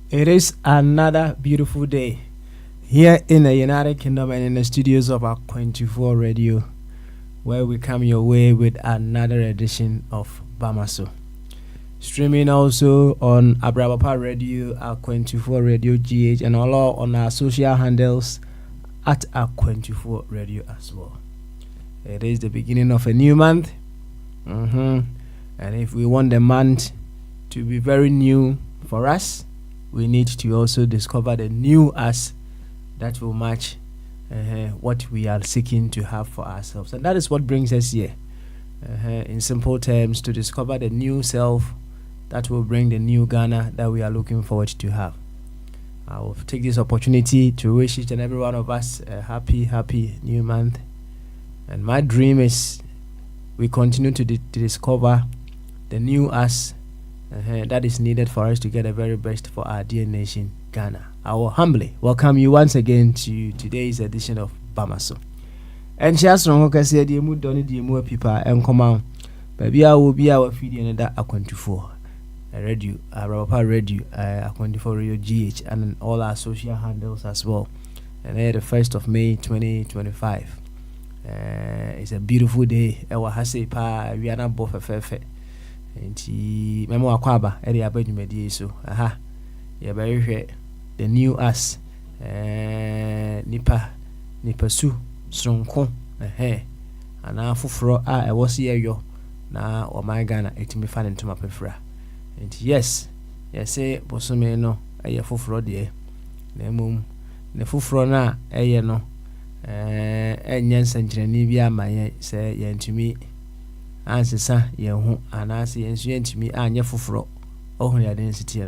It is another beautiful day here in the United Kingdom and in the studios of our 24 Radio, where we come your way with another edition of Bamaso. Streaming also on Abrabapa Radio, our 24 Radio GH, and all on our social handles at our 24 Radio as well. It is the beginning of a new month. And if we want the month to be very new for us, we need to also discover the new us that will match what we are seeking to have for ourselves. And that is what brings us here. In simple terms, to discover the new self that will bring the new Ghana that we are looking forward to have. I will take this opportunity to wish each and every one of us a happy new month. And my dream is we continue to discover the new us that is needed for us to get the very best for our dear nation, Ghana. I will humbly welcome you once again to today's edition of Bamaso. And she has wrong, said, "You mood don't need more people and come out. Baby, I will be our feeding and that I 24 radio, our radio, 24 radio GH, and all our social handles as well. And the 1st of May 2025. It's a beautiful day. We are not both a fair. Nti memo akwaba e dey abadwumadi so ye be hwe the new us nipa su sonko ana foforo a e wo se yeyo na o my Ghana etimi fa ntoma pefra. Nti yes say bosome no eye foforo de na mum ne foforo na eye no enye nsankyerani bi amaye se ye ntumi ansesa yehu anase yensu yentimi anye foforo ohun ya density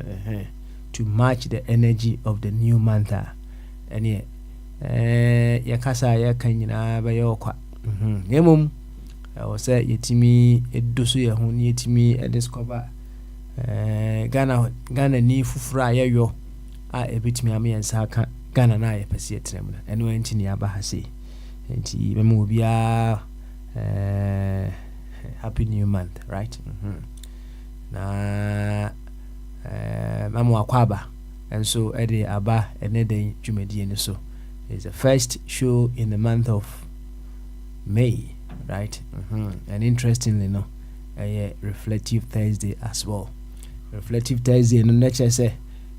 to match the energy of the new month ene yakasa yakanyina ba yokwa nemum o say yetimi eduso yehu ni yetimi discover Ghana ni foforo ayeyo a ebetimi amensa aka Ghana na ayepese etrem na eno entini aba hase enti memo bia happy new month, right? Na mamu akwaba and so ede aba enede jumedi ene so is the first show in the month of May, right? And interestingly no a reflective Thursday as well. Reflective Thursday no nature say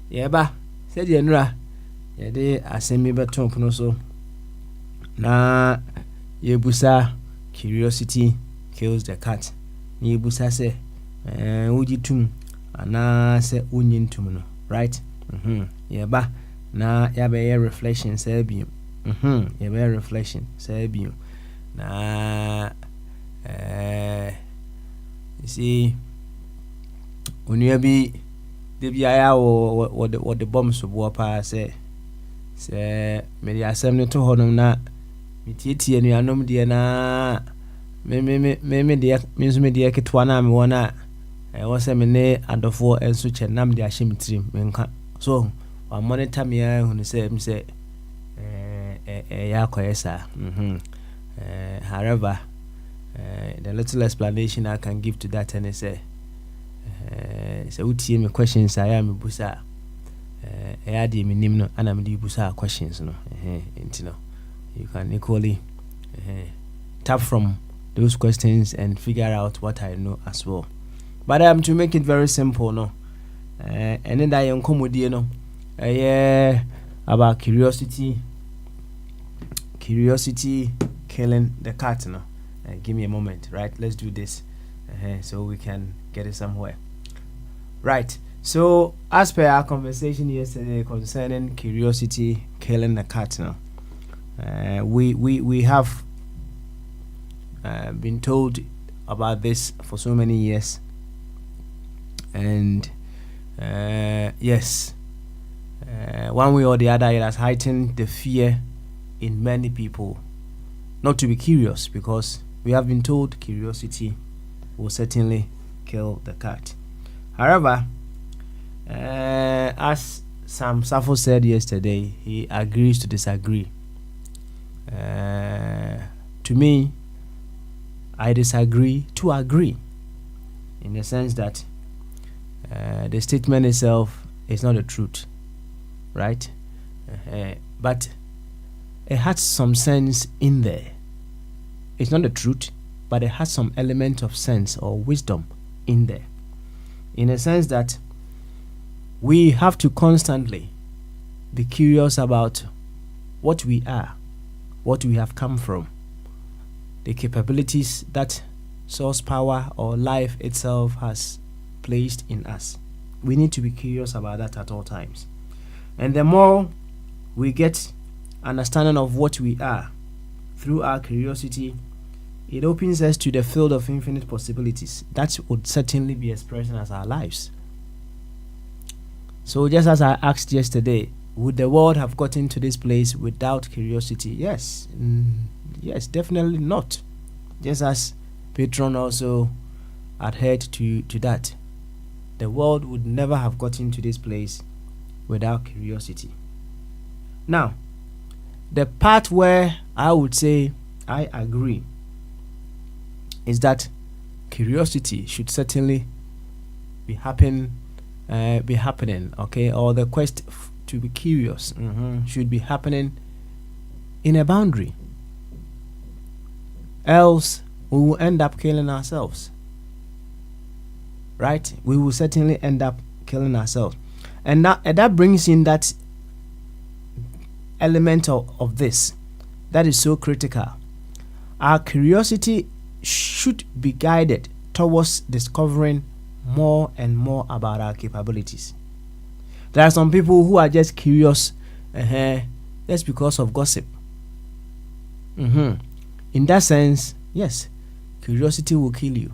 yeba said yenra yede asemi beton no so na yebusa curiosity kills the cat. Ni busa se ujitum ana se unyintum no, right? Yeba na yabe reflection se bi. Yabe reflection se bi. Na you see onua bi de bi aya wo the bomb so bo pa se me di asem ne to honom na mitietie nuanom de na me de minso me de ketwa na me wona wo se me ne adofo enso chenam de ahye mitrim menka so wa monitor me hu se me se ya koyesa however the little explanation I can give to that and say so utie me questions I am busa ya de me nim no ana me de busa questions no you can equally tap from those questions and figure out what I know as well. But to make it very simple no and then I encommodie no about curiosity killing the cat no. Give me a moment, right? Let's do this so we can get it somewhere. Right. So, as per our conversation yesterday concerning curiosity killing the cat, now, we have been told about this for so many years, and yes, one way or the other, it has heightened the fear in many people not to be curious, because we have been told curiosity will certainly kill the cat. However, as Sam Safo said yesterday, he agrees to disagree. To me, I disagree to agree, in the sense that the statement itself is not the truth, right? But it has some sense in there. It's not the truth, but it has some element of sense or wisdom in there, in a sense that we have to constantly be curious about what we are, what we have come from, the capabilities that source power or life itself has placed in us. We need to be curious about that at all times. And the more we get understanding of what we are through our curiosity, it opens us to the field of infinite possibilities that would certainly be expressing as our lives. So just as I asked yesterday, would the world have gotten to this place without curiosity? Yes. Yes, definitely not. Just as Patron also adhered to that. The world would never have gotten to this place without curiosity. Now, the part where I would say I agree is that curiosity should certainly be happening, okay, or the quest to be curious should be happening in a boundary. Else, we will end up killing ourselves. Right? We will certainly end up killing ourselves. And that brings in that element of this that is so critical. Our curiosity should be guided towards discovering more and more about our capabilities. There are some people who are just curious just because of gossip. In that sense, yes, curiosity will kill you.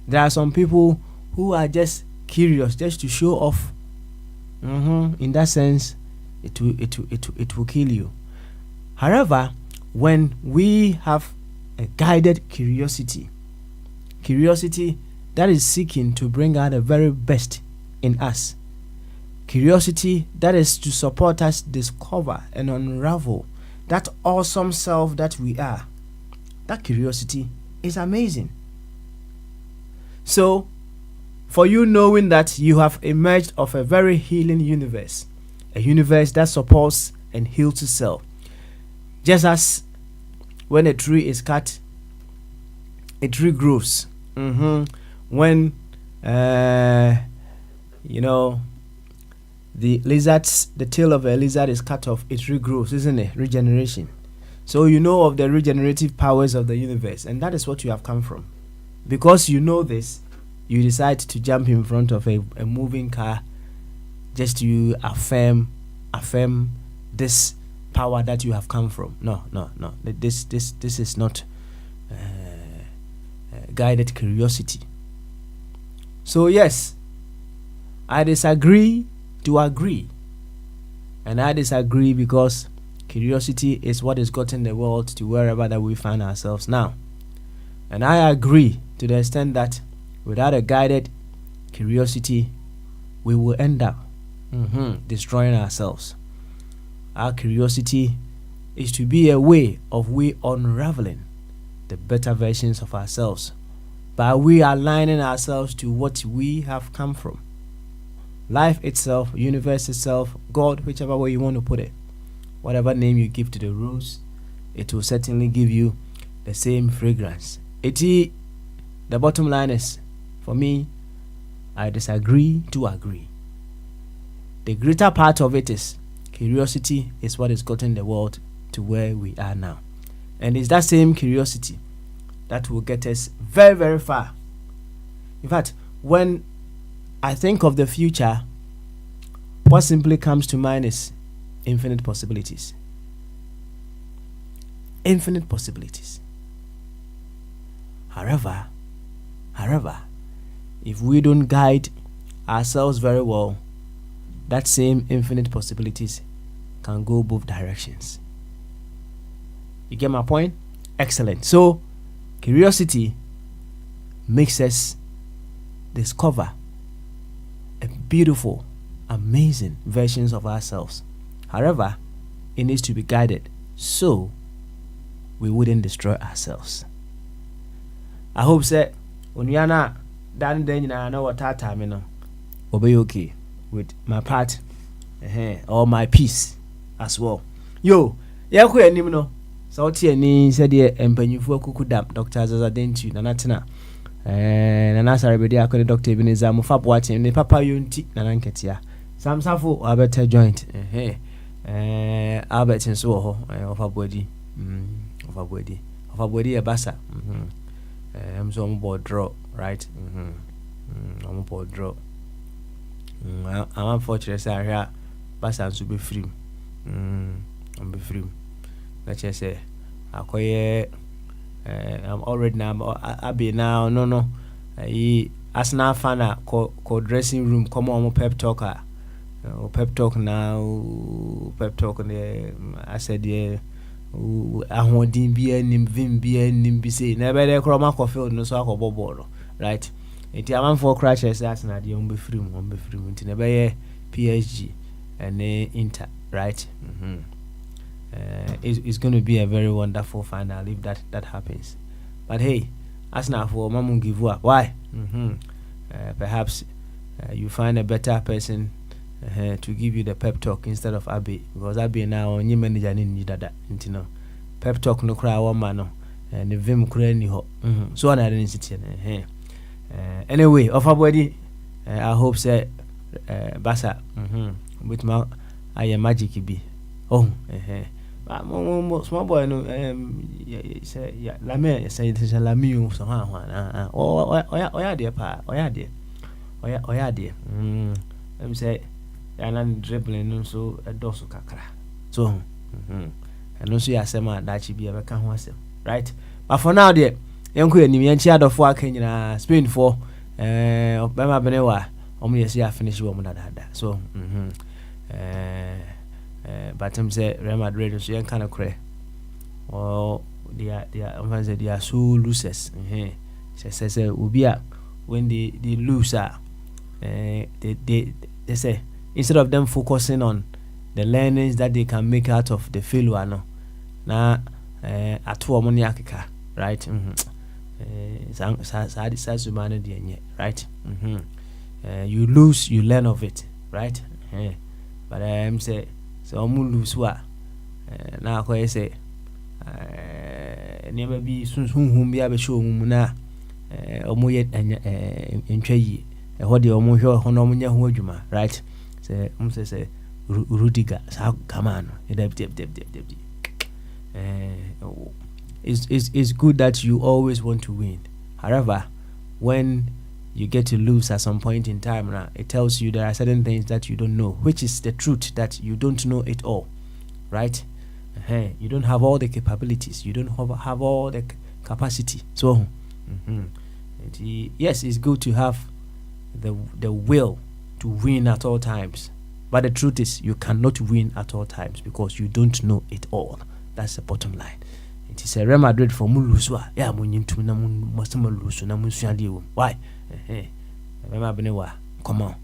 There are some people who are just curious just to show off. In that sense, it will kill you. However, when we have a guided curiosity that is seeking to bring out the very best in us, curiosity that is to support us discover and unravel that awesome self that we are, that curiosity is amazing. So, for you knowing that you have emerged of a very healing universe, a universe that supports and heals itself, just as when a tree is cut, a tree grows. When the tail of a lizard is cut off, it regrows, isn't it? Regeneration. So you know of the regenerative powers of the universe, and that is what you have come from. Because you know this, you decide to jump in front of a moving car just to affirm this power that you have come from. No. This is not guided curiosity. So yes, I disagree to agree. And I disagree because curiosity is what has gotten the world to wherever that we find ourselves now. And I agree to the extent that without a guided curiosity, we will end up destroying ourselves. Our curiosity is to be a way of we unraveling the better versions of ourselves by we aligning ourselves to what we have come from. Life itself, universe itself, God, whichever way you want to put it, whatever name you give to the rose, it will certainly give you the same fragrance. The bottom line is, for me, I disagree to agree. The greater part of it is curiosity is what has gotten the world to where we are now. And it's that same curiosity that will get us very, very far. In fact, when I think of the future, what simply comes to mind is infinite possibilities. Infinite possibilities. However, if we don't guide ourselves very well, that same infinite possibilities can go both directions. You get my point? Excellent. So, curiosity makes us discover a beautiful, amazing versions of ourselves. However, it needs to be guided so we wouldn't destroy ourselves. I hope that when you are not done, then I know what time you know, will be okay with my part or my piece as well. Yo, yeah, quit any no. So any said here and Penufu Kukudam, Dr. Zazadentu, Nanatina, and Nasa Rebedia, Dr. Ebenezer Mufap watching the Papa Yunti, Nananketia. Some Safo, I better joint, Albert and Soho, of a body, of a body, a bassa. I'm so on board draw, right? I'm on board draw. I'm unfortunate, I hear Bassa to be free. I'm be free. Let's just say, I'm already now. I be now. No. As now, fana co dressing room. Come on, pep talker. Pep talk now. Pep talk. I said, yeah. I want be a nim be say. Never there chroma coffee no so I bobo. Right? It am for crashes. That's not the be free. Never yeah. PSG and Inter. Right? It's going to be a very wonderful final if that happens. But hey, as now for Mamun give up. Why? Perhaps you find a better person to give you the pep talk instead of Abbey, because Abbey now on your manager in that pep talk no cry one man and the vim cranny ho. So I didn't sit anyway, of our body, I hope say Bassa with my I am magic be. Oh, small boy, no, say, yeah, Lame, say, it is a Lamiu, so, oh, dear, pa, oh, dear, say, and dribbling, so a dorsal cacra. So, and also, I say, man, that she be ever come once, right? But for now, dear, young queen, you ain't child of work in Spain for, Bama Benewa, only as you have finished woman that. So, but I'm say Real Madrid so you kind of cray. Oh, they are so losers. Say when they lose, they say instead of them focusing on the learnings that they can make out of the failure, no, na at money akika, right? Right? You lose, you learn of it, right? But I'm say. So lose what now I say never be soon whom be able to show na yet and tray what the omo honomunya hojuma, right? Say Rudiger come on it's good that you always want to win. However, when you get to lose at some point in time now, it tells you there are certain things that you don't know, which is the truth that you don't know it all, right? You don't have all the capabilities, you don't have all the capacity. So yes, it's good to have the will to win at all times, but the truth is you cannot win at all times because you don't know it all. That's the bottom line. It is a Real Madrid for Muluswa. Yeah, why? Come on.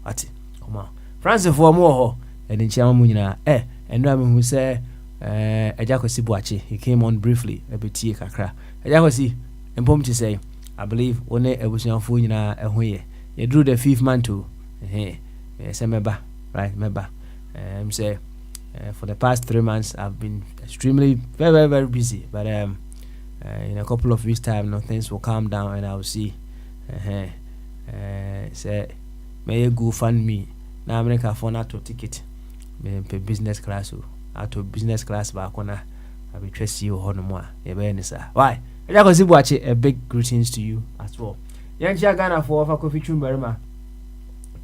Francis for more and in Chamunina, and Ramu who say, Ejakosi Buachi, he came on briefly, a bit kakra. Ejakosi, and Pom to say, I believe, one a was young Funina, a way. You drew the fifth man too. Yes, remember, right? Remember, say, for the past 3 months, I've been extremely, very, very busy, but in a couple of weeks' time, things will calm down and I'll see. Say, may you go fund me. Now I'm going for not to ticket. Me pay business class. Out of business class back on I will trust you on more. Why? I just watch a big greetings to you as well. Young Ghana for coffee chumberma.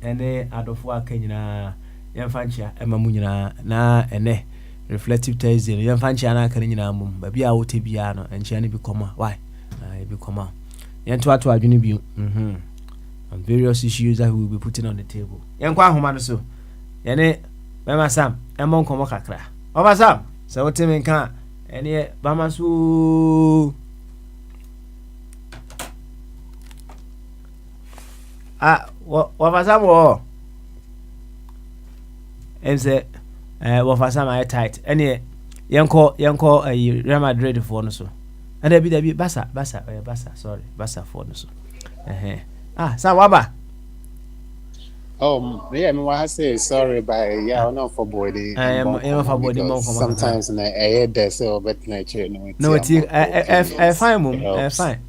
ɛne adɔfo aka nyinaa yɛmfa nkyia ɛma mu nyinaa na ɛnɛ reflective Thursday no yɛmfa nkyia no aka no nyinaa mmom baabi a wote biara no nkyia no bi kɔma why bi kɔma yɛntoato adwene bio on various issues that we will be putting on the table yɛnkɔ ahoma no so yɛne bɛma Sam ɛmmɔ nkɔmmɔ kakra ɔba Sam sɛ wote me nka ɛneɛ bama so wɔfa Sam wɔ ɛm sɛ wɔfa Sam ayɛ tight ɛneɛ yɛnkɔ Real Madrid foɔ no so ɛnɛ bi dabi Barca sorry Barca foɔ no so Sam waba yeah, I mean, what I say sorry, but yeah, I'm not for body. Sometimes I hear that so, but nature. No, it's fine, mum. Fine.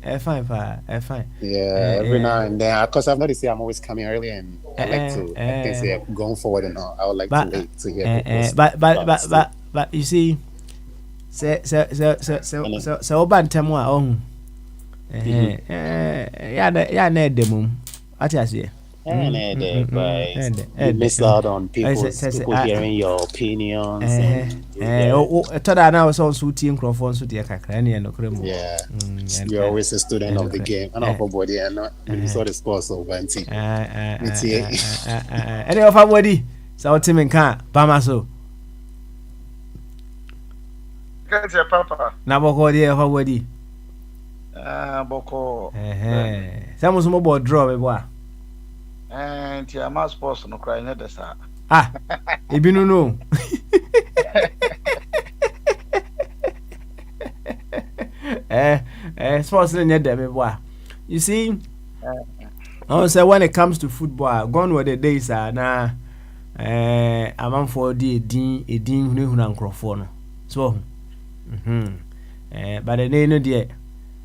Yeah, every now and then, because I've noticed I'm always coming early, and I like to. I can say going forward and all. I would like to wait to hear. But you see, so oban temwa yeah, need the mum. What you say? You miss out on people hearing your opinions. Now so suiting microphones with the kakra no kremu. Yeah, you're always a student of the game. And of body and not so the sports of Banty. Any of our body, so Tim and Car, Bamaso. Can't say Papa. Naboko, dear, how would he? Boko. Some was mobile draw, boy. And your mouse sports no cry net the sa. If you know. Sports in your boy. You see, I say when it comes to football, gone were the days are now. I'm for the dean who uncrophone. So, but the name of the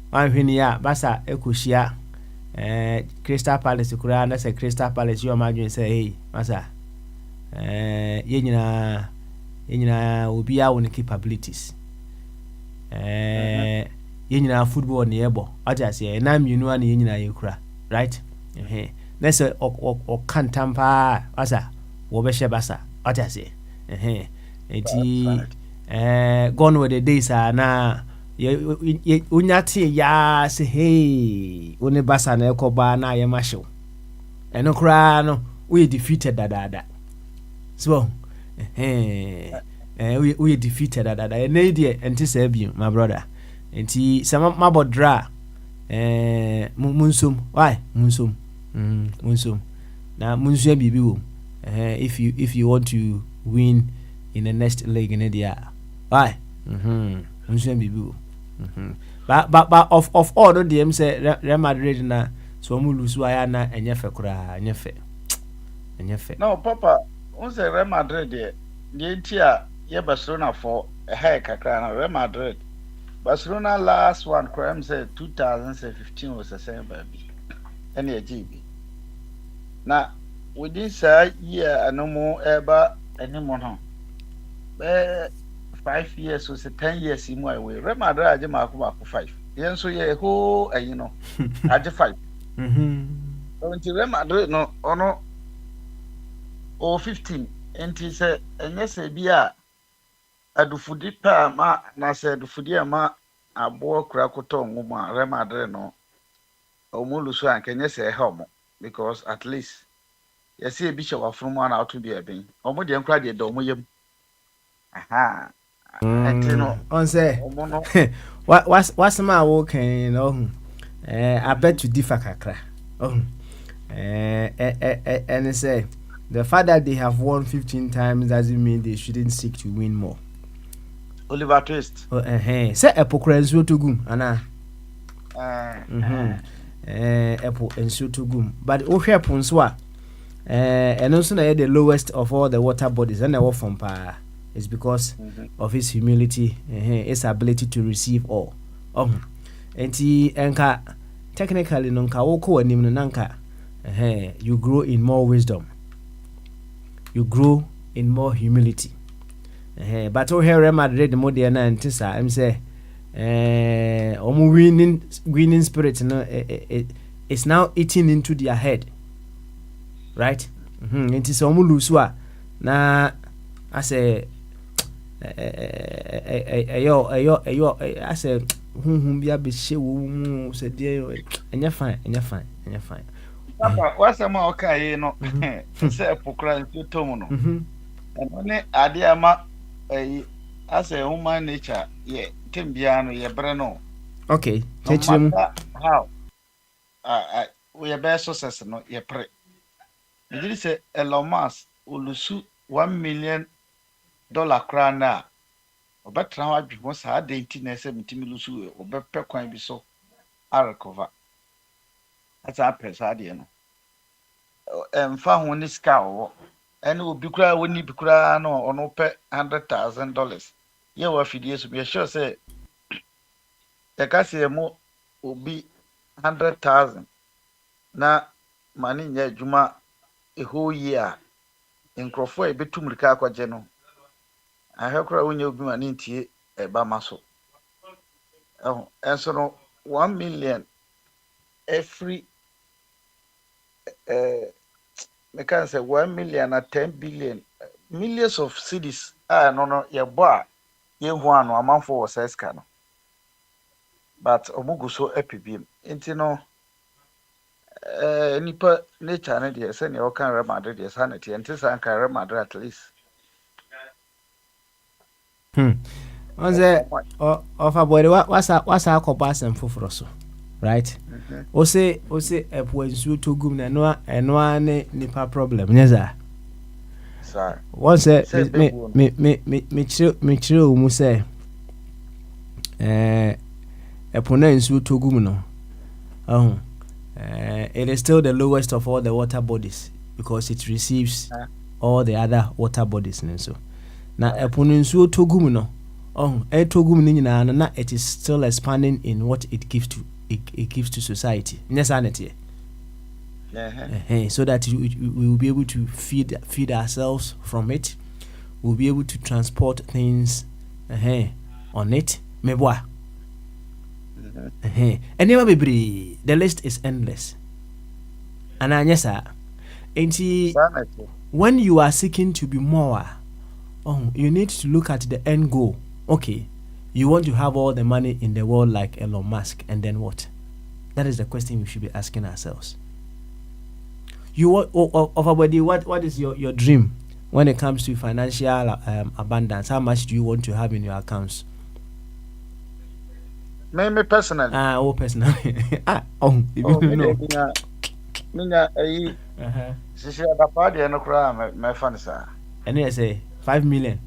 one when ya Basa Ekushia. Crystal Palace kura na say Crystal Palace you imagine say hey masa ye nyina obi a won capabilities ye nyina football na yebo aja say na mienu na ye nyina ye kura right na say o kantampa masa wo be she basa aja say enti gone with the days na unyati ya say hey one Barca na ekoba na ye mahyew eno kra no we defeated dada so we defeated dada e na die enti say bi my brother enti sama mabodra munsum why munsum na munsu bibi wo if you want to win in the next leg in dia why munsu bibi wo but of all the them say Real Madrid na so mu lose why na enye fe kura enye fe no Papa on say Real Madrid the ntia ye Barcelona for a hair kakra na Real Madrid Barcelona last one crime say 2015 was the same baby any GB na within say year no more ever anymore no 5 years or 10 years in my way. Remadra aje mako 5. Yen so ye ho you know. Aje 5. So nti Remadra no ono o 15 enti se enye se bia adufudi pa ma na se adufudi ma abo kura koto nguma Remadra no omulu so ankenye se help because at least yes e bi shewa from one out to be a ben. Omo de nkra de do mo yam. On say what's my walking, you know? I bet to differ kakra. And say the fact that they have won 15 times doesn't mean they shouldn't seek to win more. Oliver Twist. Say hypocrites to gum, Anna. Apple and so to gum, but Oshaponswa. And also the lowest of all the water bodies, and the from pa. It's because of his humility, his ability to receive all. And he enka technically nonka woko anim nanka you grow in more wisdom. You grow in more humility. But oh here Real Madrid more than antisa I'm say winning spirit no it's now eating into their head. Right? nti sɛ ɔmo lose a na asɛ asɛ huhum bi abɛhyɛ wɔ mu sɛ deɛ ɛnyɛ fine papa wasɛm a ɔka yi no sɛ pokora nsuo tɔ mu no ɛno ne adeɛ ama asɛ human nature yɛ tem biara no yɛbrɛ no okay kyerɛ mu how yɛbɛyɛ success no yɛpere megye sɛ Elon Musk olusu $1 million koraa no a ɔbɛtena hɔ adwe ho saa de nti na ɛsɛ metumi lusu ɔbɛpɛ kwan bi so arecover asa apɛ saa deɛ no ɛmfa ho ne sika ɔwɔ ɛne obi koraa wɔni bi koraa no ɔno pɛ $100,000 yɛ wɔ afidie so yɛhyɛ sɛ yɛka sɛ mu obi 100,000 na ma ne nyɛ adwuma whole year nkurɔfoɔ a yɛbɛtu mmirika akɔgye no ahwɛ koraa wonya obi ma ne ntie ɛba ma so ɛnso no 1 million every mekan sɛ 1 million na 10 billion millions of cedis a no yɛbɔ a yɛhu ano amanfoɔ wɔ sɛ sika no but omugu so epibim nti no nipa nature ne deɛ sɛ nea ɔka Real Madrid deɛ sa na tie nti sa nka Real Madrid at least Onze of a boy what's our comparison for so right ose epo nsuo togum na no ne nipa problem nyeza sir once me chire o mu say epo na nsuo togum no it is still the lowest of all the water bodies because it receives all the other water bodies and so na epo nsuo togum no togum ni nyina na it is still expanding in what it gives to society nyesanete so that we will be able to feed ourselves from it. We'll be able to transport things on it meboa anyway bebre the list is endless and anyesa enti when you are seeking to be more you need to look at the end goal. Okay, you want to have all the money in the world like Elon Musk, and then what? That is the question we should be asking ourselves. You what is your dream when it comes to financial abundance? How much do you want to have in your accounts? Me personally. Personally. And I say 5 million.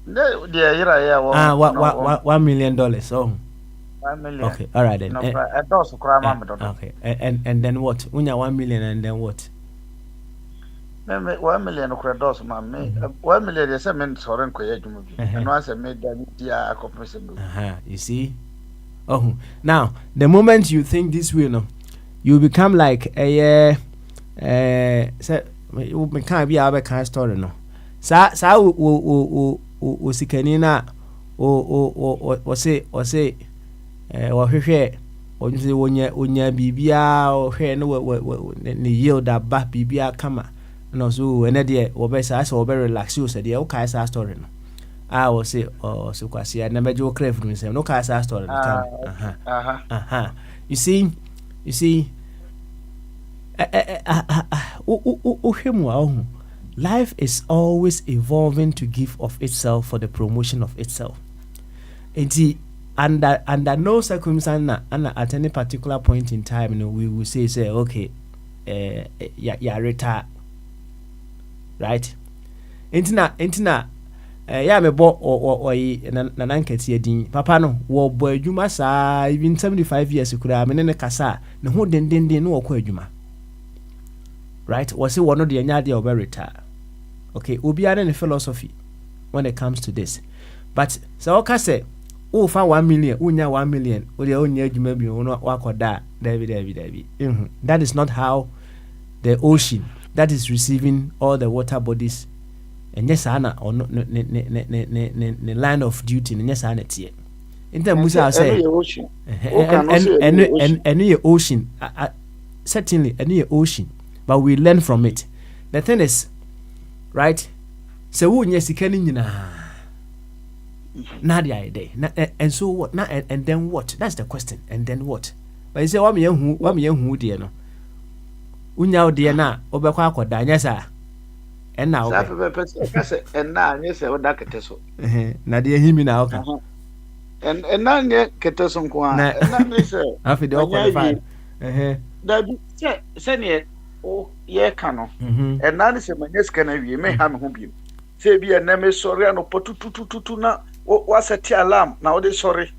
$1 million. Oh. $1 million. Okay, all right then. Okay, and then what? Unya 1 million and then what? 1 million dollars, man. 1 million is a man sorry and once I made that you see? Oh, now the moment you think this way, no, you become like a say we can't be our kind story, no. Sa sikanina o say hwehwe onse wonya bibia o hwe no ne yield aba bibia kama no so ene de wo be sa so be relax you say de o kai sa story no o say so kwase na meje o crave no say no kai sa story no kam you see life is always evolving to give of itself for the promotion of itself. And under no circumstance and at any particular point in time, we will say okay, retire, right? Intina me bo or nanketi edin papa no wo bo adwuma saa even 75 years kura me ne kasa ne ho den no wo kwa adwuma. Right? Was it one of the anyade or retire? Okay, obi are the philosophy when it comes to this. But so okay say, oh for 1 million, unya 1 million, or the only adwuma bi no wakoda, David. That is not how the ocean that is receiving all the water bodies and yes ana or no line of duty and yes ana tie. In the Musa say ocean. Any ocean certainly any ocean. But we learn from it. the thing is, right? So who nyɛ sika ni nyinaa. Na the idea. And so what? Na and then what? That's the question. And then what? But you say what me who dear no. Unya dear na obekwa akoda nya sa. And now and now yes that keteso. Na dear himi na oka. And now nye keteso kwa. Na me say afi de qualify. Da bi say ne o ye ka no. And now say manya sika na wie me ha me ho bi. Say bi na me sori no potutututu na wa set alarm na o de sori.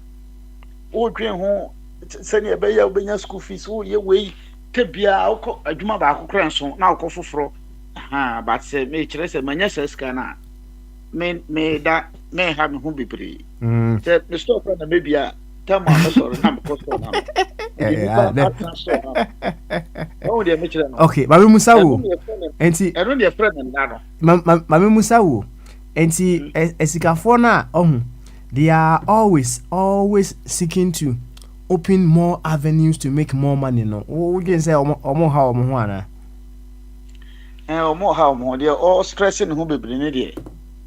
O dwen ho say ne be ya obenya school fees o ye wei tebia o adwuma ba akokran so na o foforo. But say me chere say manya sika na me da me ha me ho bibiri. Say the store na maybe a tell my sorry na me cost na. Okay, Mami Musa wo. Enti I don't dey friend na no. Mami Musa wo. Enti esikafo na ohun. They are always seeking to open more avenues to make more money no. We can say omo ha omo ho ana. Omo ha omo dey all stressing ho bebere ne dey.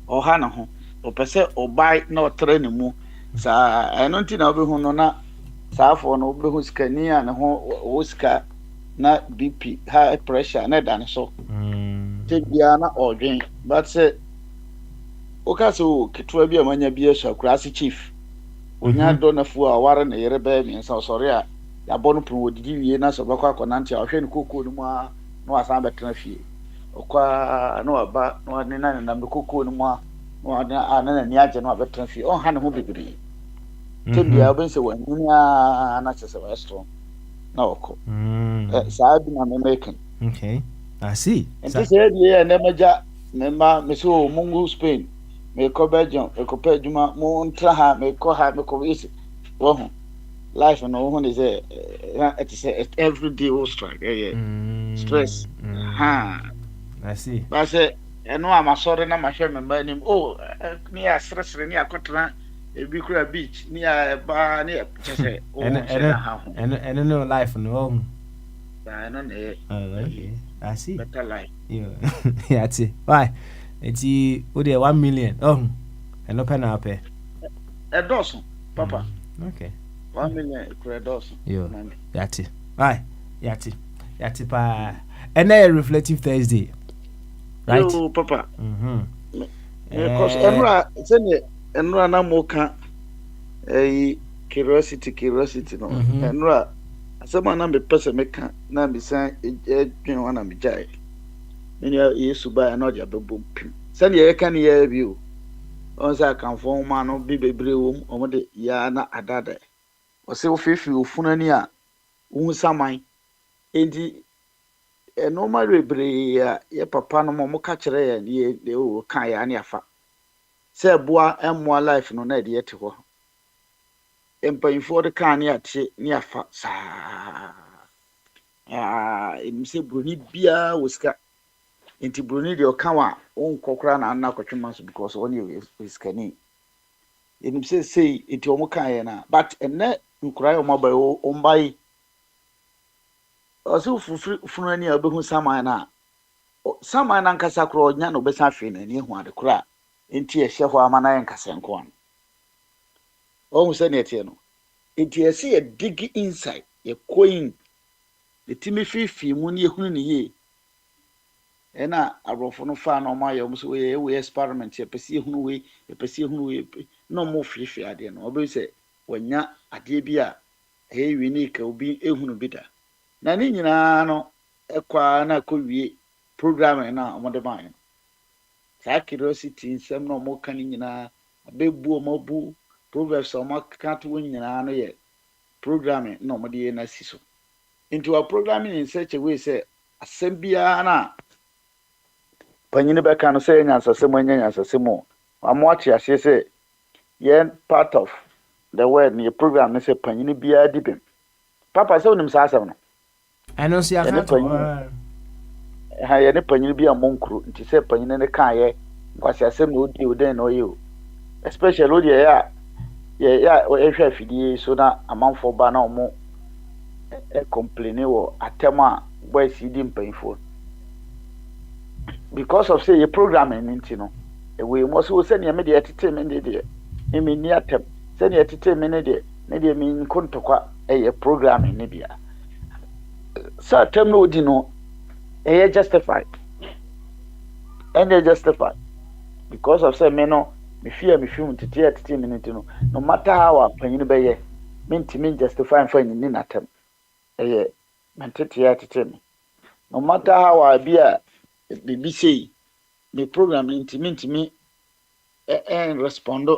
O ha na ho. O pese o buy na o tre ne mu. Sa eno nti na obehu no na saafo no obehu skani a ne ho o ska na BP high pressure na dan so. Tebia na odwen but say okaso ketwa bi amanya bi esha class chief. Onya do na fu a ware na yere ba mi nsa sori a ya bonu pun wodidi wie na so bakwa konante a hwe ne kokoo no mu a no asan betena fie. Okwa no aba no ne na me kokoo no mu a no na ni age no abetena fie. On ha ne ho bibiri. Tebia oben se wanya na chese wa strong. Na oko. Saa bi na me making. Okay. I see. And this area na maja memba me so mungu Spain. Me ko Belgium, me ko Pedjuma, mo ntra ha, me ko isi. Wo life no ho is it is every day we strike. Stress. I see. But say eno am sorry na ma hwe memba nim. Oh, me a stress ni akotra ebi kura beach ni a ba ni chese. And no life no. I know okay. I see. Better life. Yeah. Yeah, see. Why? It's o dey 1 million. Oh. And no pen up eh. A dozen, papa. Okay. 1 million for a dozen. Yeah. That's it. Why? Yati pa. And a reflective Thursday. Right? Oh, papa. Because Enra na moka curiosity no. Enra asema na me pese meka na me san edwen wana me jai. Ni Yesu ba na dia bebom pim. Se ne ye ka ne ya bi o. On sa kan fo ma no bi bebre wo o de ya na adada. O se wo fefi ofunani a wo saman. Enti normal bebre ya ye papa no mo ka kire ya ne o kan ya ne afa. Se boa emmoa life no na de yete ho. Empayinfo de kan ne ate ne afa saa. Imse broni bia woska. Enti broni de okawa on kokra na na kwatwema so because one is kani. Imse say enti omo kan ye na but enne nkura omo ba o mbai. Oso funani abehu saman na nkasa kro nya no besa fe na ni hu ade kra. Enti ye hye ho amana nkasa nko an. O se ne tie no. Enti ye see dig inside ye coin. The timi fifi mu ne ehunu ne ye. Ena arofo no fa na o ma ye mo so we experiment ye pese ehunu we no mo fifi ade no. Obe se wanya ade bi a unique obi ehunu bi da. Na ni nyina no ekwa na kowie program na omode ban. Sa curiosity nsem no mo kan nyina abebu o mabu proverbs o maka to nyina no ye program na omode na siso. Into our programming in such a way say asembia na panyine be kan say nyansasemo amoachi ase say yen part of the word in program na say panyine bia dibem papa say onim sa asem no I know see after ha ye ne panyine bia monkru nti say panyine ne kan ye kwasi asem no odi oden no ye o especially odi ya ehwa fidie so na amanfo ba na omo complain wo atema boy CD mpanyfo because of say your programming into no we must send your media entertainment there me near tem send your entertainment there maybe mean kontokwa a programming media so term no di no justified and they justified because of say me no me fear me film to entertainment no matter how panyin be ye me justify for ni na tem mentete entertainment no matter how I be a BBC me program me and respond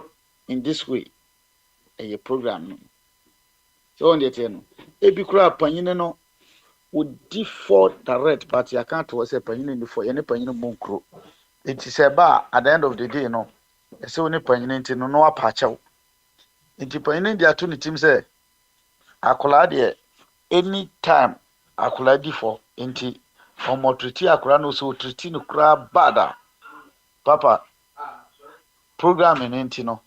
in this way a program so on the ten e bi kura panyin no would default direct but I can't was a panyin before any panyin monkro it is about at the end of the day no so any panyin nti no apachew nti panyin dia to ni team say akola de anytime akola default nti omo treaty akura no so treaty no kura bada papa programming nti no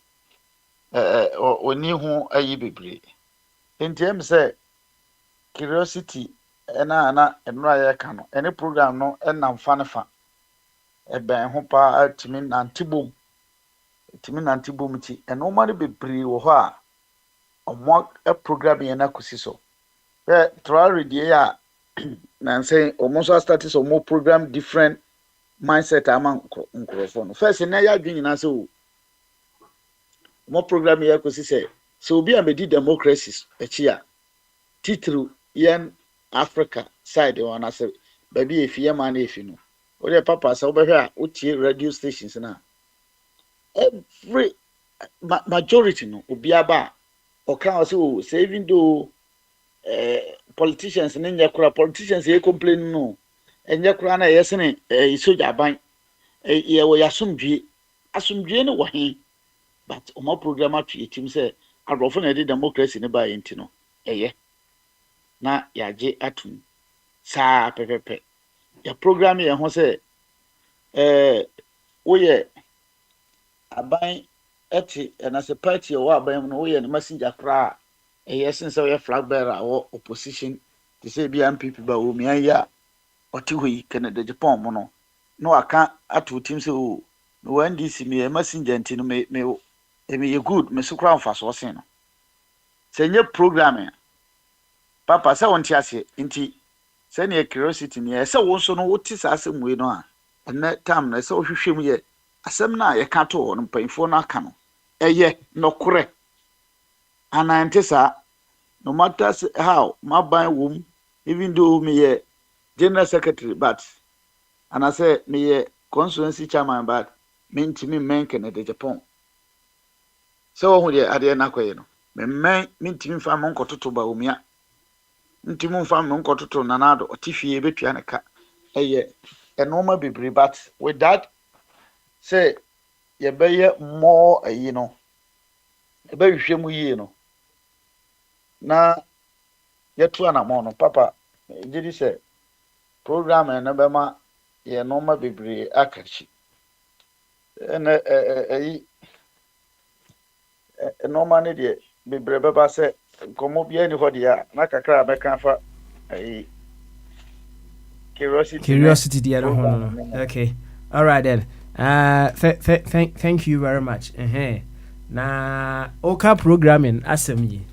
oni hu ayi bebre nti em say curiosity na enra ya ka no any program no enam fa ne fa ben ho pa timi nantibom ti eno ma ne bebre wo ho a omo program ye na kusi so trial die ya na say almost start so more program different mindset among microphone first na ya dwin na so more program ya kusi say so obi a medi democracies echi a titru yen Africa side one as baby efie man efi no o de papa say obehwe a otie radio stations na every majority no obi aba o kan say even though politicians ninja kura politicians e complain no enye kura na yesene soja ban ye wo yasumdue no wo he but o ma program atwe team say agrofo na de democracy ne ba yenti no na yaje atum sa pepepe ya program ye ho say wo ye aban eti na se party wo aban no wo ye messenger kura since we flag bearer or opposition to say be MPP ba wo miaya oti hoyi Canada Japan mo no aka atu team say o no NDC me messenger nti no me ye good me so kra mfa so sen no se nye programming papa say won ti ase nti se ne curiosity ne se wo so no wo ti sa asem we no a na time na se wo hwehwem ye asem na ye ka to no mpanfo no aka no no kore anantisa no matter how my buy womb even though me general secretary but and I say me constituency chairman but me ntimi men Canada Japan so who dey ade na kwaye no me ntimi fa mon kototo ba omia ntimi fa mon kototo nanado otifie betua ne ka enoma bebre but with that say ye be more you know e ba hwehwem yie no na yetu anamo no papa jidi se program na be ma ye normal bebre akachi na normal ne de bebre be ba se komo bia ni ho de ya na kakra be kan fa curiosity de no okay all right then thank you very much na oka programming asem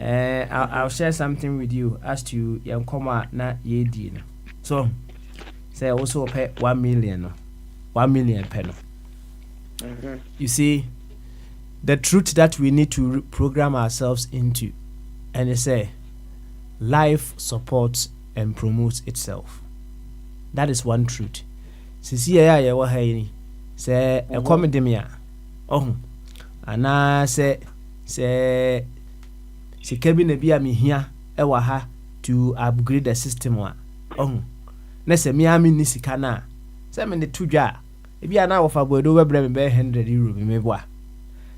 I'll share something with you as to yankoma na yedi no so say also pay 1 million per no you see the truth that we need to program ourselves into and they say life supports and promotes itself. That is one truth. Sisi ya wa hayini say a comedy me ana say sikabi na bia me hia e wa ha to upgrade the system wa na se me ami ni sika na se me ne tudwa e bia na wo fa bodo we bre me be €100 bi me boa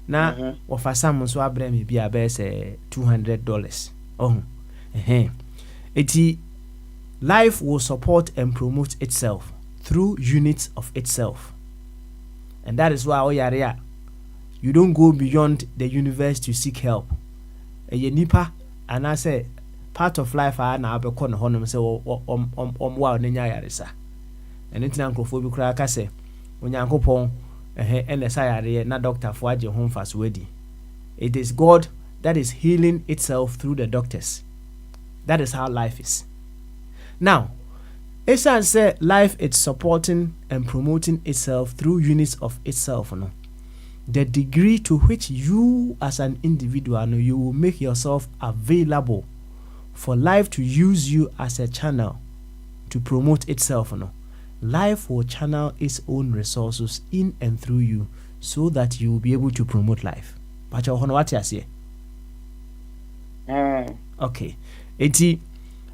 na wo fa sam so abre me bia be se $200 eti life will support and promote itself through units of itself, and that is why you don't go beyond the universe to seek help. Nipa and I say part of life I na abeko no honom say wow nenya yaresa and it's nkrofo bi kura ka se onyankopon ene sayare na doctor fo age ho mfa so wadi. It is God that is healing itself through the doctors. That is how life is. Now, Esan say life is supporting and promoting itself through units of itself. No? The degree to which you as an individual, no, you will make yourself available for life to use you as a channel to promote itself. No? Life will channel its own resources in and through you so that you will be able to promote life. But you know what I say? Okay. Eti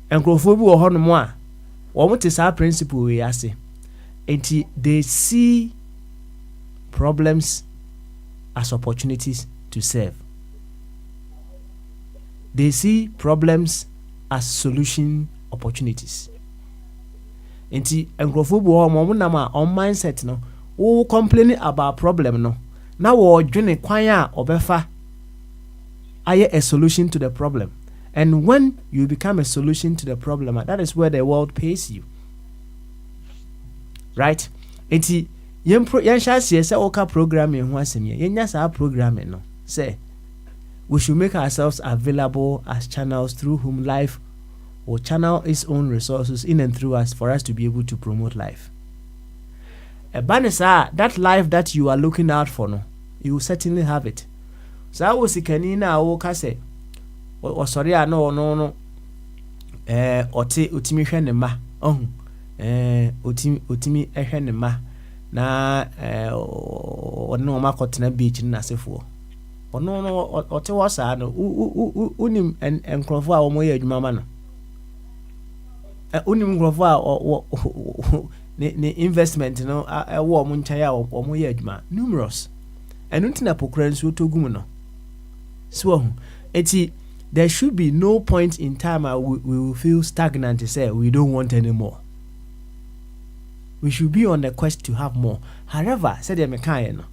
enkrofo bi wo hono mo a wo mote sa principle we ase. Eti they see problems as opportunities to serve. They see problems as solution opportunities. Enti enkrofo bi wo mo nam a on mindset no wo complaining about problem no na wo dwene kwan a obefa aye a solution to the problem. And when you become a solution to the problem, that is where the world pays you. Right? Enti yen sha se oka programming ho asem yen nya sa programming no. Say we should make ourselves available as channels through whom life will channel its own resources in and through us for us to be able to promote life. Banisa, that life that you are looking out for, no, you will certainly have it. So I was kanina o ka say o sorry no oti utimi hwe ne ma utimi ehwe ne ma na ono ma kotena beach na sefo ono oti wasa no unim enkrofo a omo ye adwuma ma no unim enkrofo a ne investment no ewo omo ncha ya omo ye adwuma numerous enuntina pokran so togum no so eti there should be no point in time we will feel stagnant to say we don't want any more. We should be on the quest to have more. However, said the mechanic,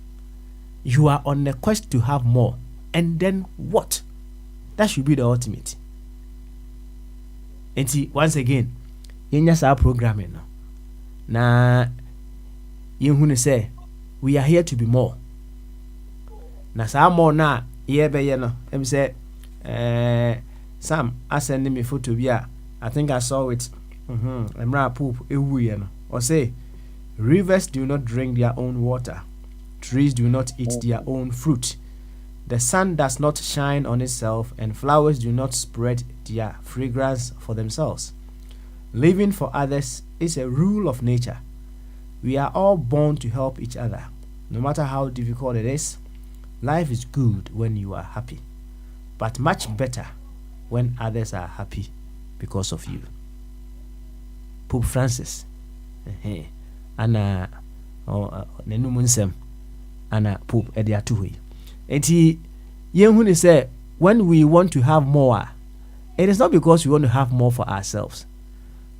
you are on the quest to have more. And then what? That should be the ultimate. And see, once again, in your programming now. Na you say we are here to be more. Na sa more na ye be ye no. Em say Sam, I send me photo via. I think I saw it. Emra poop ewu no. Or say, rivers do not drink their own water. Trees do not eat their own fruit. The sun does not shine on itself, and flowers do not spread their fragrance for themselves. Living for others is a rule of nature. We are all born to help each other. No matter how difficult it is, life is good when you are happy, but much better when others are happy because of you. Pope Francis, ana nenumunsem, ana Pope Ediatuwe. Enti yenhuni say when we want to have more, it is not because we want to have more for ourselves,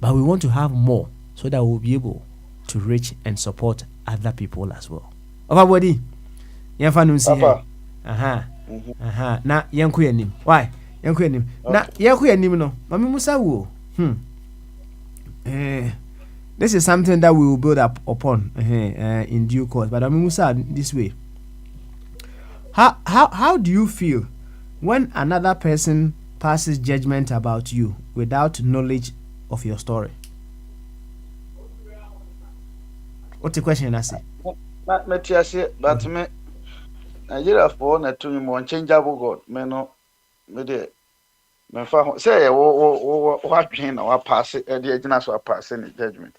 but we want to have more so that we'll be able to reach and support other people as well. Everybody, yenfa nunsi he. Na yenku yanim. Why? Yenku yanim. Na yenku yanim no. Mami Musa wo. This is something that we will build up upon in due course. But Mami Musa this way. How do you feel when another person passes judgment about you without knowledge of your story? What's the question I say? But me Nigeria for na to me unchangeable God. Me no me de me fa say wo atwen na wa pass e de agina so pass in judgment.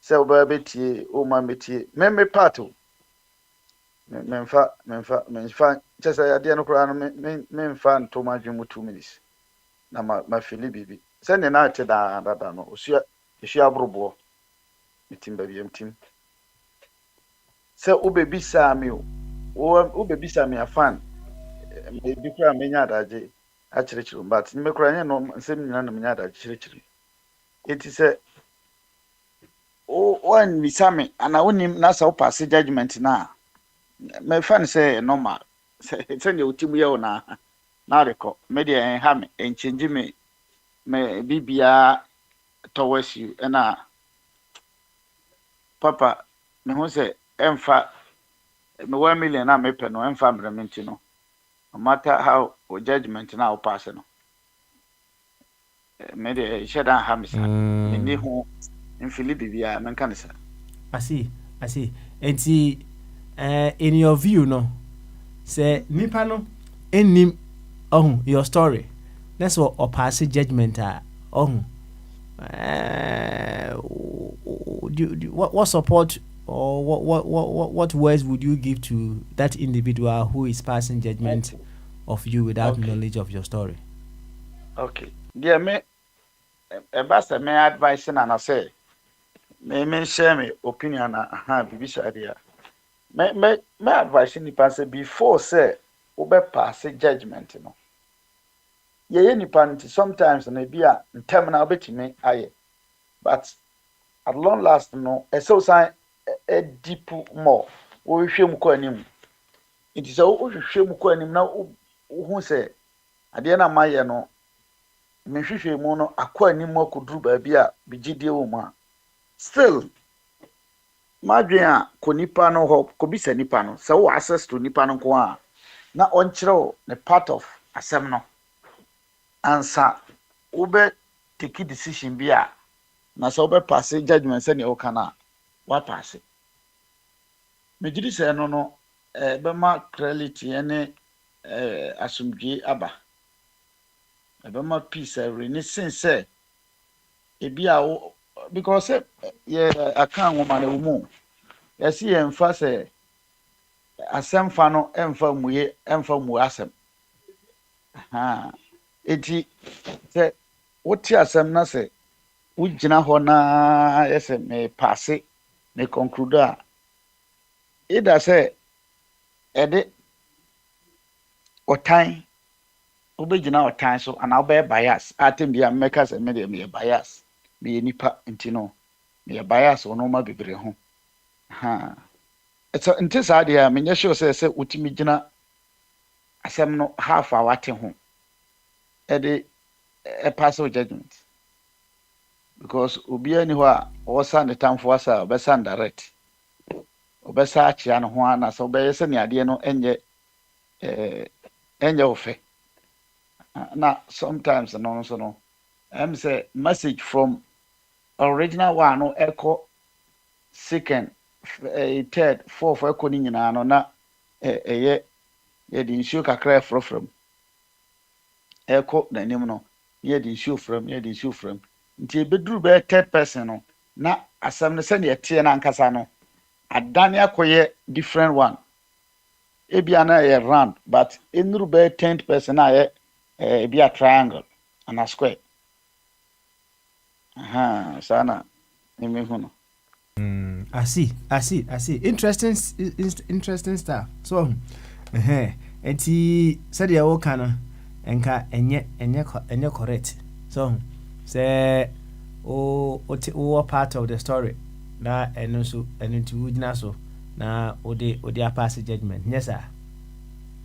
Say wo ba betie o ma metie me part o. Me fa just ade no kura no me fa nto ma dwemu 2 minutes. Na ma fili bibi. Say ne na ate da no osua abrobo. Mitim ba bi mtim. Say ubebisa mi o bebisa me afan me bi kura me nya adaje a chirichiru but me kura nya no nsem nyina no me nya adaje chirichiru eti se o wan misame ana wonim na sa pass judgment na me fan say normal say ne otimu ye na rekọ me de ha me enchange me bibia towards you na papa me ho say emfa me 1 million na me pɛ no emfa mbrementi no no matter how o judgment na o pass no me de sheda ha me sa me ni ho mfili bibia me kan sa. I see. And see, in your view, no, say nipa no enim your story. That's what or pass judgment what support or what words would you give to that individual who is passing judgment of you without knowledge of your story? Okay. Dear me, basta me advice na say me share me opinion na bibisha dia. Me advice nipa say before say obe pass judgment no. Ye nipa nti sometimes na bia ntem na obetimi aye. But at long last no so sign a deep more. Wo hwehwem ko anim. Nti say wo hwehwem ko anim na wo say ade na maye no me hwehwemu no akwa anim akuduru ba bia bigidie wo mu a still madwen a ko nipa no ho ko bisa nipa no say wo access to nipa no ko a na onkyerɛ the part of asem no ansa wo be take decision bia na say wo be pass judgment say ne wo kana wa pass me gidi say no be ma clarity ene asumdwe aba ebema peace every say ebia because aka nwoma na wo yesi emfa say asemfa no emfa muye emfa mu asem eti say woti asem na say wugina ho na yesi me pass me conclude a ida say ede otan obegina otan so ana obe bias atem bia mmeka se me de me bias me nipa ntino me bias ono ma bebre ho it's enti sa dia me nyesho se utimi gina asem no half a wate ho e de a pass of judgment because obi ani ho a o sand tamfo asa obe sand direct obe sa achia no ho ana so obe yese ne ade no enye ofe. Now sometimes no I'm say message from original one no echo second third fourth echo ni nyina no na ye di nsuo kakra from echo na nim no ye di nsuo from nti ebeduru be third person no na asem no se ne tie na nkasa no adane akoye different one ebia na ye round but enuru be 10th person na ye be a triangle and a square. Sana. I see. Interesting stuff. So, and he said ya okana enka enye correct. So, say o part of the story. Na eno so eno ti wudina so na ode pass judgment. Yes sir.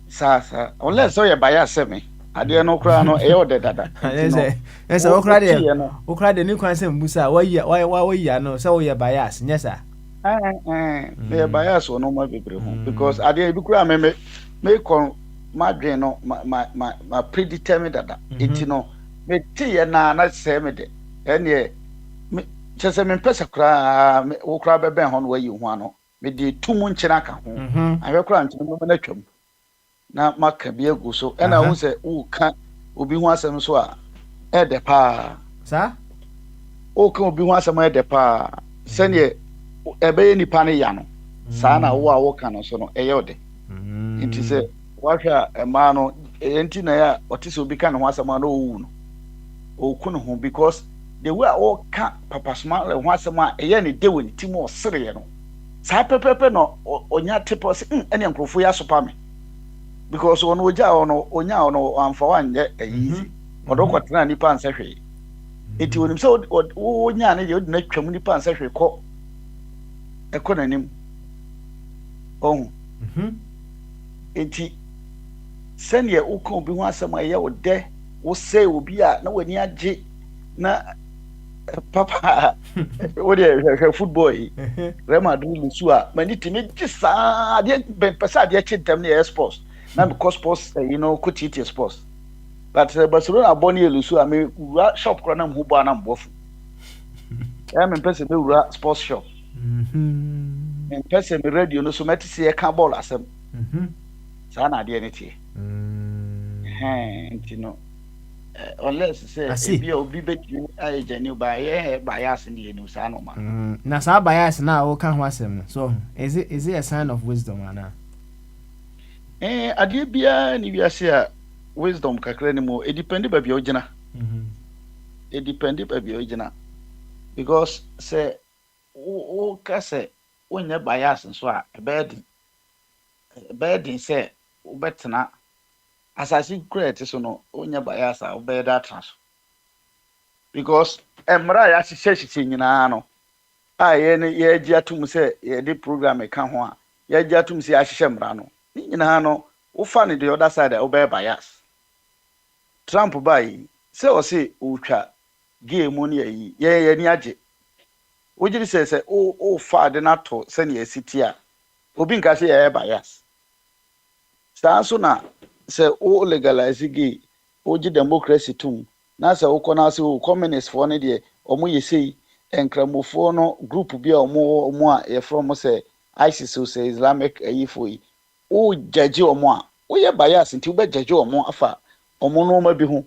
Sir. Unless so you bias me. Ade no kra no e ode dada. Yes okra de ni kwan sem busa why no say we bias yes sir. The bias no ma bebre ho because ade bi kra me kon madwen no ma predetermined dada. Enti no me tie na say me de ene me chese me pesa kra wo kra be ben ho no wayi ho ano me de tumu nkyena ka ho. Ahwe kra nkyena mo na twam. Na maka bi egu so ena wo se wo ka obi hu asem so a e de pa sa o ka obi hu asem e de pa se ne ebe nipa ne ya no sa na wo a wo ka no so no e ye ode nti se wa hwa e ma no enti na ya otise obi ka no hu asem na owu no o ku no hu because the way o ka papa sma le hu asem a e ye ne de woni timo o sere no sa pepepe no onya tipo se ene nkrofo ya sopa me because ono onya ono amfa wanye easy odokwatena nipa ansehwe eti wonim se onya ne de odina twam nipa ansehwe ko ekonanim eti sene ukon bi ho asema ye ode wo say obi a na wani age na Papa, what a football. Rema do Lusua, Manitimi, the Passad, the Chitam sports. Now because sports, could eat your sports. But Barcelona Bonnie Lusua, I mean, shop Cronum Hubanam Boff. I'm in person, sports shop. In person, radio, no, so much see a carball as them. Sana, the entity. Unless say be genuine bias in the news anoma. Na sa bias na o kan ho asem. So is it a sign of wisdom ana? Ade bia ni wiase a wisdom kakra ni mo, it depend ba bia ogina. It depend ba bia ogina. Because say o ka say onya bias nso a bad say o betena asasi create so no onya bias a obey that trans because emra ya hihye nyina no a ye gi atum se ye di program e ka ho a ye gi atum se ahihye mra no nyina no wo fa ne the other side obey bias Trump bai se o se utwa game no ye ni age wo giri se o fa de na to se ne city a obi nka se ye bias so na say o legalize gay o gi democracy tum na say o kona say o communist for ne de omo yesei enkramofo no group bi a omo a ye from say ISIS o say Islamic ayifoi o judge omo a o ye bias nti o be judge omo afa omo no ma bi ho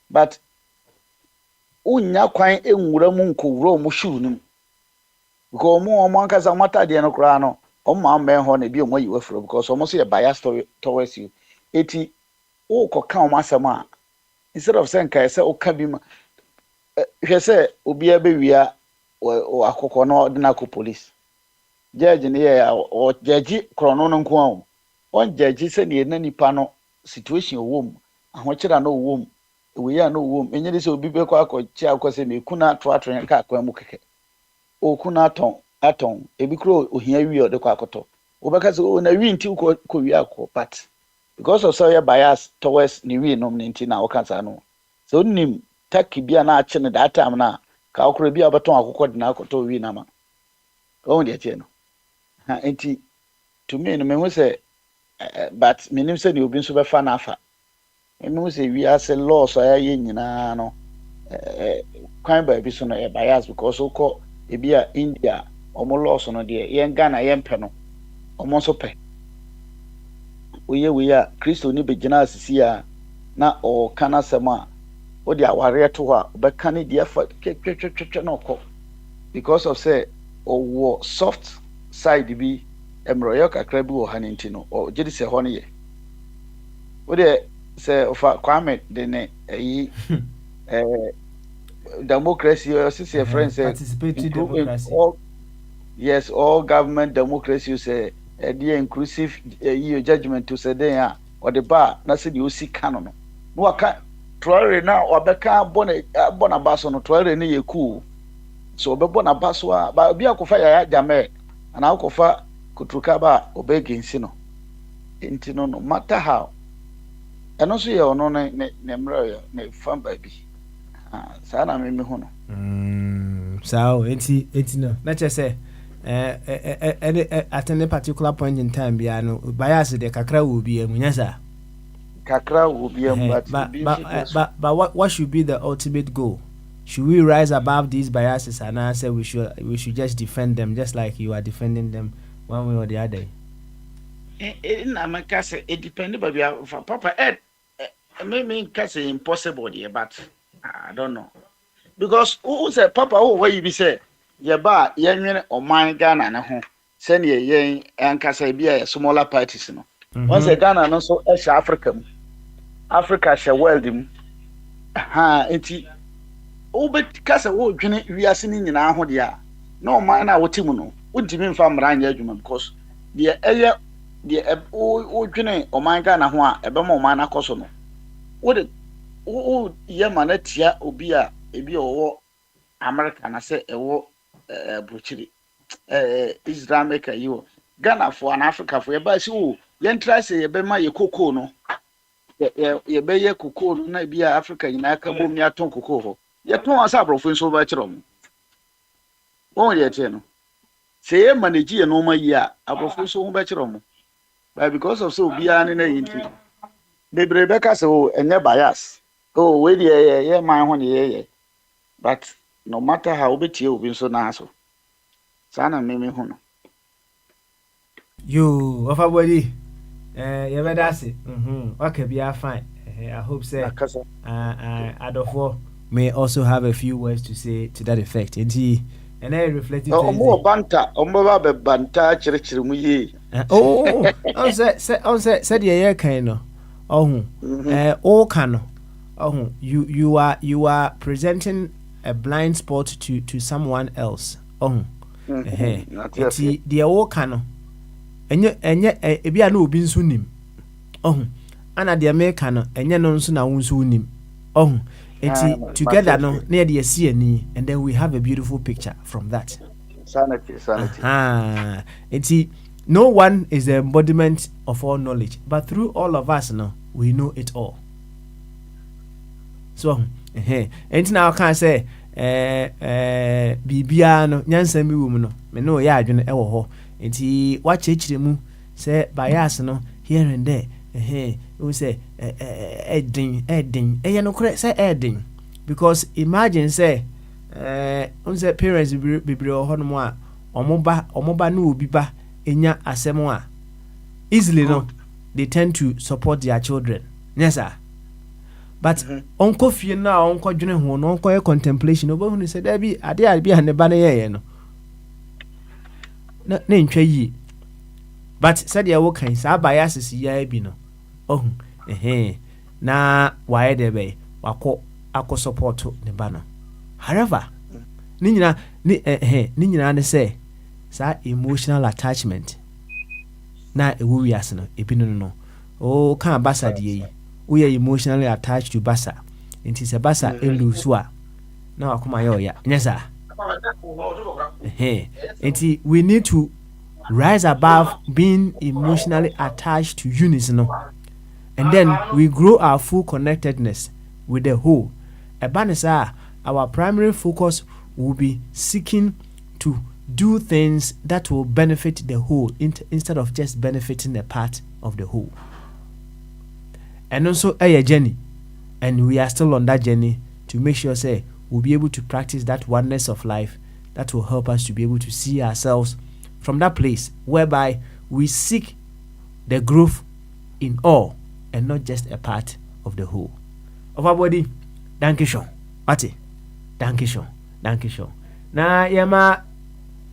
but unya kwan enwura mu nkowura omo shoe nim because omo ankaza mata de no kra no omo amben ho na bi omo yiwa fro because omo say bias towards you eti o ko kan o masama instead of saying kai say o ka bi ma hwe say obi abewia o akoko no de na ko police judge ne ya o judge krono no nko an on judge say ne na nipa no situation owom ahokyera no owom we ya no owom enye say obi be ko akọchi akọse me kuna to atren ka akwa mu keke o kuna aton ebi kro ohia wi o de ko akoto obeka say o na wi nti ko wi akọ but because of your bias towards the way no nti na okansa no so nim taki bia na ache ne that time na ka okoro bia beton akokọ de na akoto wi na ma o de tie no ha enti to me no me hu say but me nim say ni obi nso be fa na afa me hu say we as a law so ya ye nyina no kwan ba bi so no bias because okọ e bia India omo law so no de ye Ghana ye mpe no omo so pe we ya Kristo ni begina asisi a na o kana sema o dia ware to ha be kan dia fa twetwetwe na okọ because of say o soft side bi emroyo kakra bi wo haninti no o jidi se ho ne ye o de say ofa Kwame de ne yi democracy or say friends say participatory democracy yes all government democracy say the inclusive judgment to say there or the bar na say you see canon no aka troire na obeka bona baso no troire ne yeku so obebo na baso a ba bia kofa ya jame ana akofa kutuka ba obegensi no enti no matter how eno so ye ono ne mra ne fam ba bi sa na me hu no so enti no na che say at any particular point in time bia no bias de kakra wo bia mu nyasa kakra wo bia but what should be the ultimate goal? Should we rise above these biases and I say we should just defend them just like you are defending them one way or the other? Na man ka say it depend ba bia papa me ka say impossible there but I don't know because who say papa who you be say ye ba ye nwene oman Ghana na ho se ne ye ankasa bia smaller parties no once Ghana no so e Africa she world mu ha enti o be kasa wo dwene wiase ni nyina ho de a na oman na wotimu no wontimi mfa mra nya adwuma because de eye de o dwene oman Ghana ho a ebe ma oman na koso no wo de o ye manatia obi a ebi owo America na se ewo Buchiri Islamic ayo Ghana for an Africa for eba si wo yen try say ye be ma ye koko no ye be ye koko no na bia Africa nyina ka bom ya ton koko ho yɛ tɔn asa aborɔfo nso bɛkyerɛ mo wɔn yɛ kyerɛ no sɛ yɛ manage yɛ nneɛma yi a aborɔfo nso ho bɛkyerɛ mo but because of so obiara ne na yɛ nti bebree bɛka sɛ o ɛnyɛ bias o wei deɛ yɛ man ho ne yɛyɛ but no matter how wobɛtie obi nso naa so saa na mmemme ho no yo of body you better say okay be fine. I hope so. Adolfo may also have a few words to say to that effect. And I reflected more banta banta chirichiri mu ye said yeah kind of all kind of you are presenting a blind spot to someone else the all kind of enye ebi a na obi nso nim ana de America no enye no nso na wo nso nim together no na de see ani and then we have a beautiful picture from that sanity no one is the embodiment of all knowledge, but through all of us no we know it all. So enti na I can say bibia no nyansa mi wo mu no me no ya adwene e wo ho enti wa chechire mu say bias no here and there we say edding no correct say edding because imagine say say parents bibiri ho no mo a omoba no obi ba enya asem a easily no they tend to support their children. Yes sir. But onko fie na onko dwene ho no onko contemplation obo say there be ade bi ane ba na ye no na ntwa yi but said ya wo kan sa biases ya bi no na why de be wako support ne ba no however ni nyina ne say sa emotional attachment na ewu wiase no ebi no o kan basa de yi we are emotionally attached to basa it is a basa elusu a na wakoma ye oya nyesa we need to rise above being emotionally attached to units no and then we grow our full connectedness with the whole. Ebanesa, our primary focus will be seeking to do things that will benefit the whole instead of just benefiting a part of the whole. And also a journey, and we are still on that journey to make sure say we'll be able to practice that oneness of life that will help us to be able to see ourselves from that place whereby we seek the growth in all and not just a part of the whole. Of our body, Dankishon. Ati, Dankishon. Na yama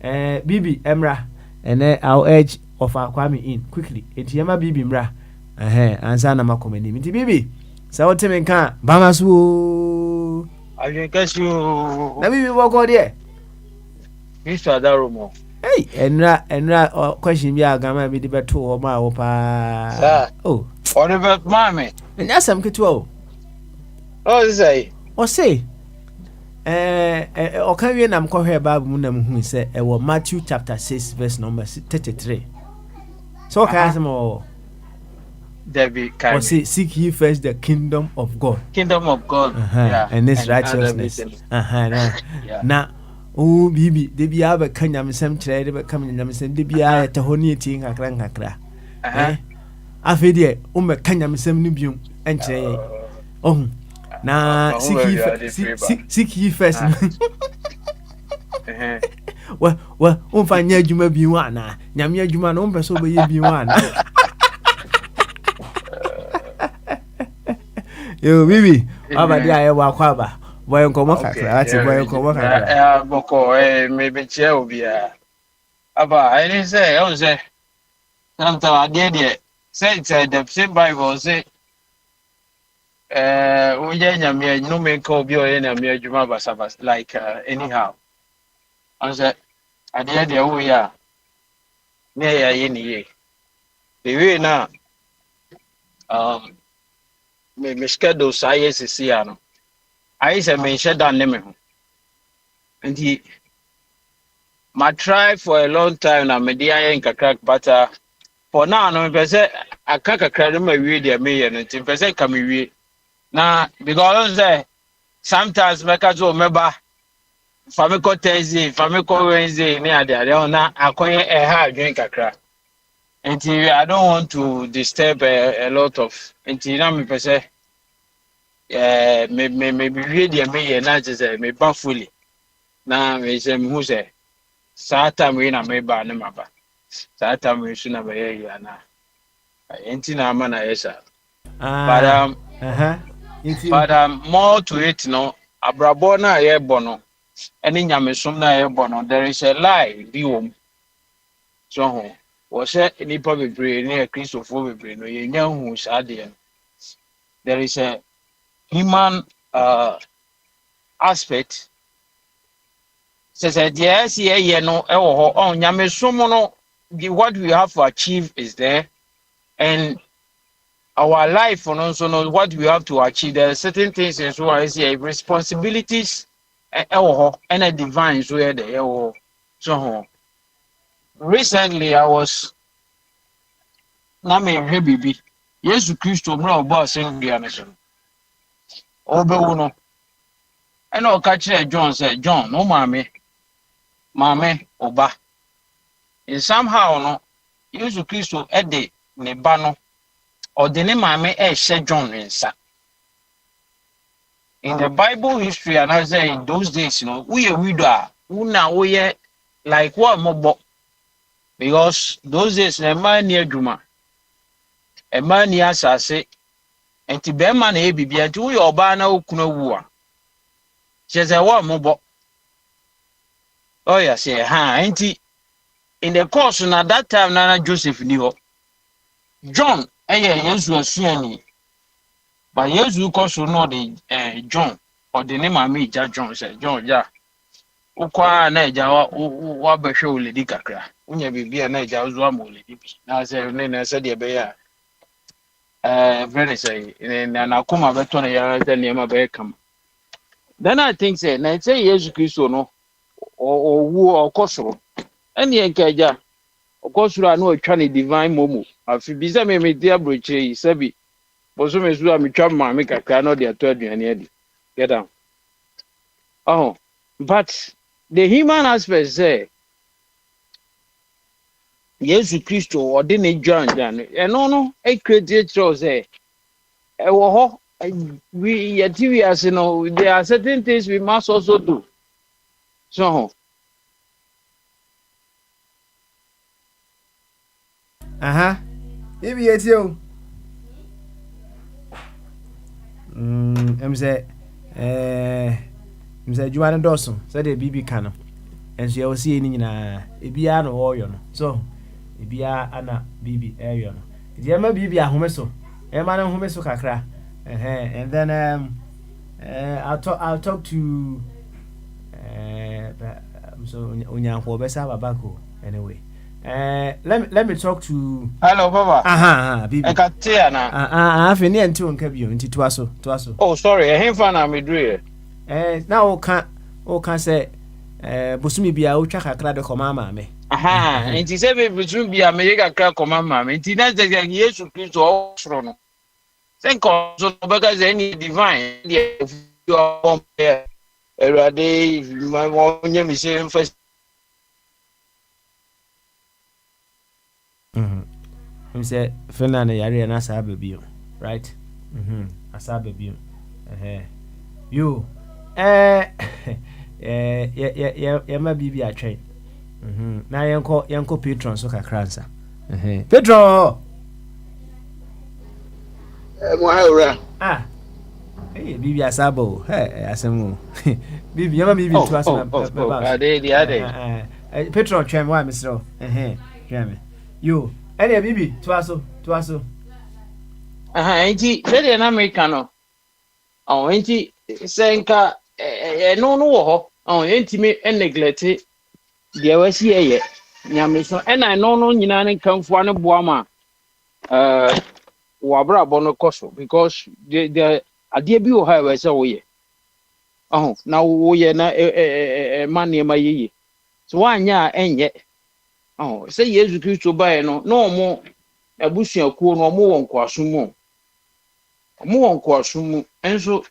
Bibi Emra, and then I'll edge of our Kwame in quickly. It's yama Bibi Mra. Answer na makomeni. Miti Bibi. Sa teme kan Bamasu. I can guess you. Na Bibi walk out there. Mr. Darumo. Hey, enra question bi agama bi de beto o ma wo pa. Sir. Oh. Oliver Mame. Enya sam keto o. Oh, say. O say. O kan wie nam ko hwe Bible mu nam hu se e wo Matthew chapter 6 verse number 33. So ka asem o. Debbie can. O say seek ye first the kingdom of God. Kingdom of God. Yeah. And this righteousness. Na oh bibi de bia be kan nyamsem kire de be kan nyamsem de bia ta honi ti nkakra afi de o me kan nyamsem ni biom enkire oh na seek ye first wa o fa nya adwuma bi wa na nyame adwuma no o mpe so be ye bi wa na yo bibi aba dia ye wa kwa ba boy nkomo kakra ati boy nkomo kakra boko maybe che obia aba I didn't say I say sometimes there say the same Bible say uye nyame no make obi o na me adwuma basabas like anyhow I say there we are me ya ye ni ye the way na me schedule say see ano I say me shut down them. And he my try for a long time now me dey in kakra but for now no me say aka kakra no ma wie dey me and tin say come wie na because say sometimes meka so meba famiko Thursday famiko Wednesday ni ade ona akoye ha adwen kakra. Nti I don't want to disturb a lot of nti na me pese me wie de me ye na je me ba fully na me se me hu se sata me na me ba ne maba sata me su na be ye na nti na ama na yesa but more to it no abrabo na ye bono eni nyamesom na ye bono there is a lie bi wom so ho wo se nipa bebre ne Christopher bebre no ye nya hu sade there is a human aspect says yes ye no e wo ho on nyamesom no what we have to achieve is there and our life and also know what we have to achieve. There are certain things and so I say responsibilities and a divine so there. So recently I was Name Bibi. Yes, Christo no boss in the nation. Obe and I'll catch John said, John, no mammy, Oba. And somehow no use Christo at the Nebano. Or the name I may John inside. In the Bible history, and I say in those days, we are widow, who now we are like what more because those days a man near Juma, a man near Sase, and to be a man a baby, and to your banner Kuno. Says a what more. Oh, yes, auntie. In the course, at that time, Nana Joseph knew John. Yesu asuani but Yesu koso no de John or the name me ja John say John ja ukwa na eja wa behwe oledi kakra unya bibia na eja uzo am oledi bi na say na say de be ya very say na kuma beto na ya say niam be kam then I think say na say Yesu Kristo no owu okosoro ene enkeja okosoro anu otwa ne divine momo afi biza me dia broche sabi boso me su amitwa ma me kakra no de ato aduane adi get down but the human aspect say Jesus Christo or de ne John no e create show say e wo ho we as there are certain things we must also do so Maybe it's you. I'm say, Juan Dawson said a BB cannon, and she will see in a Biano or so, a Bia Anna BB Arion. The Emma BB a homeso, Emma homeso cacra, and then I'll talk to so Unyan for Bessa Baco anyway. Let me talk to hello Baba. Bibi. I can tell na. Afi ni enti on kabio enti toaso. Oh sorry, him fa na me dre. Na o kan say bosumi bia o twa kakra de koma ma me. Enti say be bosumi bia me ye kakra koma ma me. Enti na say Yesu Kristo o soro no. Say ko so because any divine you are there. Erade my wonye me say first I'm say Fernand yare na sa baby right asa baby you ma bibi atwen na yenko patron so kakransa patron mo haura bibi asabo asemu bibi yama bibi to asema patron twem wa misro twem you any bibi to aso enti le na America no enti senka no wo ho enti me neglect de wasi eye nyame so na no nyina ne kanfo ane boama wo abrabo no koso because the ade bi wo ha we se wo ye na wo ye na mane ma yeye so wanya enye say Yesu Kristo bae no mo abusuakuo no mo won kwaso mu enso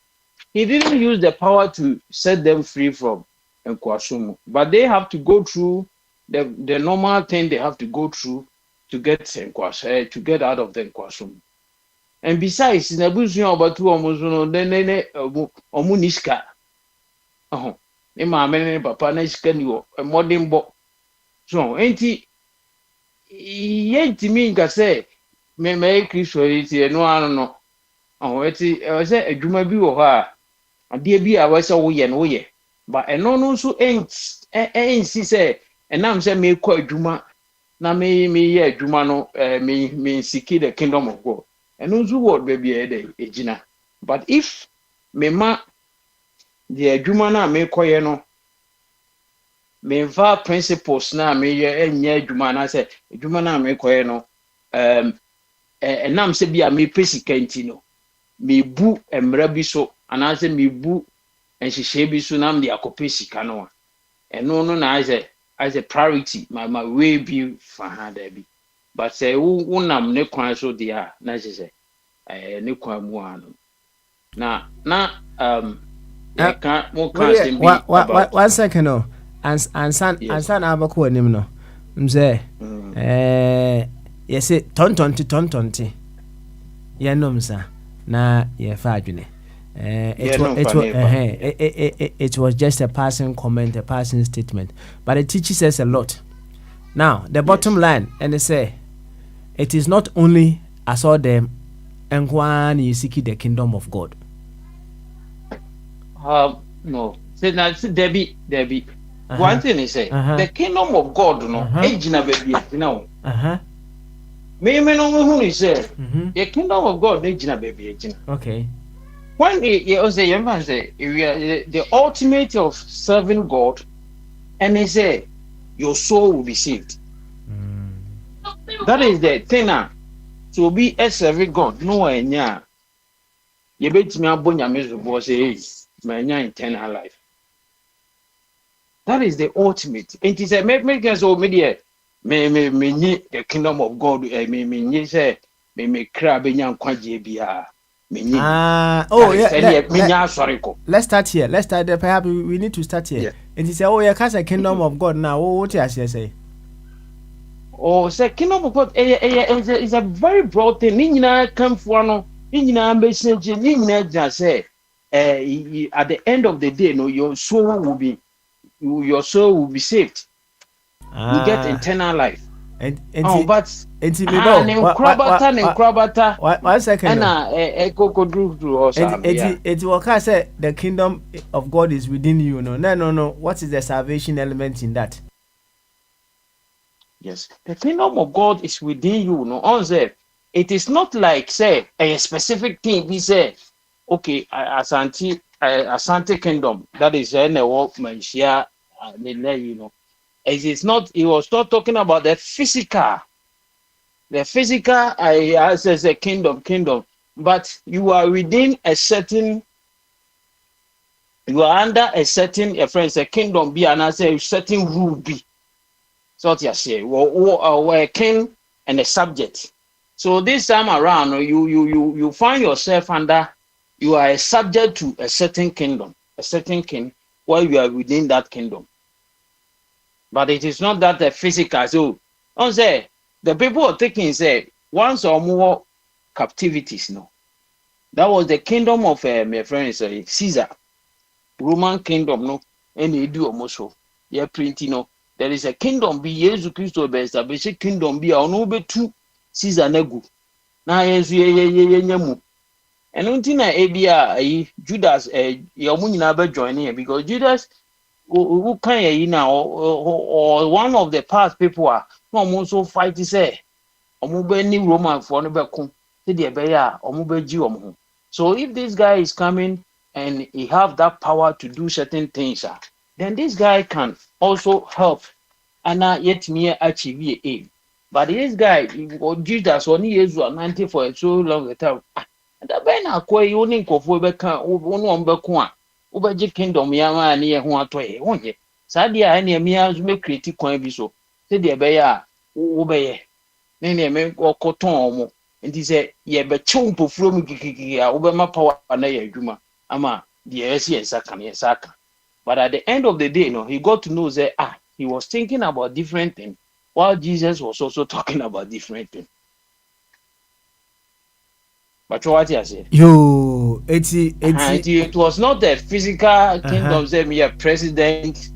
he didn't use the power to set them free from Nkwasumu, but they have to go through the normal thing they have to go through to get to get out of the Nkwasumu. And besides, in Abusu about 2 almost then Omuniska. Oh, in my man, Papa Niska knew a modern book. So, ain't he? Yet to me, I say, may make Christianity, no, I don't know. Oh, it's a Juma be or her. A dear be I was away and way. But a no so ain't say, and I'm saying me quite Juma. Now me Juma no me seek the kingdom of God. And also what baby a Gina. But if me ma the Juma na me quite no. Me va principles na me enye Juma na say Juma na me quite no. And I'm say be a me pesicantino. No. Me bu emra bi so anase me bu enhihye bi so nam de akope sika no eno no na as a priority my way be for ha da bi but say wo nam ne kwan so dia na say ne kwan mu anu na can one second no ansan abako anim no mze yes tontonti yenom sa na ye fa adwene it was just a passing comment, a passing statement, but it teaches us a lot. Now the bottom line, and they say it is not only I saw them and one you seek the kingdom of God. No, say that Debbie. One thing is say the kingdom of God, no, ejina baby, you know. Me no who is say the kingdom of God, ejina baby, ejina. Okay. When the ultimate of serving God, and they say your soul will be saved. That is the thing now. To be a serving God, no one yeah. You bet me about your miserable say, my eternal life. That is the ultimate. And it is a make us all media. Me the kingdom of God. Me say me crab in young quadjibia. Let's start here. Perhaps we need to start here. Yeah. And he said, "Oh, yeah, cast a kingdom of God now." What you say? Oh, say kingdom of God is a very broad thing. Nina come for no. Nina message. Nina just say, at the end of the day, no, your soul will be saved. You get eternal life. But one second. It will say the kingdom of God is within you. No. What is the salvation element in that? Yes, the kingdom of God is within you. No, it is not like say a specific thing. We say, okay, Asante kingdom. That is It is not. He was not talking about the physical. The physical, as a kingdom, but you are within a certain. You are under a certain, a kingdom be, and I say a certain rule be. So what you say, or a king and a subject. So this time around, you find yourself under. You are a subject to a certain kingdom, a certain king, while you are within that kingdom. But it is not that the physical. So, don't say the people are thinking say once or more captivities. No, that was the kingdom of my friend Caesar, Roman kingdom. No, and they do almost so. Yeah, printing. No, there is a kingdom be Jesus Christ be established kingdom be no be two Caesar negu. Na yes and until na ebia Judas yomu nyina be join here because Judas. Who can you now or one of the past people are no so fight to say any Roman for no so if this guy is coming and he have that power to do certain things then this guy can also help and yet me achieve a but this guy Jesus only years 90 for so long a time that ben akwa only nkofo be kan one be ko Ubaji kingdom yama ni ho atoye wonye sadia ene emia zo me create kwan bi so se de be ya wo be ye ne me okoton omo nti se ye be chew mpofuro mu kikiki a wo be ma power na ye adwuma ama But at the end of the day, he got to know that he was thinking about different things, while Jesus was also talking about different things. But what I said? It was not the physical kingdom, say president,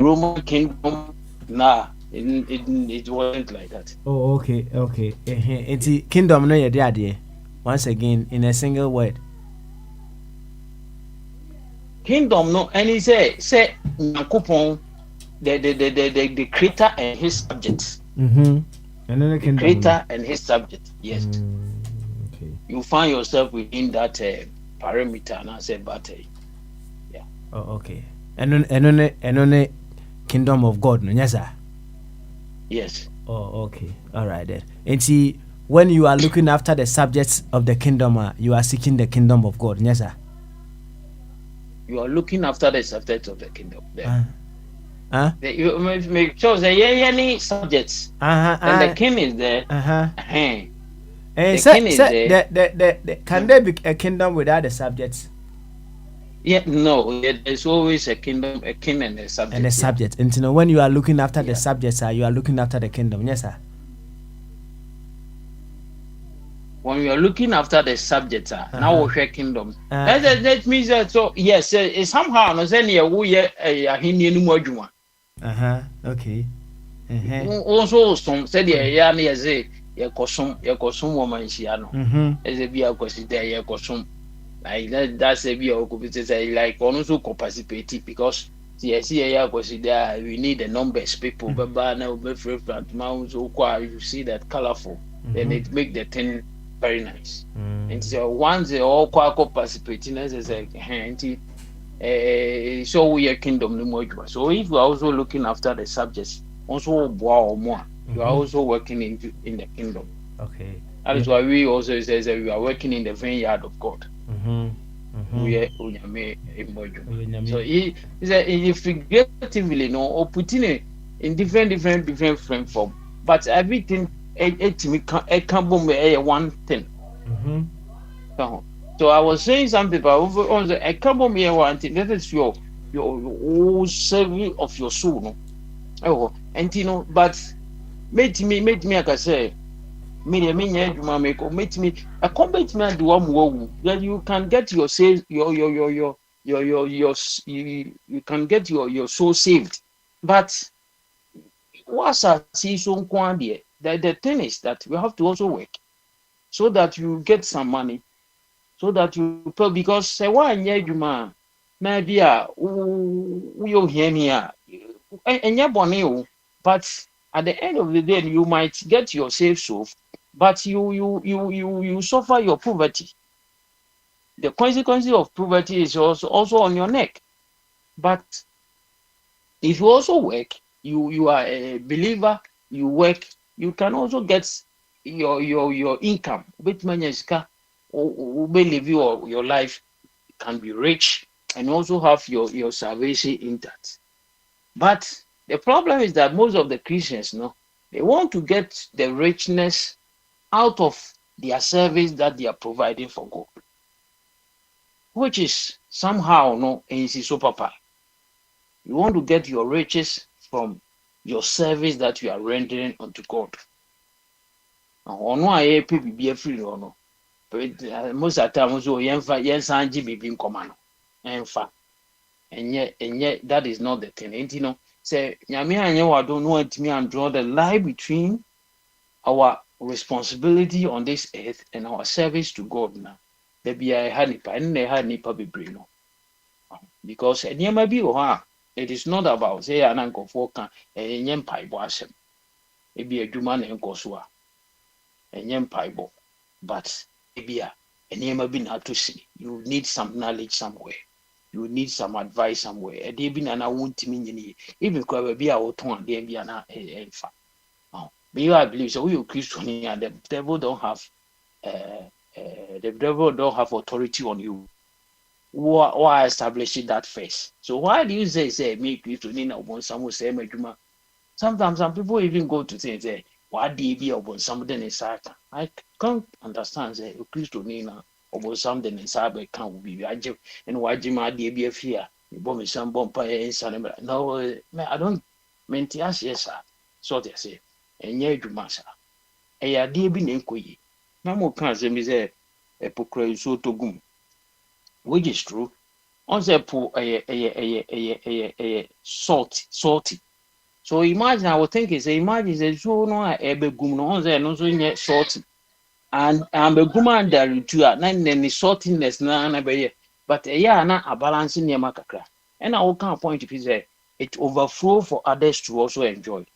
Roman kingdom. Nah, it wasn't like that. Oh, okay. It's kingdom no yet. Once again, in a single word. Kingdom no, and he say Nakupon, the creator and his subjects. And then the kingdom. Creator and his subject. Yes. Okay. You find yourself within that parameter, and I say, but yeah. Oh, okay. And then kingdom of God, no, yes, sir. Yes. Oh, okay. All right then. And see, when you are looking after the subjects of the kingdom, you are seeking the kingdom of God, yes, sir. You are looking after the subjects of the kingdom. You make sure that any subjects, and the king is there. And the king is there. Can there be a kingdom without the subjects? Yeah, no. There's always a kingdom, a king, and a subject. And a subject. And when you are looking after the subjects, you are looking after the kingdom. Yes, sir. When you are looking after the subjects, now we kingdom. That means that yes, somehow no say near we ahini no adwuma. Okay. Also some said ya na say ye kosom woman hia no. Eze bia kwasi there ye kosom. Like that's a bia okubite say like also participate because yes ya kwasi there we need the numbers people baba na be front mount so you see that colorful. Then it make the thing very nice. And so once they all participating as a so we are kingdom no more. So if you are also looking after the subjects, also more, you are also working in the kingdom. Okay. That is why we also say that we are working in the vineyard of God. We are so if figuratively or putting it in different frame form, but everything it can be one thing. So I was saying something about on the can be one thing. That is your whole serving of your soul. No? Oh, and but make me like I say, me a combat man do one that you can get your save you can get your soul saved. But what's a season quantity? The thing is that you have to also work so that you get some money, so that you pay, because say why you man maybe you hear and your bonny, but at the end of the day you might get your safe so, but you suffer your poverty. The consequence of poverty is also on your neck. But if you also work, you are a believer, you work, you can also get your income. Which means you live your life can be rich and also have your salvation intact. But the problem is that most of the Christians, they want to get the richness out of their service that they are providing for God, which is somehow so papa. You want to get your riches from your service that you are rendering unto God. People be free most of the time also and yet that is not the thing. Say don't want me and draw the line between our responsibility on this earth and our service to God now. There be a hanipa and they had nipa be brain. Because it is not about say an uncle for can and yen pie boasem. It be a human and cosua and yen piebo. But maybe a name been had to see. You need some knowledge somewhere. You need some advice somewhere. A day been and I won't mean even could be our tongue, there be an alpha. But I believe so. We Christian and the devil don't have authority on you. Why establishing that first? So why do you say me Christian want someone say me? Sometimes some people even go to say why do you be upon something in Satan? I can't understand say Christian or something in cyber can't be ajib and wajima de fear. Bomb some bomb pay no I don't mean yes sir. So they say and ye do massa. A dear be named no more cancer is a pocray so to gum, which is true. On the poor a salty. So imagine I would think is imagine is so no a begum no there no so yet salty. And a guman there too at nine any saltiness na be but na a balancing near macacra. And I will can't point if is it overflow for others to also enjoy.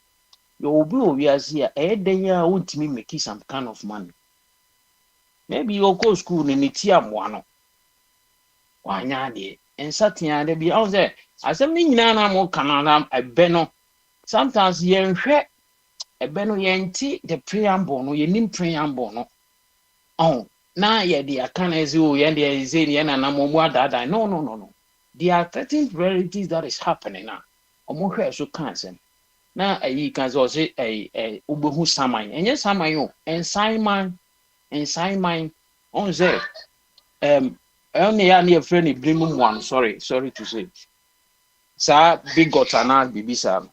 You will be obvious here, then you won't me make some kind of money. Maybe you'll go school in it here one. Why not? And Saturday there be out there. As a mean nana more canada a beno. Sometimes yen share a beno yenti the preamble no yen preamble no. Oh, now yeah, the akanazu yen the Zanian and Amomwa that no. There are certain realities that is happening now. Omo so cancer. Now you can also say a ubuhu samai. And yes, samayo and Simon on there. Only a friend bring one. Sorry to say. Sir, big got an bibisa.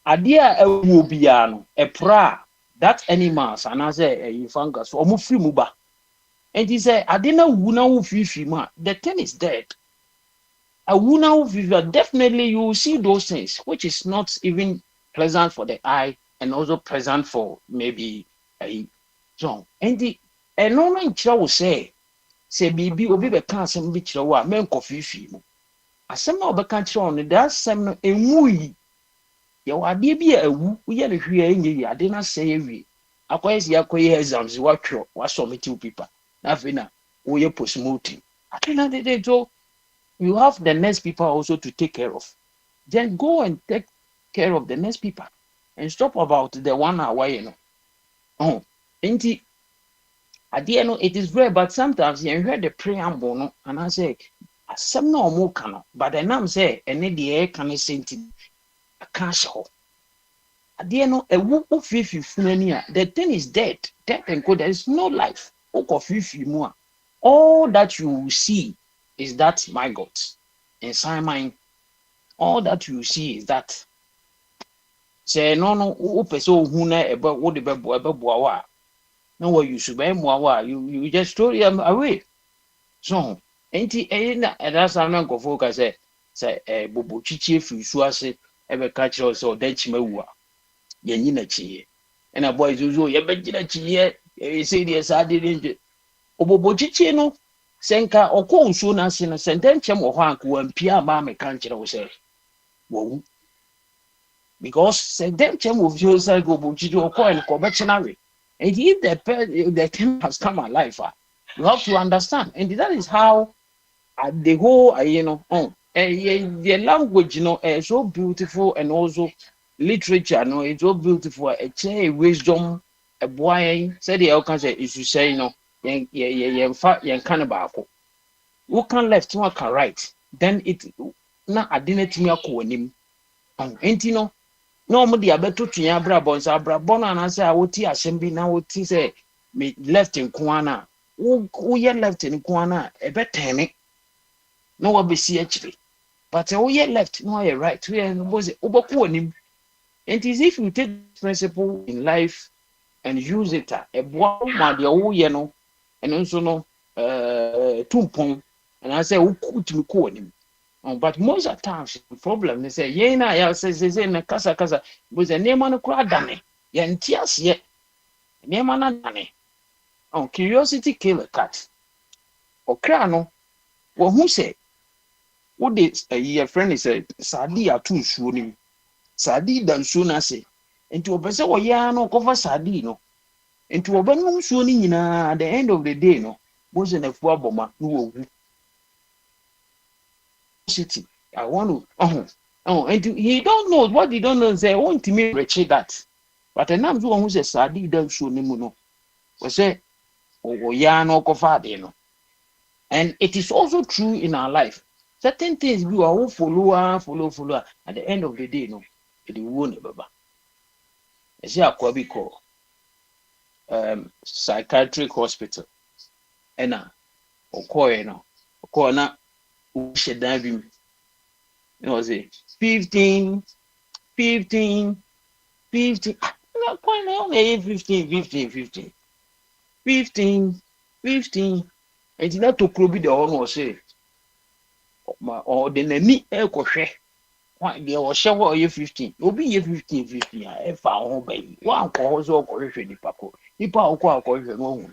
Adia a wubiano, a pra, that animals, and as a fungus, or mufi muba. And he said, I didn't know who now the thing is dead. A wuna viva, definitely you will see those things, which is not even pleasant for the eye and also pleasant for maybe a song. And the normal child will say baby will be the cancer which you are men coffee. As some of the country on that's some a wooey. You are be a woo, we are here. I did not say we. Acquires the acquire exams, what some two people. Nothing, we are promoting. I cannot do so. You have the next people also to take care of. Then go and take care of the next people and stop about the 1 hour, you know. Oh, and at the end, it is very, but sometimes you hear the preamble, no, and I say, some no more canoe, but then I'm say, and the air can send a cash hole. At the end, a whoop of 50 the thing is dead, and good. There is no life. More. All that you see is that my God, inside mine, all that you see is that. Say no, so who about what the no what you should be you just throw them away. So, ain't it? That's I'm not going to focus. Say, Bobo Chichi, if you suase, ever catch us or Dutch Mewa, Yanina Chi, and a boy, you bet Chi, you say, yes, I didn't. Bobo Chichi, no. Senka or cold soon as in a sentence or hank when Pia Mamma can't say, whoa. Because sentence will yourself go to a coin conventionally. And if the thing has come alive, you have to understand. And that is how the whole, the language, is so beautiful, and also literature, it's so beautiful. A wisdom, a boy, said the Elkan is to say, who can left, one can right. Then it na identity me akonim. Enti no mo dia beto twa abrabon sa abrabon anase a woti asem bi na woti say me left nko ana wo ye left nko ana e betene no wa be si akire but wo ye left no ye right we no boze oboko onim. And if you take this principle in life and use it e boa ma de wo ye no eno so no tumpon and I say wo kutumi ko onim. But most of the times the problem they say ya say na kasa but the name no kura dane ya ntias ye name na dane. Curiosity kill a cat. Okra no wo hu say wo de your friend is sadi atu nsuo nim sadi da nsuo na say enti obese wo ya no cover sadi no enti obenu nsuo ni nyina at the end of the day no boze na fu aboma no wo hu city. I want to and he don't know what he don't know. Say want to me reach that, but the name who says Sadi don't show no. We say ya no kofade no, and it is also true in our life. Certain things we are follow. At the end of the day, no, it won't baba. I say Akwabi call psychiatric hospital, and okoye no okona uhye dan bi mu no say 15 15 15 na kwa na 15 15 15 15 15 enti na tokuro bi de ho no say ma o de nani ekohwe kwa de o hye ho ye 15 obi ye 15 15 a e fa ho ba yi wa nko ho so okohwe nipa ko nipa okọ akohwe no hu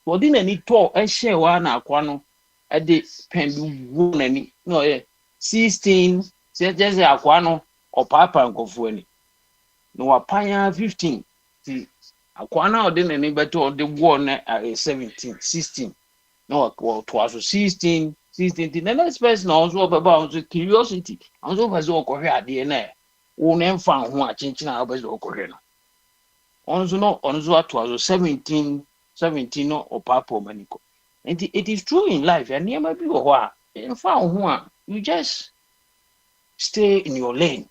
so de nani to e hye wa na akwa no e de pen wu nani no ye 16 se je akwa no opapa nkofo ani no wapanya 15 ti akwa na o de nani beto o de wo na 17 16 no to aso 16 16 the next person also about curiosity also was okohwe ade na wo na mfa ho a chinchina obezo okohwe no onzo ato aso 17 17 no opapo maniko and it is true in life and never be ho a mfa ho a you just stay in your lane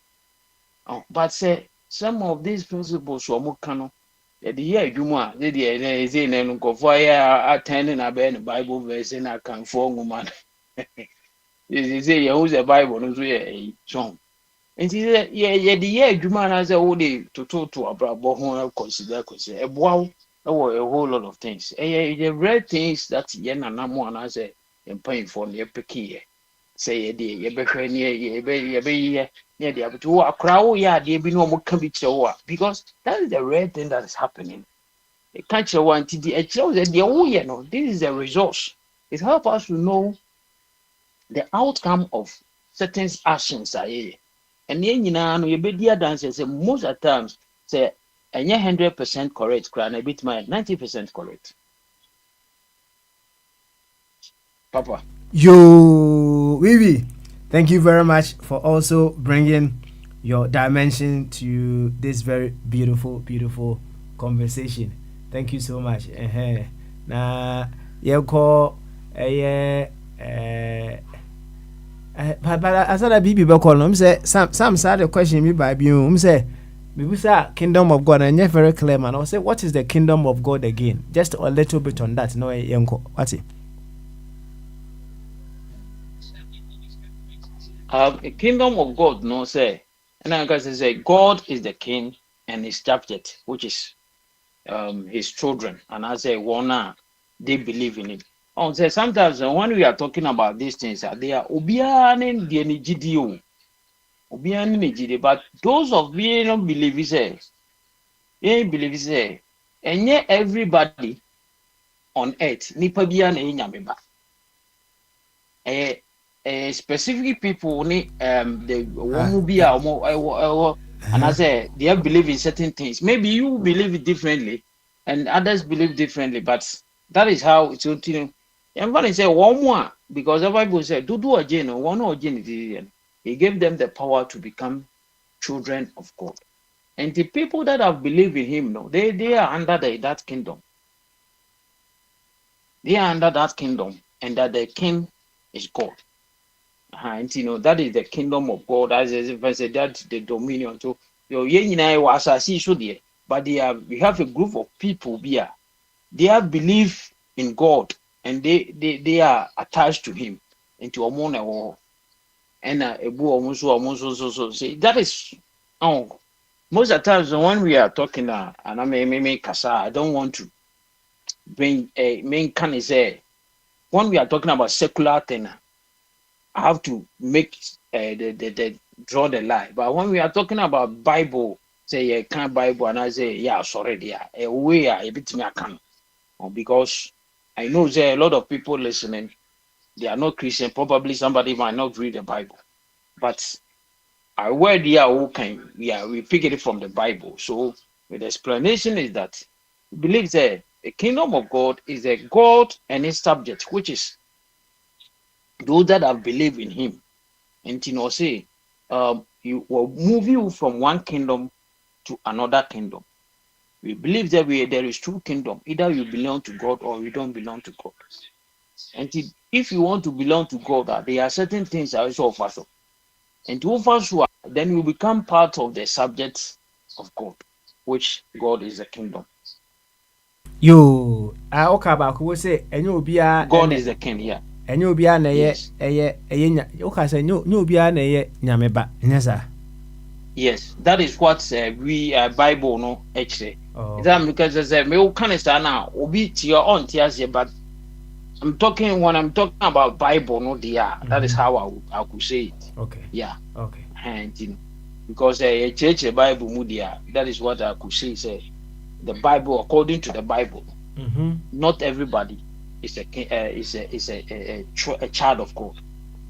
but say some of these principles omo kano the year adwuma the say na nkofo ya attending abeg Bible verse na kan for woman they say you use the Bible no so yeah so and say yeah the year adwuma na say wo dey to abrabo ho consider eboa a whole lot of things the rare things that ye na namo na say paying for the picky say ye be hwe ne ye be near the abutu akra wo ya de bi no mo ka bi kire because that is the rare thing that is happening. The culture want the this is a resource. It helps us to know the outcome of certain actions and then no you be dear dancers say most of the times say 100% correct and a bit my 90% correct. Papa. Yo, Vivi, thank you very much for also bringing your dimension to this very beautiful conversation. Thank you so much. Na you call but I said a baby be call say some side the question me by you say maybe say kingdom of God and you're very clear man. I say what is the kingdom of God again? Just a little bit on that. No yenko. What's it? A kingdom of God, no say, and I can say God is the king and his subject, which is his children, and I say one they believe in it. Oh, say sometimes when we are talking about these things, they are obiane the nigidio, obiane nigidi, but those of you don't believe say, and yet everybody on earth nipa biane inyameba. Specific people the one be and I say they believe in certain things. Maybe you believe it differently and others believe differently, but that is how it's continuing. Everybody say one more because the Bible said do again one or again. He gave them the power to become children of God. And the people that have believed in him, no, they are under that kingdom. They are under that kingdom, and that the king is God. And that is the kingdom of God, as if I said that the dominion. So was there, but we have a group of people here. They believe in God and they are attached to him into a money war. And so say that is most of the times when we are talking and I may kasa, I don't want to bring a main can say when we are talking about secular thing. I have to make the draw the line. But when we are talking about Bible, say can't Bible, and I say yeah, sorry, yeah, a way a bit me I can, because I know there are a lot of people listening. They are not Christian. Probably somebody might not read the Bible, but I word yeah, okay, we pick it from the Bible. So the explanation is that we believe that the kingdom of God is a God and his subject, which is those that have believed in him. And say you will move you from one kingdom to another kingdom. We believe that there is two kingdom. Either you belong to God or you don't belong to God. And if you want to belong to God, there are certain things that also offer. And to offer, then you become part of the subject of God, which God is the kingdom. Yo, okay baako wo say enye obia God is the king here. Enye obia na ye nya okay say enye obia na ye nyame ba nyesa. Yes, that is what we Bible no actually. That because me can stand now obi to your own tears but when I'm talking about Bible no dear. That is how I could say it. Okay. Yeah. Okay. And you know, because church Bible mudia, that is what I could say the Bible according to the Bible. Not everybody is a child of God.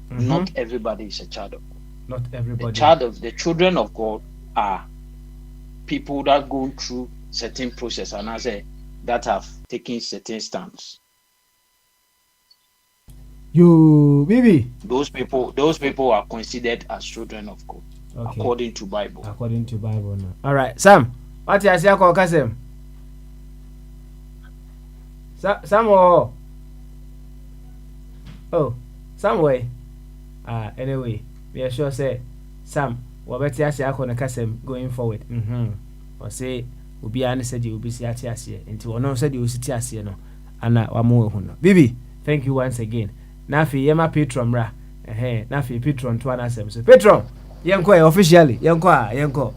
Not everybody is a child of God. Not everybody. The children of God are people that go through certain process and I say that have taken certain stands. You baby. Those people are considered as children of God. Okay. According to Bible. According to Bible no. All right, Sam. What you say call Kasem? Sam oh. Sam way. Anyway. We are sure say Sam wabeti ase akọ Kasem going forward. Or say obi an said you be si ate ase nti ono said you sit ase no ana wamo hu no. Bibi, thank you once again. Na fi yema patron ra. Na fi patron to anasem. So patron, yenko officially, yenko.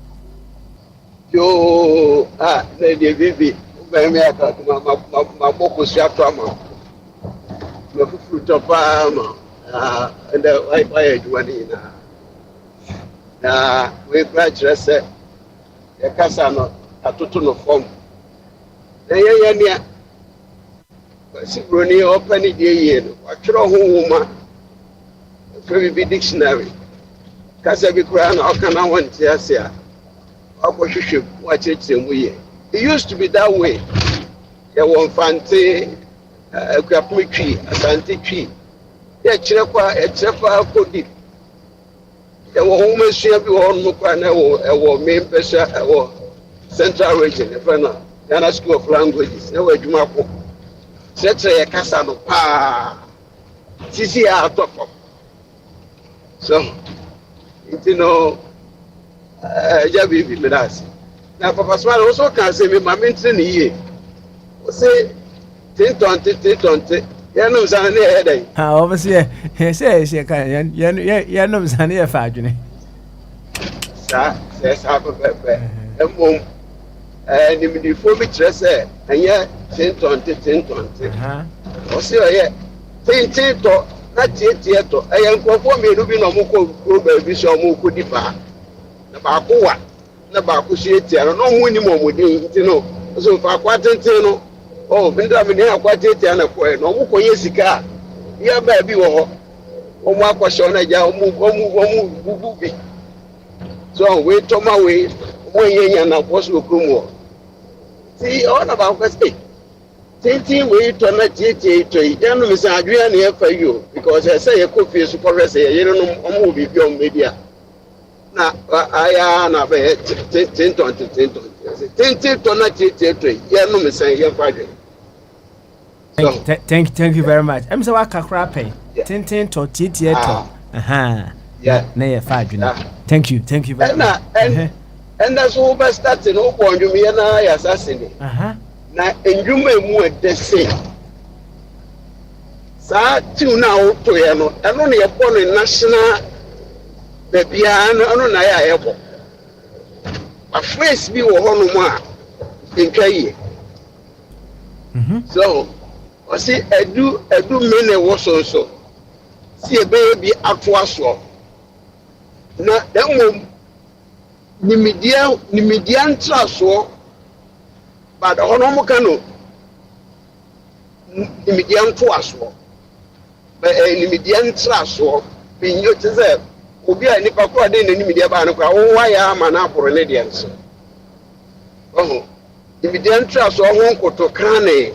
Yo, lady Bibi, me aka ma boko sia to ama. Me fufu to pa ama. And why adwani na we graduate say e kasa no atoto no form na ye nia sibroni open the ye no atro ho woma free dictionary kasa bi kura na okana wonte ase a akohwehwe wa chechire mu ye. It used to be that way. Ye won fante akuapmetwi asante twi ye kire kwa kodi ye wo homesia bi wo no kwa na wo main pesa wo central region e fa na Ghana School of Languages na wo adwuma ko setre ye kasa no pa sisi ya atofo so you know ja bibi medasi na papa smart also can say me mamentre ni ye o say 10 ya no zane na e dey obviously say kan ya no zane ya fa adwene sa pepe emom ni mi di fo bi kire say enye 10 o say o ye 10 to na tie to eya nkofo me no bi no mo ko ba bi so mo ko di ba na ba ko wa na ba ko sie tie no ho ni mo modin nti no so fa kwa tenten no binda me ne akwa tie na ko e no mo ko ye sika ya ba bi wo ho o mo akosho na ja o mu bubu bi so we to ma we mo ye na ko so krumo ti o na ba ko say tenten we to na tie to ya no me sa adwea na e fa yo because I say e ko fie so ko rese ye no mo bi bi o media na aya na be 10 to na tie to ya no me say ye fa adwea. Thank you very much. I'm so kakra pay. 10 to tie to. Yeah. Na ye fa adwena. Thank you very much. And that's all best starting no ko ndwum ye na ya sasene. Na ndwum emu edese. Sa tiu na o to ye no, eno na ye bo no national bebia no na ya ye bo. A phrase bi wo ho no mu a nkaye. So o si edu mene wo so si ebe bi ato aso na demo nimidia ntraso but ono mo kanu nimidia nto aso ba nimidia ntraso binyo tze obi a nipa ko ade na nimidia ba no kwa wo wa ya ama na aboro ne de nso nimidia ntraso ho nkoto kane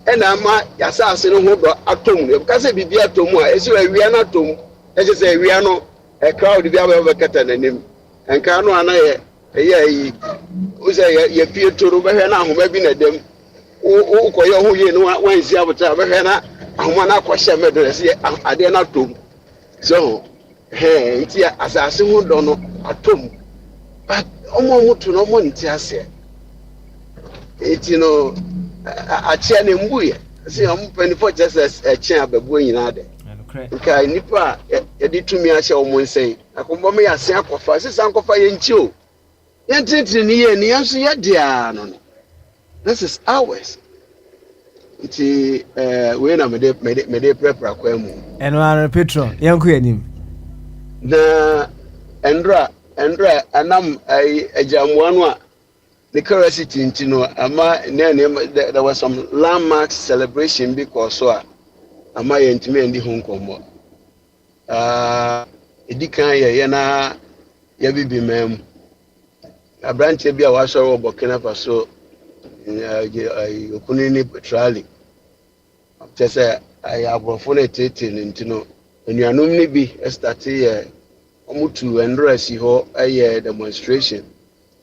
ena ma yasa ase no ho do atom no ka se bibia atom a esi awia na atom e se awia no e crowd bia ba kata nanim enka no ana ye yi o se ye pie toro be hwe na ahoma bi na dem o koye ho ye no wansi abota be hwe na ahoma na akwhye medo se ade na atom so nti asase ho do no atom but omo mutu no mo nti ase eti no achia ne mbuye se mpanyinfo Jesus achia babu nyina de nka nipa yɛde tumi ahyɛ wɔn nsɛn akombɔ me yɛase akɔfa sisa nkɔfa yɛnkyi o yɛntentene ne yɛ ne yɛnso yɛdea no this is ours nti wei na mede prɛprɛ kwa mu ɛno ara petro yɛnko yɛnim na ɛndra anam agyamoa no a the curiosity nti no ama there was some landmark celebration because so ama yɛntumi ndi ho nkɔmmɔ edikan yɛ na yɛbibi mam abrante bi a wasɔre wɔ Burkina Faso okunini petrali kyɛ sɛ ayɛ aborɔfo no etete no nti no anuanom no bi starte yɛ ɔmutu ndora si hɔ ɛyɛ demonstration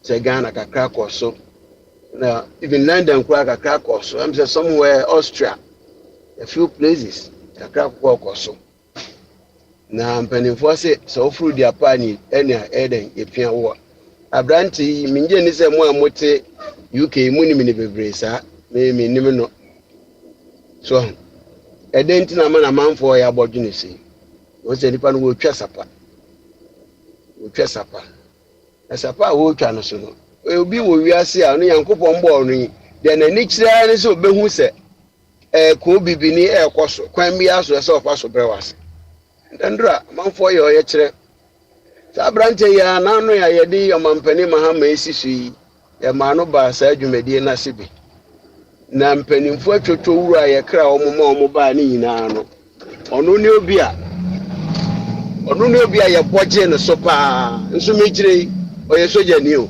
sɛ Ghana kakra kɔ so na even London kura kakra kɔ so I'm say somewhere Austria a few places kakra kɔ so na mpanimfoɔ sɛ sɛ ofuru dia pani ɛna ɛden epia wɔ abranti minje ni sɛ mo a mote UK mu ni mini bebree saa me nim no so ɛden tina ma na manfoɔ yɛ abɔdwene sei wo sɛ nipa no wotwa sapa sapa a wotwa no so no obi wo wiase a no Yankopɔn bɔɔ no yi de na ni kyerɛ ne sɛ obehu sɛ ko bibini ɛkɔ so kwan bi aso sɛ ɔfa so brɛwase ndra manfoɔ yɛ ɔyɛ kyerɛ saa brante ya na no ya yɛde ɔmampani Mahama esisu yi yɛ ma no ba saa dwumadie na se bi na mpanimfoɔ atwotwo wura yɛ kra ɔmo ba ne nyinaa no ɔno ne obi a yɛ bɔgye ne so paa nso megyire ɔyɛ sojani o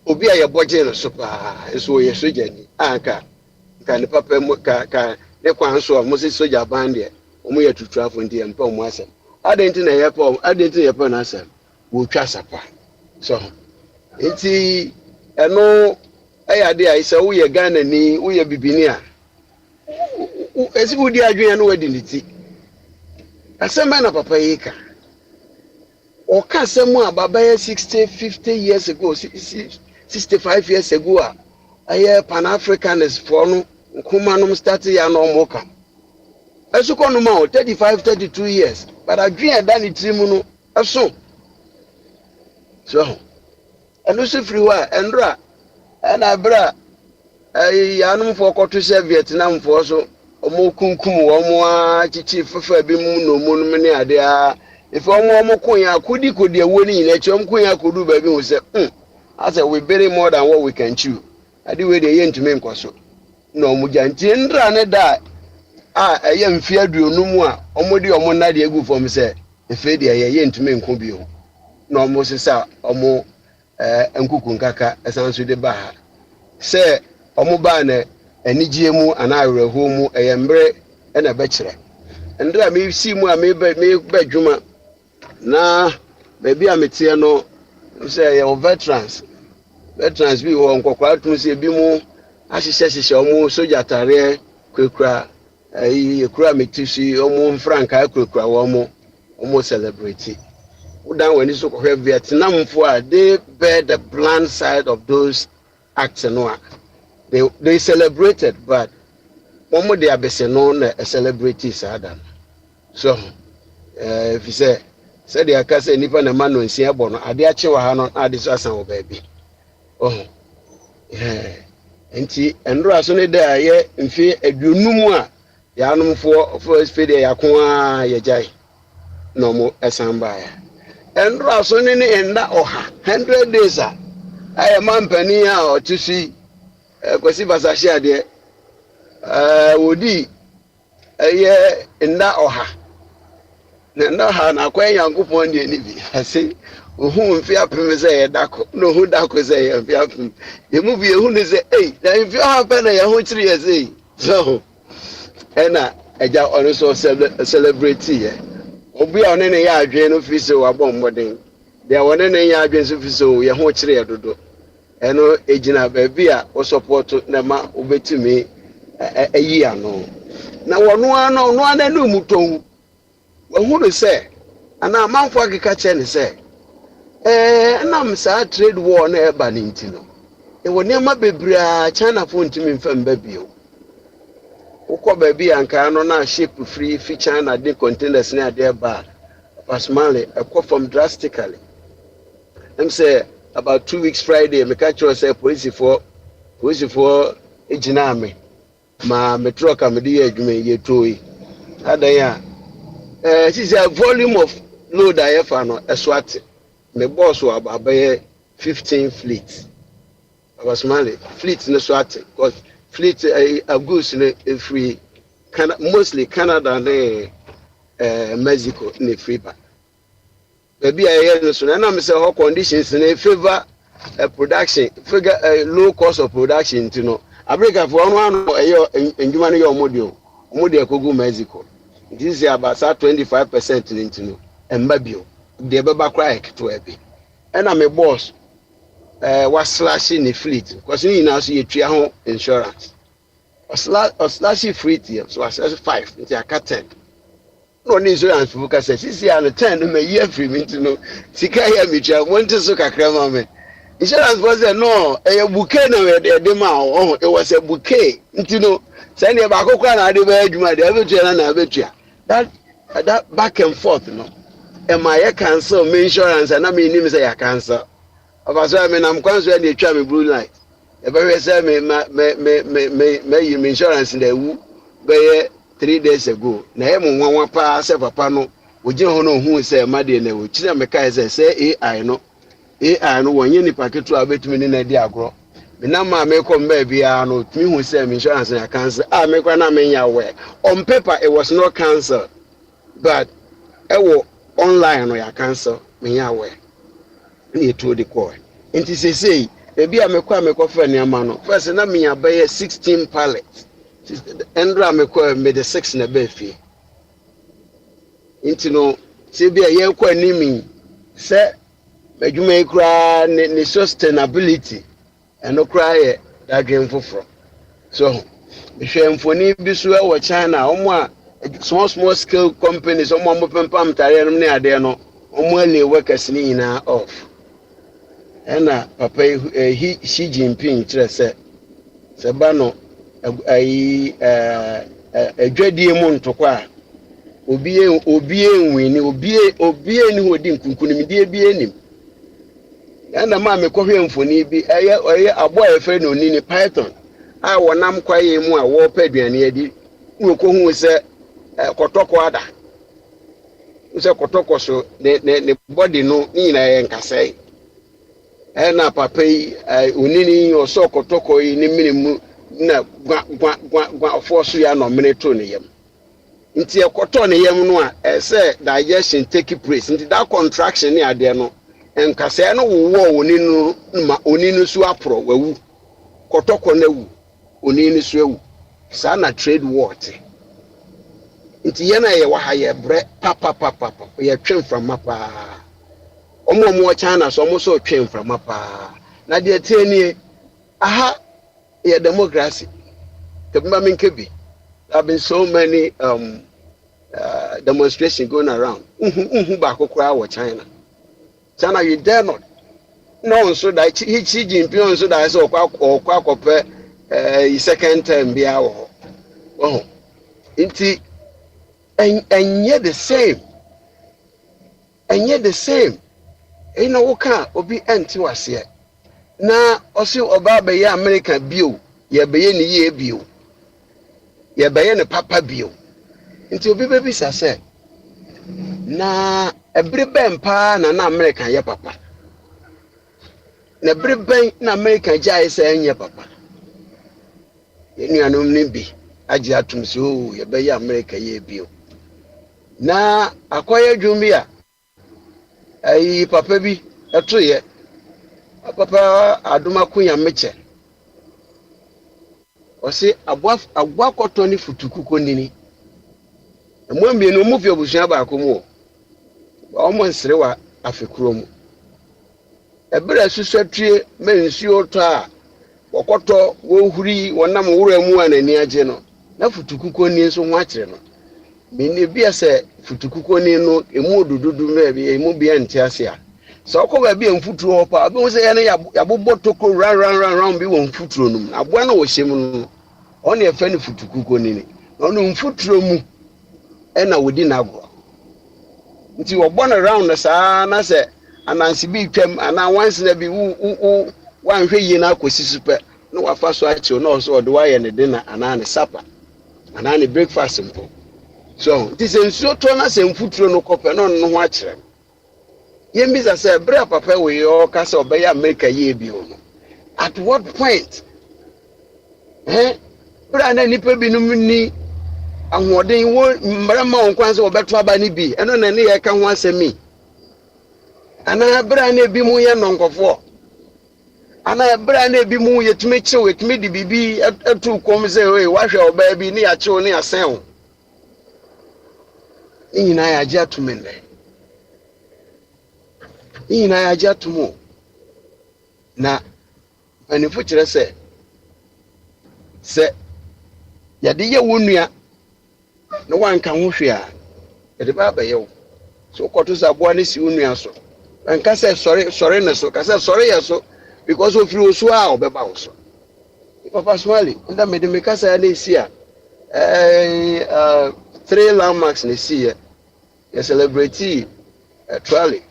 obi a yɛ bɔgye ne so paa nso ɔyɛ sojani anka ne papa mu ka ne kwan so a mo se soja ban de ɔmo yɛ tutuafo ndi yɛ mpa ɔmo asɛm adenti na yɛpɛ na asɛm wotwa sapa so enti ɛno ɛyɛ ade a sɛ woyɛ Ghana ni woyɛ bibini a esi wodi adwene no wadi ne ti asɛm na papa yi ka ɔka asɛm a baba yɛ 50 years ago 65 years ago a ɛyɛ Pan-Africanist for no nkoma no start ya no ɔmo ka ɛso kɔ no ma 32 years but adwene da ne tirim no ɛso so ɛno so firi hɔ a ɛndra ɛna bra yanom fo kɔto sɛ Vietnam fo so ɔmo kunkum wɔn a chichi fefa bi mu no mu no ne ade a if ɔmo konya kodi ɛwɔ ni nyina kyɛm konya kodu ba bi ho sɛ as we bury more than what we can chew ade we de yɛ ntumi nkɔ so na ɔmo gyanti ndra ne da a ɛyɛ mfi aduonu mu a ɔmo de ɔmo na de egu fam sɛ efe de yɛ ntumi nko bi ho na ɔmo sesa ɔmo nkuku nkaka ɛsan so de ba ha sɛ ɔmo ba na anigye mu ana awerɛho mu ɛyɛ mbre ɛna bɛkyerɛ ndra me si mu a me ba dwuma na baabi a metie no sɛ yɛ veterans bi wɔ nkɔkora tun sɛ bi mu ahyehyɛ ɔmo soja tare kura kura metisi ɔmo frankaa kura ɔmo celebrate udan wani so kɔhwɛ Vietnam fo a they bear the blunt side of those acts no a they celebrated but ɔmo de abese no na celebrate sada so if you say de aka sɛ nipa na ma no nsia bɔ no ade akye wa ha no ade so asan wɔ baabi enti ndora so ne da yɛ mfe aduonum a yanomfoɔ first fede yako a yɛgyae na ɔmo ɛsan baeɛ ndora so ne nda ɔha 100 days a ayɛ mampani a ɔte so yi kwasi basahye adeɛ wodi ɛyɛ nda ɔha na nda ɔha na akɔ Nyankopɔn deɛ ne bi ase ohun mfe apem sɛ yɛ dako na ohun dako sɛ yɛ mfe apem emu bi ehun ne sɛ na mfe ɔha pɛ na yɛ ho kyerɛ yɛ sɛ so ɛna ɛgya ɔno so celebrate yɛ obi a ɔne ne yɛ adwene no fi sɛ wabɔ mmɔden deɛ ɔne ne yɛ adwene so fi sɛ yɛ ho kyerɛ yɛ dodo ɛno egyina baabi a wo support na ma wobɛtumi ayi ano na wɔno ano no mu tɔn wɔhunu sɛ ana amanfo akeka kyɛ ne sɛ nam saa trade war na ɛba ne nti no wɔ nneɛma bebree China fo ntumi mfa mba bio wokɔ baabi ankaa no na ship free fi China de containers ne ade ba pasmale ɛkɔ from drastically I'm say about 2 weeks Friday me catch us say police for egyina me ma me truck am de yɛ adwuma yɛ toyi adan a she say volume of load ayefa no ɛso me boss wɔ abɛyɛ 15 fleet pasmale fleet no so because fleet goods no free mostly Canada and Mexico in free ba baby I no so na me say how conditions in favor production figure low cost of production you know Africa for one ndwuma no your omodio kogu Mexico this is about 25% into no emba bio de beba cry to ebi na me boss was slashing the fleet because you now see you ho insurance or slashing fleet so I said 5 into a cut 10 no insurance because she and 10 me year free me to know sika here me try want to so kakra me insurance was no a bouquet na we dey ma oh it was a bouquet you know say na ba kokwa na ade ba adwuma de abetua na abetua that back and forth no am I cancel me insurance and I mean him say I cancel Because I mean, I'm concerned they try me blue light. If I say me insurance in the woo, by 3 days ago. Na one pass a papa no. We don't know who say Maddy and which is a mechanic say AI no. AI no one any packet to a bit me in a diagro. The number may come baby no me who say insurance and cancer. I make one name aware. On paper it was not cancer, but I will online or cancer me aware. Need to the core. And to say, maybe I make a friend near Mano. First, and I mean, I buy 16 pallets. And I made the 6 in a beefy. Into no, say be a year quite naming, say, but you may cry the sustainability and no cry that game for from. So, the shame for Nibisu or China, or small scale companies, or more pump Tarian near there, no, or more workers in off. And papa Xi Jinping say Sabano adwadie mu ntokwa obie nwini obie ni hodi nkunkunimdie bi enim na ma me kohwe mfoni bi eye abo efe no ni python a wonam kwaye mu a wo paduane adi nwokohu se kotoko ada se kotoko so ne body no ni na ye nkasai na papa yi onini oso kotoko yi ni minimu na gwa force ya no mineto ne yam nti ekoto ne yam no a say digestion take place nti that contraction ni ade no enkasa no wo oninu ma oninu su apro wawu kotoko na wu oninu su ewu sa na trade war te nti ye na ye wa ha ye bre papa ye twem from mapa omo China so omo so twem from mapa na de tenie aha yeah, democracy. There have been so many demonstrations going around. China. China, you dare not. No, so that Xi Jinping so that I saw second term be our. Oh, and yet the same. And yet the same. You know, okay, obi anti was here. Na osi oba be ya America bio ye be ye ni ye bio ye be ye ne papa bio nti obi be bisa se na ebere ben pa na America ye papa na ebere ben na America jai se enye papa ye nuanom ni bi agi atum se o ye be ye America ye bio na akoye dwumi a ai papa bi eto ye papa aduma kunya meche osi agwa koto ni futukuko nini emwambie no mu fi obusuan ba akomo o mo nsere wa afekuro mu ebere susatue mensuo to a wokoto wo huri wonam wura mu anani age no na futukuko ni nso ho akire no me ne bia se futukuko ni no emu odududu me bi emu bia ntiase a So ko ba bi mfuturo pa bi wo se ya na ya bobbo toko ran bi wo mfuturo no aboa na wo hyem no on e fa ne futukuko ni no mfuturo mu e na wodi na agro nti wo bɔ no round na saa na sɛ anansi bi twam ana once na bi wo wanhwɛ yie na akosi super na wafa so akyew na ɔso ɔde wayɛ ne dinner ana ne supper ana ne breakfast mpo so nti sɛ nsuo tɔ na sɛ mfuturo no kɔpɛ na ɔno ho akyerɛ yɛn bi sɛ brɛ papa wɔ yɛ ɔka sɛ ɔbɛyɛ America yie bi no at what point brɛ na nipa binom ni ahoɔden wo mmarima wɔn kwan sɛ wɔbɛto aba ne bi ɛno na ne yɛ ka ho asɛm yi ana brɛ na ebi mu yɛ nɔnkɔfoɔ ana brɛ na ebi mu yɛtumi kyew yɛtumi de biribi atu kɔm sɛ oye wahwɛ ɔbaa bi ne yɛakyew ne yɛasɛn wo ne nyinaa yɛagye atom nnɛ ne nyinaa yɛagye atom o na mpanimfo kyerɛ sɛ yɛde yɛ wo nua na wanka ho hwe a yɛde ba abɛyɛ wo so kɔto sɛ aboa ne si wo nua so anka sɛ sɔre ne so ka sɛ sɔre yɛ so because ofiri wo so a ɔbɛba wo so papa Somali nda mede me kasa ya na esi a 3 landmarks na esi yɛ celebrate actually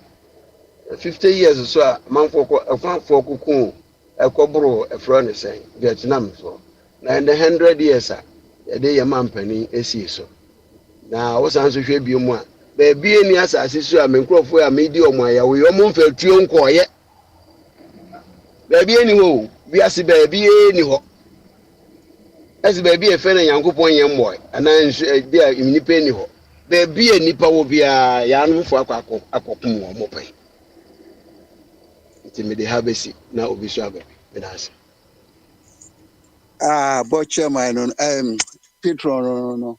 50 years so a manfo kokon ekobro efro ne sen Vietnam so na in the 100 years a yɛde yɛ mampani esi so na wo san so hwɛ bi mu a ba bi eni asase so a menkrofo a medi omo ayawo yɛ omo mfa tuo nkɔyɛ ba bi eni ho bi ase ba bi eni ho ase ba bi efe na Yankopɔn yɛ mboy ana nsu bi a nipa eni ho ba bi enipa wo bia ya anfo akɔkom wo mo pai nti me de habesi na obi so aba me na ase but chairman patron no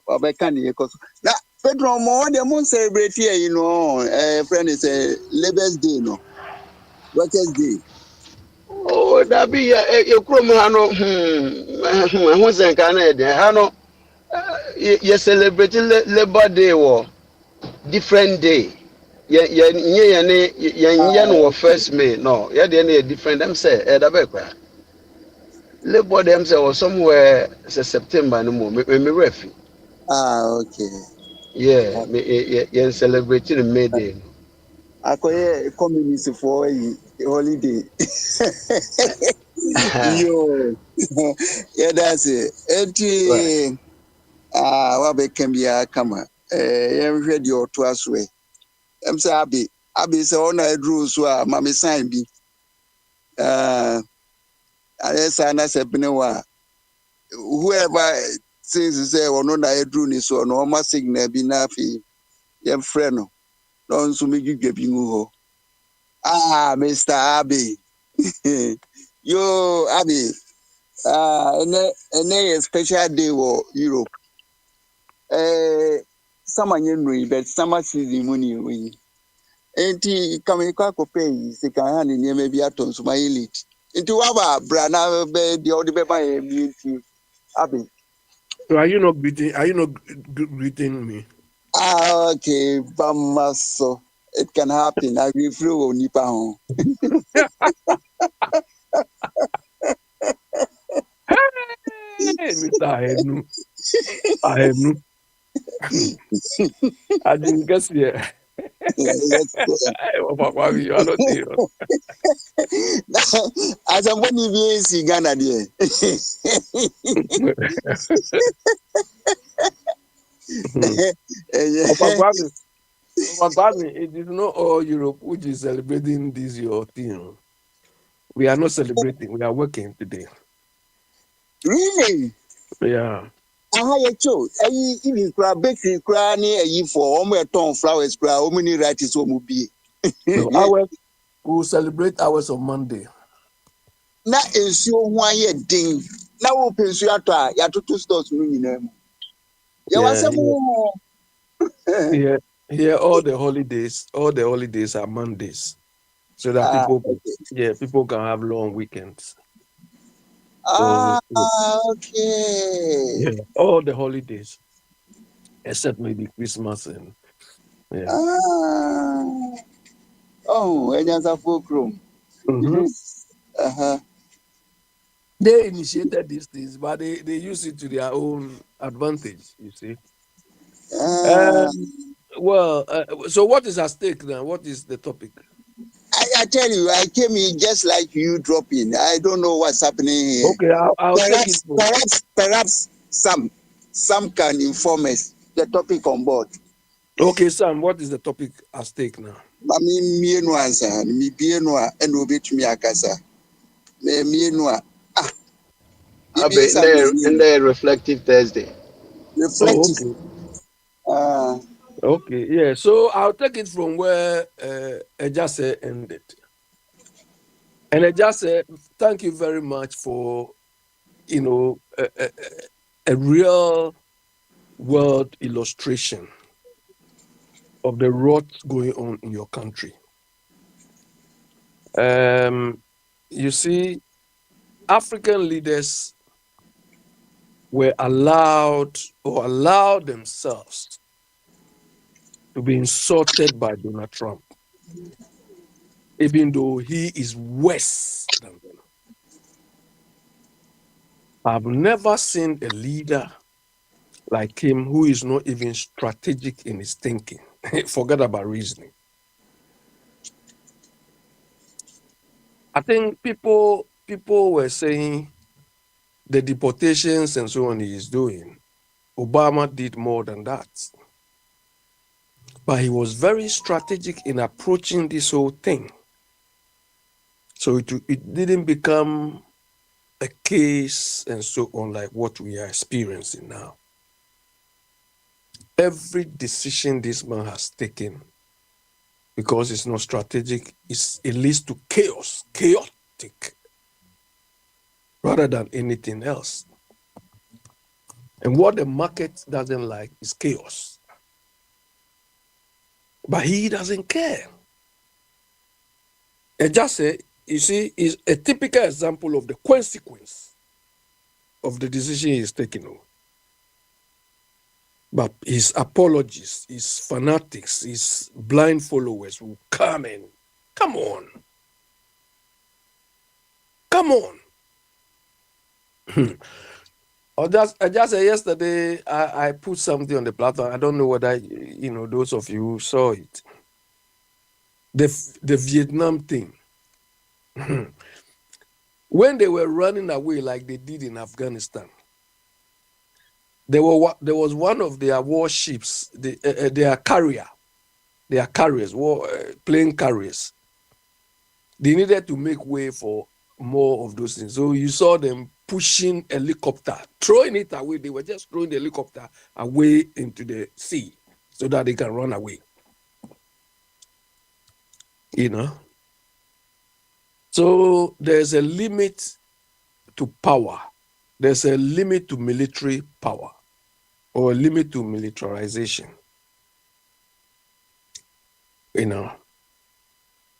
obeka ne yeko na patron mo de mo celebrate here you know friend is Labour's Day no Workers Day oh that be ye krom ha no ho zenka na de ha no ye celebrate Labor Day wo different day ye no first May no ye de na different them say that be kwa Labor Day say or somewhere say September no more me refi okay yeah me celebrating May Day akoye communist for holiday yo yeah that's it enti wa be can be kama yem hwe de oto aso em say abi say ona edru so a ma me sign bi ayesa na se bnewa whoever says say ono na edru ni so no ma signal bi na fi yem frɛ no don so me gwigwa bi ngu ho Mr. Abi yo Abi ene special day wo Europe summer nyenui but summer season money we enti kama kwa pay sika han ni me bi aton so my elite enti wa ba bra na be de odi be ba e mi enti Abi so are you not greeting me? Okay, Bamaso. It can happen. I will through nipa ho. Hey, Mr. Ahenu. I didn't guess here. You are not serious. As I'm going to be in Ghana, dear. It is not all Europe which is celebrating this your thing. We are not celebrating. We are working today. Really? Yeah. You even crab bakery cranny for ton flowers crowd, how many rights will be? We will celebrate ours on Monday. Na ensure 1 year ding. Now open suata, ya to stores meaning. Here all the holidays are Mondays. So that people can have long weekends. Okay. Yeah, all the holidays, except maybe Christmas and Oh, Enyansa Fulcrum. They initiated these things, but they use it to their own advantage, you see. So what is at stake now? What is the topic? I tell you, I came in just like you dropping. I don't know what's happening here. Okay, I'll take it. Perhaps some can inform us the topic on board. Okay, Sam, what is the topic at stake now? I mean, me no answer. Me be no and obi to me akasa. Me no. In the reflective Thursday. Reflective. Okay, yeah. So I'll take it from where Ejase ended. And Ejase, thank you very much for, a real world illustration of the rot going on in your country. You see, African leaders were allowed themselves to be insulted by Donald Trump, even though he is worse than them. I've never seen a leader like him who is not even strategic in his thinking. Forget about reasoning. I think people were saying the deportations and so on he is doing. Obama did more than that. But he was very strategic in approaching this whole thing. So it didn't become a case and so on like what we are experiencing now. Every decision this man has taken, because it's not strategic, it leads to chaotic, rather than anything else. And what the market doesn't like is chaos. But he doesn't care. And just say, you see, is a typical example of the consequence of the decision he's taking. But his apologies, his fanatics, his blind followers will come in. Come on. I just said yesterday, I put something on the platform. I don't know whether, those of you who saw it. The Vietnam thing. When they were running away like they did in Afghanistan, there was one of their warships, their carriers, plane carriers. They needed to make way for more of those things. So you saw them pushing a helicopter, throwing it away. They were just throwing the helicopter away into the sea so that they can run away. So there's a limit to power. There's a limit to military power or a limit to militarization.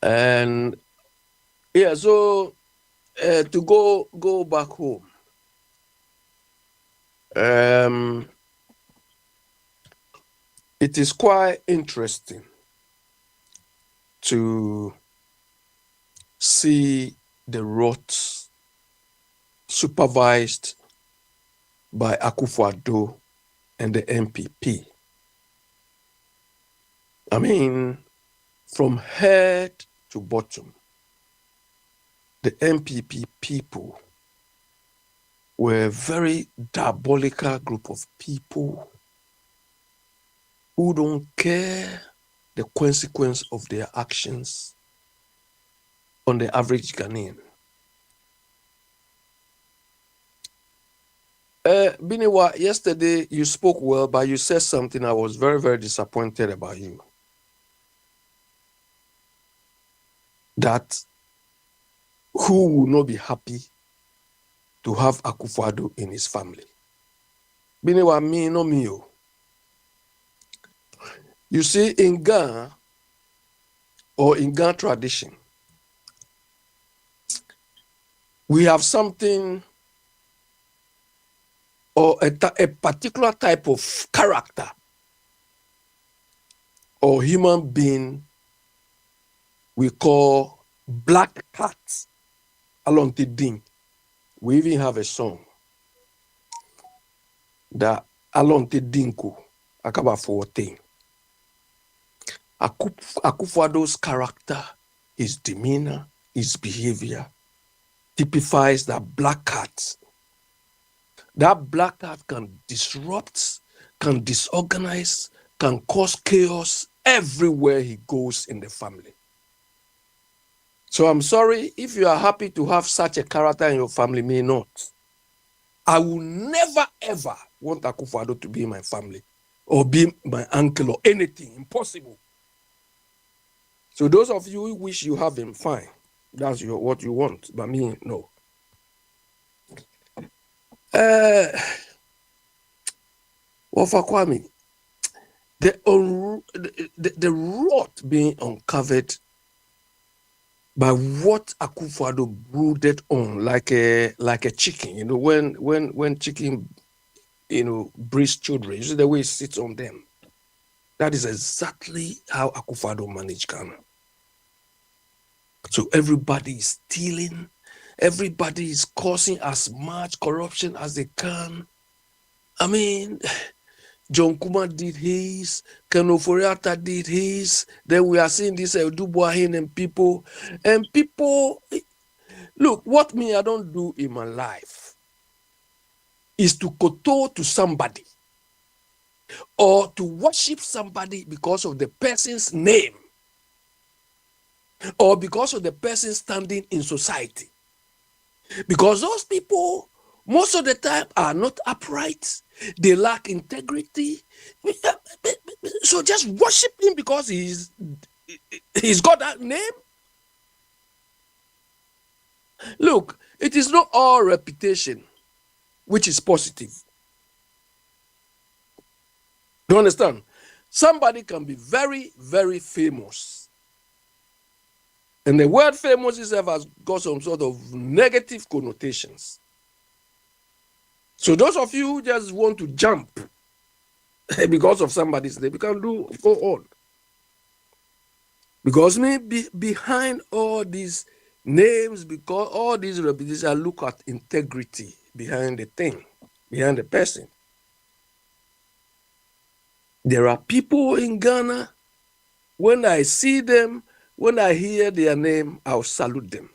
And yeah, so to go back home, it is quite interesting to see the rot supervised by Akufo-Addo and the NPP. I mean, from head to bottom, the NPP people were a very diabolical group of people who don't care the consequence of their actions on the average Ghanaian. Biniwa, yesterday you spoke well, but you said something I was very, very disappointed about you. That who will not be happy to have Akufo-Addo in his family? Biniwa, me, no me. You see, in Ghana, or in Ghana tradition, we have something or a particular type of character or human being we call Black Cat Alonte Ding. We even have a song that Alonte Dinko Akaba 14. Akufo-Addo's character, his demeanor, his behavior typifies that black cat. That black cat can disrupt, can disorganize, can cause chaos everywhere he goes in the family. So I'm sorry if you are happy to have such a character in your family, may not. I will never ever want Akufo-Addo to be in my family or be my uncle or anything. Impossible. So those of you who wish you have him, fine. That's what you want. But me, no. Wafa Kwame, the rot being uncovered by what Akufo-Addo brooded on like a chicken. You know, when chicken, breeds children, you see the way it sits on them. That is exactly how Akufo-Addo managed Ghana. So everybody is stealing, everybody is causing as much corruption as they can. I mean, John Kuma did his, Ken Ofori-Atta did his, then we are seeing this Dubois and people. And people, look, what me I don't do in my life is to kowtow to somebody or to worship somebody because of the person's name or because of the person standing in society. Because those people, most of the time, are not upright. They lack integrity. So just worship him because he's got that name. Look, it is not all reputation which is positive. Do you understand? Somebody can be very, very famous. And the word famous itself has got some sort of negative connotations. So those of you who just want to jump because of somebody's name, you can go on. Because behind all these names, because all these repetitions, I look at integrity behind the thing, behind the person. There are people in Ghana, when I see them, when I hear their name, I'll salute them.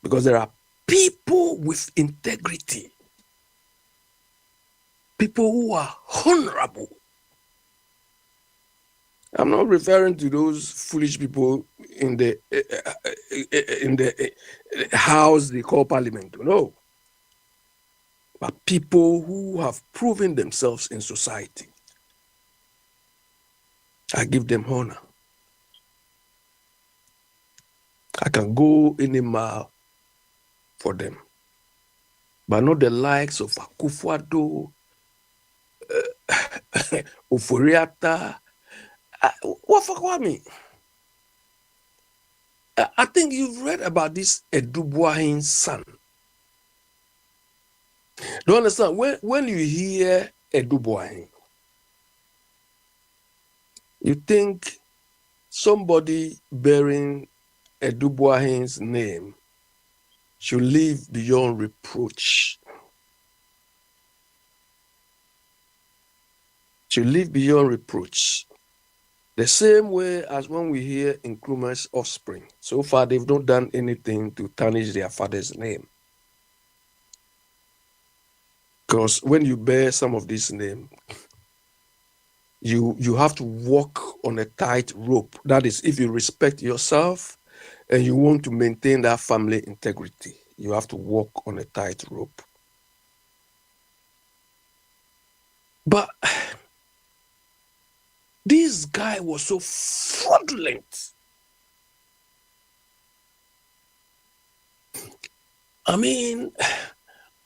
Because there are people with integrity. People who are honorable. I'm not referring to those foolish people in the house they call parliament. No. But people who have proven themselves in society. I give them honor. I can go any mile for them. But not the likes of Akufo-Addo, Ofori-Atta. Wafa Kwame, I think you've read about this Dubois' son. Do you understand? When you hear Dubois, you think somebody bearing Dubois' name should live beyond reproach. Should live beyond reproach. The same way as when we hear Nkrumah's offspring. So far, they've not done anything to tarnish their father's name. Because when you bear some of this name, you have to walk on a tight rope. That is, if you respect yourself and you want to maintain that family integrity, you have to walk on a tight rope. But this guy was so fraudulent. I mean,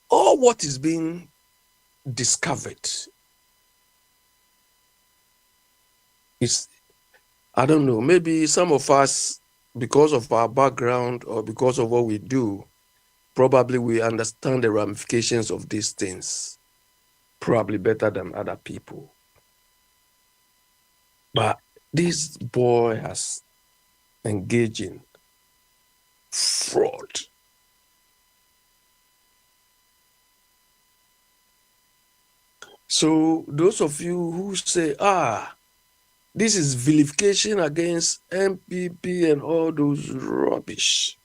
all what is being discovered is, I don't know, maybe some of us, because of our background or because of what we do, probably we understand the ramifications of these things probably better than other people. But this boy has engaging fraud. So those of you who say, this is vilification against MPP and all those rubbish.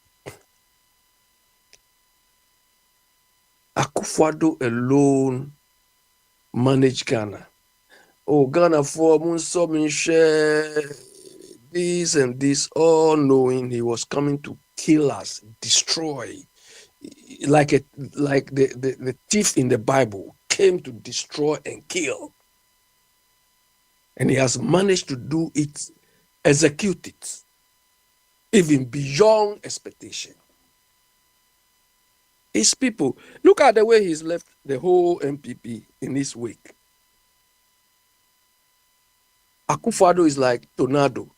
Akufo-Addo alone managed Ghana. Oh, Ghana for Munso share this and this, all knowing he was coming to kill us, destroy. Like the thief in the Bible came to destroy and kill. And he has managed to do it, execute it, even beyond expectation. His people, look at the way he's left the whole MPP in this week. Akufo-Addo is like tornado.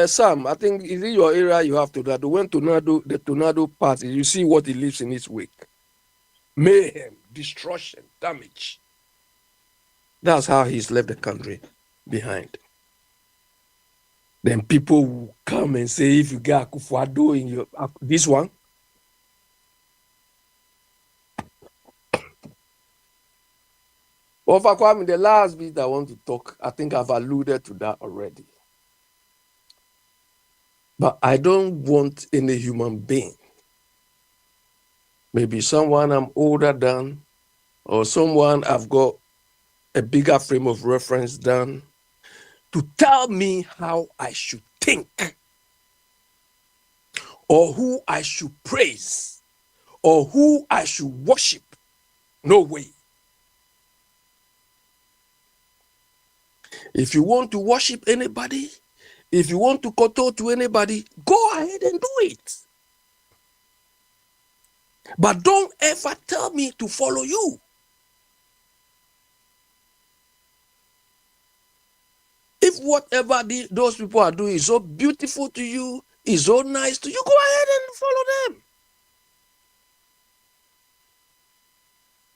Sam, I think in your area you have tornado. When the tornado passes, you see what he leaves in his wake. Mayhem, destruction, damage. That's how he's left the country behind. Then people will come and say, if you get Akufo-Addo in your this one, well, Kwame, the last bit I want to talk, I think I've alluded to that already. But I don't want any human being, maybe someone I'm older than, or someone I've got a bigger frame of reference than, to tell me how I should think, or who I should praise, or who I should worship. No way. If you want to worship anybody, if you want to kowtow to anybody, go ahead and do it. But don't ever tell me to follow you. If whatever those people are doing is so beautiful to you, is so nice to you, go ahead and follow them.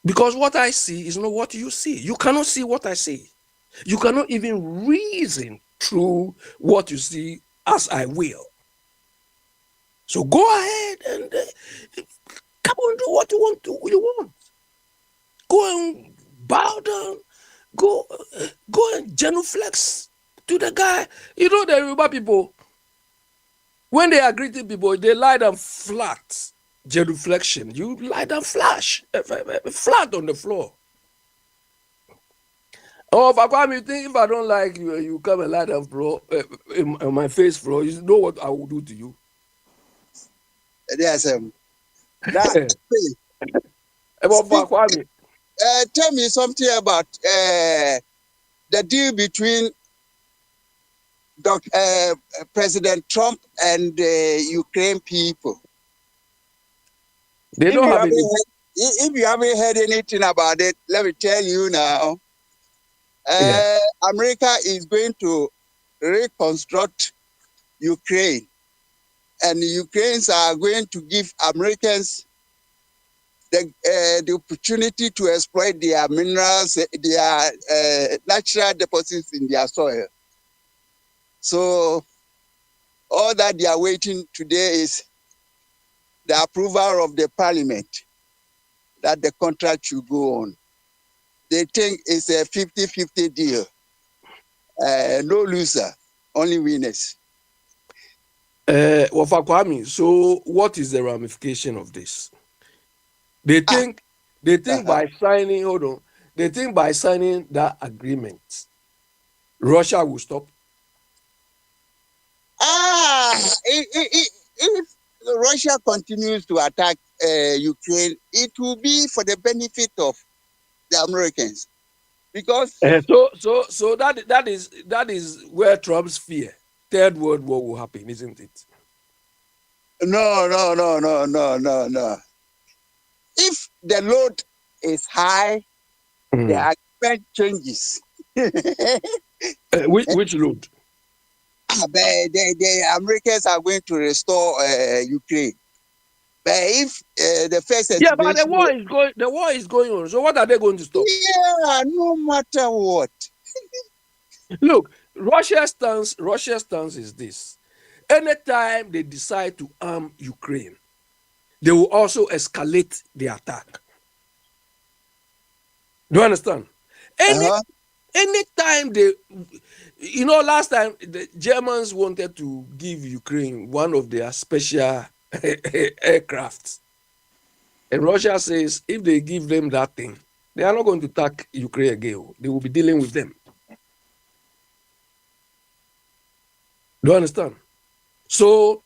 Because what I see is not what you see. You cannot see what I see. You cannot even reason through what you see as I will. So go ahead and come on, do what you want. Go and bow down. Go and genuflex to the guy. You know the Yoruba people, when they are greeting people, they lie down flat. Genuflection. You lie down flat on the floor. Oh, Fakwame, you think if I don't like you, you come and lie down, bro, in my face, bro, you know what I will do to you? Yes, Tell me something about the deal between President Trump and the Ukraine people. They don't have if you haven't heard anything about it, let me tell you now. America is going to reconstruct Ukraine, and the Ukrainians are going to give Americans the opportunity to exploit their minerals, their natural deposits in their soil. So all that they are waiting today is the approval of the parliament that the contract should go on. They think it's a 50-50 deal. No loser, only winners. Wafakwami, so what is the ramification of this? They think by signing, they think by signing that agreement, Russia will stop. If Russia continues to attack Ukraine, it will be for the benefit of the Americans, because so that is where Trump's fear, Third World War will happen, isn't it? No. If the load is high, the agreement changes. Which load? The Americans are going to restore Ukraine. But if the first but the war is going on. So what are they going to stop? Yeah, no matter what. Look, Russia's stance is this: anytime they decide to arm Ukraine, they will also escalate the attack. Do you understand? Anytime they, last time the Germans wanted to give Ukraine one of their special aircrafts. And Russia says if they give them that thing, they are not going to attack Ukraine again. They will be dealing with them. Do you understand? So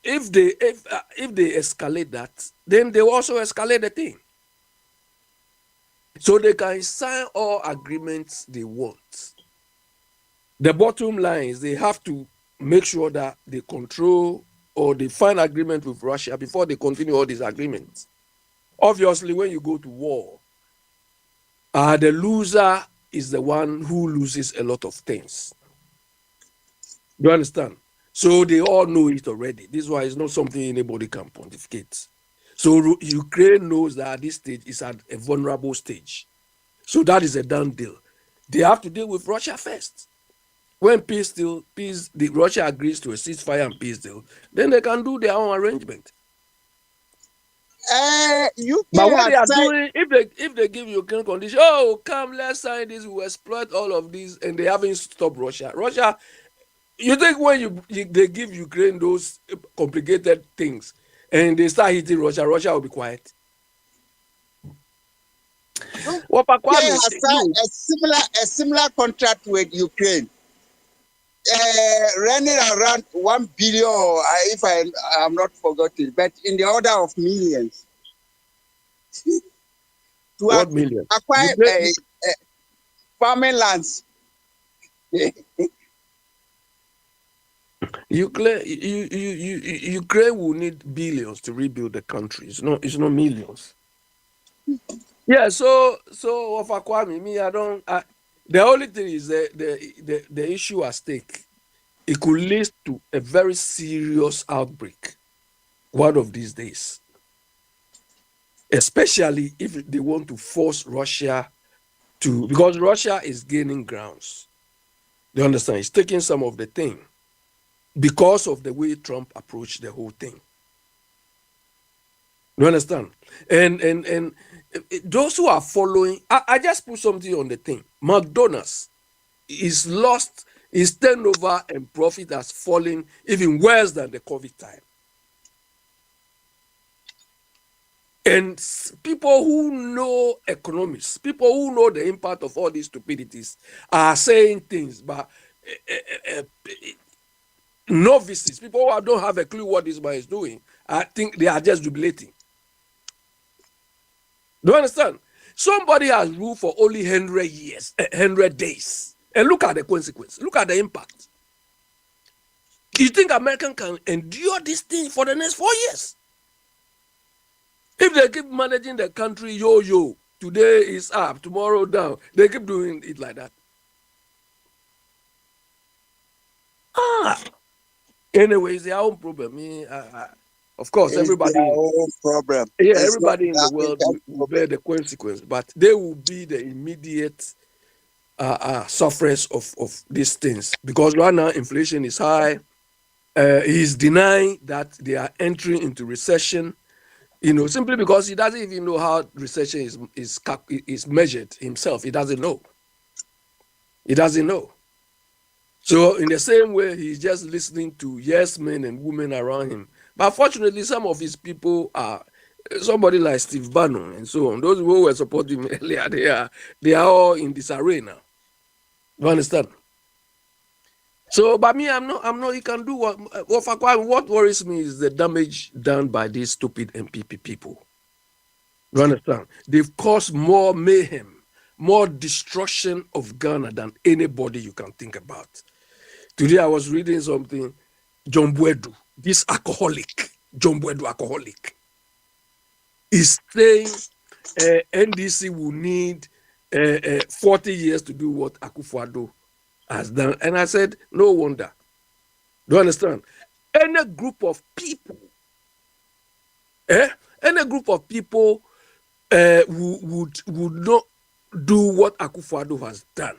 if they escalate that, then they will also escalate the thing. So they can sign all agreements they want. The bottom line is they have to make sure that they control or they find agreement with Russia before they continue all these agreements. Obviously, when you go to war, the loser is the one who loses a lot of things. Do you understand? So they all know it already. This is why it's not something anybody can pontificate. So Ukraine knows that at this stage is at a vulnerable stage. So that is a done deal. They have to deal with Russia first. When Russia agrees to a ceasefire and peace deal, then they can do their own arrangement. But what they are doing, if they give Ukraine condition, come, let's sign this, we'll exploit all of these, and they haven't stopped Russia. Russia, you think when they give Ukraine those complicated things and they start hitting Russia, Russia will be quiet? A similar contract with Ukraine, running around 1 billion, if I'm not forgotten, but in the order of millions. What million? Acquire farming lands. Ukraine will need billions to rebuild the country. It's not millions. Yeah, so Ofakwami, the only thing is the issue at stake. It could lead to a very serious outbreak one of these days. Especially if they want to force Russia because Russia is gaining grounds. Do you understand? It's taking some of the thing because of the way Trump approached the whole thing. You understand? And those who are following, I just put something on the thing. McDonald's is lost, his turnover and profit has fallen even worse than the COVID time. And people who know economics, people who know the impact of all these stupidities are saying things, but novices, people who don't have a clue what this man is doing, I think they are just jubilating. Do you understand? Somebody has ruled for only 100 years, 100 days. And look at the consequence. Look at the impact. You think America can endure this thing for the next 4 years? If they keep managing the country yo-yo, today is up, tomorrow down, they keep doing it like that. Anyway, it's their own problem. Of course, everybody. Their own problem. Yeah, everybody in the world will bear the consequence, but they will be the immediate sufferers of these things. Because right now, inflation is high. He's denying that they are entering into recession. Simply because he doesn't even know how recession is measured himself. He doesn't know. He doesn't know. So in the same way, he's just listening to yes men and women around him. But fortunately, some of his people are somebody like Steve Bannon and so on. Those who were supporting him earlier, they are all in disarray now. You understand? So, but me, I'm not. He can do what worries me is the damage done by these stupid MPP people. You understand? They've caused more mayhem, more destruction of Ghana than anybody you can think about. Today, I was reading something. John Bwedu, this alcoholic, John Bwedu alcoholic, is saying NDC will need 40 years to do what Akufo-Addo has done. And I said, no wonder. Do you understand? Any group of people would not do what Akufo-Addo has done.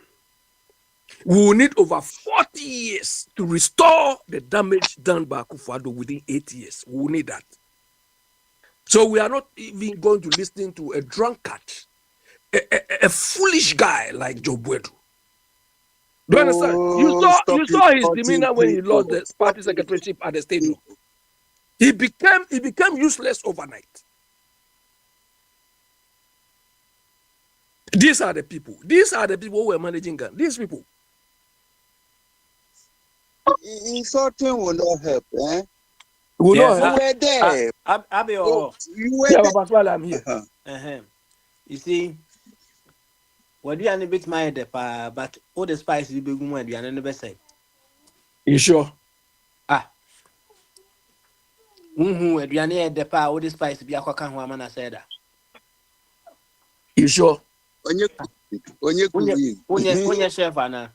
We will need over 40 years to restore the damage done by Akufo-Addo within 8 years. We will need that. So we are not even going to listen to a drunkard, a foolish guy like Joe Boedu. Do you understand? You saw his demeanor when he lost the party secretaryship at the stadium. He became useless overnight. These are the people. These are the people who were managing Ghana. These people. Insulting will not help, eh? Will not You help. were there. You were Yeah, there. but while I'm here. You see, what do you any bit my depa, but all the spices you be good, you are never say. You sure? Aduane depa, all the spices be a cock and woman, I said that. You sure? Onye chef, Anna.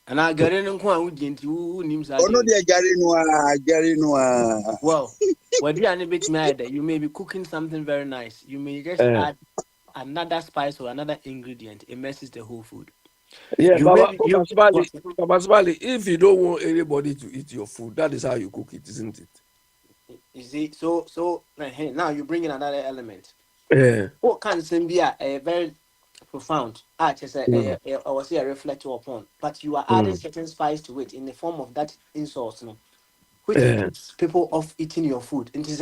And I get in and who didn't you names. Gary Noir. Well, what do you any bit mad that you may be cooking something very nice. You may just add another spice or another ingredient. It messes the whole food. Yeah, Baba Smiley, if you don't want anybody to eat your food, that is how you cook it, isn't it? You see, so now you bring in another element. Yeah. What can be a very profound? I was here reflect upon, but you are adding certain spice to it in the form of that insult, no, which keeps people off eating your food. And if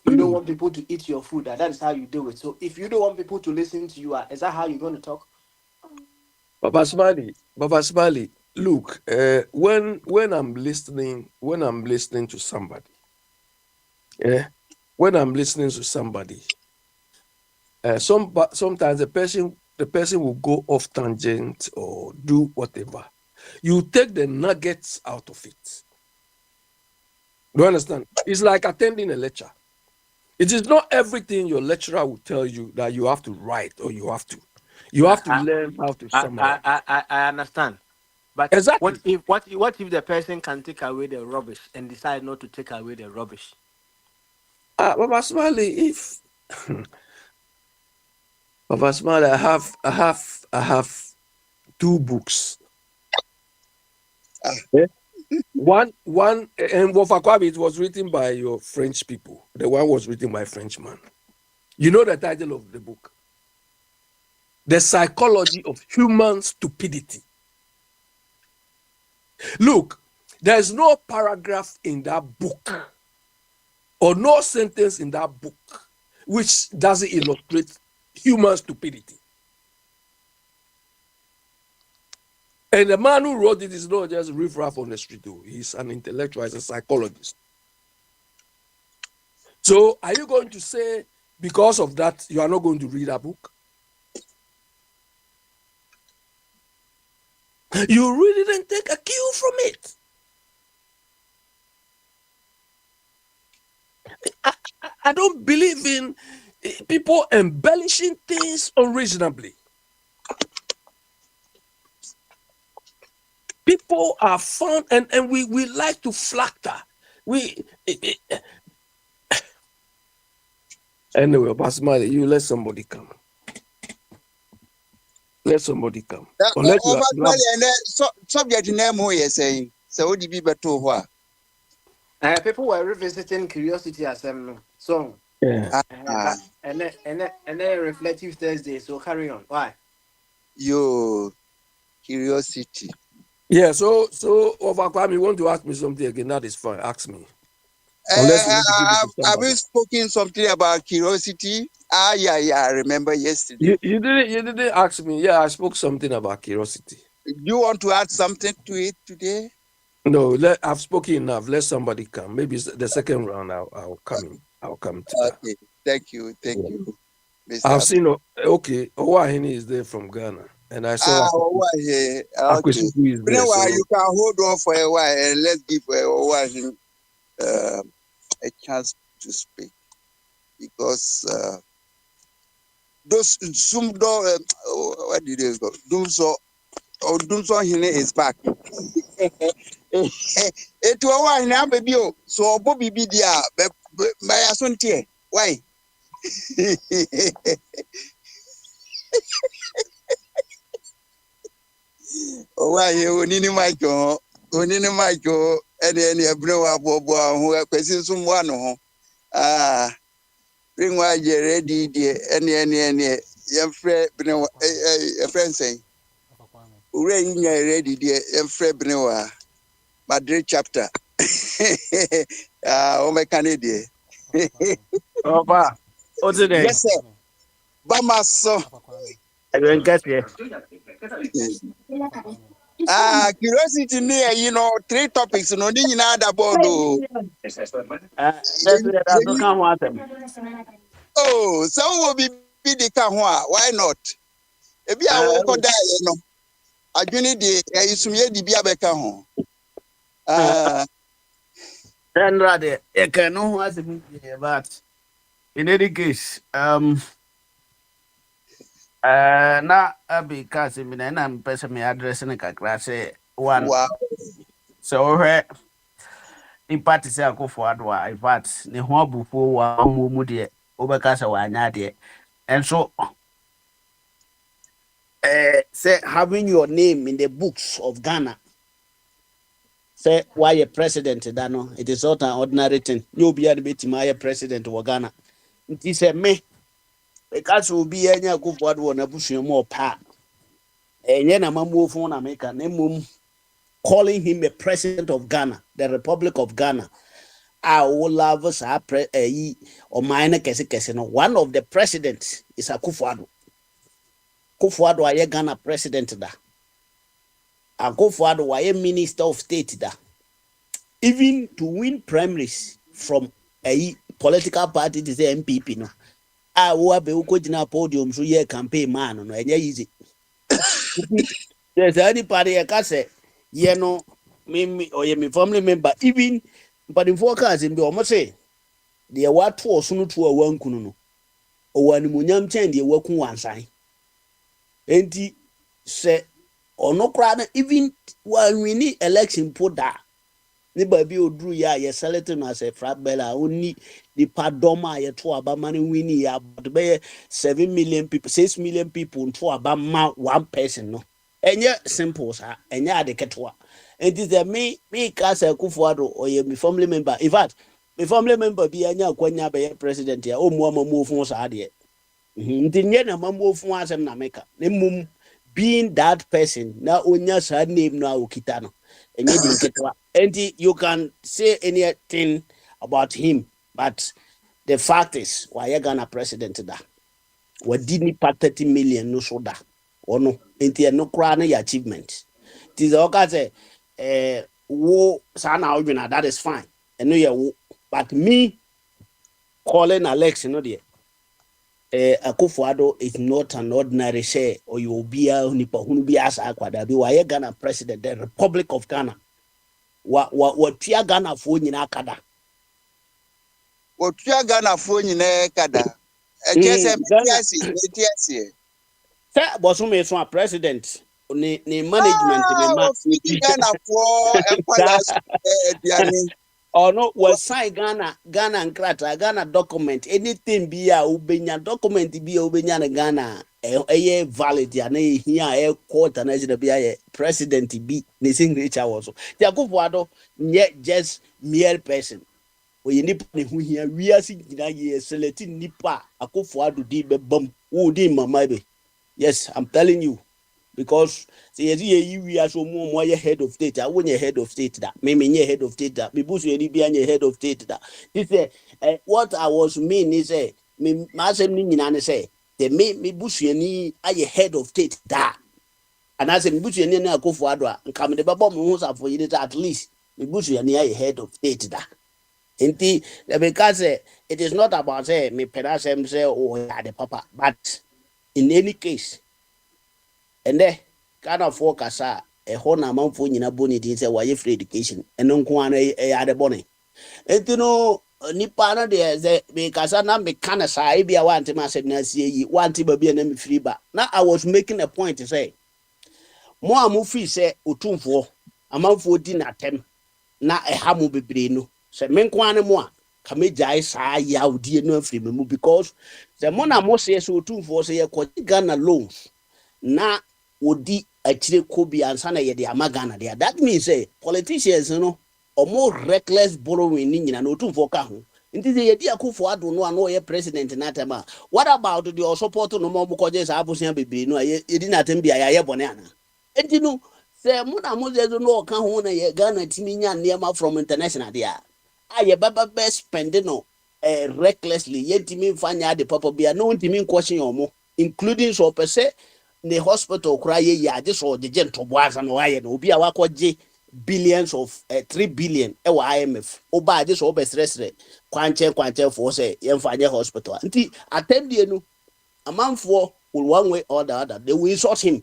you don't want people to eat your food, that is how you do it. So if you don't want people to listen to you, is that how you're going to talk? Baba Smiley, look, when I'm listening to somebody, when I'm listening to somebody, sometimes the person will go off tangent or do whatever. You take the nuggets out of it. Do you understand? It's like attending a lecture. It is not everything your lecturer will tell you that you have to write or you have to learn how to summarize. I understand. But exactly. What if the person can take away the rubbish and decide not to take away the rubbish? Baba Smiley, Baba Smiley, I have 2 books. One, and Wofakwabi, it was written by your French people. The one was written by a Frenchman. You know the title of the book? The Psychology of Human Stupidity. Look, there's no paragraph in that book or no sentence in that book which doesn't illustrate human stupidity. And the man who wrote it is not just riffraff on the street. He's an intellectual, he's a psychologist. So are you going to say because of that you are not going to read a book? You really didn't take a cue from it. I don't believe in people embellishing things unreasonably. People are fun and we like to flatter. Anyway, Pastor Mali, you let somebody come. Let somebody come. Subject name who you saying? So would you be better what? People were revisiting curiosity as song. Yeah. And then reflective Thursday. So carry on. Why? Your curiosity. Yeah, so Overcome, you want to ask me something again? That is fine. Ask me. Have you spoken something about curiosity? Yeah, I remember yesterday. You didn't ask me. Yeah, I spoke something about curiosity. Do you want to add something to it today? No, I've spoken enough. Let somebody come. Maybe the second round I'll come in. I'll come to that. Okay. Thank you. Mr. I've seen Owahini is there from Ghana. And I saw okay. Meanwhile, you can hold on for a while and let's give Owahini a chance to speak. Because those what did they go? Dumso Hine is back. It was now, baby. So Bobby be there, my son here. Why? Oh, why you need Michael? Only Michael, any abro who are questions someone. Ah, bring why you're ready, dear. Any, young friend, a friend saying, Urain, you're ready, dear, young friend, Madrid chapter. Oh, my Canadian. Opa, what's it? Yes, sir. Bamaso. I don't get you. Curiosity near, 3 topics, no, didn't know about. That's it. I don't come want them. Oh, some will be the Kahua. Why not? If you are walk die, I do need the Isumia di Biabeca home. Then rather, I can know what's it, but in any case, na because I mean, I'm person me address in a class one. Wow. So her in party say I go for adwa. In fact, the one before one more dear over casa one dear, and so say having your name in the books of Ghana. Say why a president dano, it is not an ordinary thing. You'll be able to my president of Ghana. It is a me because will be any good for one of more pa. And then I'm a move on America, name calling him a president of Ghana, the Republic of Ghana. I will love us or minor Kesino. One of the presidents is Akufo-Addo. Akufo-Addo aye Ghana president da. Akufo-Addo aye minister of state da. Even to win primaries from a political party to say MPP no. I will be na podium so ye campaign man no enye easy. There's any party I can say ye no me or ye me family member even but in forecast in be almost say the what to so no to a wan kunu no o wan munyam chen de wakun wansan enti say ono kra na even when we need election put that ni ba bi odru ya ye select no as a frat bella oni the padoma ye to aba mani wini ya but be 7 million people 6 million people to aba ma one person no enye simple sa enye adeketwa it is me case Akufo-Addo or ye me family member in fact me family member bi anya kwanya be president ya o mu amamu fun sa de ntinye na amamu fun asem na meka ne mum being that person na onya sa name no awokita no enye di nketwa and you can say anything about him but the fact is why you Ghana president da what did ni 30 million no so da ono enti no kra na your achievement it is okay say wo sana odwina that is fine and no ye but me calling Alex no there Akufo-Addo is not an ordinary share or you will be a nipa hunu bi asa akwada bi why Ghana president the Republic of Ghana what tia Ghana fo nyina kada What tia Ghana fo nyina kada e kese metiasi say boso me so president ni management me ma Ghana fo empires diani or no was sign Ghana nkrata Ghana document anything be a ubenya document be a ubenya na Ghana eh valid ya na here court na je be a president be ni signature also Akufo-Addo nye just mere person we nipa ne hu here we are gina ye select nipa Akufo-Addo di be bam wo di mama be yes I'm telling you because say we are so more head of state. I want your head of state that. Me head of state that. Me busu any be your head of state that. This what I was mean is me masem ni nyina say the me busu any aye head of state that. And I say me busu any na Akufo-Addo a nka me de babo me hu sa for you at least me busu any aye head of state that. Enti because it is not about say me pedasem say oh yeah the papa but in any case and there kind of focus a hona manfo nyina boni din say why free education eno nko an ade boni entino nipa na de be kasa na me kana sa e bia wanti ma se na sie yi wanti ba bia na me free ba na I was making a point to say mo amu free say otumfo amanfo di na tem na ha mo bebre no se me nko an mo a ka me jai sa ya odi no free me mu because the mo na mo say so otumfo say ye ko Ghana loans na odi actually could be ansana ye the amagana there. That means say politicians or more reckless borrowing in no two for kahu. Inti the idea Akufo-Addo no ano ye president na tema. What about the support no more because abusia bibi no ye didn't attend be a bonana. And you know, say Muna Moses no kahu na ye Ghana timinya near from international there. Aye baba best spending no recklessly ye timi fanya the papa be no timi question omo including so per se the hospital cry ya just or the gentle boys and why no be a wakwaje billions of 3 billion IMF oba just over stress kwanche for say yemfanya hospital nti attend the no a man for one way or the other they will sort him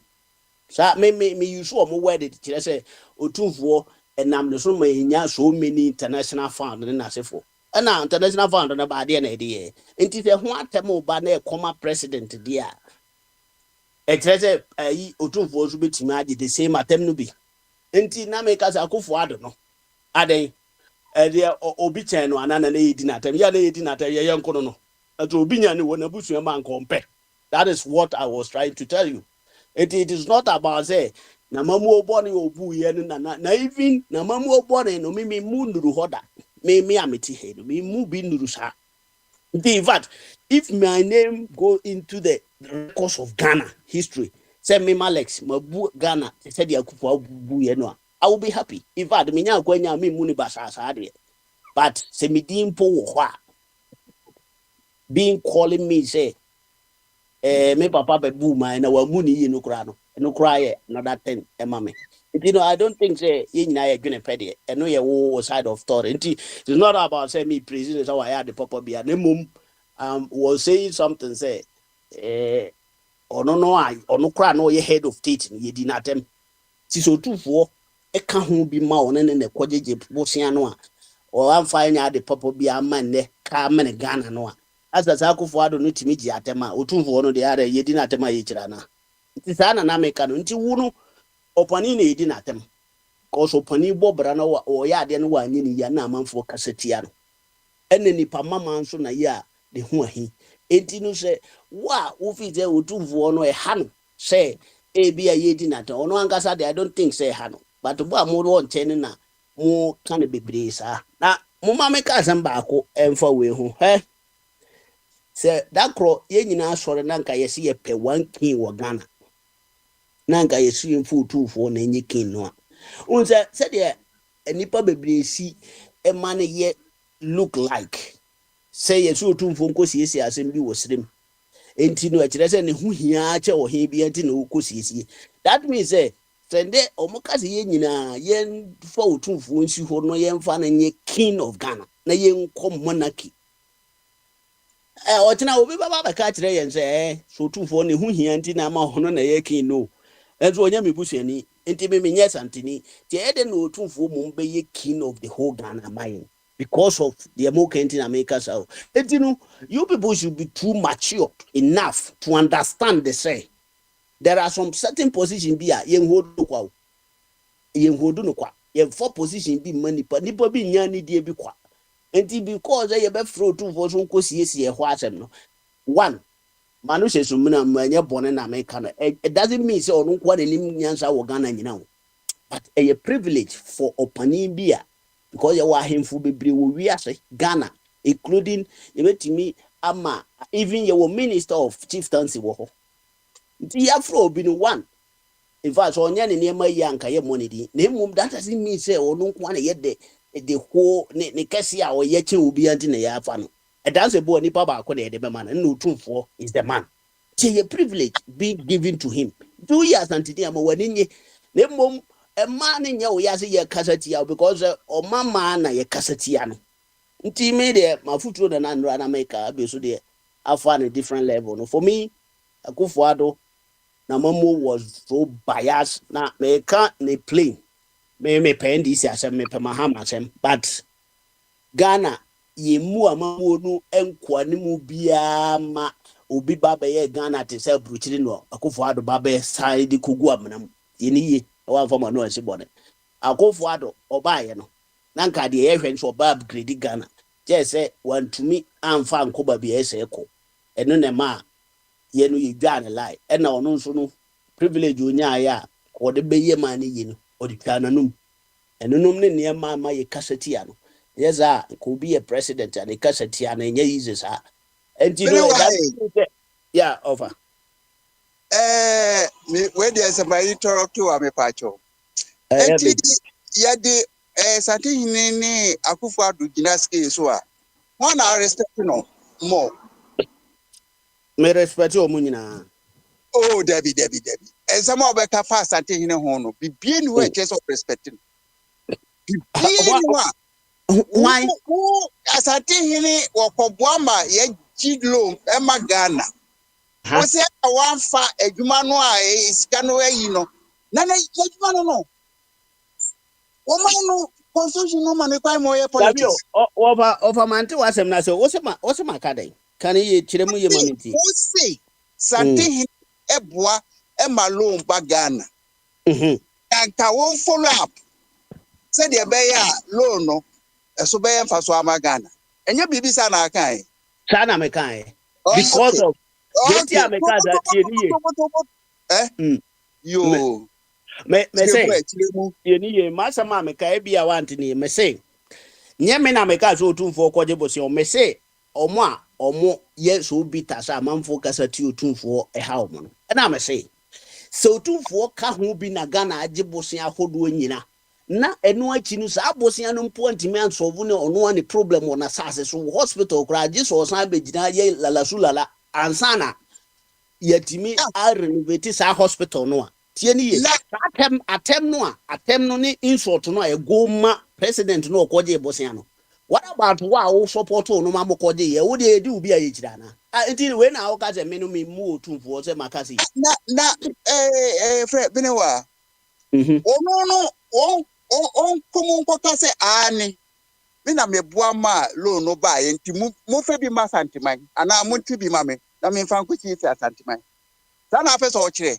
so me you saw mo word it say otumfo enam the so nya so many international fund na sefo na international fund na ba de na de nti se ho atemo ba na e koma president dia e trese ayi otumfo so betimi age the same atem no bi nti na me kasa Akufo-Addo no aden de obi chen no anana na yedi na atem ya na yedi na atem ye nkono no ato obi nya ne wona busua man compare. That is what I was trying to tell you. It is not about say na mamu obone obu ye na even na mamu obone no me mu nduru hoda me ameti he no me mu bi nduru sa. In fact, if my name go into the records of Ghana history, say me Malex mabu Ghana said Akufo-Addo ye no, I will be happy. In fact, me nya kwanya me mu ni basa sa de. But say me dimpo wo ho being calling me say me papa be bu man na wa mu ni yi no kra ye another 10 emame. You know, I don't think say ye nyina ye dwene pede e no ye wo side of thought. It's not about say me president how I had the papa bia na mum was saying something say ono kra no ye head of state ye di natem ti so tufo e ka ho bi ma ono ne kwajeje bosia no a o amfa nya the papa bia man ne ka man Ghana no a asa Akufo-Addo no timi ji atema otufo no de are ye di natema ye kira na ti sa na meka no nti wu no opani na ye di natem cause opani bobra na o ya de no wa nyini ya na amanfo kasetia no ene nipa mama nso na ye a de ho ahi enti no se wa wo fi je otufo no e ha no se e bia ye di natem ono angasa de I don't think say ha no but bo amuru on chen na mo kan bebre sa na mo ma meka asem ba ko emfa we ho se that cro ye nyina sore na nka ye se ye pe 1 king wo Ghana na nka ye su mfu tufo na enye king no a unse se de enipa bebre si e man ye look like say ye su tufo nko siesie asem bi wo srem enti no akire se ne hu hia che wo he bi enti no ko siesie. That means say sende omukase ye nyina ye fo tufo nsi ho no ye mfa na nye king of Ghana na ye nko monarchy otina obi baba ba ka kire yen se so tufo ne hu hia nti na ma hono na ye kin no enzo onya mebusuani nti me nye santini ti ede no tufo mu be ye king of the whole Ghana mine because of the American in America. So you people should be too mature enough to understand the say there are some certain position be a yen hold kwa yen hold no kwa yen for position be money but nipa bi nya ni die bi kwa. And because I be throw two for some cosie ho asem no one manu se sumuna manya bone na America no it doesn't mean say onu kwa ni nyansa wo Ghana nyina but a privilege for opani bia because you are himful bebre wo wiase Ghana including me ama even your minister of chieftaincy wo ho nti afro bi no one in fact onya ne niema yi anka ye money di na mum that doesn't mean say onu kwa na ye the whole ne kesi a oye che obi anti na ya afa no e dance bo ni pa ba ko na de be man na otumfo is the man che privilege being given to him 2 years anti am wani nye na mum e man nye o ya se ye kasatia because o mama na ye kasatia no nti me de mafuturo da na nra na make be so de afa na different level no for me Akufo-Addo na mamu was so biased na me ka ne plane me pen this asem me pe mahama asem but Ghana ye mu amamu no enkwa ne mu bia ma obi baba ye Ghana te se bruchiri no Akufo-Addo baba side kogu amnam ye ni ye wa fama no asibone Akufo-Addo obaye no na nka de ye hwen so ba upgrade Ghana je se wantumi amfa nkoba bia ese ko eno ne ma ye no ye dwane lai ena ono nso no privilege onya ya or the be money, you know, or the cananum. And no name near my cassetiano. Yes, could be a president and a cassetiano, and yes, and you know that, yeah, over. Where there's somebody talk to a pacho. Yadi, Sati Nene, Akufa do Ginaski, so one are respecting more. May respect your munina. Oh, Debbie. And some of the fast at in a hono, be being where just of respecting. Why? As I think or Kobwamba, ye Jidlo, Emma Ghana. Was it a one fat a Jumanoa is Canoe, you know? Nana, no. Woman, consumption no money, quite more politics. Over Mantu was a master, what's my cutting? Can he chiremu mamiti? Who say, Santi Ebwa, Emma Loan Bagana. And I won't follow up. Said the Baya Lono, a Sobayan Faswama Ghana. And your baby son are kind. Sana Mekai. Because of you me say ye masa ma me ka bia want ni me say nye me na me ka so tumfo kwojebosi me say omo ye so bitter sa manfo kasa ti otumfo e ha omo na me say so otumfo ka ho bi na Ghana agebosi ahodo nyina na enu achi nu sa abosi anu mpo antimi ansolve ne ono ani problem on asase so hospital kra agi so san begina ye lalasulala ansana yetimi a renovate sa hospital no a tie ni ye atem no ni insult no e go ma president no okoje bosia no. What about wa support no ma mokoje ye wo de edi ubi aye kira na enti we na wo ka se me no me mu otumfo se makasi na Fred Benewa on komun kota se ani me na me bua ma lo no ba ye nti mo fe bi ma santiman ana mo nti bi ma me na me fan ko chi fi santiman sa na fe so kire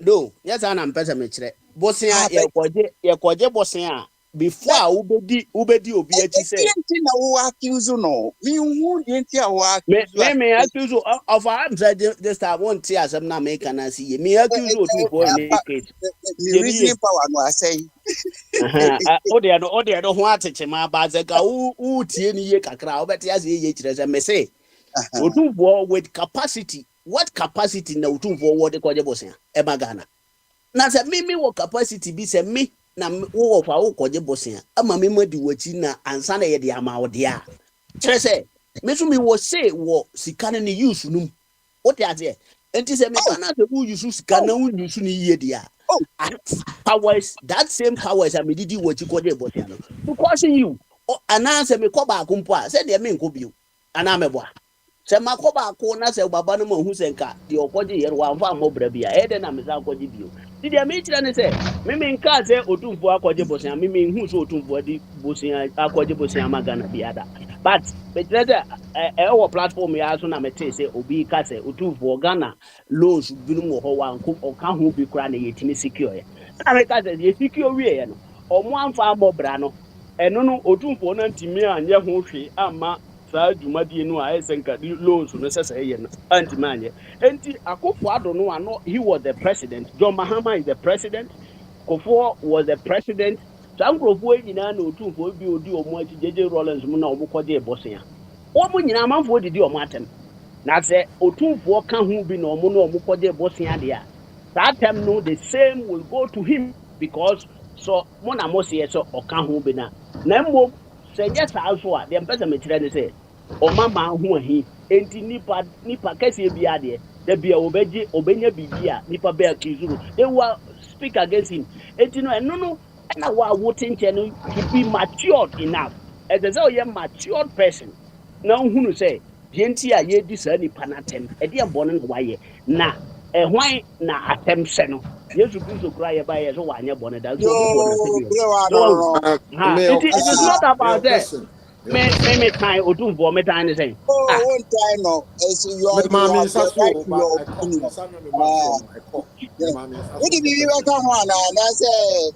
no yes ana mpesa me kire bosia ye koje bosia before ubedi obi achi say nti na wo accuse no me hu de nti a wo accuse me accuse of am say this time won ti asem na me kana see me accuse otumfo in case the reasoning power no asay o de no ho ateche ma ba ze ka u tie ni ye kakra obeti ase ye kire say me say otumfo with capacity. What capacity na otumfo wo de koje bosia e magana na say me wo capacity bi say me na wo fa wo koje bosia ama me madi wachi na ansa na ye de ama wo de a kire say me so me wo say wo sika na ni use num what you say enti say me kana say wo use sika na wo use ni ye de a powers that same powers am didi wachi koje bosia no because you ananse me ko ba akompo a say de me nko bio ana me boa se makoba ko na se baba no mahu senka de okoje yer wa mfa mobra bia e de na me za akoje bio di de me kire ne se me nka se otumfo akoje bosia me hu so otumfo di bosia akoje bosia magana bia da but me kire se e platform ya so na me te se obi ka se otumfo Ghana loans binu mo ho wa nko o ka ho bi kra na yetimi secure ye na me ka se ye secure wie ye no o mo amfa mobra no eno no otumfo na ntimi anye ho hwe ama sa dwumadie no a esenka loans no sese ye no antimanye enti Akufo Addo no ano he was the president. John Mahama is the president. Kofo was the president. Sankrofo nyina na otumfo bi odi omo achi JJ Rollins mu na omo kode ebosia omo nyina manfo didi omo atem na se otumfo ka hu bi na omo kode ebosia de a that time no the same will go to him because so mo na mo se so oka hu bi na mmo se nya sa so a de mpesa me kire ne se o mama hu ahi enti nipa kase bia de da bia obenya bibia nipa be akizuru they will speak against him enti no eno no na wa wotin no to be matured enough as a matured person na hunu say enti a ye di sa nipa natem e de mbone na waye na hwan na atem se no Yesu Kristo kra ye ba ye so wanye bone da so it is not about that. Me kai otumfo me tan say one time no as you are mommy what did you come on na say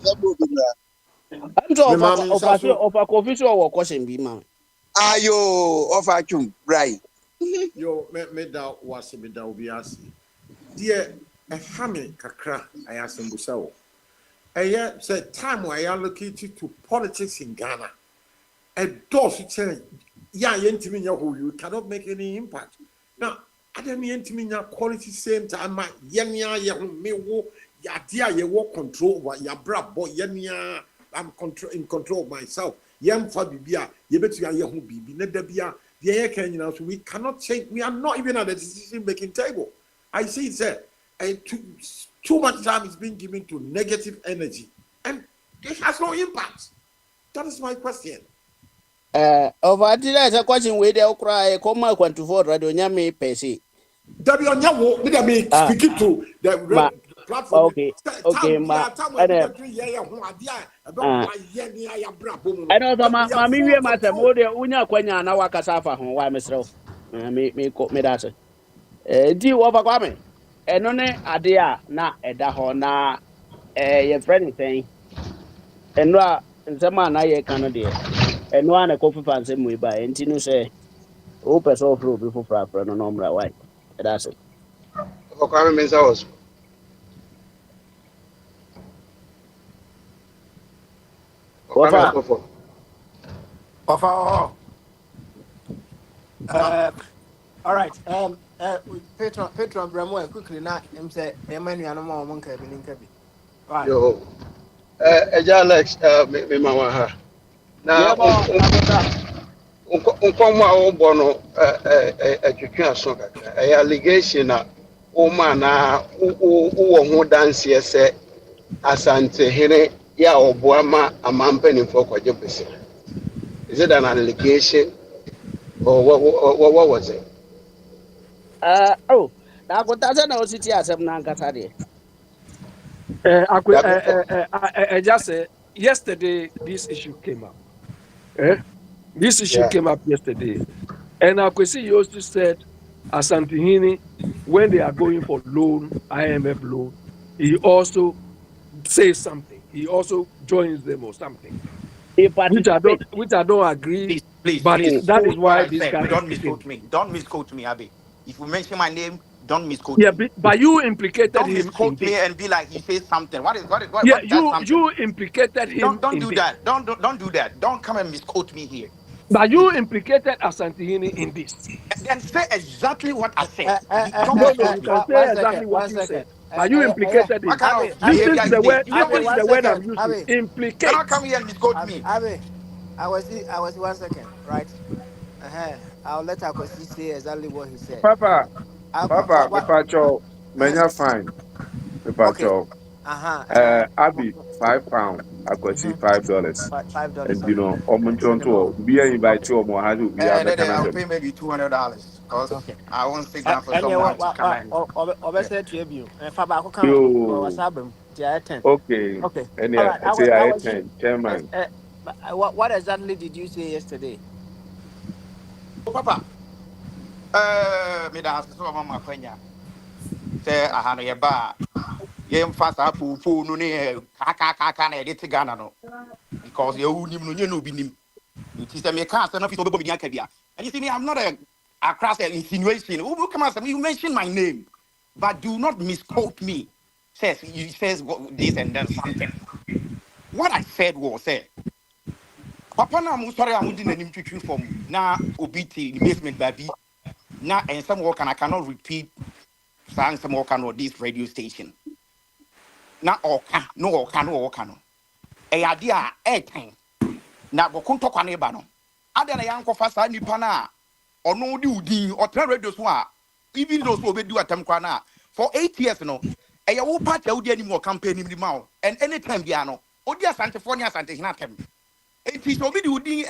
of a official or question be man ayo of achum right yo me da was me da obi asi dear a hammy kakra, I asked him so. A say time I allocated to politics in Ghana. A does it say, yeah, you cannot make any impact. Now, I don't mean to mean quality same time, my yenya, me wo, ya dear, you walk control, what ya bra boy, yenya, I'm in control of myself. Yam for Bibia, you bet you are your baby, Nedabia, the air can, you know, so we cannot change, we are not even at the decision making table. I see it, sir. Too much time is being given to negative energy, and it has no impact. That is my question. Over a question where they'll cry, come my 24 radio, Yami Pesi. W. Did me speaking to the platform? Okay, I know the mammy, we must have more than Unya Quenya, now I casafa, why, Mr. Me that's it. Do you overcome? And on it, Adia, na Edahona, your friend thing. And no, and some man I cannot. And one a coffee fancy we buy, and Tinu say, open so through before Frapper, no number, why? That's it. For coming means I was. All right. Petron Bramo quickly now. Say, Emmanuel, no more one cabin in cabin. Right. Yo, Alex, me mama. Now, Unkoma Obono, a Jukia Soga, a allegation, oh man, who dance yes, Asante Hene, ya Obuama, a man penny for Quajopisi. Is it an allegation or what was it? Oh, now what doesn't know city as a Nankatari. I just said yesterday this issue came up. This issue came up yesterday, and Akwesi also said Asantehene, when they are going for loan, IMF loan, he also says something. He also joins them or something, which I don't agree. Please, but that is why this guy. Don't misquote me. Don't misquote me, Abi. If you mention my name, don't misquote me. But you implicated don't him. Don't misquote me and be like he says something. What? Yeah, you implicated him. Don't do that. Don't do that. Don't come and misquote me here. But you implicated Asantehene in this. Then say exactly what I said. No, you can say exactly what you said. Are you implicated in this is the word. This is the word I'm using. Implicate. Cannot come here and misquote me. I was 1 second, right? I'll let Akwesi say exactly what he said. Papa, Pacho, many fine. Pacho. Abi, £5. Akwesi $5. $5. And you know, be invite you or I'll pay maybe $200 because I won't sit down for someone to come in. Okay. And I 10, Chairman. What exactly did you say yesterday? Papa, me da ask so mama kwanya. Say aha no ye ba. Ye mfasa fufu no ne kaka na edit Ghana no. Because ye unim no nye no bi nim. It is me can say no fit obo bi nya kabia. And you see me, I'm not a crass insinuation. Who come and you mention my name, but do not misquote me. Says this and then something. What I said was Papa na mo sorry am di nanim twitwi form na obiti the basement baby na and some work and I cannot repeat some work on this radio station na oka no e ade a etan na bokunto kwa na ba no ade na yankofa sa nipa na ono di udin o tra radio so a even those who obedu atam kwa na for 8 years no e ya wo party udi anim o campaign nim ma o and anytime bia no odi asante for ni asante hina atam. It is obedi udi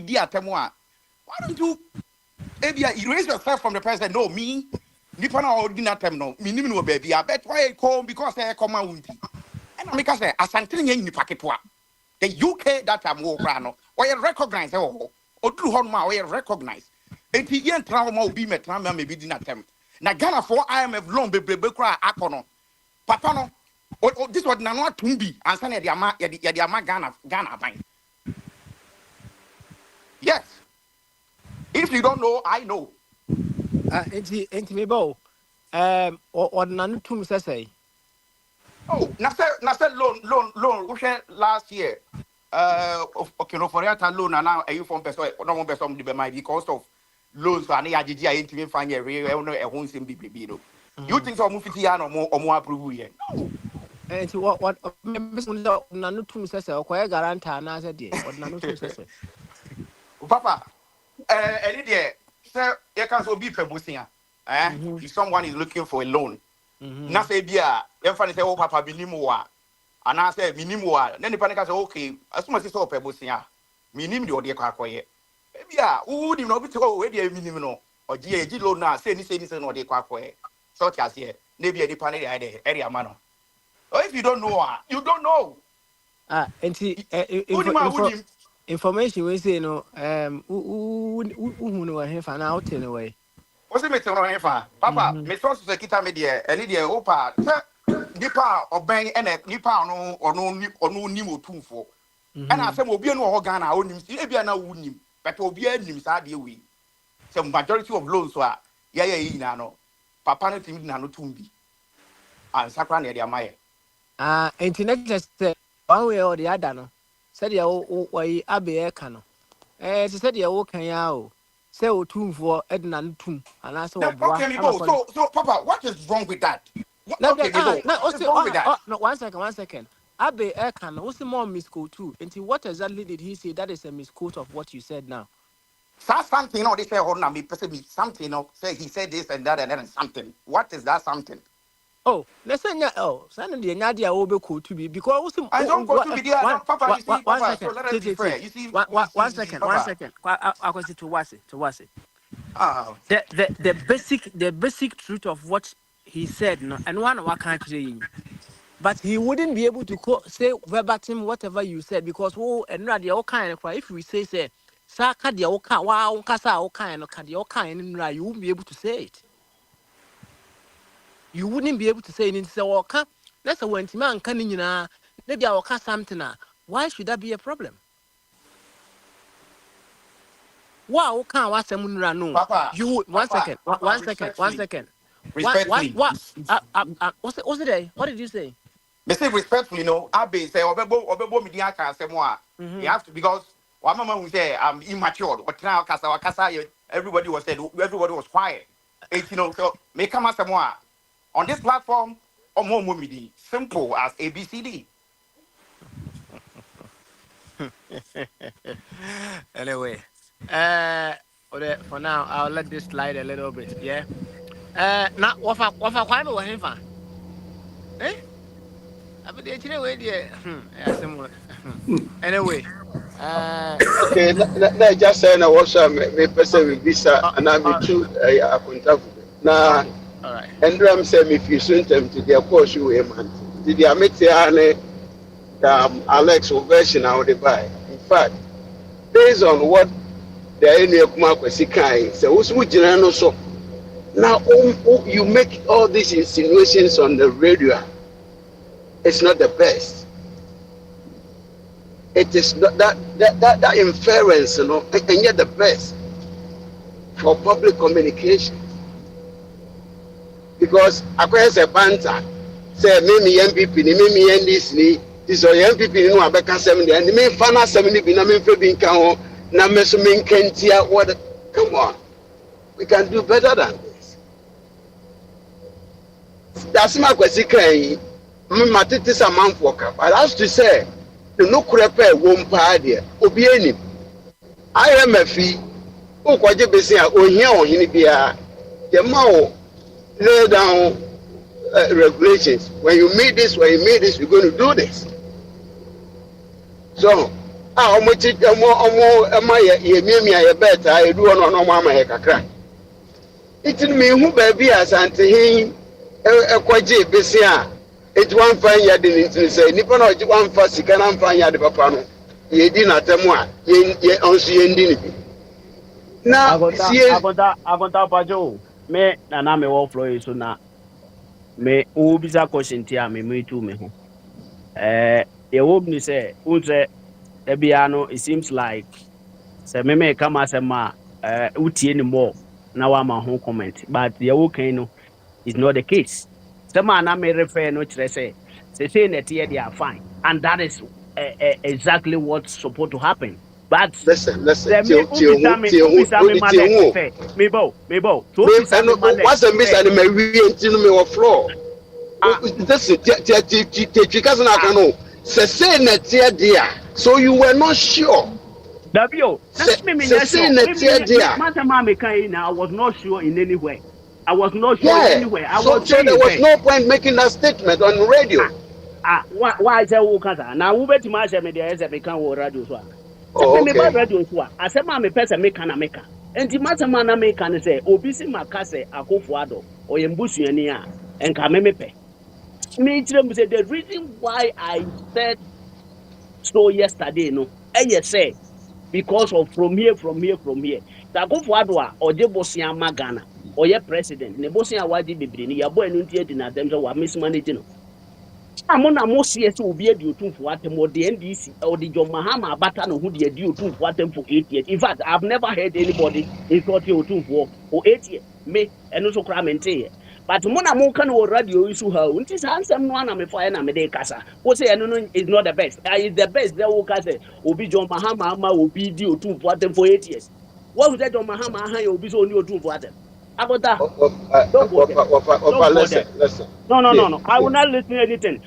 di atemu a. Why don't you erase yourself from the president? No, me nipa na odi na atem no. Me nim no baby. I bet why come because I come out unti. And I make us say asante nya nipa kepoa. The UK that I'm over no. Why recognize oduru hon ma why recognize. Enti yen tra ma obi metra ma me bi di na atem. Na Ghana for IMF loan bebrebe kra akono. Papa no this was na no atumbi ansa na de ama Ghana ban. Yes. If you don't know, I know. Enti me bo. or none to say. Oh, nasa loan. We share last year. Okay, no for that loan and now are you from person? No one person be my because of loans. And I did I ain't find a real no a home sim be. You think so? Move it or more approve here? No. And what members none to say or quite guarantee another day or none to say. Papa, any day, sir, you can't so be pebusia. If someone is looking for a loan, na say bia, you find say, oh, Papa, minimum, and I say minimum, then the panic say, okay, as soon as it's all pebusia, minimum the audio car. Maybe, who would you know, where the minimum or GAG loan now, say this or the car. Such as here, maybe a panic area man. Or if you don't know, you don't know. And see, information we say no who know him for now tell away. What's the matter on him for? Papa, me so se kita me dia, eni dia opa, nipa oben ene nipa no ono nim otumfo. Ana asem obi no ho Ghana onim, e bia na wunim, but obi anim sa de we. So majority of loans so a ye na no. Papa no timi na no tumbi. And sakra na dia maye. Internet just one way or the other no. Said ya why abe no. Said ya wo kan ya o. Say o tum for Edna tum and I saw so Papa, what is wrong with that? No, 1 second. Abe Ekan, what's the more misquote too? And what exactly did he say that is a misquote of what you said now? Something or they say hold on me something say he said this and that and then something. What is that something? Oh, let's say send the Nadia Obe to be because I don't go to be there. Papa, you see, Papa, so let us be fair. You see, 1 second. I was to was it. The basic truth of what he said, no, and one what can't say. But he wouldn't be able to say verbatim whatever you said because and not the all kind of if we say Saka the oka wow kasa oka and the oka and you won't be able to say it. You wouldn't be able to say it in Sawaka. That's a when man can in maybe our something. Why should that be a problem? Wow, can't watch a moon run. You 1 second. 1 second. Respectfully. What? What's the day? What did you say? Me say respectfully, no. Abe say obebo media can say more. You have to because one mama who say I'm immature. But now kasa everybody was quiet. So me come as more. On this platform, or more movie, simple as ABCD. Anyway, for now, I'll let this slide a little bit. Yeah. Now, what I'm going for? Eh? I've been there way there. Anyway. Okay, na just say na what's me person with visa and I'm too I contact na. All right. And I'm saying if you send them to their course, you man. Did you meet Alex version how they buy? In fact, based on what the area Kumasi so so now you make all these insinuations on the radio. It's not the best. It is not that inference, and yet the best for public communication. Because across a banter, say maybe MPP, maybe NDC, this or MPP no abeka 70, and the main final 70 be na main being count, na meso main kentia. What? Come on, we can do better than this. That's my question. Me matete sa man for cap. I have to say, the no crepe won pa there. Obi enim. IMF, o kwaje besi a ohia ohini bia. The ma lay down regulations. When you meet this, we're going to do this. So, how much it am I better? I do no mama kakra. It mean who baby as him a kwaji besia. It one fine yard in say, Nippon or one first, you can't find yard papa. Ye dinner temwa, ye on see ending. Now, Pajo. Me na me wo flow so na me wo bisa question ti a me tu me ho e wo ni say unse e bia no it seems like say me come as ma utie ni more na wa ma ho comment but ye wo kan no It's not the case. The man I may refer no to say saying that here they are fine, and that is exactly what's supposed to happen. But listen. Me bo. What's the miss and me we into me or floor? Listen, because I can know. Say that here dear. So you were not sure. W. I was not sure in any way. I was not sure anywhere. So there was no point making that statement on the radio. Why is that? Now, who bet my media as a become radio? I said, my person make an America. And the matter man American say, Obisi Makase, Akufuado, or Yembusiania, and Kamemepe. Me, say the reason why I said so yesterday, no, and you say, because of from here. The Akufuado or Jebosia Magana. Or your president, Nebosia Wadi Bibrini, your boy Nuntia in them who are mismanaging. I'm on a most CS will be a due to what them or the NDC or the John Mahama Batano who they due to what them for 8 years. In fact, I've never heard anybody in 42 for 8 years, me and also crime and say. But Mona Mokan or radio issue her, which is handsome one of my fire and a casa. What say I know is not the best. It's the best. They will say, will be John Mahama will be due to what them for 8 years. What was that John Mahama will be so new to what them? About that. Listen. No. I will not listen to anything.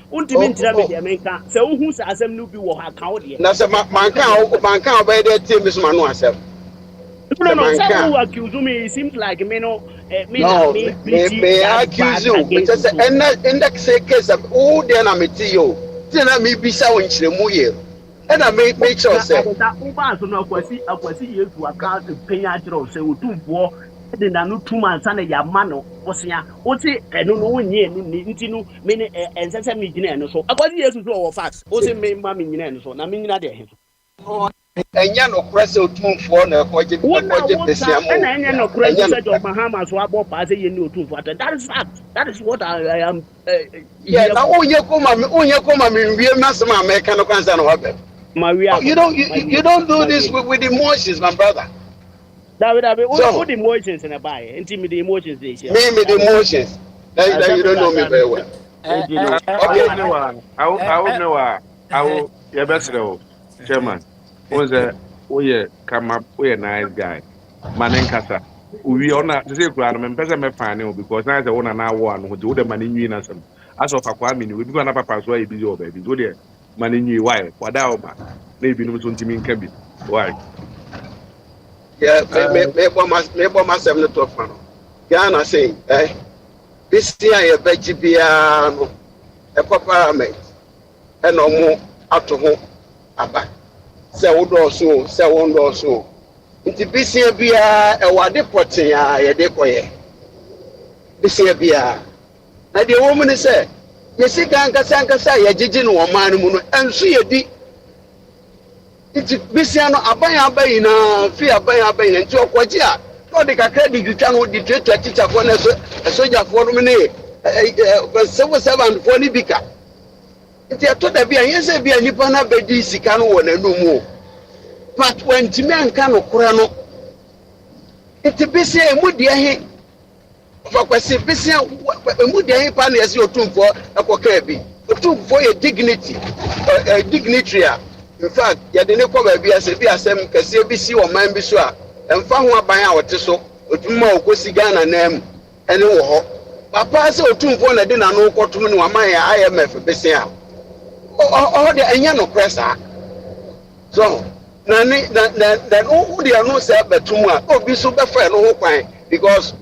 America. So who's as a new people have count here? That's a man can't by the team is Manu. No, who accuse me. It seems like me no. May I accuse you? Just an index case of all the enamity. Then I may be so in Chimuye. And I make sure say that Uba no kwasi you to account the payage say we do war. The no 2 months and a mano was here. What's it? I don't know when you need to know many and such a meeting and so. About years to go facts. What's it mean, mammy, and so. I mean, not there. And Yano Cresso 2 for no project. And I know Cresso of Bahamas who are both as a new 2 water. That is fact. That is what I am. Yeah, now you come we are not some American concern of it. Maria, you don't do this with emotions, my brother. David, what the emotions in a buy? Intimate emotions. Name the emotions. That you don't know me very well. I will. Yeah, best though, Chairman. Was a come up. We a nice guy. Manenkasa. We are not to say grand and person final because now the one and now one who do the money in us. As of a Kwame, we go up pass why be your baby. Do there. Money new why? Wadaoma. Maybe no something in Kebbi. Why? Yeah, maybe myself not to fan. Ghana say, this year a veggie piano, a parliament, and no more out of home. Aba. Say one door so. Into this year be a wadi potting a decoy. This year be a. And the woman said, you see, Ganka say, a jijin or man, and see a deep. It's Bisiano Abaya na fear by Abay and Joe Quadia. God, they can credit you can with the teacher for a soldier for me. 7 for Libika. It's a total be a yes, be a Nipana Bedi Sicano and no more. But when Timan Cano Corano, it's a Bissia Mudia. For Bissia Mudia Pan as your tomb for a Quakebi, a tomb for a dignity, a dignitary. In fact, you didn't come and be a CBSM, CBC or man be sure, and found one by our Tisso, with more Cosigana name, and no. Papa said 2 for a dinner no quarter to my IMF, Bessia. All the Anyano Pressa. So, then all the no say but tomorrow, oh, be super fair, no fine, because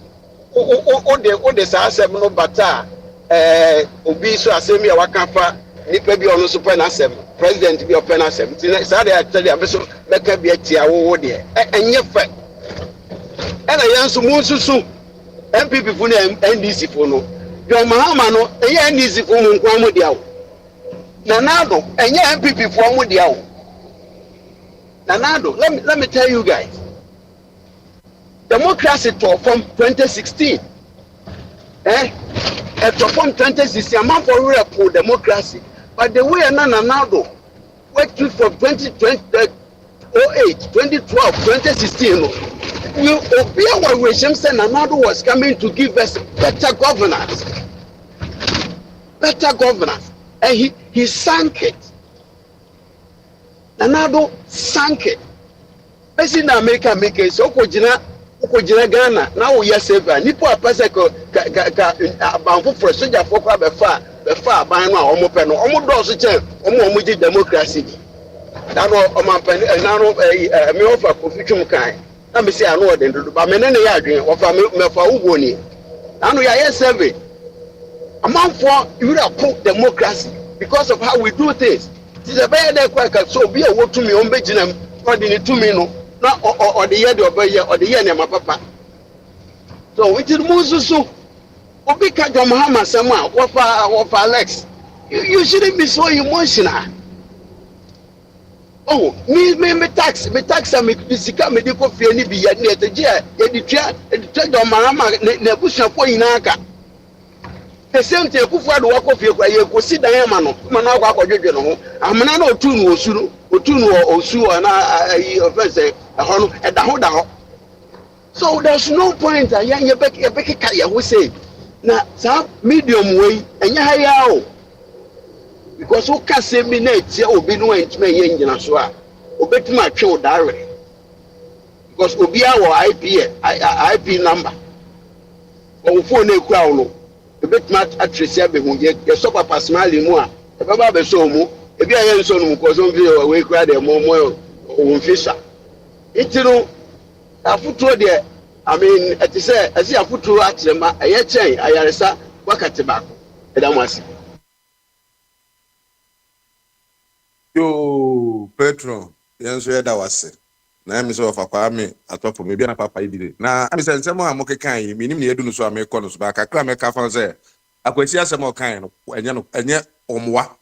all the Sassam no bata, Obiso Assembly, Wakafa. Nipa bi ono super na sem president bi open na sem ti say dey tell you abeso beka bi atia wo de enye fe ena yanso mu susu MPP fu na NDC fu no John Mahama no enye NDC fu mu nkwa mu dia wo Nanado enye MPP fu mu dia wo Nanado let me tell you guys democracy to from 2016 from 2016 man for real for democracy. But the way Nanado worked from 2008, 2012, 2016, our regime said Nanado was coming to give us better governance. Better governance. And he sank it. Nanado sank it. President America make it so Kojina Ghana now we are saver. Nipo apase ka banfo for soldier for kwa befa ban no omo pe no omo do so che omo ji democracy. That no omo pe na no me ofa Kofi Twum kan. Na me say anu ode ndodo ba me ne ya adwen ofa me fa ugo ni. Anu ya yes survey. Amanfo you dey democracy because of how we do things. It is a better kwa so be a wo tumi o mbe ginam o di ni tumi no. Na or the year the obey or the year my papa. So which is Mususu. Obi Kajo Muhammad Sama, what for Alex. You shouldn't be so emotional. Oh, me tax and me physical medical fee any be at the year, the trade on Marama, Nebusha for Inaka. The same thing, who for the walk of your you could see Diamano, Manawa or Jojo. I'm not two Osuru, Osu, and I say. So there's no point. We say now some medium way and ya because who can say me net ya obi no entime yen so a obetuma twe direct because obi our IP number on phone e kwa no obetuma atrace ya be hu ye so papa smile mu a e baba be so mu e bia ye so no because on video we kwa de mo on fisher. It's no afutuo de I mean it is as you afutuo atrema eye chen ayaresa wakati bako edamwasi yo Petro yenso yeda wase na me so fa kwa me atofo me bia na papa ibire na am se nsemo a mokekan yi minim ne edu no so amekọ no so ba kakra me ka fa se akwasi asem okan no enye omwa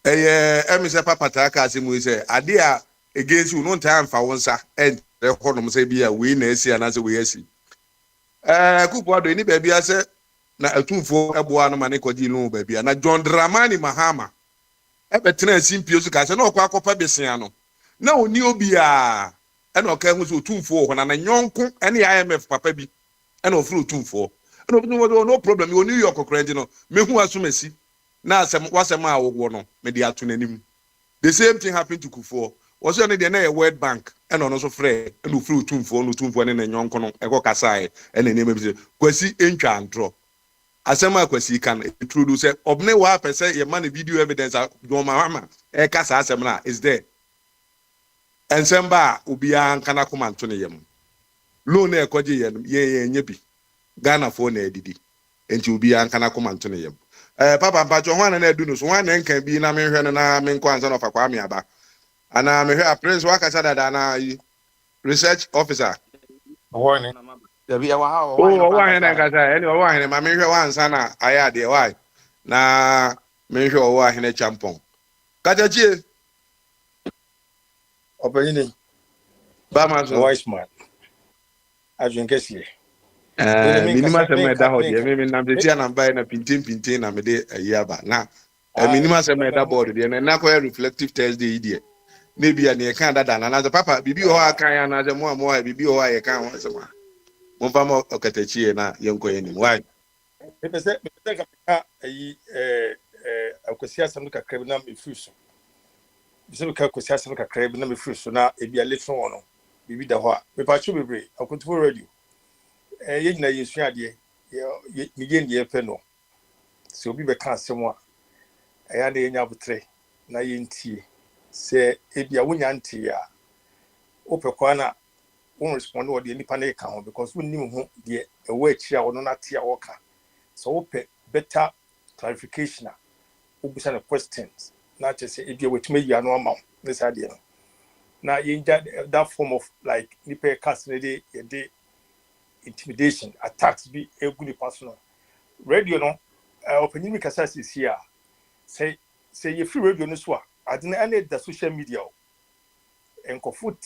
am se papa ta ka asemu se ade a against you no time fa wonsa and record say bia we na esi ana say we esi kupo ado ni bia se na atumfo eboa no mane kwaji no bia na John Dramani Mahama ebetena simpio so ka se na okwa akopa besia no na oni obi a ena oka hu so atumfo ho na nyonko ene IMF papa bi ena ofuru atumfo ena no problem you New York okranji no mehu asomasi na asem wasem a wo no me dia to nanim. The same thing happened to Kufuor. Was only the World Bank and also free and through tumfo and a young cono ego kasai and the name of the Kwesi encha and draw. Asema Kwesi can introduce obne wa per se your money video evidence of Mama Kasa Asemna is there. And Semba Ubia kana come Antony Yem. Lone Koji ye nyebi Ghana phone edidi and you be an kana come Antony Yem. Papa Pacho one and Edunus one can be na me na men kwanza of Akwami aba. And I'm here, Prince Wakasada Dana research officer. Warning. Oh, why? Anyway, why? My major one, Sana, I had the why. Na major why in a champon. Katachi. Opinion. Bamas, wise man. I drink a sea. Minima Semeda, maybe Namdian and buying a pintin, and a day a year back. Now, a minima Semeda body, and a Nako reflective Thursday idiot. Maybe a near Canada and another papa, Bibi or I can another more, Bibi or I can once a while. Mompamo Okatechi na Yonko any. Why? If I said, I could see some criminal refusal. Some could see some criminal refusal. Now, it be a little one. Bibi the what? If I should be, I could forward you. Yet, you share the begin the penal. So be back somewhere. I had a young tray. Na tea. Say if you win auntie ya opekwana won't respond to the independent account because we knew the away chair or not tia worker. So open better clarification. Ubisana questions. Not just say if you were to make your normal this idea. Now in that form of like nipe custody the intimidation attacks be a good personal. Radio no opening capacity is here. Say you free radio no so I didn't end the social media and Kofu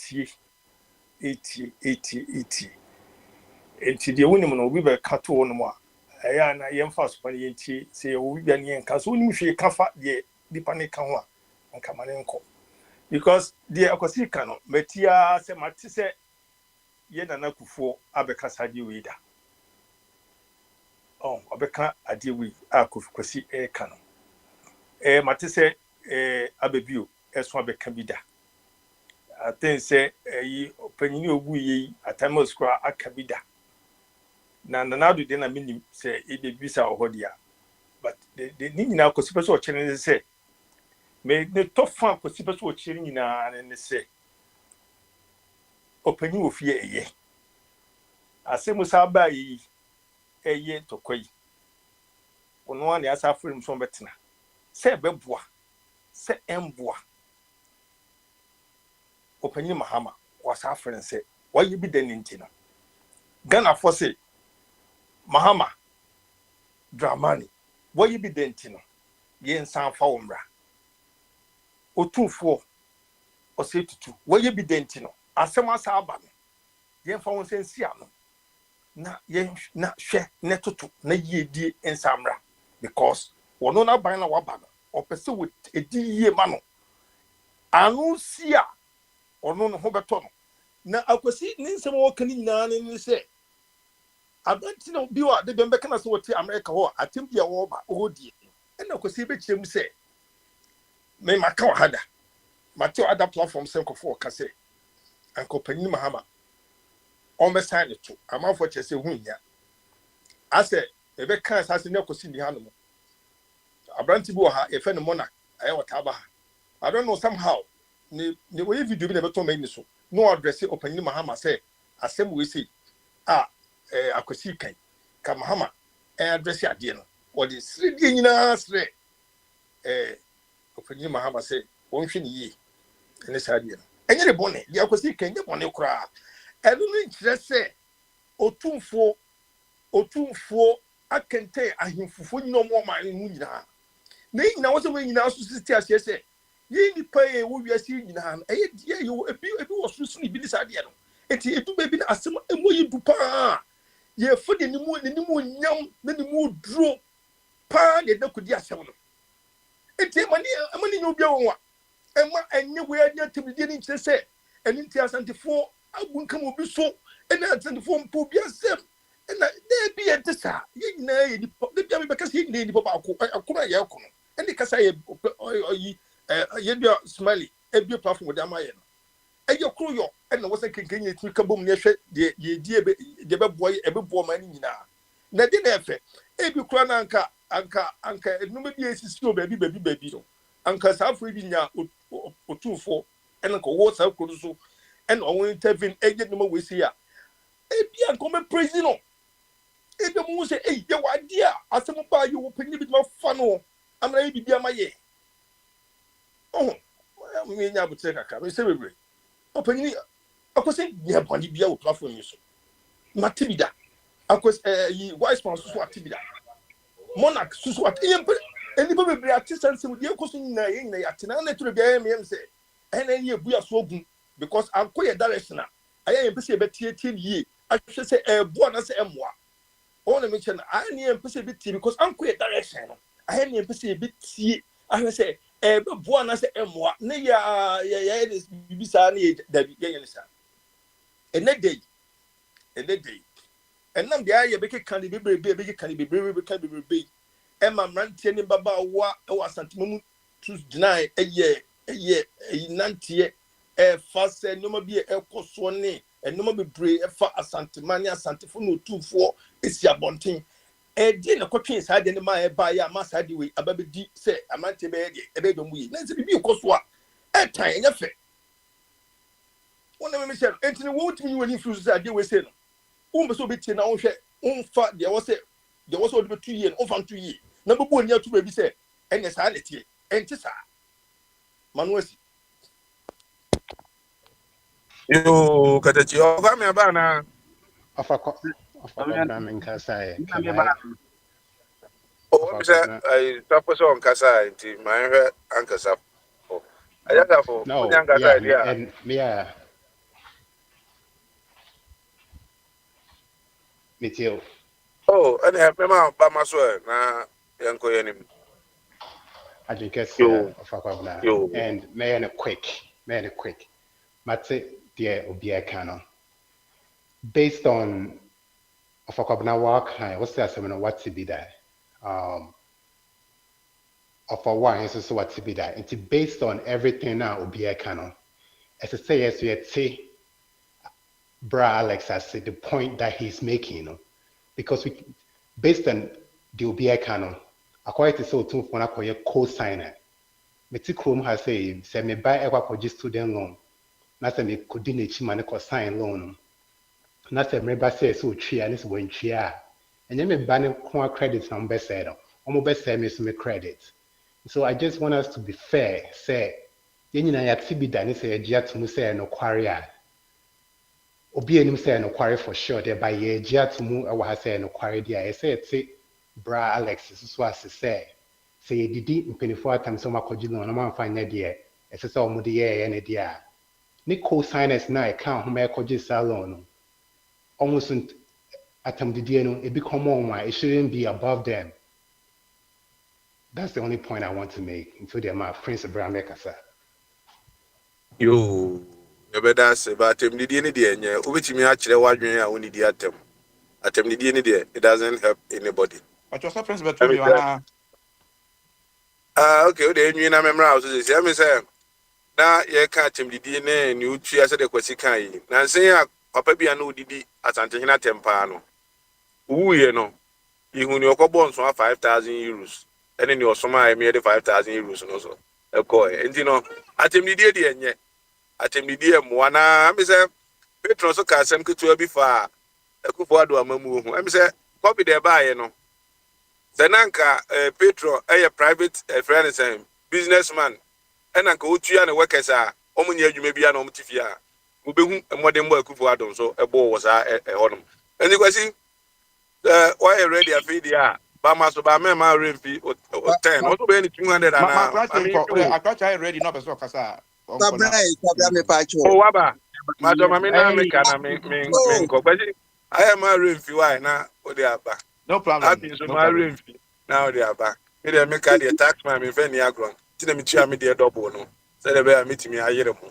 80. And the women we were cut on more. I am a young fast money say we be an Kasuni if you kafa the panic kanwa and Kamanenko. Because the Akosicano, Metia Sematise ye Nana Kufuor abekasa di wida. Oh, abeka adi wi akofi e kano. Mate se abebio eso abeka bi da. I think say yi opanyini ogu yi atamos kwa aka bi da. Na Nana do na minim say e be bisa ohodia. But the ni nyina akosi pese o chene say me ne tofa akosi pese o chene nyina ne say opanyi ofie eye. Asemu sa ba yi eye tokoyi. Ono an ya sa frame so betena. Se beboa. Se emboa. Opanyi Mahama was afren say why you be den ntina. Ghana for say Mahama Dramani why you be den ntina. Yen san fa omra. Otunfo o say tutu why you be den ntina. Asema sa aba no. Yen fa won sensi ano. Na yen na hwe ne tutu na yedie ensamra because wono na ban na waba no opese with edi yie ma no anu sia ono no ho beto no na akwasi ne nsem wo kan nyina ne se abanti na bi wa de bembe kana so wote America ho atempia wo ba odie na akwasi be kyerem se me maka wa hada mate other platforms senkofo ka se ankopanyi Mahama on me sign it to amafo chese hunya ase ebe kan sase ne akwasi ni hanom abranti bi wo ha efe ne monarch aye wotaba ha I don't know somehow ne way video bi na beto me ni so no address opanyi Mahama say asem we say akwasi kan ka Mahama address ade no what is three die nyina sre opanyi Mahama say won hwe ni yi ene sa ade no enye ne bone di akwasi kan nye bone kura enu ni nkyere se otumfo akente ahimfufo nyina mo ma hu nyina na nyina wo se wo nyina so siti ase se ye ni pae wo wiase nyina no eye die ye ebi wo so sini bi ni sa de no eti edu bebi na asem emoyi du pa ye fode ni mu nyam na ni mu duro pa de da kudi asem no eti amani nyo bia wonwa ema enye we anya tibidi ni nkyere se eni nti asantefo agunkam obi so ena asantefo mpo bi asem ena de bi entesa ye nyina ye ni de bia me bekase ye nyina ni papa akoma ye kono eni kasa ye oyi ye bia smiley e bia platform de amaye no eye kro yo ena wose kenkenye tu kabom ne hwe de ye die be boy e be bo ma ni nyina na de na efe e bi kro na anka enuma bi esisi o baby no anka safo bi nya otufo ena ko wo sa kro so ena won intervene eye numa we si ya e bia ko me praise no e be mu se ye wade a asem ba ye wo panyi bi ma fa no amra ye bibia ma ye oh me nya butre kaka me se bebre opanyi akwese nya bani bia wo platform ni so matibida akwese yi wise man so atibida monarch so atiyempe eni be bebre atisanse mu die koso nyina ye nyina ya tena na turo bia me se ena ye bua so ogun because anko ye direction aya ye pese be tie ni ahwe se ebo na se emoa ona me chena aya ni ye pese be tie because anko ye direction aya ni ye pese be tie ahwe se be bo na se emoa ne ya bibisa na ye dabi ye nisa ene dey enam dia ye be kan ni bebrebe ema mrantie ni baba wa e wasantemu tu deny eye nantie fase noma bi ekoso ne enoma bebre fa asantemani asantefo no tufo esi abonten de na kwatwe sa de ne ma ba ya ma sa de we ababedi se amante be de ebe dom yi na se bibi ekoso a tan enya fe wona me se entini wo timi wani influence sa de we se no umbe so betie na wonhwe umfa de wo se de betu yi no umfa ntu yi na bebu oni atu be bi se enya sa letie enti sa manuasi yo katachi oga me abana afa na nkasa bisa ai tapo so nkasa nti manhwe ankasa fo ayaka fo onya nkasa idea and yeah Mitio ene mema ba maso na yanko yenim I think it's and man quick Mate dear obia canon based on of a work, what's that? What to be that? Of a one, so what to be that? And based on everything now, will be a canon. As I say, yes, we say, Bra Alex, I said the point that he's making, because we, based on the OBI canon, according to so to for a co-signer. Meti Chrome has said, say me buy a student loan. Na say me coordinate man ko sign loan. Na say me ba say so tria and so when tria. And then me ban ko credit number said. Omo be say me so me credit. So I just want us to be fair. Say, yen nyina yakti bi dane say agya to mu say no kware a. Obi anim say no kware for sure. There by ye agya to mu e wa say no kware dia. I say it Bra Alex so as say. Say didi mpenifo atam so makogi no na man fa nya de. Ese say omo de ye ne dia. Ni co-signers na account ho makogi salon no. Almost atam didi no e become on why it shouldn't be above them. That's the only point I want to make. Until they're my Prince Abraham Ekasa. Yo, you better say, but I'm the DNA. Which me actually wondering how we need the atom. Atom the DNA, it doesn't help anybody. But your Prince Betu, you are okay, the new memory house is, I mean, say, now you can't tell the DNA and you three as a Quasikai. Now say, Papa be a no didi at Antina Tempano. Who you know, you who your bonds for 5,000 euros. And then your summer, I made 5,000 euros and also. And you know, at him the day, and yet at him the day, Moana, I say, Petron so can some to be far. A coup for a move. I say, copy their buy, you know. Zananka, Petro, a private friend, and businessman, and Uncle Uchi and workers are, Omunia, you may be an omotifia. Who a modern work for Adam, so a ball was a honor. And you see, why already a video. Bama so ba me ma remfi o 10 o so be ni 200 and I got I ready no be so kasa Tabra me pacho. Oh waba ma do ma me na me kana me nko gbaji I am a remfi why na o dey aba no problem happy so ma remfi na o dey aba me dey make the tax man me fe ni agron ti na me tua me dey double no say dey be meet me ayere mu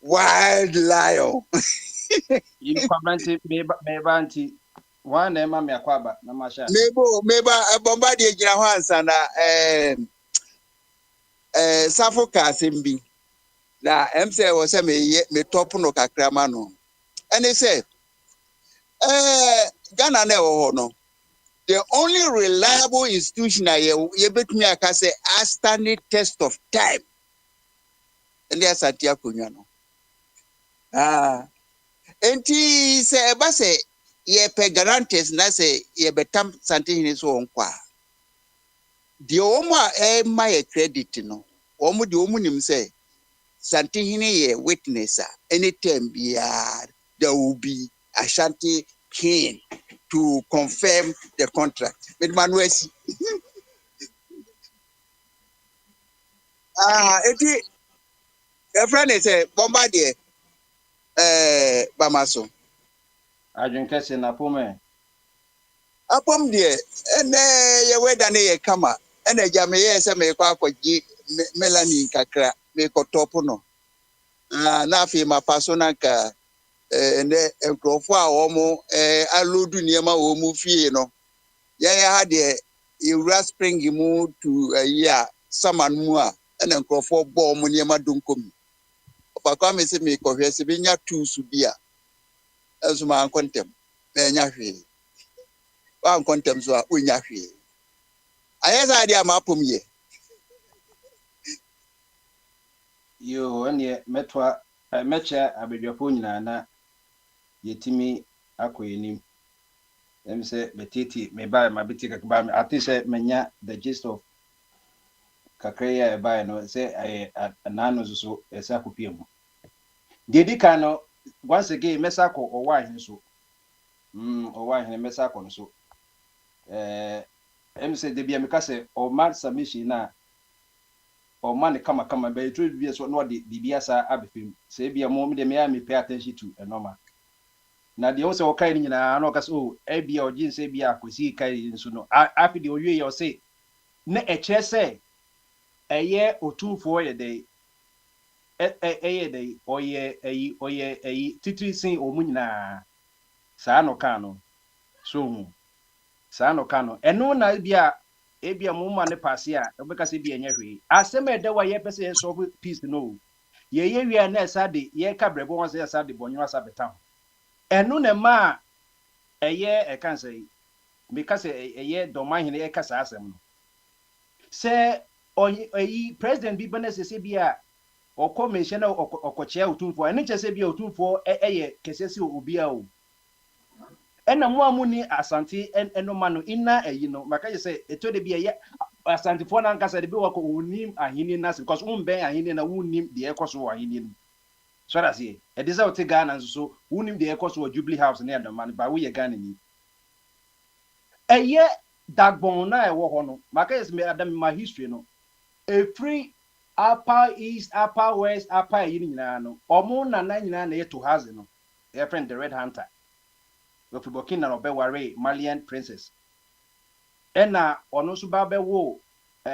Wild lion. You comment me banti one ema me akwaba na masha Meba bomba de gina ho ansa na safo ka sembi na MC wo se me top no kakra ma no ene say Ghana na wo no the only reliable institution ye betumi aka say standing test of time and there Satia Kunwa no enti se eba se ye pe guarantees na say ye betam santin so onkwa de omo ma ye credit no omo de omo nim say santin ye witness anytime there will be Ashanti keen to confirm the contract with Manuesi eti a friend say Bombardier Bamaso Adwin kese na pome apom de ye weda ne ye kama ene gya me ye se me kwa akwaji Melanie kakra me kotopo no na afi ma paso na ka ene enkrofo a omo alodu niema wo mu fie no ye ha de ewura spring mu to year saman mu a ene enkrofo bo omo niema donkom papa me se me kohwe se bi nya tusu bia Azuma an kontem na nya hwe wa kontem so a onya hwe ayesa dia ma pom ye yo ene metwa mecha abedwafo nyina na yetimi akoyenim em se betiti me ba ma biti kakba me ati se menya the gist of kakreya e ba no se anano so esa kopie mu dedi kano once again mesako owa hin so owa hin mesako no so em se de bia me ka se o man submission na o man kama be tru bia so no de bibia sa abefim se bia mo me de me pay attention to normal na de o se o kai ni na no ka so e bia o jin se bia akosi kai nso no afi de o wie yo se na e che se eye otumfo ye de eye de oye titiri sin omu nyina saa no ka no so saa no ka no eno na ebia mo ma ne passe a obeka se bia enye hwe asem ede wa ye pese solve peace no ye wi na esa de ye ka brebo won se esa de bonyo asa beta eno na ma eye e kan se me ka se eye do man hene e ka sa asem no se oyi president bi bana se bia o commission o koche otumfo eno che se bia otumfo eye kesesi obi a o ena mo amuni asante eno mano ina eyi no maka je se eto de bia ye asante fo na nkasa de bi wako unim ahini na se because umben ahini na unim de ekoso ahini no so that's it e dey say o te Ghana so unim de ekoso Jubilee House na the man ba we ye Ghana ni eye dagbon na e wo ho no maka je se me adam my history no a free upper east upper west upper yi nyina no omo na nyina na ye to has no e friend the Red Hunter we fi Burkina no be ware Malian princess ena ono so ba be wo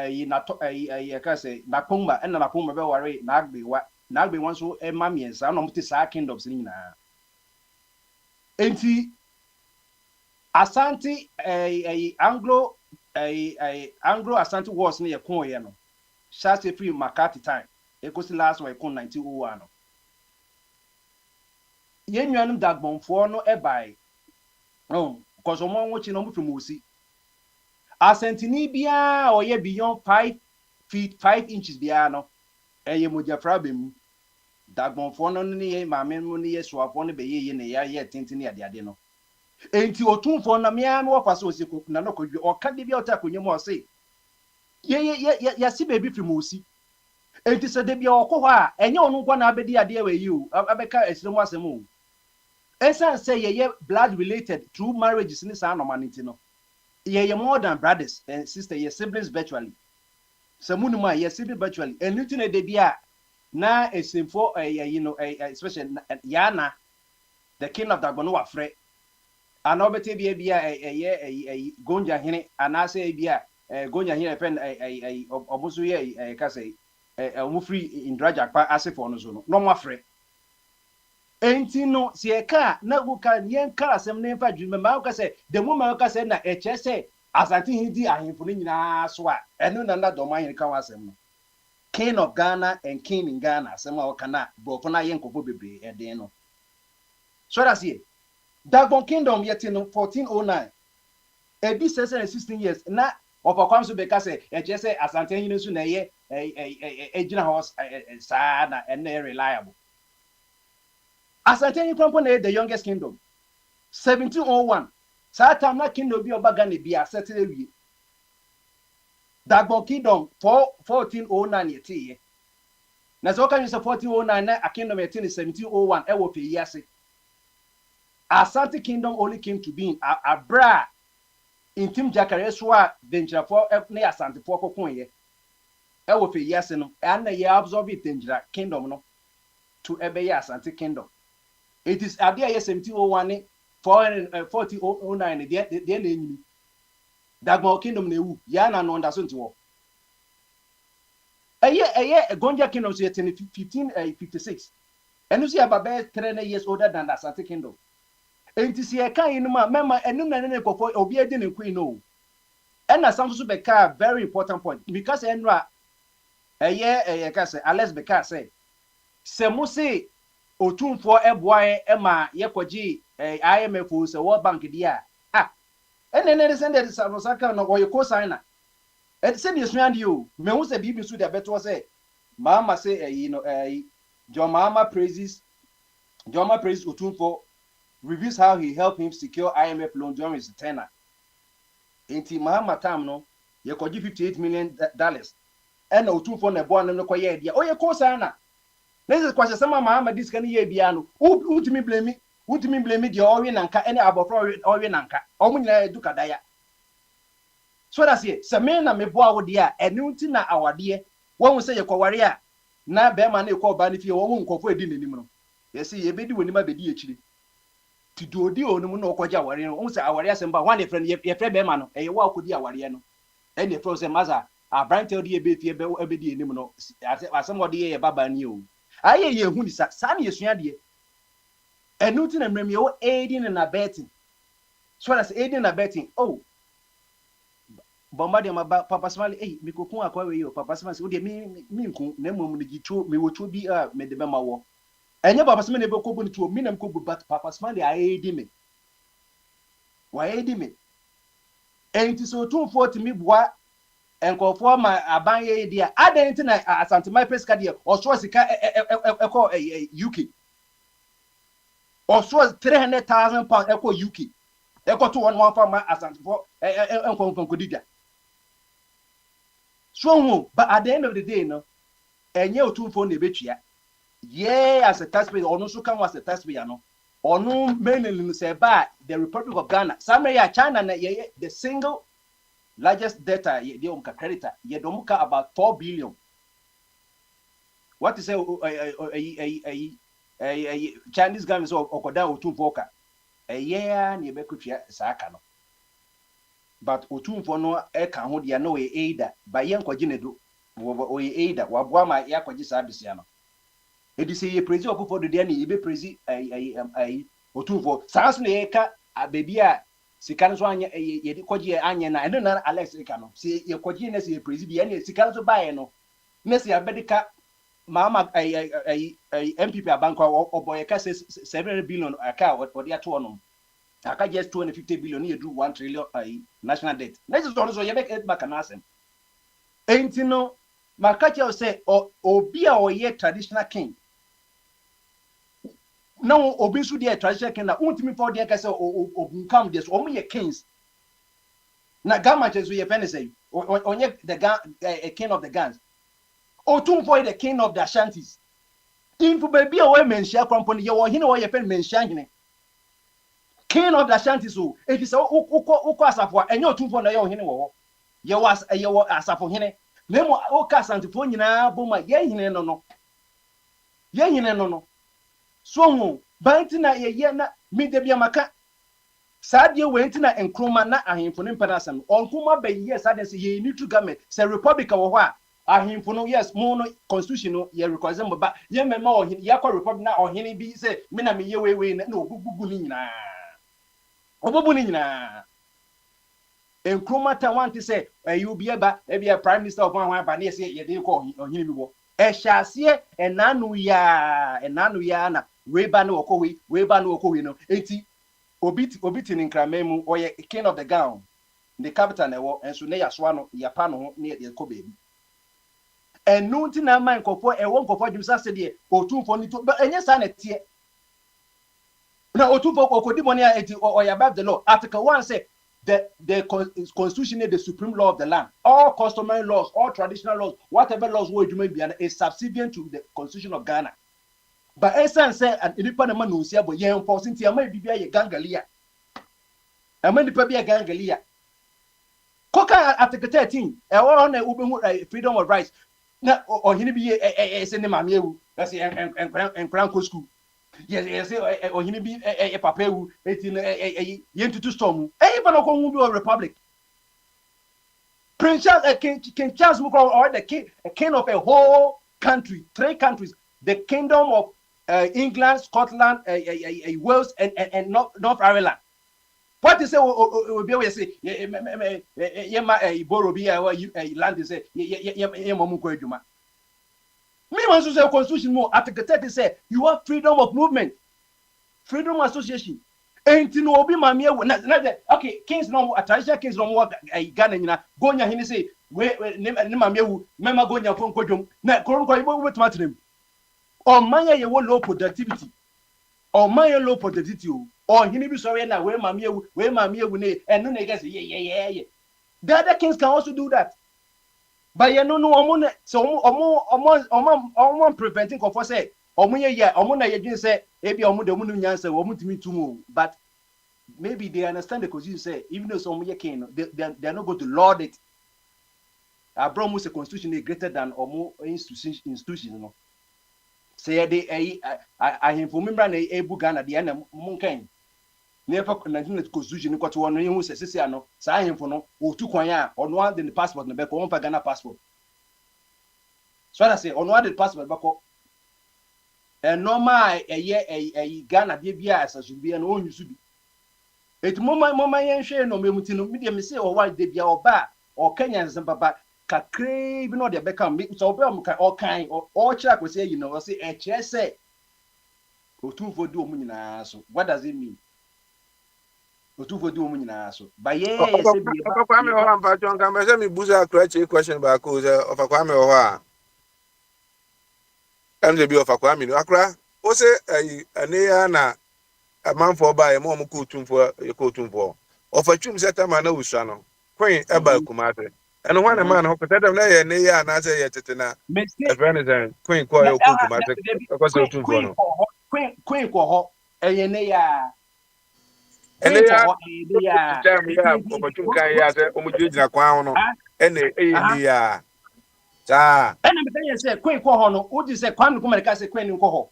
yi na to yi ka say na pomba ena na pomba be ware na agbe wan so e ma miensa no mti sa kingdoms ni nyina enti Asante Anglo Anglo Asante wars ni ye kon ye no Shasta free McCarthy time e ko si last one kon 1901 no ye nwanum dagbonfo no e bai because omo nwochi no mfi musi asentini bia oye beyond 5 feet 5 inches bia no eye mojafra bemu dagbonfo no ni ye maame mu ni ye soafo no be ye ne ya ye tintini ade no enti otumfo na mia no wafa so osi na no kodwe oka de bia otakonye mo se ye si baby fi musi enti se de bia okwo a enye onu nkwa na abedi ade we yi o abeka esremu asem o esa say ye blood related through marriages in sa normality no ye more than brothers and sisters ye siblings virtually so munuma ye siblings virtually and you know de bia na esimfo especially yana the king of Dagbono wa frɛ ana obete bia gonja hene ana say bia gonja hene pen omusu ye ka say omufri indraja pa asefo no so no mo frɛ enti no sieka na guka yen kara sem ne fa dwuma ma ka se the woman ka se na eche se asante hidi ahemfo ni nyina so a eno na do man yen ka wasem no king of Ghana and king in Ghana sem a kana brofo na yen kofo bebre eden no so that's it Dagbon kingdom yet in 1409 e bi 16 years na opakwam so be ka se eche se asante hidi so na ye ejina house sa na ene reliable Asante Nkrumah the youngest kingdom 1701 Satana kingdom bi oba Ghana bi asettle wi Dagbon kingdom 1409 yeti na so kan you 1409 na a kingdom yeti 1701 e wo pe yase Asante kingdom only came to being abra intim jakare so a denjira for na Asante for kokon ye e wo pe yase no and ye absorb it denjira kingdom no to ebe Asante kingdom. It is Adia 1701 1409 the name Dagbon kingdom newu ya na no understand wo Gonja kingdom so yet in 1556 enu si ababe 3 years older than Asante kingdom enti si e kan inu ma mema enu na ne kofo obi edi ne queen no ena samso be ka very important point because enra ka say Alex be ka say se mo se otumfo eboae ema yekoji IMF se World Bank dia ene send the Saka no oye co signer e se bi suan dio me hu se bibi su de beto se mama say Jomama praises otumfo reviews how he helped him secure IMF loan during his tenure enti mama tam no yekoji $58 million ena otumfo na ebo anam no koye dia oye co signer. This is question some mama this can ye biano. Ultimi blame the Ori Nanka any above Ori Nanka. Omuna duka daya. So that's it. Samena me boa dear, and Nutina our dear. One will say a Kowaria. Na Beman call Banifi or won't go for a dinner. Yes, ye be doing my baby actually. To do the no koja warrior, only our yes and by one friend, ye friend Beman, a walk with the Awariano. And the frozen mother, a brand tell the baby as somebody a baba knew. Aye ye hu ni sa na yesua de and nothing and remember aiding and abetting. So that's aiding and abetting. Oh, Bombardier my Papa Smiley, hey, me could come acquire you, Papa Smiley, would me nemo me would be made the Bama war. And your Papa Smiley never could to a minimum could, but Papa Smiley, I aid me. Why aid me? And it is so 240 me what and call for my abaya idea. I didn't as anti my pescadia or so as a UK. Or so as 300,000 pounds echo UK. Echo to one for my assent for Kodida. So, but at the end of the day, no, and you two for the bitch, yeah, as a taxpayer, or no, so come as a taxpayer, no, or no, mainly say by the Republic of Ghana, Samaya, China, the single largest debtor, the Omka creditor, ye don't about 4 billion. What is a Chinese government or Koda two voka? A year near Bekutia Sakano. But Otum for no eka ho dia no aida by yanko ginedo wo aida wabwa ma yakwa gisa abisia no edi se ye prezi okufo do dia ni ibe prezi Otum for sans na eka abebi a sika so anya ye koje anya na eno na Alex eka no se ye koje na se ye prezi bi anya sika so bae no na se abedika mama MPP abanko oboye ka 7 billion aka odi ato no aka just 250 billion you do 1 trillion national debt. This is also you make it back and ask him. Ain't you know, Makacha say obi a oye traditional king. Now obi su dey traditional king na untimi for dey ka say obunkam dey so omo kings. Na Gama Jesu ye pen say onye the king of the Gans. Otum for the king of the Ashantis. Infu baby a we mention company ye wo hine wo ye pen mention hine. King of the Ashanti so it is uko asafo enye otumfo na ye ohene wo ye was ye wo asafo hene nemo uka asantefo nyina boma ye hene no so hu banti na ye na mide bia maka sadie wenti na enkroma na ahemfo ne mpadasam onkoma be ye sadie se ye need to government say republic wo ho a ahemfo no yes mo no constitution no ye require mo ba ye mema ohene ye kwa republic na ohene bi se me na me ye we na ogugugu ni nyina Obobu ni nyina enkroma ta want say you be eba e be prime minister of one ba na say ye dey call ohini bi wo e hyase enanu ya na weba na okowe no enti obiti ni nkramemu oye king of the gown the capital na wo enso ne yaso ano ya pa no ho ne ye ko bebi enu nti na man nkofo e wo nkofo dwumsa se de otumfo ni to enye sa na tie. Now, Otumfo Okodiboni eti or above the law. Article 1 says the constitution is the supreme law of the land. All customary laws, all traditional laws, whatever laws you may be, is subservient to the constitution of Ghana. But essence say an independent man who say, but yeah, enforcing the may be a gangalia. A man be a gangalia. Koka Article 13, on freedom of rights. Now, or he be a cinema, that's and Crown School. Yes, or he be a papewu, 18 yentutu storm. Even a republic. Prince Charles, King Charles Mukro, or the king of a whole country, 3 countries, the kingdom of England, Scotland, Wales, and North Ireland. What is say? Land is a me want to say constitution more article 30 say you have freedom of movement, freedom of association. Ain't no obi mamie okay kings no traditional kings no work Ghana nyina gonya hini say we ne mamie wu mema gonya fon kodwom na koron ko ibo wet matrem o manya ye wo low productivity o hini bi so we na we mamie wu ne eno na get say yeah. The other kings can also do that. But you know, so preventing for say, say, but maybe they understand the constitution say, even though some king, they are not going to laud it. Abraham was a constitution greater than or more institution. No, say they I inform member na ebu Ghana the end munkan. Never connected constitution got one who says, I know, say him for no, or 2 kwanya, or no one the passport, no back on Ghana passport. So I say, on one the passport, back normal a Ghana de bia as should be an own should be. It mama yen share no memutino medium say or why de bia or ba or Kenyans and baba ka crave no de become so be all kind or check we say say e chere say otu for do mu nyina so. What does it mean? Otu for do mu nyina so. Ba ye say be Ofa Kwame ho ampa chonka me say me buza akra question ba ko say Ofa Kwame ho a MJ bi Ofa Kwame no akra o say ane ya na amanfo ba ye mo ko tumfo Ofa twum setama na usua no Queen eba kumate eno ho na man ho kotadam na ye ne ya na say ye tete na a friend is Queen ko yo kumate ko say tumfo no Queen ko ho eye ne ya ene ya time ya Ofa twum kan ya say omujina kwan no ene ni ya sa ena me say Queen ko ho no odi say Kwame Nkrumah ka say Queen ko ho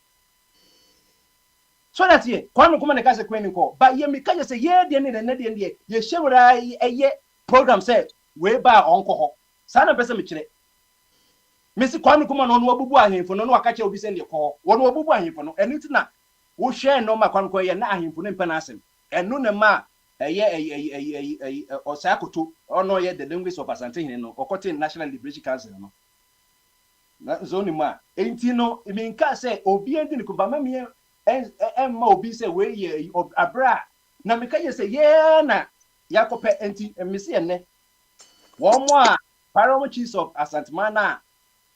so that ye Kwame Nkrumah ka say Queen ko ba ye me ka say ye de ne de ye shewura eye program say we ba on ko ho sa na pese me kire me si Kwame Nkrumah no obubu ahemfo no aka che obi say ne ko wo no obubu ahemfo no enu tina wo hwe no ma Kwame Nkrumah ye na ahemfo no mpa na asem enu ne ma eye osakoto ono ye the language of Asante Hine no okote National Liberation Council no na zone ma enti no me nka say obi endi ne kumba mamie ma obi say we ye abra na me ka ye say ye na yakope enti me se ene wo mo a paramount chiefs of Asante Mana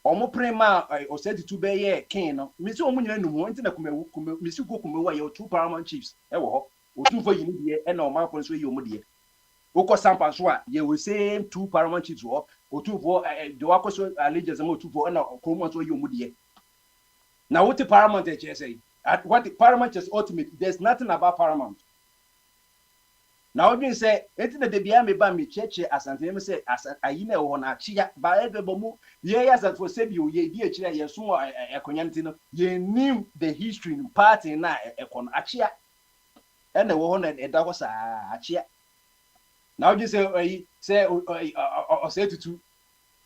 omo prema oseditu be ye king no me se omo nyina numu enti na kume me se go kume wa ye two paramount chiefs e wo ho otumfo yini die e na oman ko so ye omo die woko sampa so a ye we same two paramount chiefs wo otumfo de wakoso allegiance mo otumfo e na kromo so ye omo die na what the paramount e say what the paramount is ultimate there's nothing about paramount now we say enti na de bia me ba me cheche Asante me say ayi na wo na chia ba ebe bomu ye ya Asante for say bi o ye di e kire ye so ekonya nti no ye nim the history party na ekono achia ene wo ho na eda ko sa achia now we say o say tutu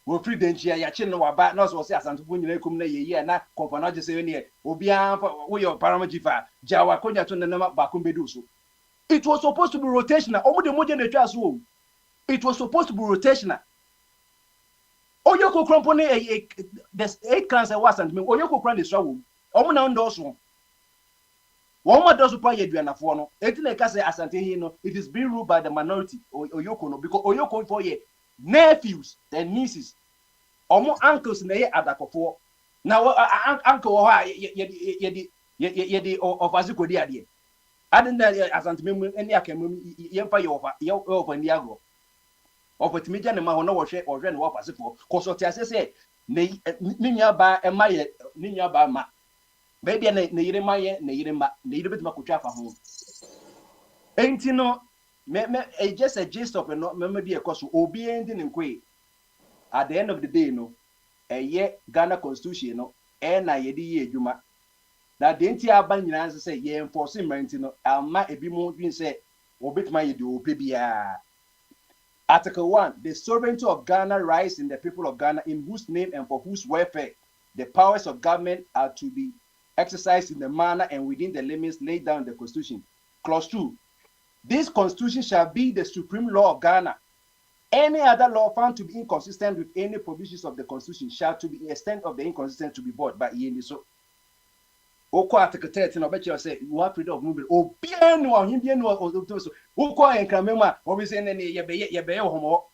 wo free den chia ya chi no wa ba no so say Asante fo nyina ekom na ye na company je say ne obi an wo your paramount chief a jawa konya to na ba ko bedu so. It was supposed to be rotational. It was supposed to be rotational. Oyoko Crampone, there's 8 clans at Wasn't me. Oyoko Cran is struggle. Omuna Ndoso. One does supply Adriana Fono. 18 Casa Asante Hino. It is being ruled by the minority. Oyoko no, because Oyoko for ye nephews, their nieces, or uncles in the Adako. Now, uncle ye of Azuko Dia. I didn't Asante me any akemu yemfa ye over Niago. Of to me Janema no wo hwe or ren wo pasefo cause to say ninya ba e maye ninya ba ma baby na yire maye na yire ma na yire betima kotwa fa ho enti no me just a gist of no me be cause obi endi nkwe at the end of the day no ye Ghana constitution no na ye di ye adwuma. Now the entire band say ye enforcing no alma ebi mo bin say obetma ye do obia. Article 1, the sovereignty of Ghana lies in the people of Ghana, in whose name and for whose welfare the powers of government are to be exercised in the manner and within the limits laid down in the Constitution. Clause 2, this Constitution shall be the supreme law of Ghana. Any other law found to be inconsistent with any provisions of the Constitution shall, to the extent of the inconsistency, to be bought by so. Oko article 13 of you say you have freedom of movement. Oh, bien no, him bien no. Oko enkramema. Obi say ye be homo.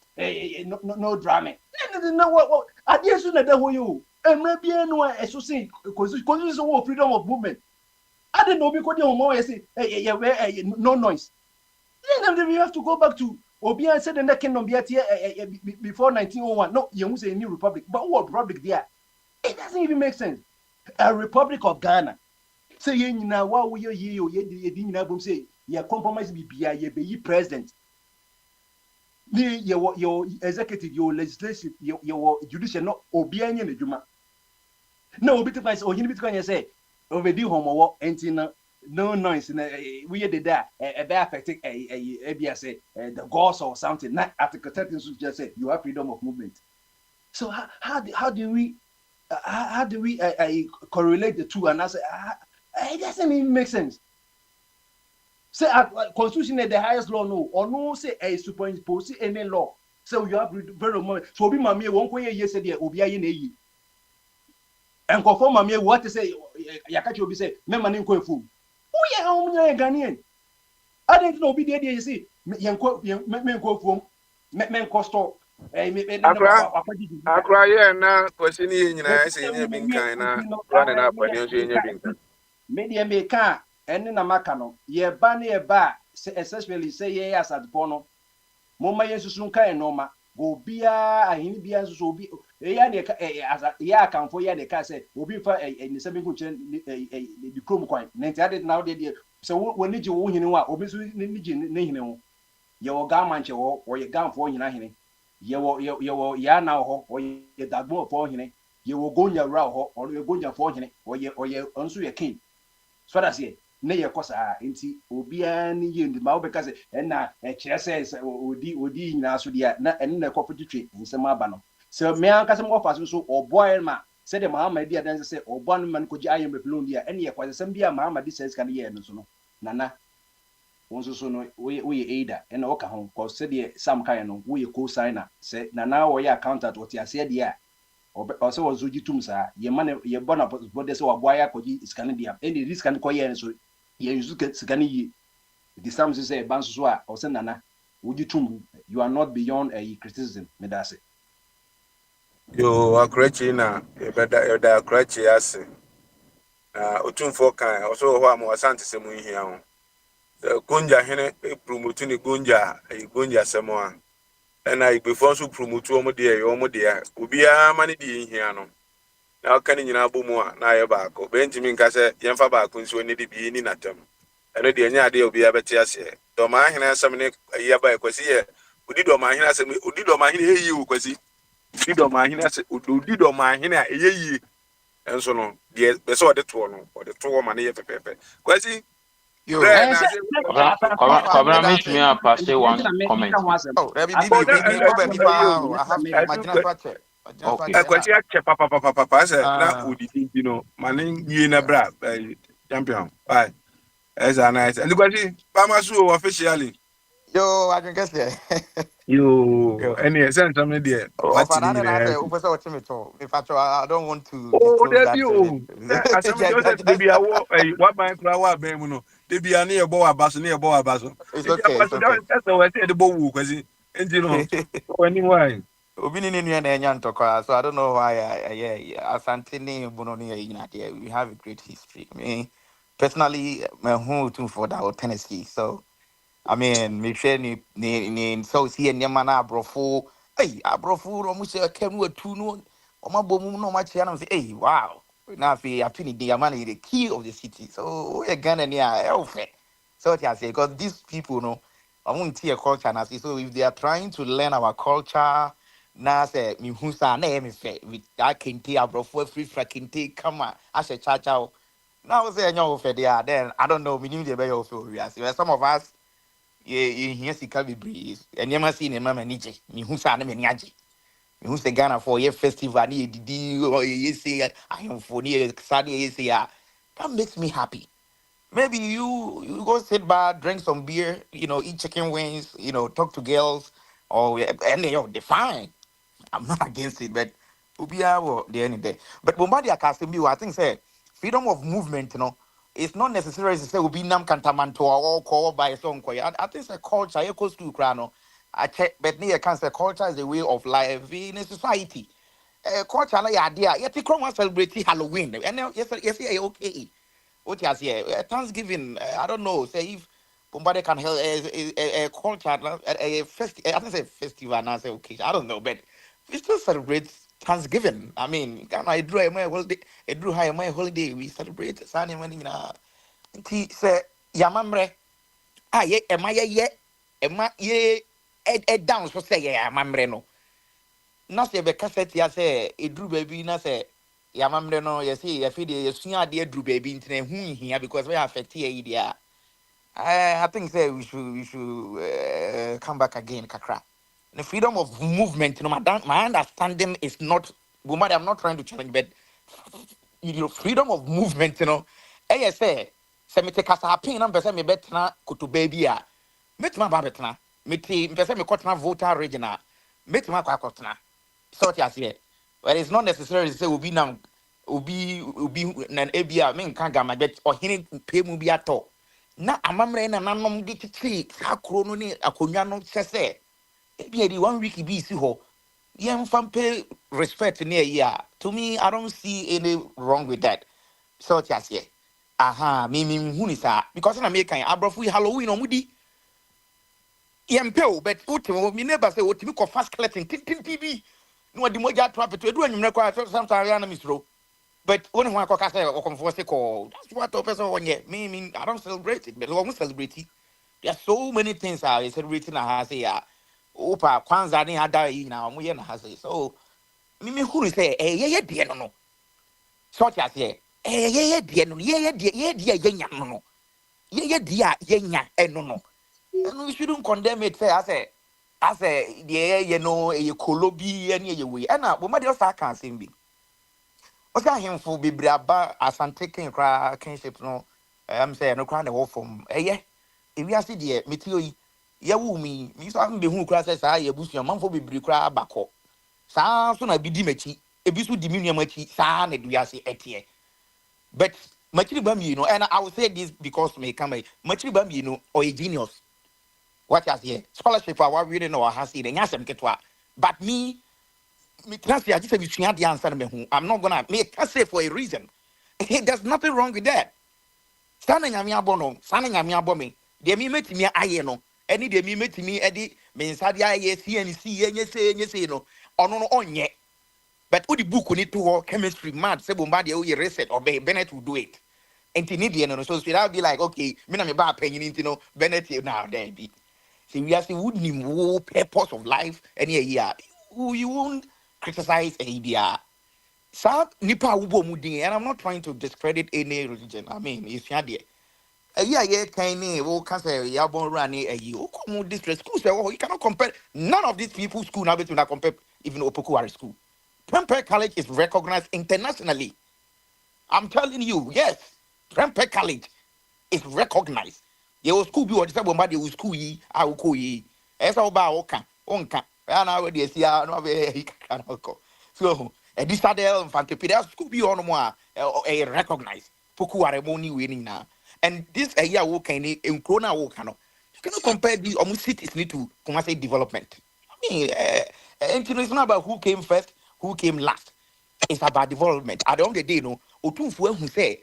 No drama. No what? Ade so na da ho you. Emra bien no eso say constitution so freedom of movement. Ade no bi ko de homo ye say no noise. Then we have to go back to Obi and said the kingdom be before 1901. No, you say a new republic. But what republic there? It doesn't even make sense. A Republic of Ghana. Say ye na wa wo ye di nyina bom say ye compromise bibia ye be president ni your executive your legislative your judicial no obi anya na dwuma na obi to find ohini bit kan say obedi homowo enti no noise na we ye dey e be affecting bia say the gods or something. Not article 13 just say you have freedom of movement. So how do we how do we correlate the two? And I say, it doesn't even make sense. Say constitution is the highest law, no, or no, say a superimpose any law. So you have very much. So be mammy won't go yesterday, Obia in a year. And conform mammy what to say, Yakachi will be say, Memman in Kofu. Oh, yeah, how many Ghanaian? I didn't know be the idea, you see, Yanko, men go from men costo. Akra ye na kwasi ni nyina se nya binkan na running up and you nya binkan. Media meka ene na maka no ye ba na ye ba especially say ye as at bono moma ye susun kan no ma go bia ahini bia nso so obi ya de ya kanfo ya de ka say obi fa ni se binku chen di krom kwan na ntia de na de se woni ji wo hini wa obi so ni ji ne hini ho ye wo ga manche wo ye ganfo nyina hini ye wo ya na ho o ye dagbo fo hini ye wo gonya ra ho o ye gonya fo hini o ye onso ye king so that's it na ye kosa nti obia ni ye ndi ma obeka se na kire se odi nyina so dia na ene na kopo twetwe nsem aba no se me anka se mo fa so oboy ma se de Muhammad dia dan se obo no man ko ji ayem bepelon dia ene ye kwase sem bia Muhammad se kan ye no so no nana wonso so no we aida ene oka ho ko se de sam kan no we co-signer se nana wo ye accountant wo ti ase dia o se wo zuji tum sa ye man ye bona bode se wo boya ko ji scan dia ene risk kan ko ye so ye use scan yi the sam say ban so a o se nana wuji tum you are not beyond a criticism me da se Yo akrachi na eda akrachi ase na otumfo kan also ho am wasante se mu hia ho gonja hene promote ni gonja semo a na igbefo so promote omo de omo de obia mane de hia no na aka ni nyina bomu a na aye baako bentimi nka se yemfa baako nso ni de bi ni natam ene de nya ade obia beti ase do ma hene asem ne aye ba ekwasi ye odi do ma hene asem odi do ma hene eyi ukwasi odi do ma hene ase odi do ma hene a eyi enso no de be so de to no de to ma ne ye pepepe kwasi Yo, Kobra meet me up past one comment. Oh, I have okay. Kwasi ache papa se na odidi bi no mane yie na bra champion bye as a nice and kwasi Bamasu officially yo I can guess there. yo any sense something there what I don't want to oh there that be oh asem Joseph dey be awo what bank kra wa ben mu no dey be ani e bo abaso na e bo abaso it's okay that's the way say dey bo wu kwasi enti no anyway Obi ni nua na enya ntokwa so I don't know why Asante ni Bononi we have a great history. Me personally my home too for that Tennessee. So I mean me share ni so see nyama na abrofo abrofo ro mu se kanu atu no omabom no ma chia na say hey wow na fi atuni the man the key of the city. So we Ghana ni elfe. So what I say because these people no I won't see a culture and so if they are trying to learn our culture na say mi husa na me fe with that kente abrofo free kente come as a chacha now say nyo fe there then I don't know we need the be of we as some of us ye here sika be breeze and you must see ne mama nije mi husa na me niaje mi husa Ghana for ye festival ni didi ye say I am for ni sadi ye say that makes me happy. Maybe you go sit back, drink some beer, eat chicken wings, talk to girls, or and they fine. I'm not against it, but Ubia will the end day. But Bombadi Akasimbi, I think say freedom of movement, it's not necessary to say Ubi Nam Kantamanto or call by a song. I think it's a culture, equals to Krano. I check, but near cancer culture is a way of life in a society. Culture, idea, yet the Chroma celebrate Halloween, and yes, okay. What you say? Thanksgiving. I don't know. Say if somebody can help a culture, a festival. I don't say festival. And I say okay. I don't know, but we still celebrate Thanksgiving. I mean, I drew my holiday. I drew high my holiday. We celebrate Sunday morning. He say Yamamre. Ye. Am I ye? Am I ye? Down so say yeah, Mamre no. Na se be cassette ya say a drew baby. Na say. Yamamre no yesi yafi de yesua de adru baby ntine hu hia because we affect here I think say we should come back again kakra. The freedom of movement my understanding is not Bumadi, I'm not trying to challenge, but freedom of movement, say me take a pin and me betna kutu baby metma ba betna meti mpese me kotna voter regional metma kwa kotna so ti ase but it's not necessary to say obi na obi na ebia me nka gama bet ohini pemu bi ato na amamre na nanom de titi akro no ni akonwa no sese ebia di 1 week bi si ho yem pay respect near ya to me I don't see any wrong with that so ti ase aha me huni sa because na me kan abrofu Halloween omudi yempel but utimo me neighbor say otimi ko fast collecting tin TV no di moja trap to edu anwumre kwa sometimes ya na misro but when one ko kasa o comfort ko that's what the person onye me I don't celebrate it but we celebrate it there are so many things I celebrating na ha say ya opa kwanza ni ada yi na omo ye na ha say so me huni say ye de no so ti ase ye de no ye de ye nya no ye de a ye nya no we shouldn't condemn it say as a ye no ye kolobi any ye we na bo ma de osa kan sem bi osa hemfo bibri aba asante ken kra kinship no am say no kra na wo from ye ewi ase de metio yi ye wu mi so am be hu kra say sa ye busu manfo bibri kra abakọ sa so na bi di machi ebi so di mi nua machi sa na du ase etie but Machiri Bami, and I will say this because may come Machiri Bami, or a genius. What has here? Scholarship for what reading or has it, and yes, but me trust I just said you the answer me. I'm not gonna make a say for a reason. There's nothing wrong with that. Standing a mia bono, standing a mia bombing. They me met me no. Any de me met me Eddie, means Sadia, yes, and you say, no, or no, on yet. But who the book need to work chemistry, math, sebumadi, or reset, or Bennett will do it. And Tindian, so I'll be like, okay, me na me ba penny into no Bennett now, there be. See, we are saying, wouldn't you purpose of life any year? You won't criticize a idea. Sa nipa ubo mudi, and I'm not trying to discredit any religion. I mean, it's your dear. A year can can say, Yabon Rani, a you come distress school, say, oh, you cannot compare. None of these people school now between compare even Opokuari school. Prempeh College is recognized internationally. I'm telling you, yes, Prempeh College is recognized. Your school be what somebody who school ye, I will call ye. As all about Oka, Onka, and I already see so a disadel and Fantipida school be on more a recognized. Pokuare money winning now. And this a year walking in Krona Wokano. You cannot compare the almost cities need to come say development. I mean, and it's not about who came first, who came last. It's about development. At the end of the day, no, Otunfu who say,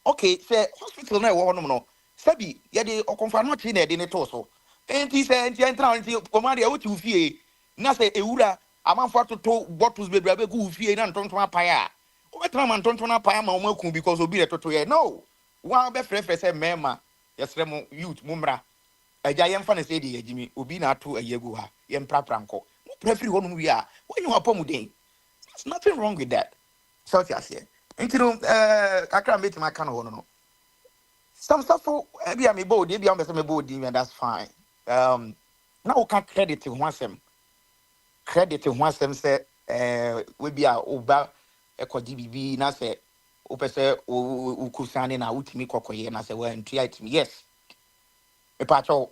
okay, say hospital na no. Sabi, yade o confirm not in the torso. And he said, and command out to fee. Na say eura, a man for to bottles be brabe go fee and tonto paya. What time and tonto paya ma omaku because obi the toto no. One be frefre say mema, yes remo youth mumra. A giant fan say the Jimmy, obi na to a yegu ha, yem prapranko. Prefer one we are when you are pomuding. There's nothing wrong with that. So I say, until I can't make my canoe. No. Some stuff for maybe I'm a body, maybe I'm a body, and that's fine. Now we can credit to one sem. Credit to one sem say, we be a uba a GBB, and I say, Upese Ukusani na Utimi Kokoye, and I say, well, and try to me, yes. A patro.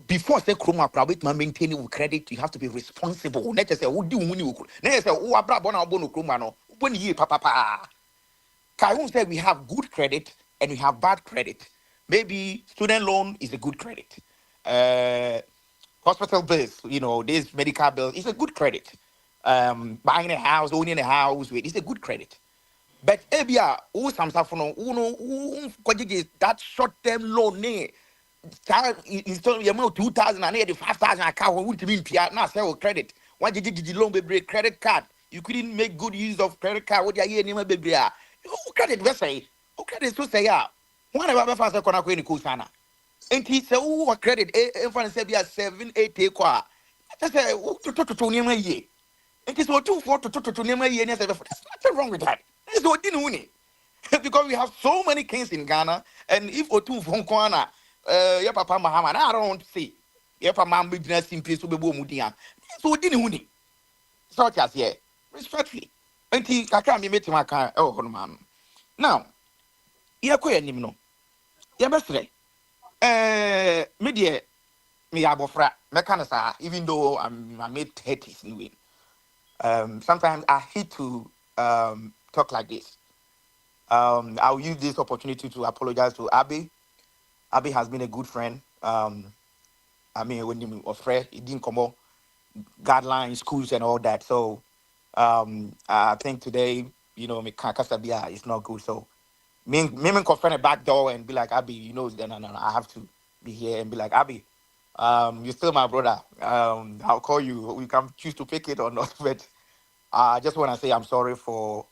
Before say Chroma private man maintaining with credit, you have to be responsible. Not just say who do when you say who abra bona bono Chroma no when ye papa. Kaiun said we have good credit and we have bad credit. Maybe student loan is a good credit. Hospital bills, this medical bill is a good credit. Buying a house, owning a house, it's a good credit. But ebia who some stuff no who that short-term loan install your amount 2,000 and 5,000 account won't mean now sell credit. Why did you loan baby credit card? You couldn't make good use of credit card. What you name baby? Who credit we say? Who credit so say ya? One of our fast corner in Kusana. And he say who credit everyone say be a 7-8 qua. That's a to name a year. It is what 2-4 to name a year. There's nothing wrong with that. That's what didn't win it. Because we have so many kings in Ghana, and if Otu from Kwana your papa Muhammad, I don't want to say. Your papa business in peace will be mudia. So didn't win it. Such as here, respectfully. Enti kakra me metima aka e ho no man. Now, ye ko yanim no. Ye besre. Me de me abofra me kan sa even though I'm mid 30s anyway. Sometimes I hate to talk like this. I'll use this opportunity to apologize to Abby. Abby has been a good friend. I mean, when you afraid, it didn't come up guidelines, schools, and all that. So I think today, you know, me Kasabia is not good. So me confront a back door and be like, Abby, you know, no, I have to be here and be like, Abby, you're still my brother. I'll call you. You can choose to pick it or not, but I just want to say I'm sorry for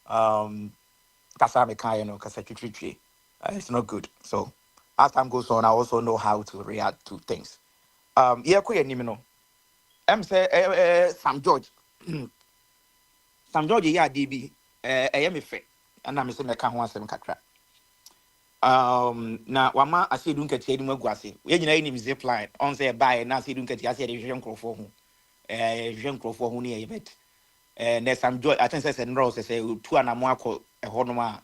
Kasa Mekai, you know, Kasa Chichichi. It's not good. So as time goes on, I also know how to react to things. Yeah, quite no. I'm say Sam George. Sam George, yeah, DB. I am a fit, and I'm saying I can't want some kakra. Now, Wama, I say don't get any more guassi. We ain't any zip line on say buy, and I say don't get the young crow for whom. Young crow for whom near bet. There's some joy. I think says and Rose say 2 and a more a honoma.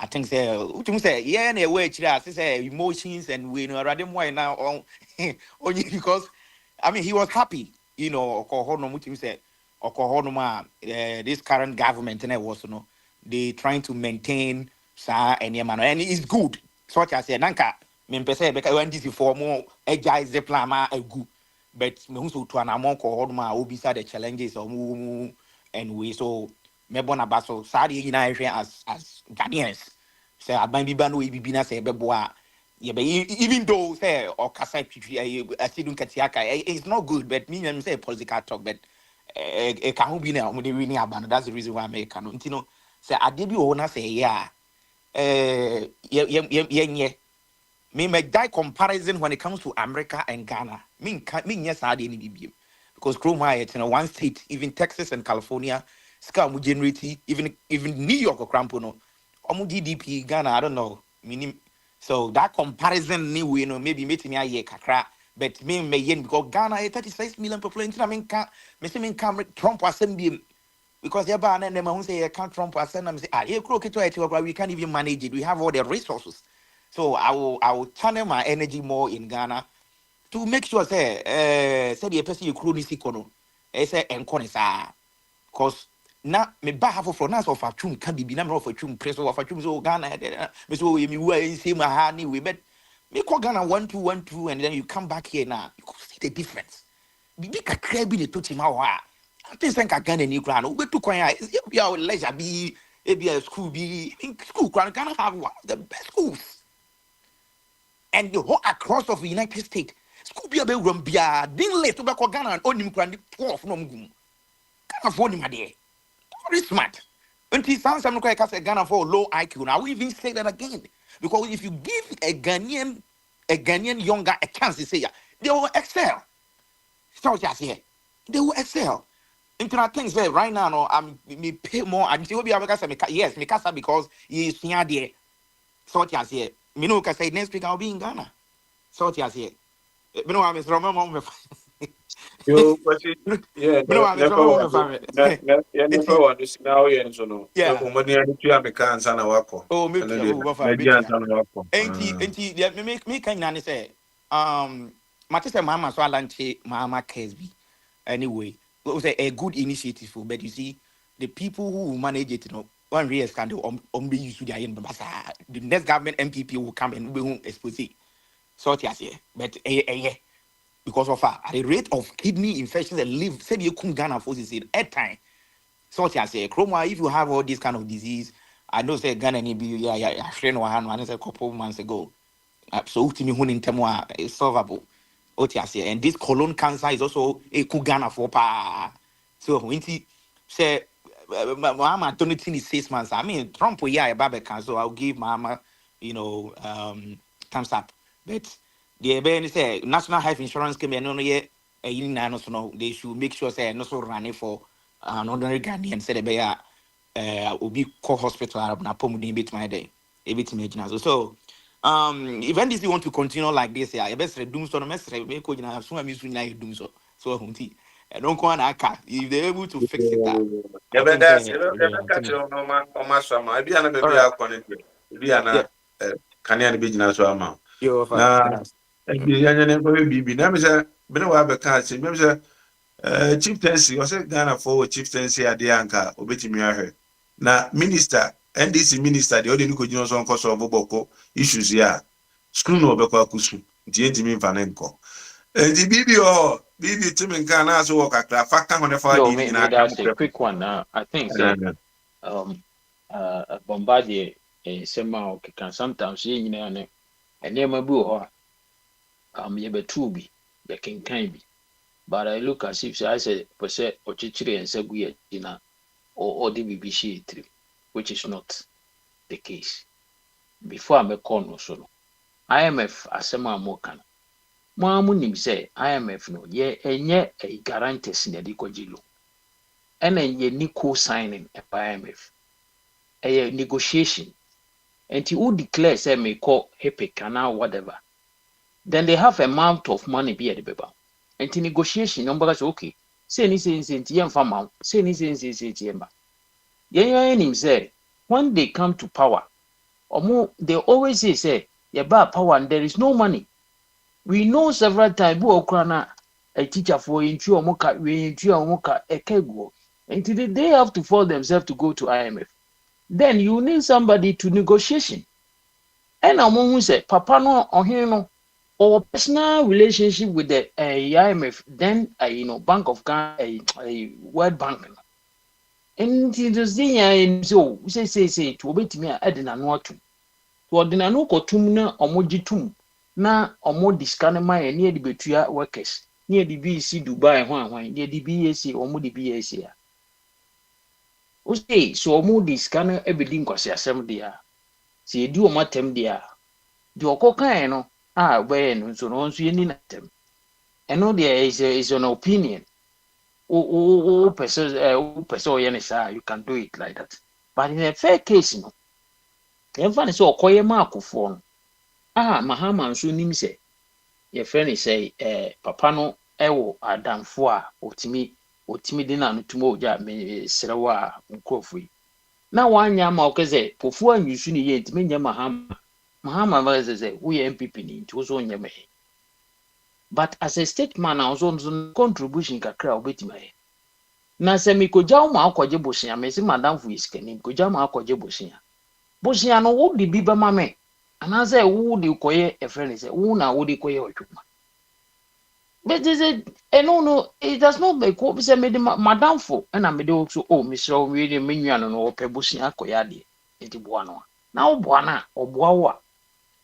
I think say yeah, and a way say emotions and we know rather more now on only because I mean he was happy, you know, this current government and was no they trying to maintain and it's good. So what I say nanka me because when this for more agile diploma a good but me who to an amount obisa the challenges or and we so me bona baso sadi as Ghanaians say aban bi no e bi na say beboa even though say or kasa twitwi asidun katiaka it's not good but me say political talk but e ka ho bi na mo de wi ni aban that's the reason why I make no ntino say ade bi o na say yeah me make that comparison when it comes to America and Ghana me yes ade ni bi because Chroma it's in one state even Texas and California ska mu generate even New York or Crampono omu GDP Ghana I don't know meaning so that comparison ni we know maybe meeting me aye kakra but me yen because Ghana 36 million population I mean can Trump assembly because there ba na who say can't Trump assembly say we can't even manage it we have all the resources so I will channel my energy more in Ghana to make sure say the person you chronic kono say enkonisa because na me ba half for nas of atwum can be na me for atwum press of atwum so Ghana me so me we see my ha ni we but me call Ghana 1-2-1-2 and then you come back here now you could see the difference bibi kakra bi ne to tima wa I think say Ghana ni kra no we to kwan ya be our leisure be a school be school Ghana have one of the best schools and the whole across of the United States school be rum bia din late to be call Ghana onim kra 12 no mgum Ghana for him there very smart. Until some Ghana for low IQ. Now we even say that again. Because if you give a Ghanaian younger a chance to say they will excel. So just here. They will excel. Internet things say right now no I'm me pay more and see be yes, me casa because he is here there. So just here. Me no can say next week I'll be in Ghana. So just here. Me know I'm Mr. Yo, but yeah, never want to see now. Yeah, money and two Americans and a wako. Oh, me me can say, Matisa Mama so lanche Mama Kesby. Anyway, it was a good initiative, but you see, the people who manage it, you know, one real scandal on be used to their end. The next government MPP will come and we won't expose it. So yes, yeah, but because of the rate of kidney infections and live, said you couldn't Ghana forces it at time. So I say, Chroma, if you have all this kind of disease, I know say Ghana need be friend one a couple months ago. So to me, when in Temwa is solvable. Say, and this colon cancer is also a Ghana for pa. So when he say Mama don't think 6 months. I mean Trump a Barbican, so I'll give Mama, you know, thumbs up. But the Ben say National Health Insurance came and only they should make sure say no so running for an ordinary Ghanaian said will be called hospital na pomu bit my day. So even if you want to continue like this, best doom so no mestre be ko na so am you doom so hunti And don't go on aka. If they're able to fix it up, I Yeah, but think that's say you catch on my summer. I be an all baby right. out connected. Be an Yeah, can you be in so amount? you offer. Now, the baby. Now, Mr. Benawa Becas, Mr. Chieftaincy, was it Ghana for chieftaincy at the anchor, Obetimi. Now, minister, NDC minister, the only could use on course of Boboko issues here. Screw no Beko Kusu, Jimmy Vanenko. The BB BB Tim and Ghana so work at factor on the far Yo, in our that's a quick one. I think say camp. Bombardier somehow can sometimes see you know and near my boo you be true be you can be. But I look as if I said per se or chichiri and say we dinner or the BBC trip, which is not the case. Before I'm a corner so IMF asema mo kan. Mo amunim say IMF no ye enye a guarantees in the kojilo. And ye ni co-signing a IMF. A negotiation. And who declare say may call HEPE canal whatever. Then they have amount of money be at the paper. And the negotiation number is okay. Say anything in farm, say anything in him say when they come to power, or more they always say you buy power and there is no money. We know several times who are a teacher for into a mocha, we into a mocha a kego. Until they have to force themselves to go to IMF. Then you need somebody to negotiation. And among who say Papa no or him no or personal relationship with the IMF, then Bank of Ghana, a World Bank. And so say to obey me add in an water. To ordinary no cotumna or mojitum na or more discount my near the Betria workers near the BC Dubai one near the BAC or more the BAC. Okay, so more discount everything cause assembly. See, do a matem dia. Do a cocaine, when so no so you need them. And no, there is an opinion. Oh, person, you can do it like that. But in a fair case, no. Everyone is all quiet mark of phone. Mahama so nim say, your friend is say, Papa no, Adam Foa, Otimi dinner no tomorrow, me Serawa, Unkofui. Now one yam okaze, Pofua and you soon yet mean Mahama. Mahama was say, we MPP to us on your may. But as a statesman, I was on contribution kakra with me. Na semi ko jauma akwaje bosia, me si madam fu iskeni, ko jauma akwaje bosia. Bosia no wo di biba mame. Ana say wo di koye a friend say, wo na wo di koye otwuma. But is it no, it does not make what say me madam fu, and I made also Mr. We menu no pe bosia koya de. Eti boano. Na wo boana, oboawa.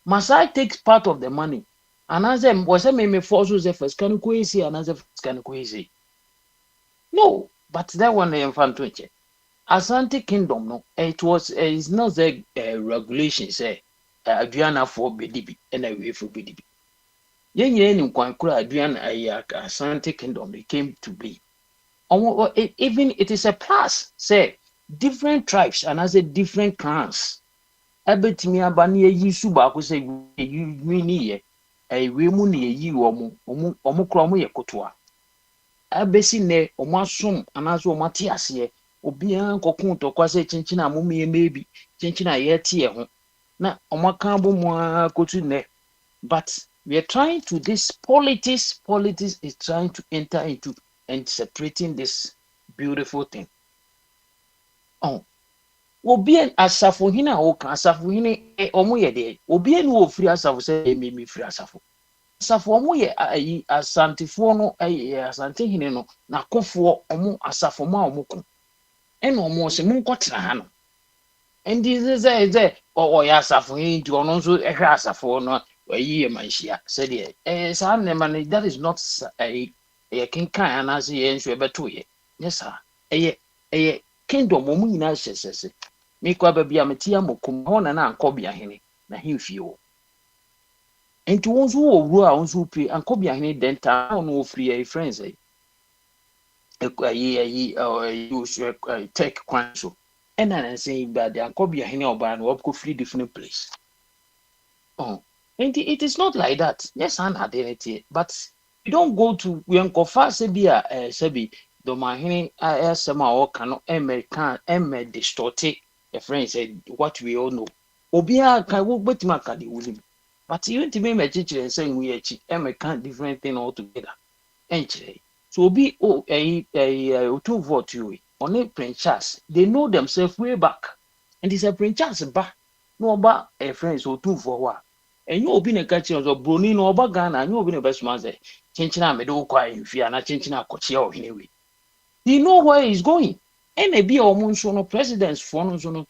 Masai takes part of the money. And as them was a me force the first can easy and as a can easy. No, but that one the infant twitch. Asante Kingdom, no, it was it's not the regulation say Adriana for BDB and away for BDB. Yen in Kwankura Adriana Asante Kingdom they came to be. Even it is a plus, say different tribes and as a different clans. Ebetimi abani yi suba ko say you ni we mu na eyi omo kro omo ye kotoa abesi ne omo asom anazo omo ate ase obi an kokun to kwase chinchin na mum ye mebi chinchin na ye tie ho na omo kan bo mu akotu ne. But we are trying to this politics is trying to enter into and separating this beautiful thing. Obi en asafo hina o kan asafo hine omo ye de obi en wo free asafo say me free asafo omo ye asantifo no asante hine no na kofo omo asafo ma omo ko en omo se mun kotra ha no endi ze o ya asafo hin ti ono nso ehwe asafo no ayi ye manhia say de sa ne man that is not ye kinkan anase ye nso ebeto ye yes sir eye kingdom omo nyina hyesese me kwa ba bia metia mokum ho na ankobia hene na hemfie wo enti wonso wo wuru a wonso pri ankobia hene denta no wo free ai friends ai tech kwan so ena na say ba de ankobia hene oba no wo free different place enti it is not like that yes an identity but we don't go to Yankofa Sebia Sebi Domahini Sama or cano Emme distorted a friend said what we all know. Obia can work with Makadi William. But even to me, my teacher and saying we Emme can't different thing altogether. Ain't so be a 2 vote you on a Prince Charles. They know themselves way back. And it's a Prince Charles back. No about a friend so 2 for what. And you open a catcher of Bruni no Bagana, and you open a best man say, Chinchina Medo quiet if you are not Chinchina Cochia anyway. He know where he's going. And a be almost no president's phone so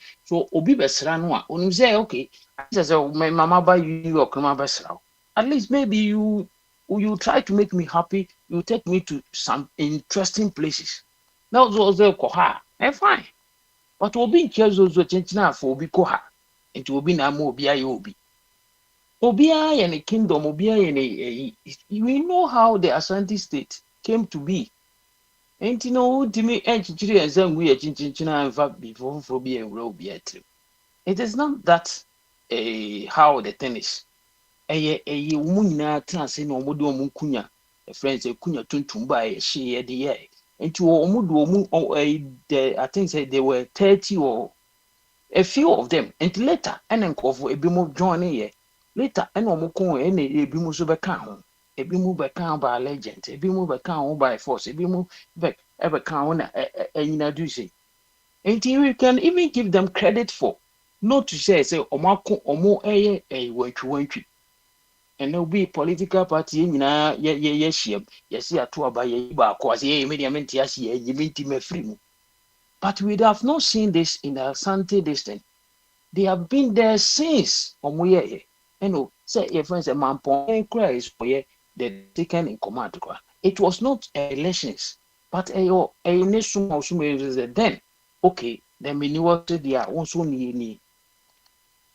Obi Besranwa. When you say, okay, I say, my mama buy you your Krama Besrao. At least maybe you try to make me happy, you take me to some interesting places. Now those are Koha, and fine. But Obi in Kelso Chinchina for Obi Koha, and to Obi Namo Obi. Obia and a kingdom, Obia and we know how the Ashanti state came to be. And you know, to me, and then we are Chinchina and fact before Phobia and Robia. It is not that how the thing is. A Muna Tansin or Mudu Munkunya, a friend say Kunya Tuntumba, she at the air. And to Omudu, I think there were 30 or a few of them. And later, and then call for a bit more joining. Later, and Omoko and a bimuso becount, a bimu becount by a legend, a bimu becount by force, a bimu back ever count in a duty. And you can even give them credit for not to say, Omako or more a way to wait. And there'll be political party in yes, a tour by a bar, cause a medium, yes, you meet him a free. But we have not seen this in the Asante district. They have been there since Omuye. You say your friends a man point cries for the taken in command. It was not elections, but a nation also then. Okay, then we knew what they are also need.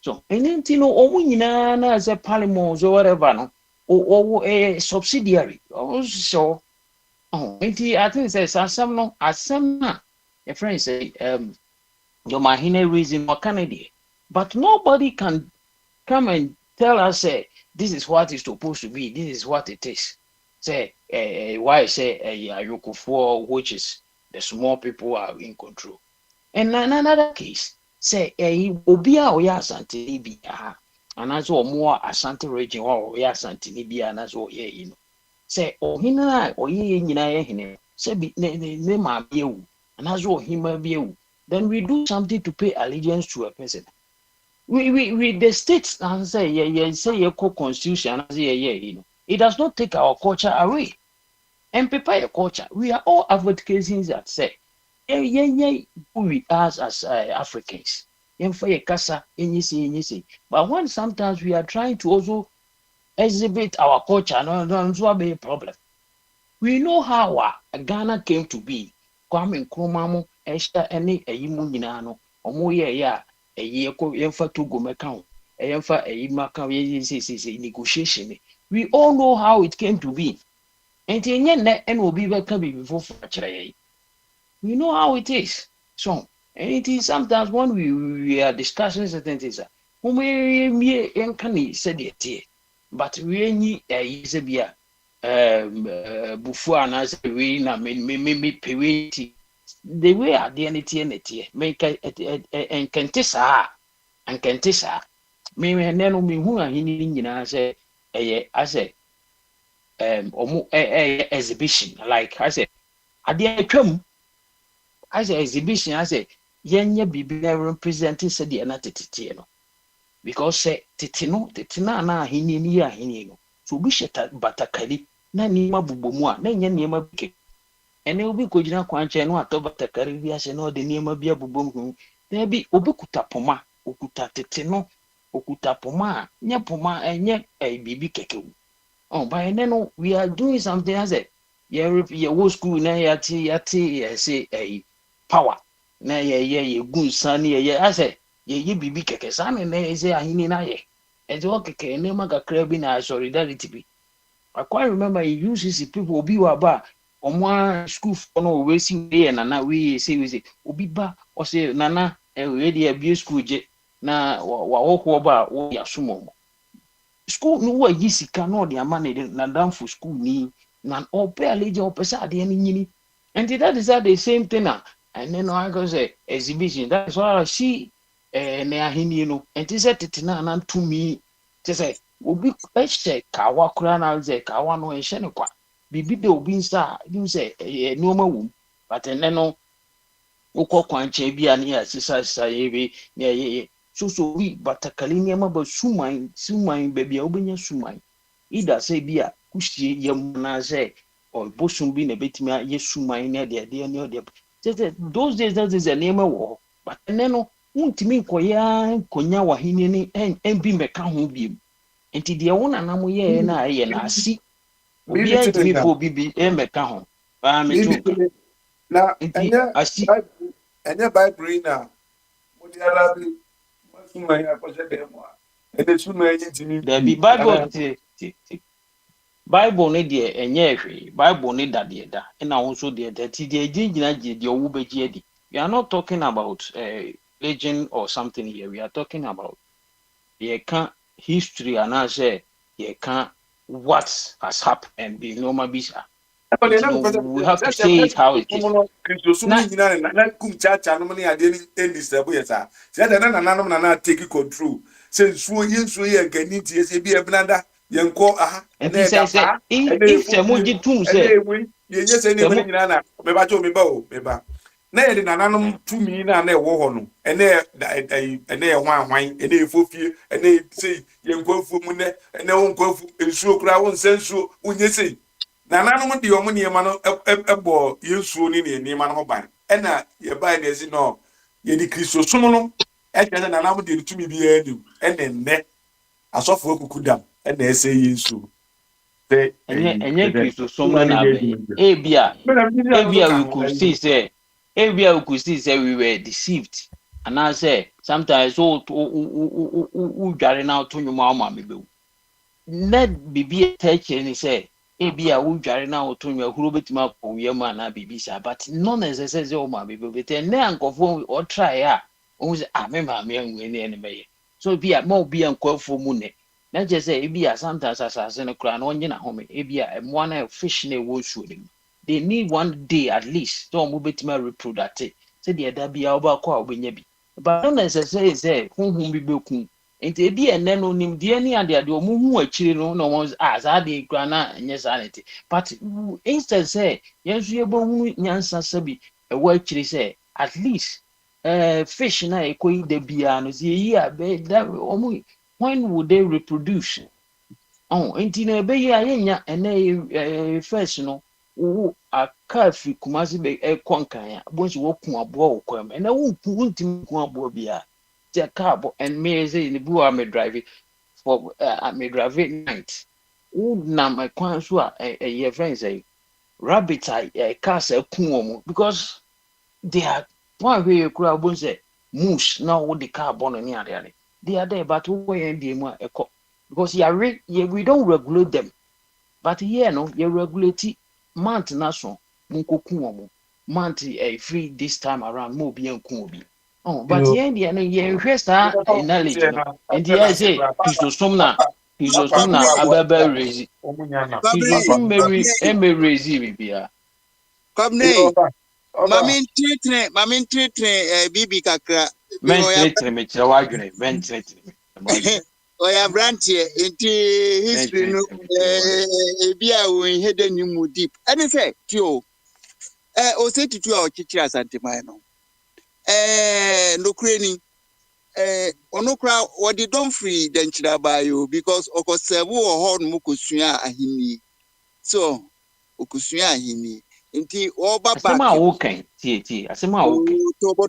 So, and then you know, as a parliament or whatever, no, or a subsidiary. Also, I think says some no, as some a friend say, your mahine reason or Canada, but nobody can come and tell us, this is what it's supposed to be. This is what it is. Say, why say Ayoko, which is the small people are in control. And another case, say, Obia or Yasanti Libya, and as or more Asante region or Yasanti Libya, and as or ye, you know. Say, oh, hina or ye in hine, say, name my view, and as or him view. Then we do something to pay allegiance to a person. We the states and say constitution you know, it does not take our culture away and prepare the culture. We are all advocating that say who we are as Africans. But when sometimes we are trying to also exhibit our culture, no be a problem. We know how Ghana came to be. Kwame Nkrumah Esther any eyimu nyina no omo ye a year yemfa to go account, a yemfa a yimaka negotiation. We all know how it came to be. And and will be welcome before we know how it is. So, and it is sometimes when we are discussing certain things, we said it, but we need a Isabia before and as we me the way at the NT make and Kentisa. Me and then me who are in as a exhibition. Like I said, at the come as an exhibition, I say, Yenya be representing said the anatitino. Because say Titina na hinino. So we shut Batakali, Nanima Bubumua, Nanya Bike. And it will be Kojina Quancha and what over the Caribbean and all the name of Biabubum. There be Obukuta Poma, Okuta Titino, Okuta Poma, Nyapoma, and yet a baby keke. Oh, by then we are doing something as a your school, yati, say a power. Na ye good sunny, I say, ye baby keke, son, and they say, I need naye. And the okay, and never got crabbing our solidarity be. I quite remember he uses people will be about. On one school for no racing day and now we say Obiba or say Nana already abuse school jet na wa ya sumo. School no way yisi cannot the money na down for school ni na ope allegiance opesa ade ni nyini. And that is the same thing now. And then I go say exhibition. That's why I see ne ahini no. And it said tetina na to me. Just say obi ehye kawa kura na say kawa no ehye ne kwa. Bibi de obi nsa you say no ma wum. But then no ukọ kwanche bi ani asisa ye ye so we batakali niema ba suman baby a obenya suman ida say bi a kuhie yam na say or bosun bi na betimi ye suman na de ne de those days that is a niema wo but no untimi konya wahini ni en bi meka ho bi enti de wona na mo ye na ye na asi obi antimi fo bibi meka ho ba me to na enya Bible na mo di ara bi suma ya ko se demo ene suma yin tini there be Bible ne de enye hwe Bible ne da de da na wo so de ti de gina de owu beji edi. We are not talking about legend or something here. We are talking about ye can history and I say ye can what has happened and be normal bisa. We have to say it how it is. Na kum chacha no money ade ni disturb yesa. Say that na take control. Say so ye gani tie say bi ebnada yenko aha. And he says if semuji tum say ye say ni money na me ba jo me ba o me ba. Na ye nananom tumi na ewo ho no ene hwan ene efofie ene say yenko afu mu ne ene wonko afu ensuo kura won sensuo unye sei nananom de omo niema no ebo yensuo ni niema no ban ena ye ba na ezi no ye di Kristo som no etwe nananom de tumi bi enu ene asofo akukudam ena ese yensuo enye Kristo som na be ebia we could see say we were deceived and I say sometimes so dware na to nyuma ma mebe let bibi take ni say ebia dware na to nyuma huro betima ko yema na bibi sa but no necessarily o ma mebe but na ankofo o try a o say me ma me anwe ni ene meye so bia ma obi ankofo mu ne na je say ebia sometimes asase no kra na onye na home ebia emwa na fish na wo suo ni. They need one day at least to omubetima reproduce say the da bia oba kwa obenya bi but don't necessarily say hunhun bi beku enti ebi ene no nim de ani ade omuhu akire no no won za de kra na enye sanity but instead say yensu ye bohu nyansa sabi e wa akire say at least fish na ekoyi da bia no say yi abe da omu when would they reproduce enti na ebe yi ayenya ene fish no akafi kumasi be konkan ya bonsi wo kun abo wo kwam na wo kun kun abo bia je cabo and me say ni buwa me drive for me drive night wo na my kwan so your friends say rabbit car say kun omo because they are one way kura bonsi moose na wo the car bon ni ade they are there but wo yen dey mu because we don't regulate them but here no you regulate month na so munkoku omo month free this time around mo bi enku obi but here dey na ye hwe sa knowledge no and here say Christosom na ababa raise Christosom me raise bibia Kwabne mamin tretre bibi kakra men tretre me kira wadwene men tretre oya brantie enti history no bia we hede ni mu deep ani say tio o say tutu a ochichira Asanteman no nokure ni onokra wodi don free den chira bayo because okosevu ho no mukosua ahini so okosua ahini nti oba back asema wokan tie asema wokan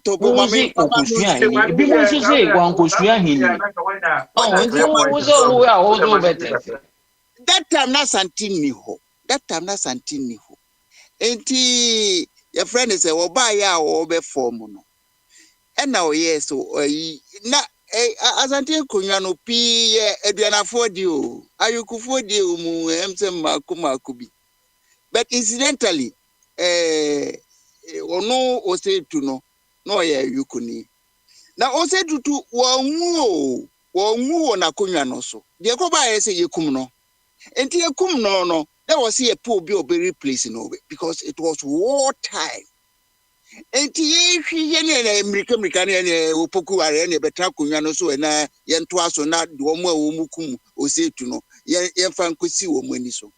tobo mami okosua ahini bi mo so say wan kosua ahini nti wo so wo a wo do better that time na santini ho enti your friend say oba ya wo be form no na o yes so na Asante konwa no pi aduanafo di o ayukufo di o mu emsem makumaku bi but incidentally ono osetu no no ya yukuni na osetutu wonwu na konwa no so de ko ba yese yekum no enti yekum no That was here poor be replacing over because it was war time. And American Opoku are any better so and yen twas or not Duomo Umukum or say to know yen Francosi or Meniso.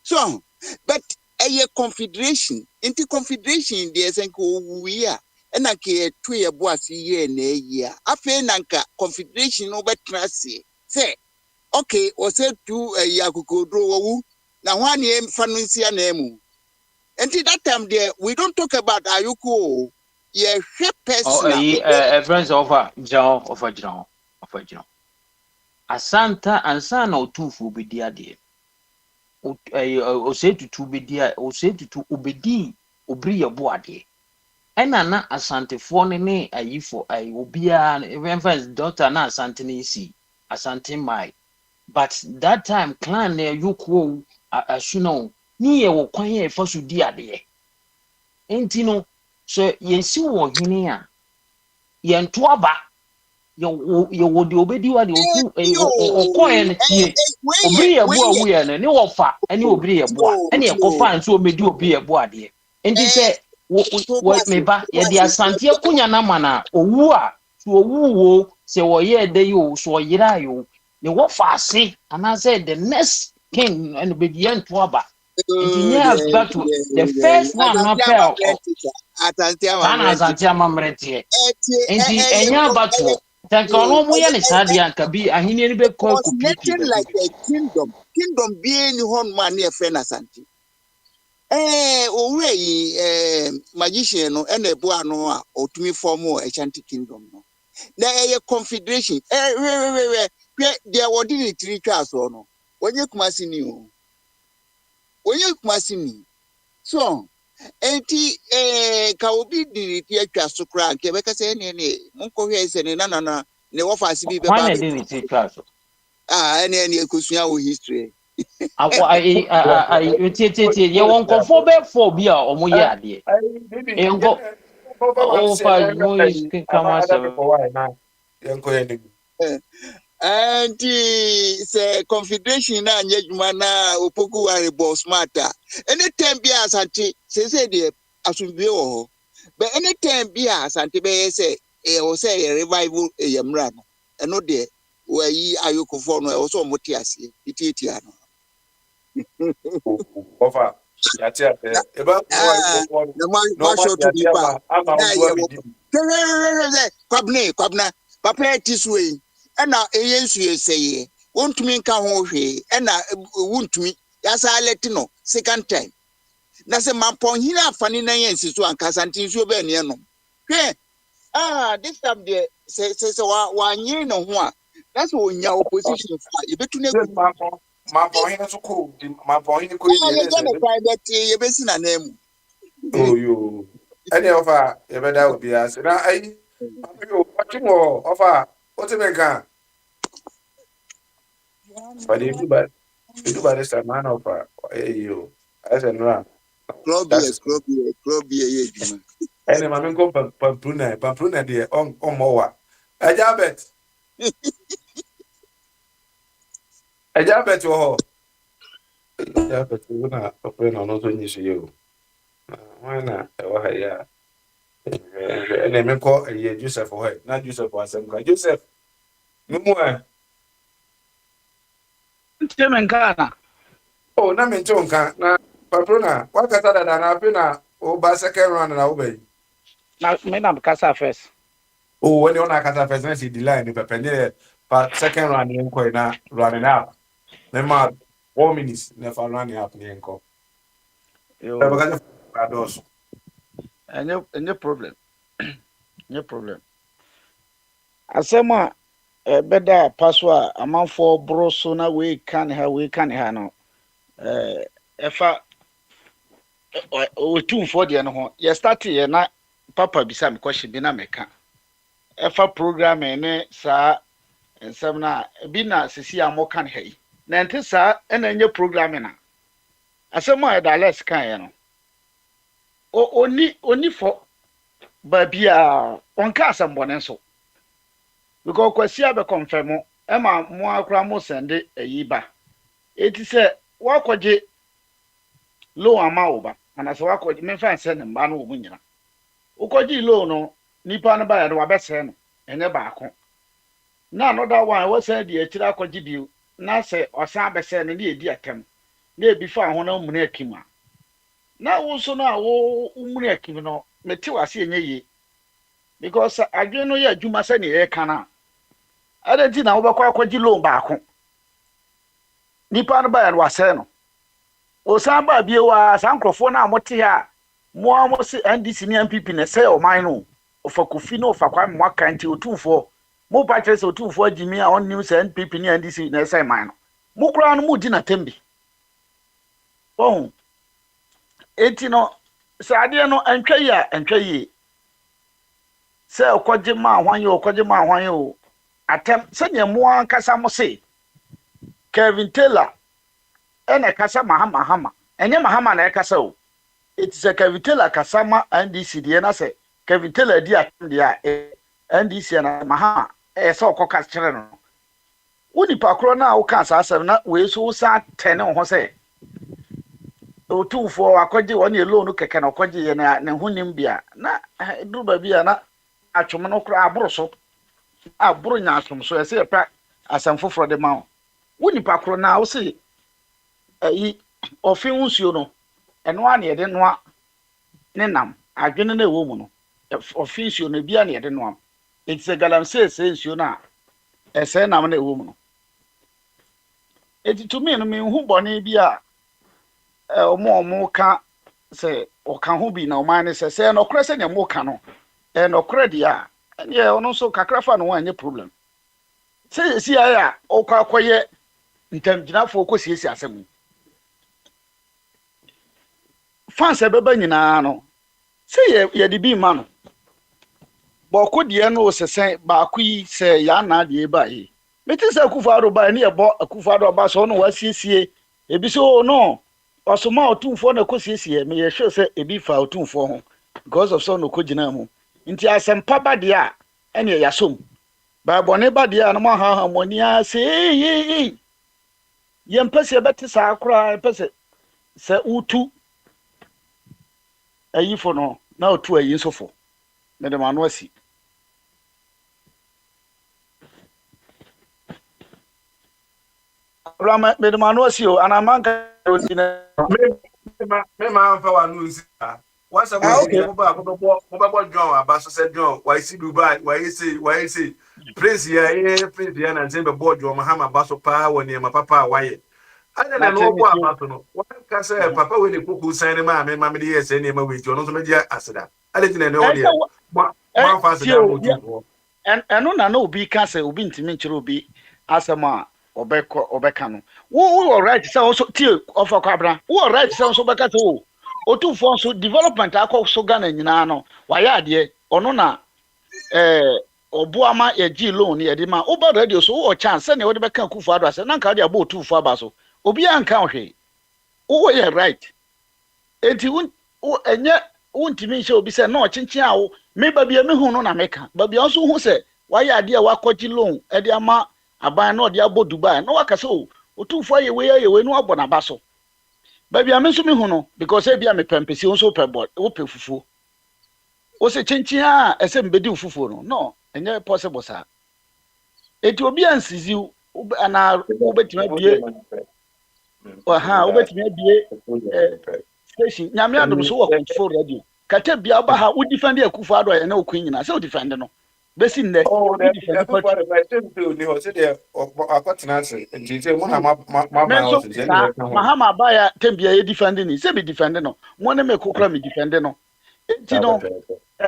So, but a confederation, into confederation, there's an we are. And I care 2 year boss year and a year. I feel Nanka confederation over Tracy. Say, okay, or said to a Yakuko draw. Now, 1 year Fanusia name. And that time there, we don't talk about Ayuko. Yeah, a friends of John of John. Asanta and son or two for be dear dear. O say to be dear, o say to obedi, obri your boadi. And na asante for ne a ye for a obia, even friends daughter na asante si, asante my. But that time clan near you quo, as you know, near or quiet for su dear dear. Ain't you know, so yen see what here. Yen twaba. You would obey what you or coin tea. Obey a boy, we are any offer, and you will be a boy, any a coffin, so may do be a body. And they say, what may ba, yet the Santia Kunyana mana, or wooa, to a woo, say, or ye, they you, so you, you what fast say, and I said, the next king and begin to abba. The first one, not fair. Santiama Mretie, and ya battle. It was nothing like a kingdom. Kingdom being one man near Fenasanti. Magician and a boano or to me for more a chanty kingdom. There a confederation. There were didn't 3 cars or no. When you must see you. When you must see me. So. Enti Kaobi di tia so kra nke be kase ne monko hwe ese ne na ne wo fa sibi be ba why didn't it class ene ekosua wo history I ye won ko fo be fo bi a omo ye ade e ngo o fa mo is kama and say confederation na nyejuma na opoku ware boss matter anytime be asante say dey asumbe wo ho but anytime be asante be say o say revival yamra no eno de wayi ayokofo no o so moti ase titi ano ofa yati ate eba no show to be pa kwabna papa tiswe ena eyensu yeseye wontumi nka ho hwe ena wontumi yasa let no second time na se mampon hina afani na yensi so ankasa ntinsuo be ne no hwe this time there say wa nyi no ho a that's onya opposition fa yebetu na mampon hina so ko mampon hina ko ide ne private yebesi na nemu yo ene ofa yebeda obi ase na ai ayo watimo ofa what you make? But you do by this man of you. I said, no. Club, and I'm going to go Pampluna, dear, on Moa. A jabet. A jabet to all. Jabet, you're not a friend on also you. Why not? Yeah. And then call a year Joseph for her, not Joseph for some guy. Joseph. No more. Oh, na me ntonka na patrona. What kasa da na apina o ba second round na obey. Na me na kasa first. Oh, when you na kasa first na si delay ni pepende pa second round ni nko na running up. Me ma 4 minutes na fa running up ni nko. Yo. Ba ka fa dos. Any problem. No problem. Asema beda paswa amanfo broso na we kan ha no efa o tumfo de no ho ye start ye na papa bisa me question bi na meka efa program ene sa ensem na bi na sisi amokan ha yi na ente sa ena nye program na asema e da less kan ye no oni fo ba bia onka asambone nso because kwasi abe confirm ema mo akra mo send eyi ba eti se wakɔgye loan ama wo ba anasɛ wakɔgye memfa nsɛ ne mba no wɔ mu nyina wokɔgye loan no nipa no baeɛ no wabɛsɛe no ɛnyɛ baako na another one wɔsan di akyire akɔgye bio na sɛ ɔsan abɛsɛe no ne yɛdi atɛm na ebi fa ho na mmune akim a na wo nso no a wo mmune akim no mete wase enye yie because adwene no yɛ adwuma sɛ ne yɛ ka na adɛnti na wobɛkɔ akɔgye loan baako nipa no baeɛ no wasɛe no osan ba bie wa san nkrɔfoɔ na mote ha mo se NDC ne MPP ne sɛ ɔman no ofa kofi no ofa kwa mo aka nti otumfoɔ mo ba kyerɛ sɛ otumfoɔ gyimi a ɔnnim sɛ NPP ne NDC ne sɛ man no mo kura no mo di na tembi eti no sɛ adeɛ no antwa yi sɛ ɔkɔgye ma ahwan yɛ o atem sɛ ne mo ankasa mo se Kevin Taylor ene kasa mahama enye mahama na ekasa o eti se Kevin Taylor kasa ma NDC de na se Kevin Taylor di atem de a NDC na mahama se okoka kire no woni pakro na wo ka asasem na we so sa tene ho se otumfo akɔgye woni loan no keke na ɔkɔgye ye na ne hunim bia na duru ba bia na atwom no kra aboro so aboro nya asom so se pa asam foforo de ma woni pakro na wo se ayi ofin nsuo no eno a ne de noa ne nam adwene na ewo mu no ofin nsuo no bia ne de noa enti se galamsey se nsuo na ese nam na ewo mu no enti to me no me hu bone bia omo ka se oka ho bi na oman ne se no kra se ne mo ka no no kra dia ene ono so kakrafa no anye problem se si ya okwa akoye ntamgyinafo okosiesi asem fans ebeba nyina no se ye de bi ma no bo kodie no sesen ba akui se ya na de ba yi meti se akufado ba ne ye bo akufado ba so no wasiesie ebi so no osoma otumfo na kosiesie me ye hwe se ebi fa otumfo ho because of so no kogina mu nti asempa ba de a ene ya som ba bone ba de a no ma ha moni a se yi ye mpese beti sa akura mpese se utu ayi fo no na otu ayi nsofo me de manu asi Rama me de manu asi o anamanka odina me ma fa wa nu si once a mo ba John abaso se John why see Dubai why say praise ya na nzembe board John Mahama baso pa woni ma papa why anya na no bo abato no wan ka say papa we ne kuku san ma me de yes ne ma we John so me dia aseda ale tin ne o dia ma fa aseda mo tu eno na no obi ka say obi ntimi nkyere obi asema obeka no wo right say also tie of akwabra wo right say also beka say otumfo so development akọ so Ghana nyina no waya ade ono na obuama ye loan ye de ma oba radio so wo chance na wo de beka kufu ado ase na nka de aba otumfo aba so obi anka ohwe wo ye right enti enye wontimi nche obi se na ochinchin awo me babia me hu no na meka babia also hu se waya ade a wakọji loan e de ama aban na ode abo Dubai na waka so otumfo ye we no abo na ba so baby I menso me hu no because e bia me pempesi won so pe board wo pe fufuo wo se chinchin a ese mbedi fufuo no enye possible sa eti obi ansizi ana wo betima bie wo betima bie station nyame adom so wo control radio kata bia ba ha wo defend akufo ado e na okun nyina se wo defend no besi nne Mahama baya tembia ye defend ni se be defend no mo ne me kokra me defend no enti no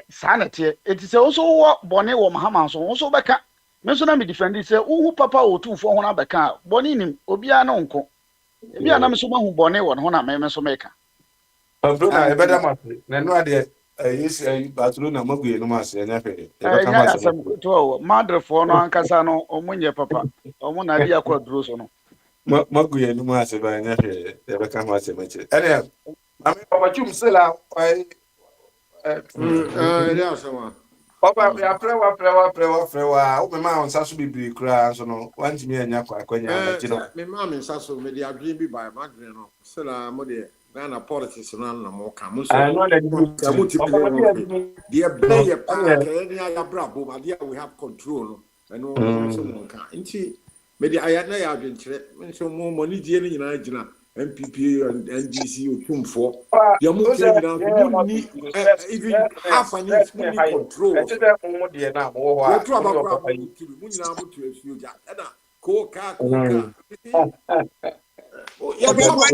sanete enti se wo so wo bone wo Mahama so wo so beka me so na me defend se wo papa otumfo ho na beka bone nim obi a no nko ebi ana me so mahu bone wo ho na me so meka Bruna e beda mate na no ade yes Barcelona maguye no mase nya fere to madre fo no ankasa no omunye papa omu na dia kwa duro so no maguye no mase ba nya fere e be ka mase meche ene ami papa chum sela ai ya sama Oba ya prewa. O me ma on saso bibiri kura so no. Want me anya kwa kwanya ma gino. Me ma me saso me dia dream bi by madre no. So na mo de Ghana politics no na mo ka mo so. I know that dia play pa ke ni ya brabo ma dia we have control no. No so mo ka. Nti me dia aya na ya adwenkyere. Me so mo money die ni nyina gina. MPP and NDC otumfo ya mu tire na ni even half an inch ni control e tete mo de na mo ho a to aba mu nyina mu to afuo ja na ko ka ya to aba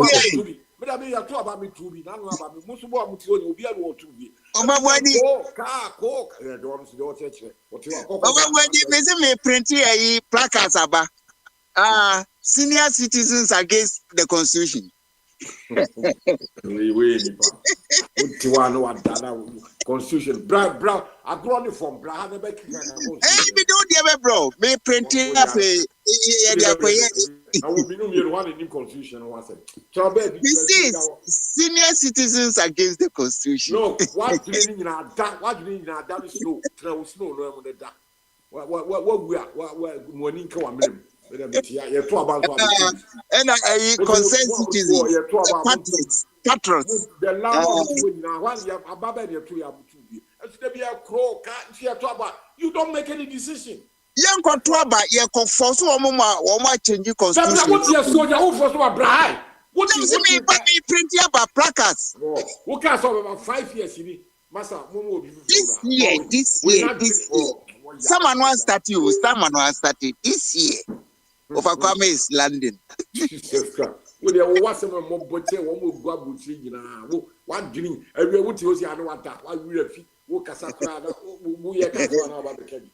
me da me ya to aba me tubi na no aba me musu bo amutio ni obi a wo tubi Obawadi ko ya do am so do cheche Obawadi me se me print yi placards aba senior citizens against the constitution. Constitution. Bra. I grow on from bra. Hey, we don't have bro. Me printing up I will be no one in constitution. Senior citizens against the constitution. No, what do you need that? What do you need that? Is slow. No, that. What we are. What morning come on. And consent citizens, patriots. The you don't make any decision. Young Contraba, you confess one change constitution. What's your soldier over Brahai? What does it mean by me printing about placards? Who can't solve about 5 years? This year. Someone wants started this year. Kwame is landing. Jesus Christ. When you watch some more bote, one more guabuchi, one dream, every what you see, I know what that, why we have woke as a crowd, we are about the Kenny.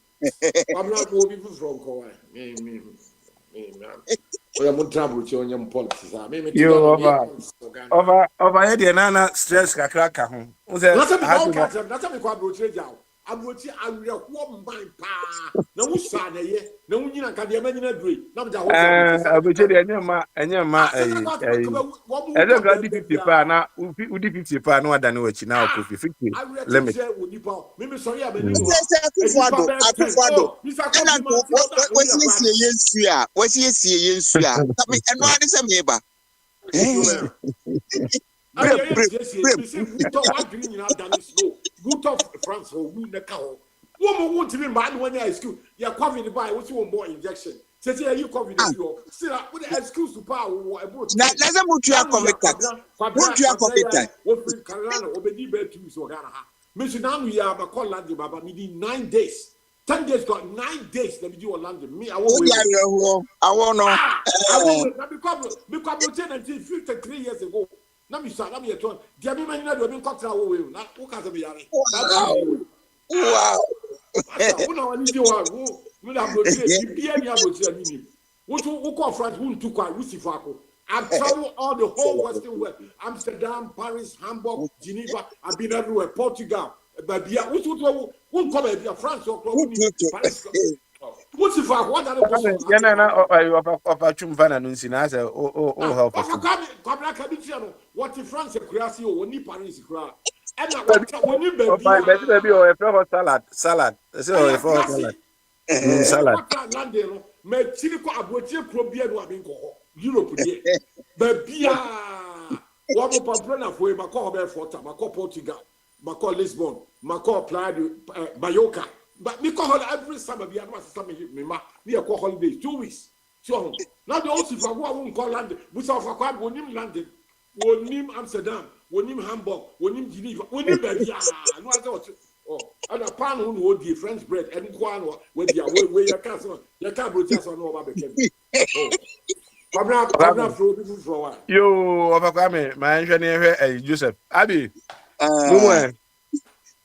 I'm not moving from Koa. I'm trouble to your politics. You over here, Nana stress cracker home. That's a I'm watching I will one by pa. No son, no one can be a man in a dream. I will tell you, and your ma, I don't got 50 pa now. Would 50 pa no than what you now could be 50. Let me say, maybe sorry, I'm what's yes, and what is a neighbor? Good of France or win the cow. Woman won't even mind when you're school. You're covering the buy what you want more injection. Say, you cover the fuel. Still, with the excuse to power. Let's move to your commitment. What you are committed? What will Carolina or be better to so Ghana? Mission now we have a call landing, Baba, needing 9 days. 10 days got 9 days. Let me do a landing. Me, I won't. I won't know. I won't because 10 until 53 years ago. Let me start. Let me turn. The women have been cut away. Not who can't be. Wow. Who know any who will have who call France who took a Lucifako. I've traveled all the whole Western world. Amsterdam, Paris, Hamburg, Geneva. I've been everywhere. Portugal. But who come here? France or Paris. What's if I want of a chumvana nuncina? Oh, help us. What if France creation or ni Paris cry? And baby or a salad. Salad. Salad. Me chilico abotie probia no abinko. Europe dey. Babia. What pamplona for Macau for Macau Portugal. Macau Lisbon. Macau Playa de Mallorca. But we call every summer. We have we are call holidays 2 weeks. So now the also if I won't call London, we saw for quite one in London, one in Amsterdam, one in Hamburg, one in Geneva, one in Belgium. No, I thought, and a pan who would be French bread and one with your way your castle, your carbon just on over the You overcome my engineer, Joseph Abby.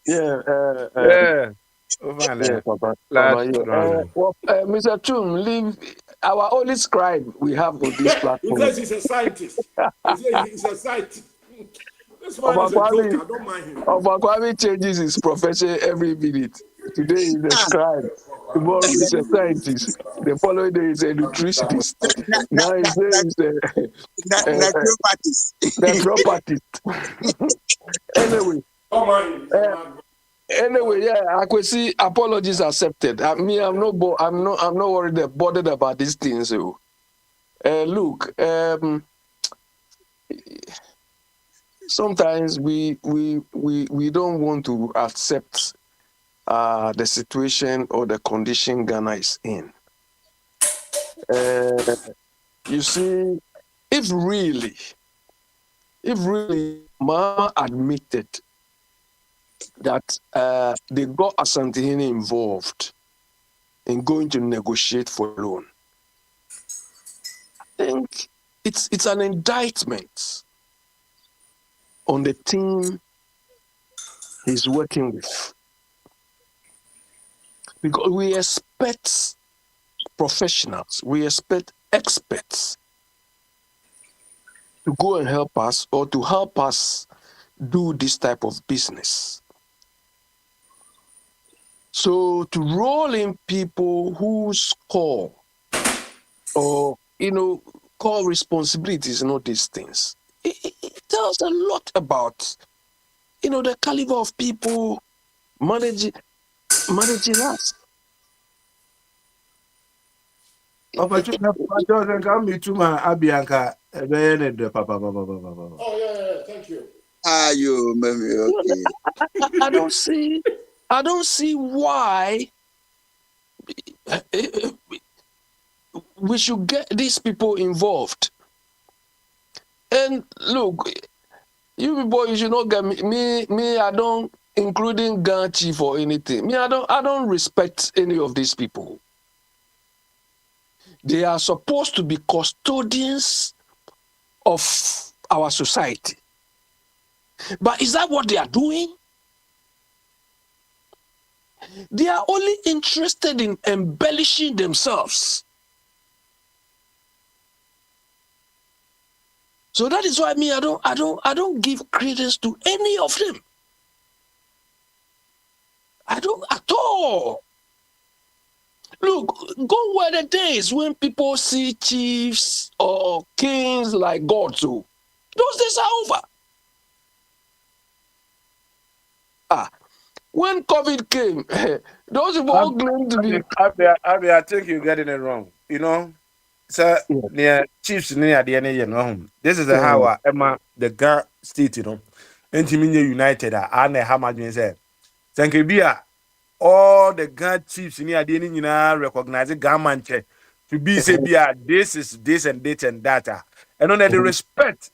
Yeah. Mr. Chum, leave our only scribe we have on this platform. He says he's a scientist. He's a scientist. This man is a joke. I don't mind him. Kwame changes his profession every minute. Today he's a scribe. Tomorrow he's a scientist. The following day he's a nutritionist. Now he's a naturopathist. Anyway. Anyway, yeah, I could see apologies accepted. I'm not bothered about these things. So, look, sometimes we don't want to accept the situation or the condition Ghana is in. You see, if really Mahama admitted that they got Asantehene involved in going to negotiate for loan, I think it's an indictment on the team he's working with. Because we expect professionals, we expect experts to go and help us or to help us do this type of business. So to roll in people who score or, call responsibilities, these things, it tells a lot about, the caliber of people managing us. Opportunity for come me to my Abianca. Oh yeah, thank you. You maybe okay. I don't see why we should get these people involved. And look, you people, you should not get me. I don't, including Ghana chief or anything. I don't respect any of these people. They are supposed to be custodians of our society. But is that what they are doing? They are only interested in embellishing themselves. So that is why I don't give credence to any of them. I don't at all. Look, go where the days when people see chiefs or kings like God too. Those days are over. When COVID came, those people all claimed to be. I think you're getting it wrong. So near chiefs near the end, this is how Emma the Ghana state, Intimate United, and how much you say. Thank you, Bia. All the Ghana chiefs near the end, recognize Ghana to be say, Bia, this is this and this and that. And on the respect,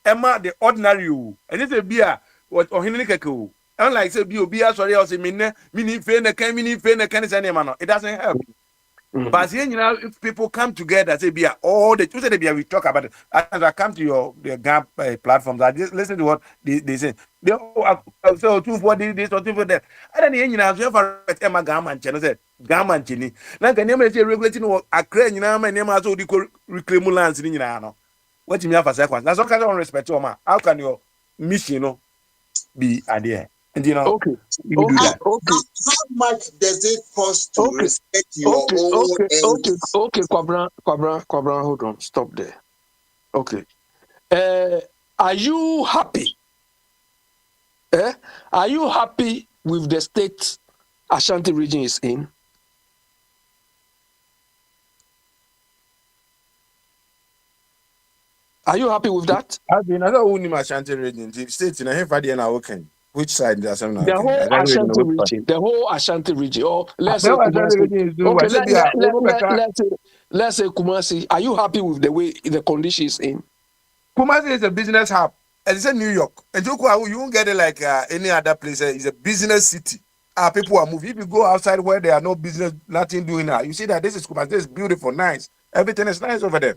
Emma the ordinary, and it's a Bia, what or Hinnikako. Unlike say Bia, sorry, I was a mini fan, it doesn't help. But if people come together, say Bia, all the Tuesday Bia we talk about it. As I come to the Gap platforms, I just listen to what they say. They so 2 for this or 2 for that. And then you have Emma Gaman channel said Gaman Chini. Now can you say regulating what I create my name as all the reclaim lands in what you mean for seconds? That's all kind of respect, Oma. How can your mission be idea? And okay. How much does it cost to respect your own? Okay, Kwabra, hold on, stop there. Okay, are you happy? Are you happy with the state Ashanti region is in? Are you happy with that? I've been another one in Ashanti region. The state in a heavy and working. Which side does the whole Ashanti region? The whole Ashanti region. Or let's say Kumasi. Okay, let's say Kumasi. Are you happy with the way the conditions in? Kumasi is a business hub. It's in New York. And you won't get it like any other place. It's a business city. People are moving. If you go outside where there are no business, nothing doing now, you see that this is Kumasi. This is beautiful, nice. Everything is nice over there.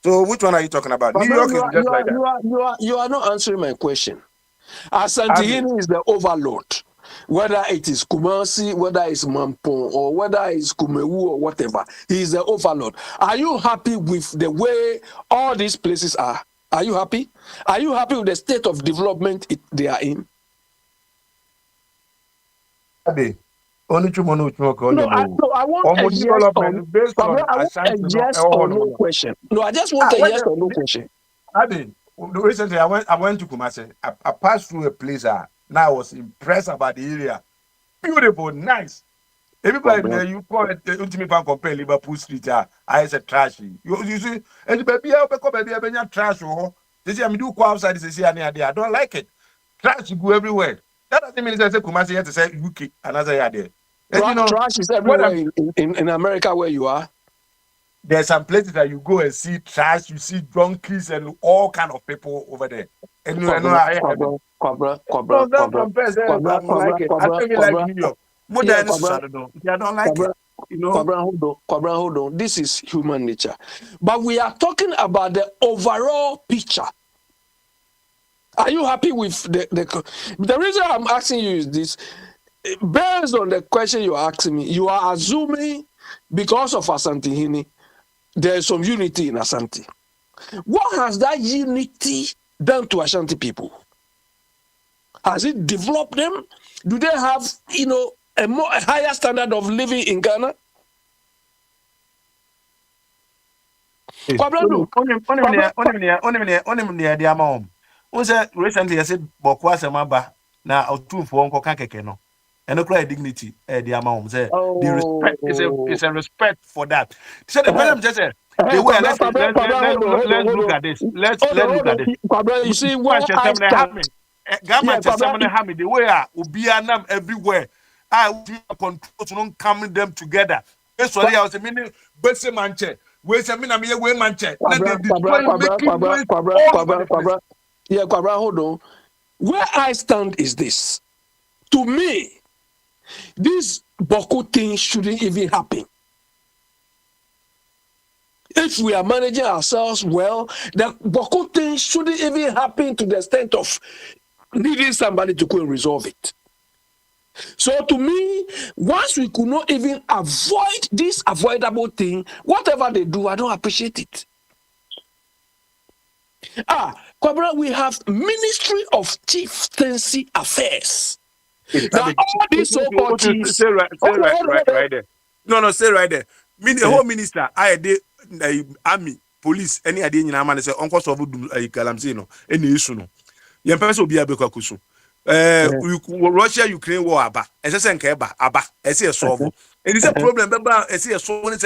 So which one are you talking about? New York is just like that. You are not answering my question. Asantehene is the overlord. Whether it is Kumasi, whether it's Mampong, or whether it's Kumewu or whatever, he is the overlord. Are you happy with the way all these places are? Are you happy? Are you happy with the state of development they are in? I want a yes or no question. No, I just want a yes or no question. Recently, I went to Kumasi. I passed through a place now I was impressed about the area. beautiful, nice. Everybody there, you call it ultimate fan compare Liverpool Street. I said trashy. You see, and the baby, I come baby, trash. They say I do go outside. They say I don't like it. Trash go everywhere. That doesn't mean it's a Kumasi here to say UK another year there. And you know, trash is everywhere in America where you are. There's some places that you go and see trash, you see drunkies and all kind of people over there. And you know, I don't like it. You know, hold on. This is human nature. But we are talking about the overall picture. Are you happy with the reason I'm asking you is this? Based on the question you're asking me, you are assuming because of Asante Hini, there is some unity in Asante. What has that unity done to Ashanti people? Has it developed them? Do they have, a higher standard of living in Ghana? Recently, I said, Bokwasa Mamba, now 2 for Uncle Kakeno. And no cry dignity, the amount. The respect is a respect for that. So the problem just said, let's look at this. Let's look at this. You see what I government the way Ubianam everywhere. I control to not coming them together. That's why I was a minute, Bessie Manche. Where's a minute, way Manche. Yeah, hold on. Where I stand is this. To me, this Boko thing shouldn't even happen. If we are managing ourselves well, the Boko thing shouldn't even happen to the extent of needing somebody to go and resolve it. So to me, once we could not even avoid this avoidable thing, whatever they do, I don't appreciate it. Kwabra, we have Ministry of Chieftaincy Affairs. Now, all these so-called chiefs... Stay right there. No, stay right there. The whole minister, I did army, police, any idea in Amman say, Uncle Sovu Galamzino, any issue. Young person will be able to Russia, Ukraine war, Abba, as I say, Abba, I see a solve. And it's a problem, I see a solve,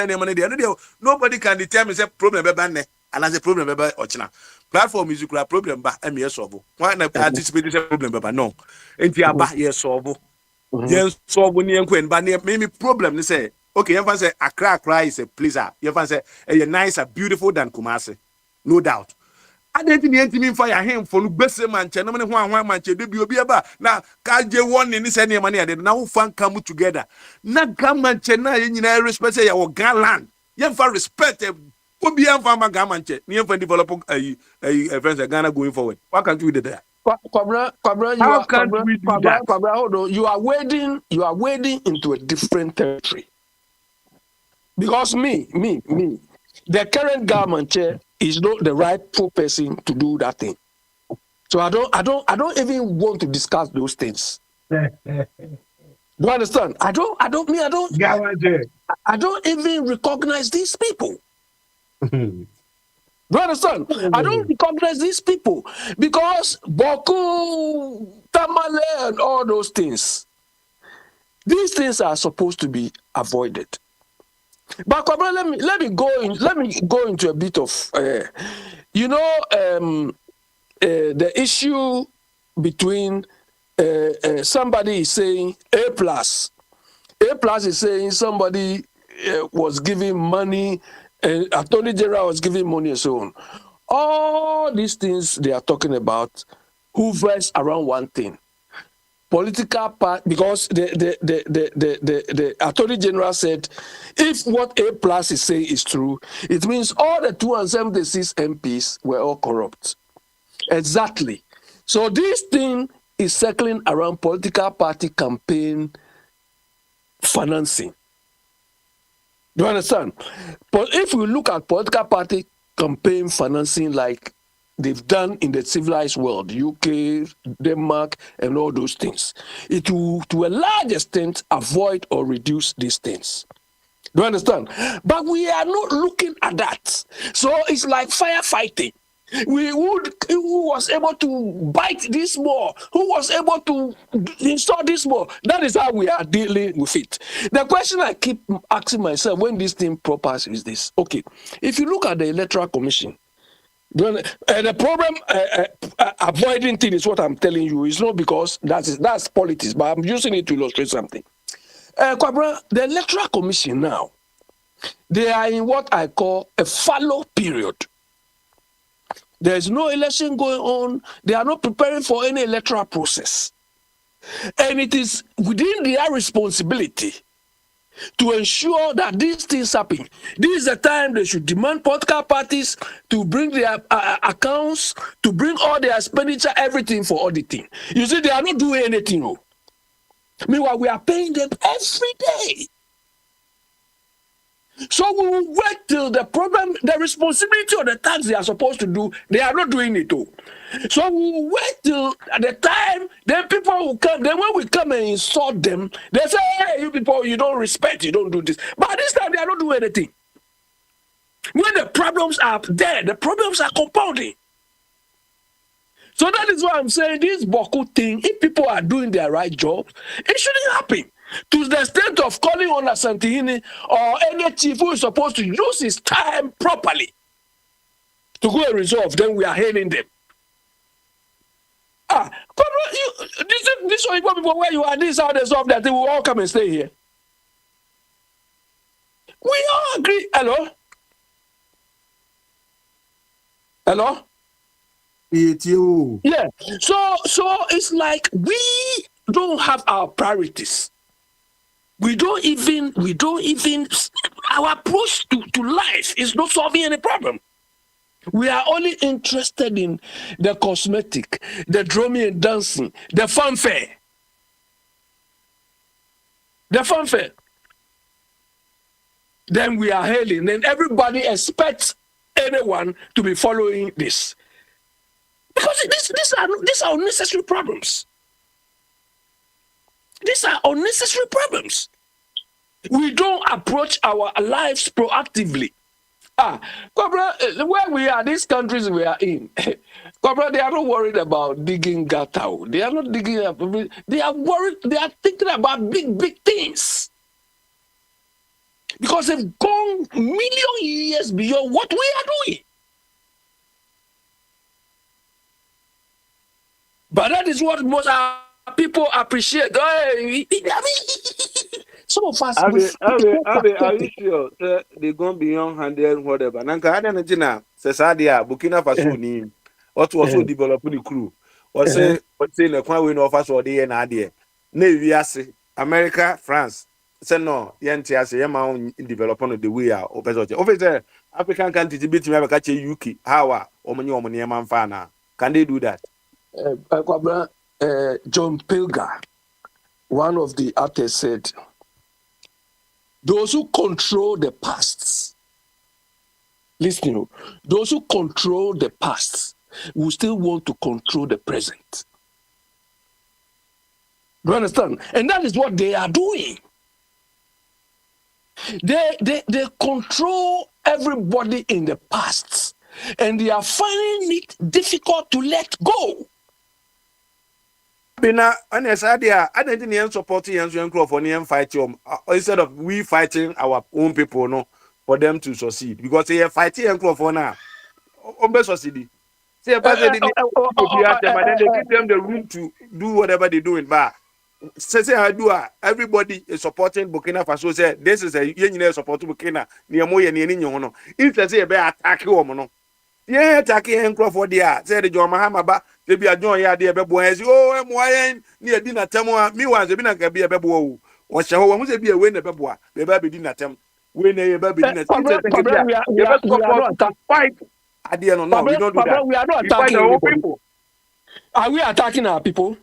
nobody can determine a problem, and as a problem, Ochina. Platform is a problem, but I'm yes solve. Why not anticipate this problem, but no. And the Abba, yes solve. Yes, solve when you but maybe problem, they say. Okay, you say Accra is a pleaser. You say a nicer, beautiful than Kumasi, no doubt. I didn't mean fire him for best man. No one man. Be about now. Can't you one in this any money? Now fan come together. Now come and China in respect your Galan. You have respect. Who be a farmer Gamanche? You have develop a friends Ghana going forward. What can't we do that? Kwabra, hold on. You are wading into a different territory. Because me, the current government chair is not the rightful person to do that thing. So I don't even want to discuss those things. Do you understand? I don't even recognize these people. Do you understand? I don't recognize these people because Boko, Tamale, and all those things. These things are supposed to be avoided. But let me go into a bit of the issue between somebody is saying A plus is saying somebody was giving money, Attorney General was giving money and so on. All these things they are talking about hovers around one thing. Political part, because the Attorney General said, if what A plus is saying is true, it means all the 276 MPs were all corrupt. Exactly. So this thing is circling around political party campaign financing. Do you understand? But if we look at political party campaign financing like they've done in the civilized world, UK, Denmark, and all those things, it will, to a large extent, avoid or reduce these things. Do you understand? But we are not looking at that. So it's like firefighting. Who was able to bite this more? Who was able to install this more? That is how we are dealing with it. The question I keep asking myself when this thing propers is this. Okay, if you look at the Electoral Commission, the problem avoiding thing is what I'm telling you. It's not because that's politics, but I'm using it to illustrate something. Kwabra, the Electoral Commission now, they are in what I call a fallow period. There's no election going on. They are not preparing for any electoral process. And it is within their responsibility to ensure that these things happen. This is the time they should demand political parties to bring their accounts, to bring all their expenditure, everything for auditing. You see, they are not doing anything. No. Meanwhile, we are paying them every day. So we will wait till the responsibility of the tax they are supposed to do, they are not doing it too. So we will wait till at the time, then people will come. Then when we come and insult them, they say, hey, you people, you don't respect, you don't do this. But this time they are not doing anything. When the problems are there, the problems are compounding. So that is why I'm saying this Boku thing, if people are doing their right job, it shouldn't happen. To the extent of calling on Asantehene or any chief who is supposed to use his time properly to go and resolve, then we are hailing them. This one people where you are, this how they solve that, they will all come and stay here. We all agree. Hello? Hello? Yeah. So it's like we don't have our priorities. We don't even our approach to life is not solving any problem. We are only interested in the cosmetic, the drumming and dancing, the fanfare. The fanfare. Then we are hailing. Then everybody expects anyone to be following this. Because these are unnecessary problems. These are unnecessary problems. We don't approach our lives proactively. Kwabra, where we are, these countries we are in, Kwabra, they are not worried about digging gutter. They are not digging up. They are worried. They are thinking about big things. Because they've gone million years beyond what we are doing. But that is what most people appreciate. I mean, some of us. Are you sure they gone beyond 100 whatever? Nanka Adana Cesadia, Burkina Faso ni what was so developing the crew. Or say the Kwan of us or the end idea. Navy America, France. Say no, Yantia say Yama developing the way out. Over African countries beat me catch UK. How or many man fana. Can they do that? John Pilger, one of the artists, said, those who control the past, listen, those who control the past will still want to control the present. Do you understand? And that is what they are doing. They control everybody in the past, and they are finding it difficult to let go. Bina, I didn't support and fight instead of we fighting our own people, no, for them to succeed because they are fighting and for now. Succeed. Say but then they give them the room to do whatever they do in bar. Say I do. Everybody is supporting Burkina Faso. Say this is a union support Burkina. Near more than any one. If they say a bear attack you, no. Yeah, attacking and for there. Say the John Mahama. They be a joint ya dear boys. Oh, I'm wine near dinner temo. Me was a binner can be a bebo. Or shall one be a winner beboa. The baby dinner tem. When a baby dinner. Fight. I didn't know. We don't do that. We are not attacking our people. Are we attacking our people?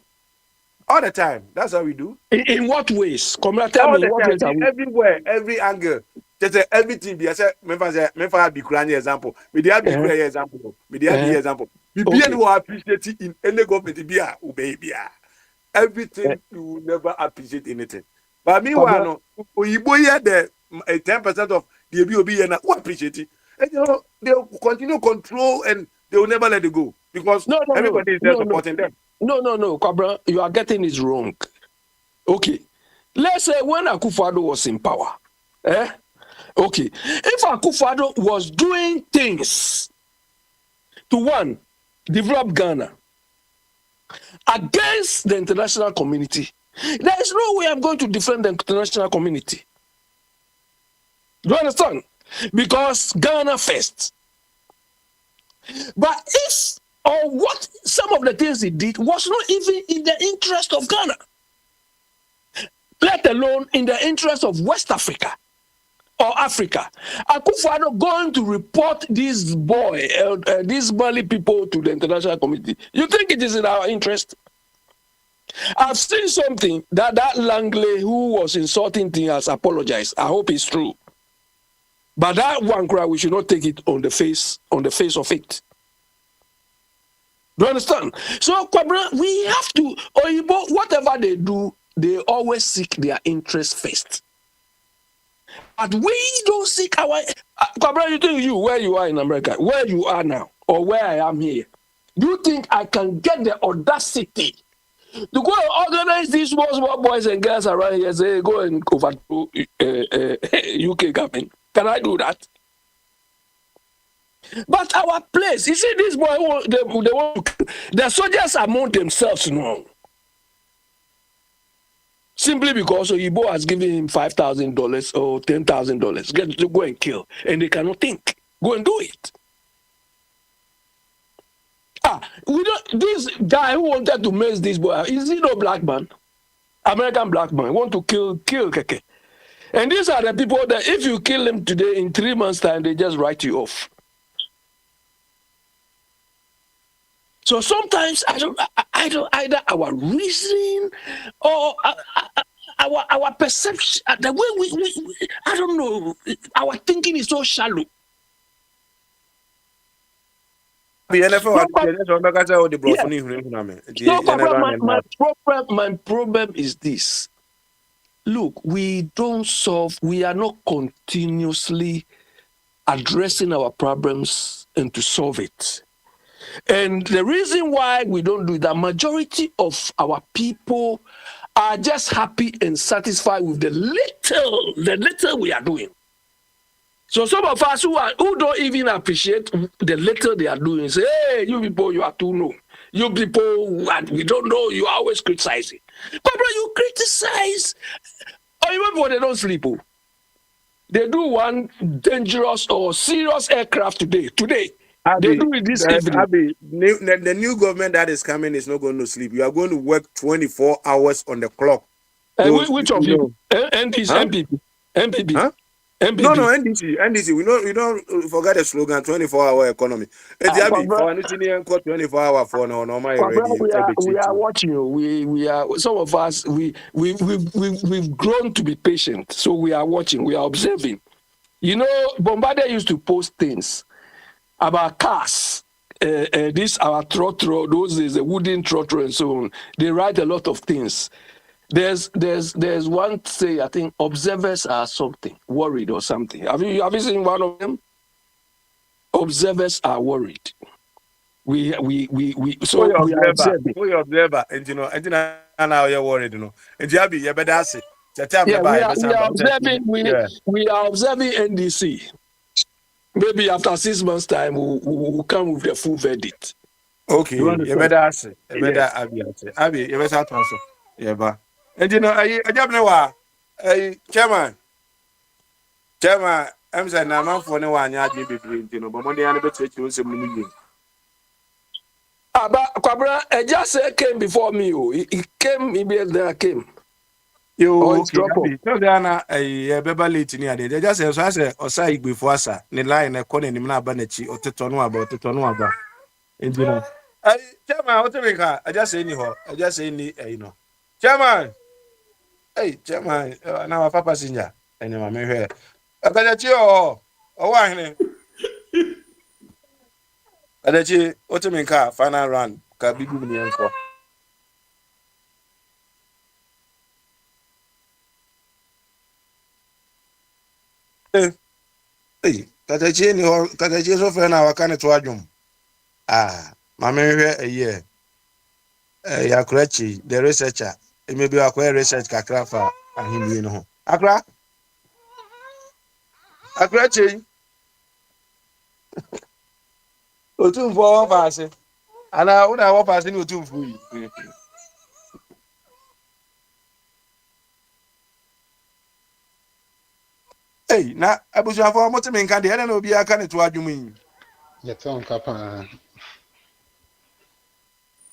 All the time. That's how we do. In what ways? Come on, tell me what ways are we? Everywhere, every angle. Just everything. Be I said, me be crying example. Me dey be crying example. Me dey be example. We be who appreciate it in any government. Be a obey. Be everything. You will never appreciate anything. But meanwhile, no, you boy the 10% of the BOB and who appreciate it. And you know they continue control and they will never let it go because everybody is there supporting them. No, Kwabra, you are getting it wrong. Okay, let's say when Akufo-Addo was in power, okay, if Akufo-Addo was doing things to one, develop Ghana against the international community, there is no way I'm going to defend the international community. Do you understand? Because Ghana first. But if or what some of the things he did was not even in the interest of Ghana, let alone in the interest of West Africa or Africa. Akufo-Addo going to report this boy, these Mali people to the international community. You think it is in our interest? I've seen something that Langley who was insulting thing has apologized. I hope it's true. But that one cry, we should not take it on the face of it. Do you understand? So, Kwabra, we have to, Oyibo, whatever they do, they always seek their interest first. But we don't seek our... Kwabra, you think where you are in America, where you are now, or where I am here, do you think I can get the audacity to go and organize these small boys and girls around here, say, go and overthrow UK government? Can I do that? But our place, you see, this boy, they want to, the soldiers among themselves, no. Simply because Oyibo has given him $5,000 or $10,000, get to go and kill, and they cannot think. Go and do it. We don't. This guy who wanted to mace this boy, is he no black man? American black man want to kill Keke. And these are the people that if you kill them today, in 3 months' time, they just write you off. So sometimes I don't either our reasoning or our perception, the way we I don't know, our thinking is so shallow. My problem is this. Look, we are not continuously addressing our problems and to solve it. And the reason why we don't do that, majority of our people are just happy and satisfied with the little we are doing. So some of us who don't even appreciate the little they are doing say, hey, you people, you are too low. You people, we don't know, you are always criticizing. But bro, you criticize, or even when they don't sleep, they do one dangerous or serious aircraft today. They do it this evening. The new government that is coming is not going to sleep. You are going to work 24 hours on the clock. Which of you? NPP. MPP. Huh? MPP. No, NDC. We don't forget the slogan, 24-hour economy. It's 24-hour for we are watching you. We are some of us. We've grown to be patient, so we are watching. We are observing. You know, Bombardier used to post things about cars. This our trotro, those is a wooden trotro and so on. They write a lot of things. There's one say, I think observers are something worried or something. Have you seen one of them? Observers are worried. We are observing. We observer, and you know, now you're worried, you know. And Jabi, you better ask it. We are observing. We are observing NDC. Maybe after 6 months' time, we'll come with the full verdict. Okay, you better ask it. You better Abi, you better answer. Yeah, but. And you know, I just know Chairman, I'm saying I'm for no one, you know, but Monday I never take you some million. But Kwabra, just came before me. He came immediately. I came. You drop off. So Diana, a baby late near the just as I said, or say before us, the line a corner in Manabanechi or Tetonu about. And you know, Chairman, what do you mean? I just say anyhow. I just say, you know, Chairman. Hey, Chairman, now Papa Senior, and my man here. I got you or one. I got you, what do you mean? Car, final run, can be good in for. Hey, Katachi, so for an hour, can it to Ajum? Mama a year. Yakrechi, the researcher. It may be a research kakrafa and him, you know. Akra? Akrechi? Otum for one person. And I would have one person who took for you. Hey, now I was your former to make candy. I don't know be a candy to what you mean. Yet on Papa.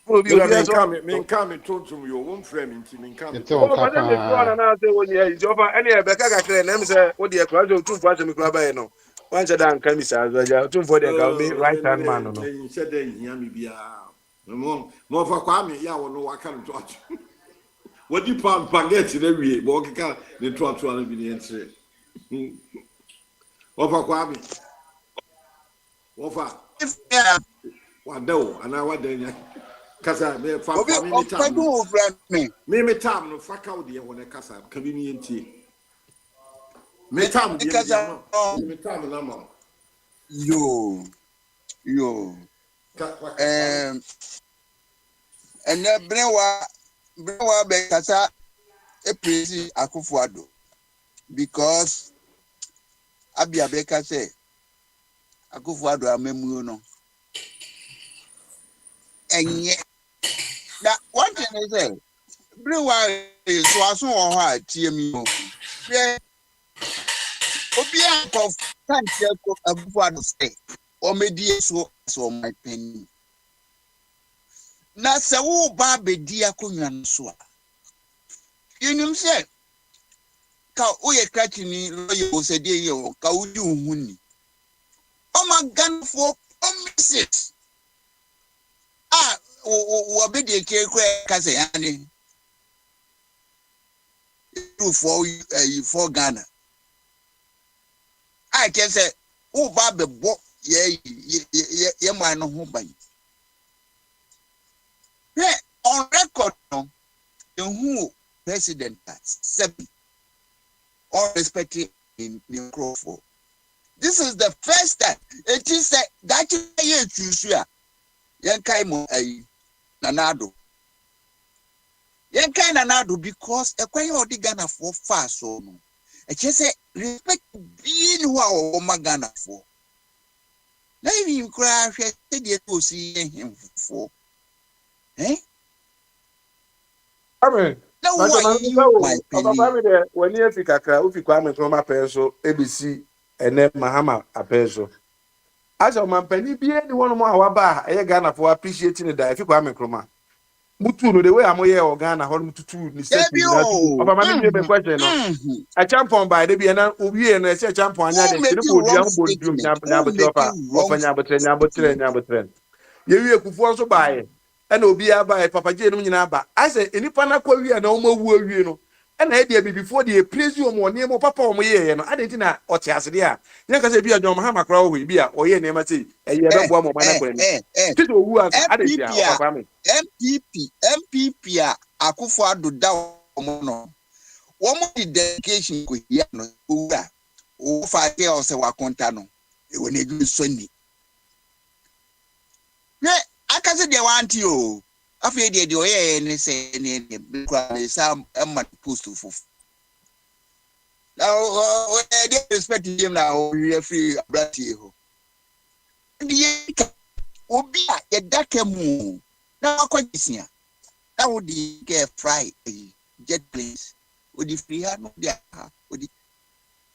Me come to you one frame in come. Yet on Papa. And I say, when you is over any Becca can name say, what the crowd of 2 parts of Microbano. Once a damn can be said, 2 for the right hand man. No, said they hear me be more for Kwame, ya will know what kind of touch. What you pound baguette in every walk the 12 be the answer. What for Kwame? What for? What do, and I what then? Casa, me time no fuck out there when I casa, convenient. Me time, no. Yo. And then Brewa Bekasa a praise Akufuado because Abia Beka say Akufuado Amemuno. And yet, that one thing I say, Brewa is was on her TMU. Obia of thank you Akufuado say, or maybe so my penny. Na se wo ba bedi akonwa nso a yenim se ka o ye krachi ni loye o se die ye o ka wo di ohun ni o ma gan for message wo be de ke kwa ka se yani for Ghana I can say wo ba be bo ye man no ho ban. On record, the who president has 7 all respected in the Crawford. This is the first time it is that you choose here. Yankaimo Nanado. Yankai Nanado because a quay or the Ghana for fast so no. I just say respect being who are Ghana for. Now you cry, said you to see him for. Eh? Amen. No, when you pick a crowd, if you come from a peso, ABC, and then Mahama a peso. As a man, penny be anyone more bar, a Ghana for appreciating it if you come from Mutu, the way I'm here or Ghana, hold to 2 mistakes. Of a man, question. A champion by the Biana, Ubi and a champion, you could also buy it. And Obia by Papa J. Naba. I say, any Panaquia no more woo, you know. And I did before they praise you more near more Papa or me, and I didn't know what you asked there. You can say, be a John Mahama Crow, be a or ye name, I say, and you don't want more MPP, Akufuado down. One more dedication could hear no, who 5 years of Wacontano when they do Sunday. I can say they want you. After they do any say any some post to fulfill. Now, they respect him now, we are free, Bratio. The Obia, a Dakamu. Now, quite this year. That would get fry jet planes. Would the free hand of their would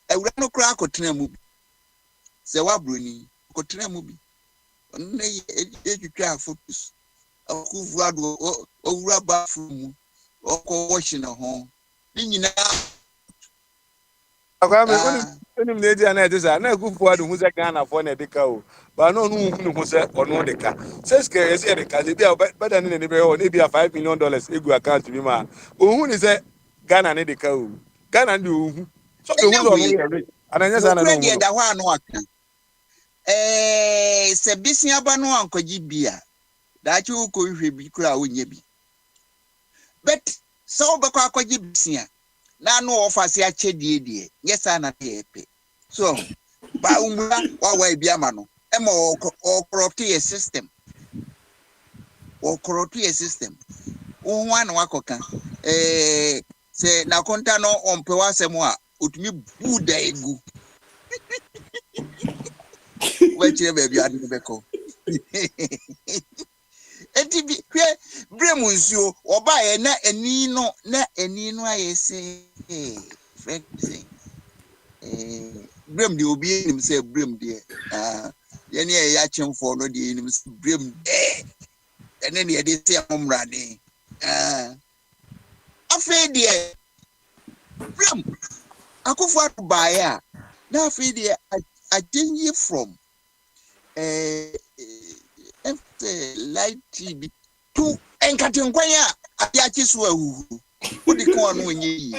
I would not crack or Tremu. Sewa Bruni, or Tremu. You try focus. Akufuado or rubber from or washing a home. When lady and I desire, no good for who's a Ghana for a decal, but no who said or no deca. Says Kerry, they be better than any maybe a $5 million ego account to be man. Who is a Ghana and a decal? Ghana do so the and I just know. Sebisia banu anko jibia that you could be crowd yebi. But so bako akojibisia na no offers ya chedi yes ana epe. So ba umra wa bia mano ema o corrupt a system or corrupted system. Oh, one wakoka. Say na konta no on pewasemwa utumi buda egu. Weche baby adibeko. Enti bi hwe bremu nsuo oba ye na eni no ayese frequency brem de obi nim say brem de ye ne ya chemfo no de nim brem de ene ne de say amrade afi de brem akofo abaye a na afi de a change from light TV to enkatenkwanya ayachi so ahu odi kan anu onye yi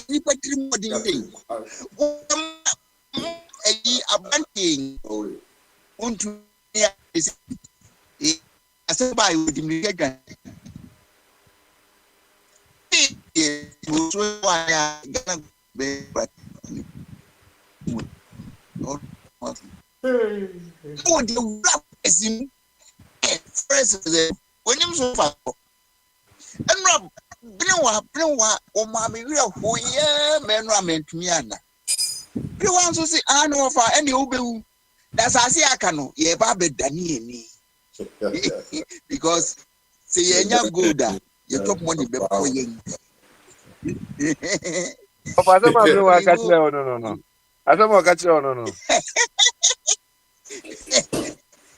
ni patri modin dey eyi abanting untu ya asaba yi odi mi gaga so ya gana be oh the rap is in first when you so far and rap bring wa o ma me wi ho ye men ramentumi ana bi wan so say no fa any obewu that's as aka no ye ba bedani eni because say ye nya golda ye top money be for yen Papa say ma bring wa catch no asama catch no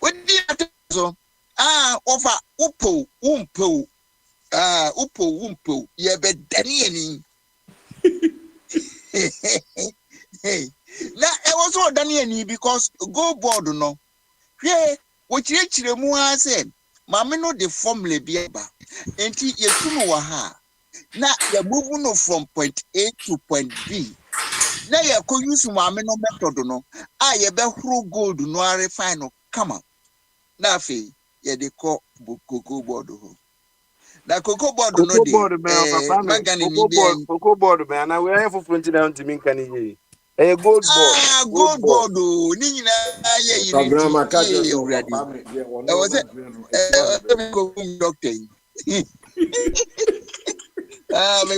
what did so offer upo umpo ye be dani eni na e was so dani eni because go board no hwe wo chire mu a say mama no the formula bi eba enti ye tunu wa ha na ye move no from point A to point B na ye ko use mama no method no ye be huru gold no a refine no come na afi ye de ko cocoa board ho na cocoa board no de magani ni bi cocoa board man na we have for 29 to me kan ye gold board gold board ni nyina ye yi ni ti papa me ye wono me ko doctor me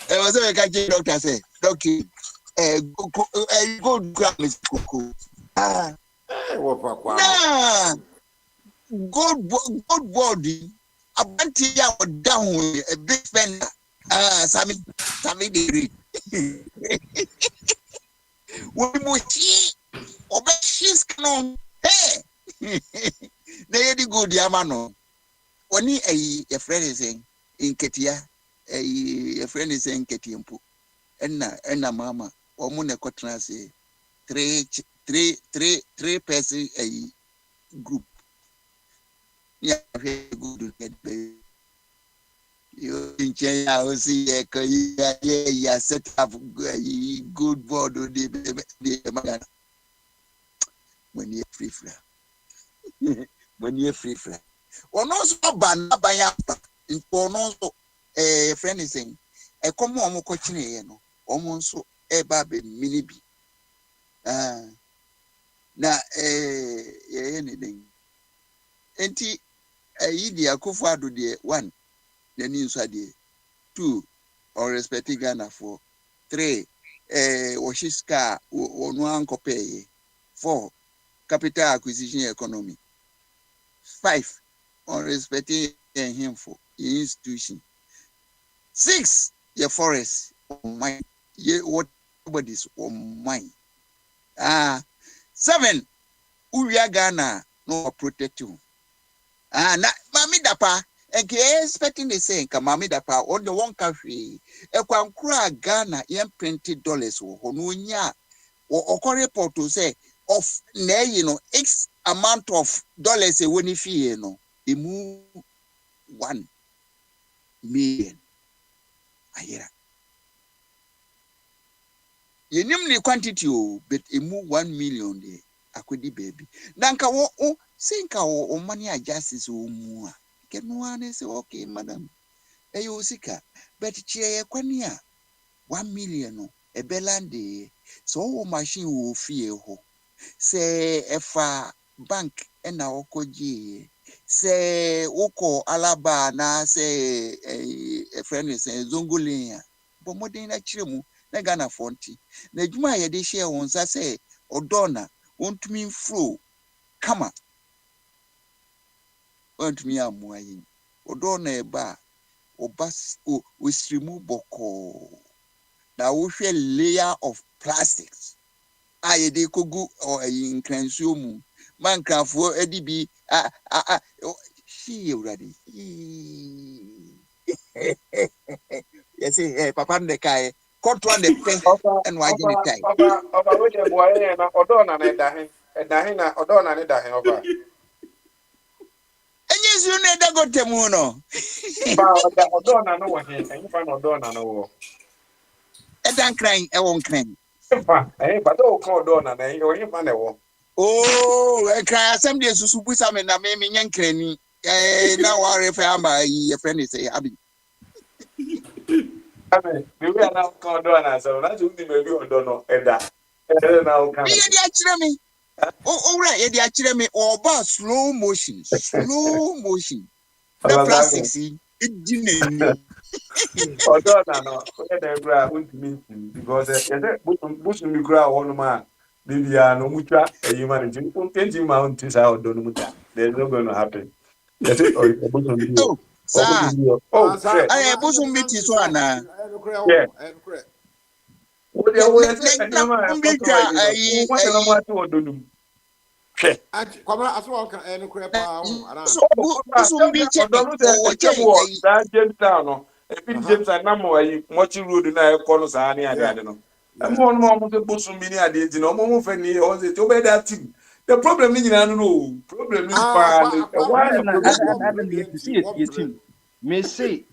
was a catch doctor say doctor gold gram is cocoa gold board abanti ya down a big spender sami de read we mo chi oba shis kanon na ye di good ya mano oni ayi your friend is saying in ketia your friend is saying ketiempo enna mama omo ne kotra say three person ayi group yeah very good get baby you in China o see ya set up good board the magana when you free fly ono so ban ya ono so friend is saying e come omo ko chine ye no omo nso e ba be mini bi na ye ne den enti yi dia Akufo Addo de 1 nani nso ade 2 or respecting Ghana for 3 Oshiska onu ankopeye 4 capital acquisition economy 5 on respecting him for institution 6 your forest on mine ye whatever's on mine 7 uria Ghana no protect you na mami dapa enke expecting the same ka mami dapa on the one country ekwankura Ghana yen $20 wo no nya o report to say of na you know x amount of dollars e woni fie no emu 1 million ayera yenim ni quantity o but emu 1 million de akodi baby nanka wo sinka o money adjusts o mu a kenu ane say okay madam eyo sika but chie kwani a 1 million no e belande so wo machine wo fie ho say efa bank na okoji say Oko Alaba na say a friend is Zongolia. But more than actually, na Ghana Fonti. Na Juma ya de share on say Odona won't mean flow. Come on. Want me amuayin. Odona eba obas o wisrimu boko. Na wo hwe layer of plastics. Aye de kogu or in cransumu. Man crafo edibi she already. Yes, papa de kai. Control the pen and why you time. Over which a boy and Odona and Dahina, Odona and Dahin over. And yes, you never got the moon. Odona no one, and you find Odona no. And I'm crying, I won't cry. But don't call Donna, and you're in Manewo. Oh, I cry some days to suppose I'm in a mammy and cranny. Now I refer my friend is a habit. I mean, we are now called Donna, so that's what maybe on Dono and that. And now come. Oh, right, the actually or about slow motion. The plastics, it didn't. Odona no, Debra won't mean because Bush and Micra one man, Bibiano Mutra, a human, you mount is out Donomuta. There's not going to happen. That's it, or oh, sir. Oh, I bosom meet is one. Yeah. What the other James and Namo, watching road in our corners, I don't know. I'm one more the bosom mini ideas, no more for me, or the obey that thing. The problem is, I don't know. Problem is, may say,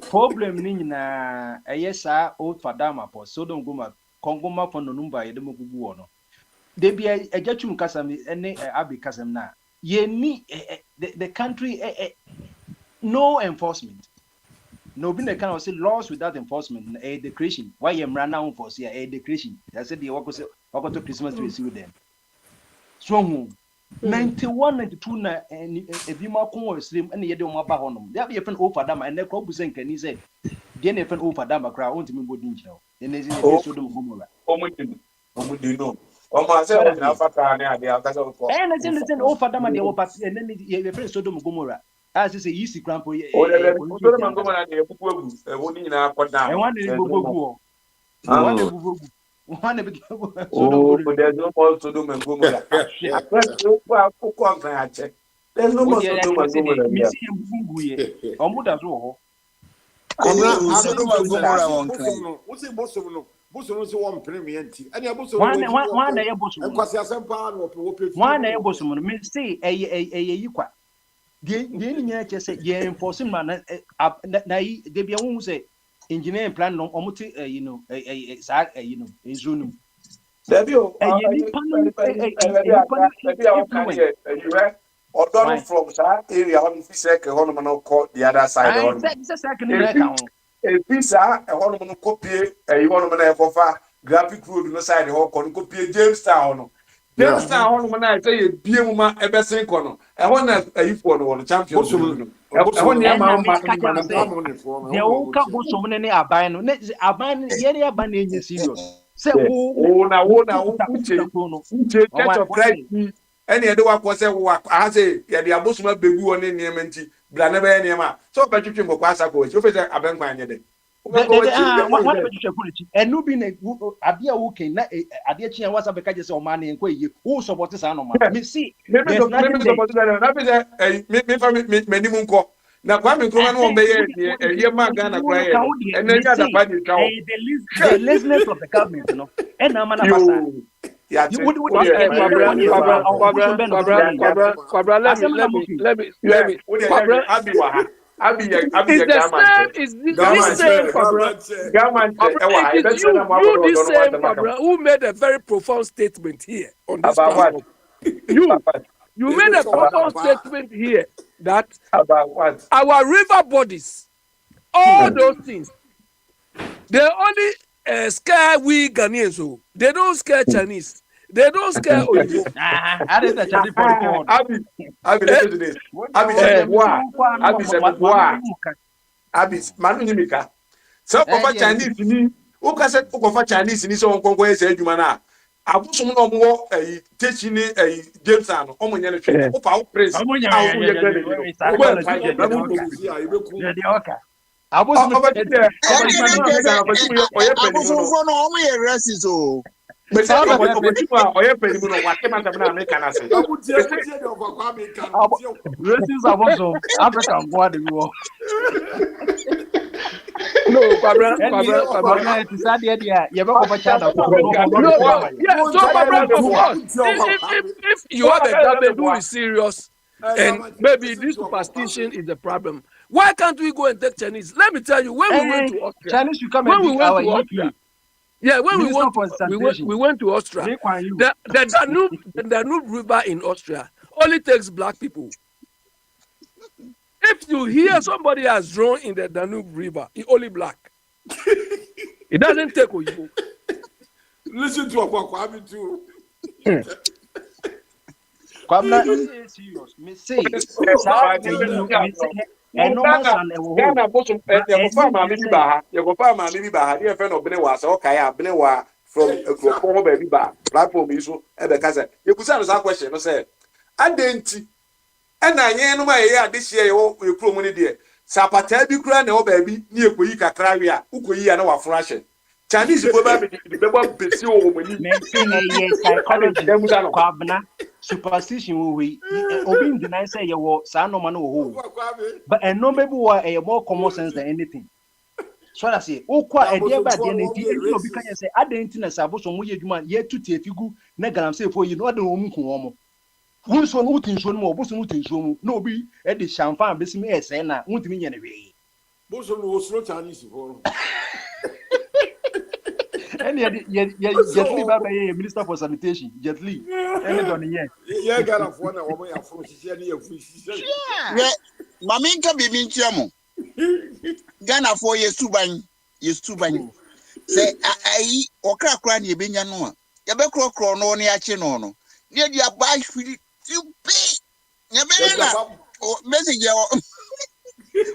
problem nina, yes, old Fadama, for so don't go my Kongoma for no number, the Muguano. They be a judgment Casam, any Abbey Casam na. Ye me, the country, no enforcement. No, being the kind of say laws without enforcement, a decreation. Why you run now for see a decreation? I said the workers to Christmas to receive them. So 91, 92 na if you mark on slim and you don't want to honum. There be a friend over them and the crop was saying, can you say, get a friend over them a crowd on to me would know. And there's a so don't go. Oh, you know. Oh, myself, and I think over them and then the friend Sodom Gomorrah. As is a easy crampo. Oh, there's no more to do and Gomorrah. There's no more to do. Bosom one premium tea. And your bosom one say a the engineer say yeah enforcing man they be won say engineering plan no omuti you know is room there be from that area on second on no call the other side on a pizza a one copy a one for graphic road no side ho kon copy Jamestown Jamestown on I say biema ebesen kono e ho na ayifo no won champion e ho ne ma they will come bosom ne aban no aban ye ne aban na serious say wo na uche Church of Christ any e de wa ko say wo a say ye de abosoma begu won ne niam nti bla na be niam so ba twetwe mbokwa asako so fe say aban kwan nye de and no be Adia Woking, Adia Chia was a Beccages or money and Quay, who supports this animal. Me see, maybe Munko. Now, Kwame Kuman won't be a year man Ghana cry, and then got a body count. The laziness of the government, you know, and I'm an who made a very profound statement here on this platform. You made a profound statement here that about what? Our river bodies, all those things, they only scare we Ghanaians. They don't scare Chinese. They don't scare Oyibo. I didn't touch any for Abi, listen to this. Abi said, "Boy, Abi said, boy, Abi, manu ni mika. So, over Chinese ni, o ka se over Chinese ni so on konko ese adwuma na. Abosom na omo teach ni James ano, omo nya ne hwe. O pa o praise. Omo nya o ye gane ni. O ba fa ye, ba mo ko si a ibeku. Abosom Abosomfo no omo ye racist o. But say o ye pedi mu no wa tema tam na America na se. Racist abosom African boy dey wo. No, Pabra. It is that idea. You better go China. If you have a government who is serious, and maybe this superstition is the problem, why can't we go and take Chinese? Let me tell you, when we went to Austria, Chinese should come and do our Austria. Yeah, when we went to Austria, the Danube River in Austria only takes black people. If you hear somebody has drawn in the Danube River, it's only black. It doesn't take Oyibo. Listen to Kwame too. Kwame is serious. Me say, Ghana bosom you go farm and maybe ba here friend of Benewa so okay Benewa from Ekro baby ba platform is so e be ka say you kusa no sa question no say adenti ena yen no ma ye ade hie ye Ekro mu ne de sapata bi kura na o baby ni ekoyi kakra wi a ukoyi ya na wa foro ahye Chinese go ba be bo besi o mo ni me say psychology kwabna superstition we obi deny say you wo sa no man wo but no maybe we more common sense than anything so I say o kwa e dey ba dey na ti e obi kan say adenti na sabo so mo ye dwuma ye tuti efigu na galam say for you no de omu kun omo won so no tin so no obo so no tin so mu na obi e dey champagne be sim e say na won timi nye na we bo so no slow Chinese for any Jetli Baba Minister for Sanitation, Jetli. Any don here. Yeah, Ghana for na omo ya fro sisi na ya fu sisi. Yeah. Mami nka bi mi ntiamo. Ghana for yesuban. Say ai okrakra na ebenya no a. Ya be krokro no ne ache no no. Ne dia ba hwiri tupi. Ya be na message ya.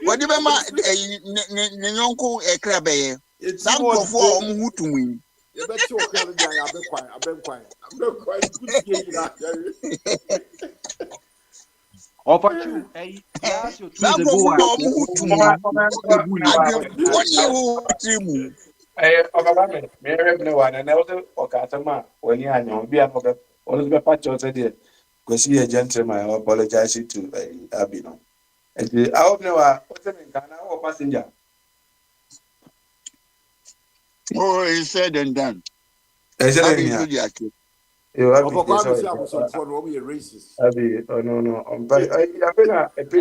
Wadi be ma ne nyonko ekra be ye. Some of them who to win. You bet you can be I'm quiet. Offer you, yes, you some of them who to win. Mary no one and also Okatama when you are be another always be patch out there. Because he a gentleman, I apologize to Abino. And I hope no what's in Ghana or passenger. Oh, it's said and done. You have racist. No. I've been a picture.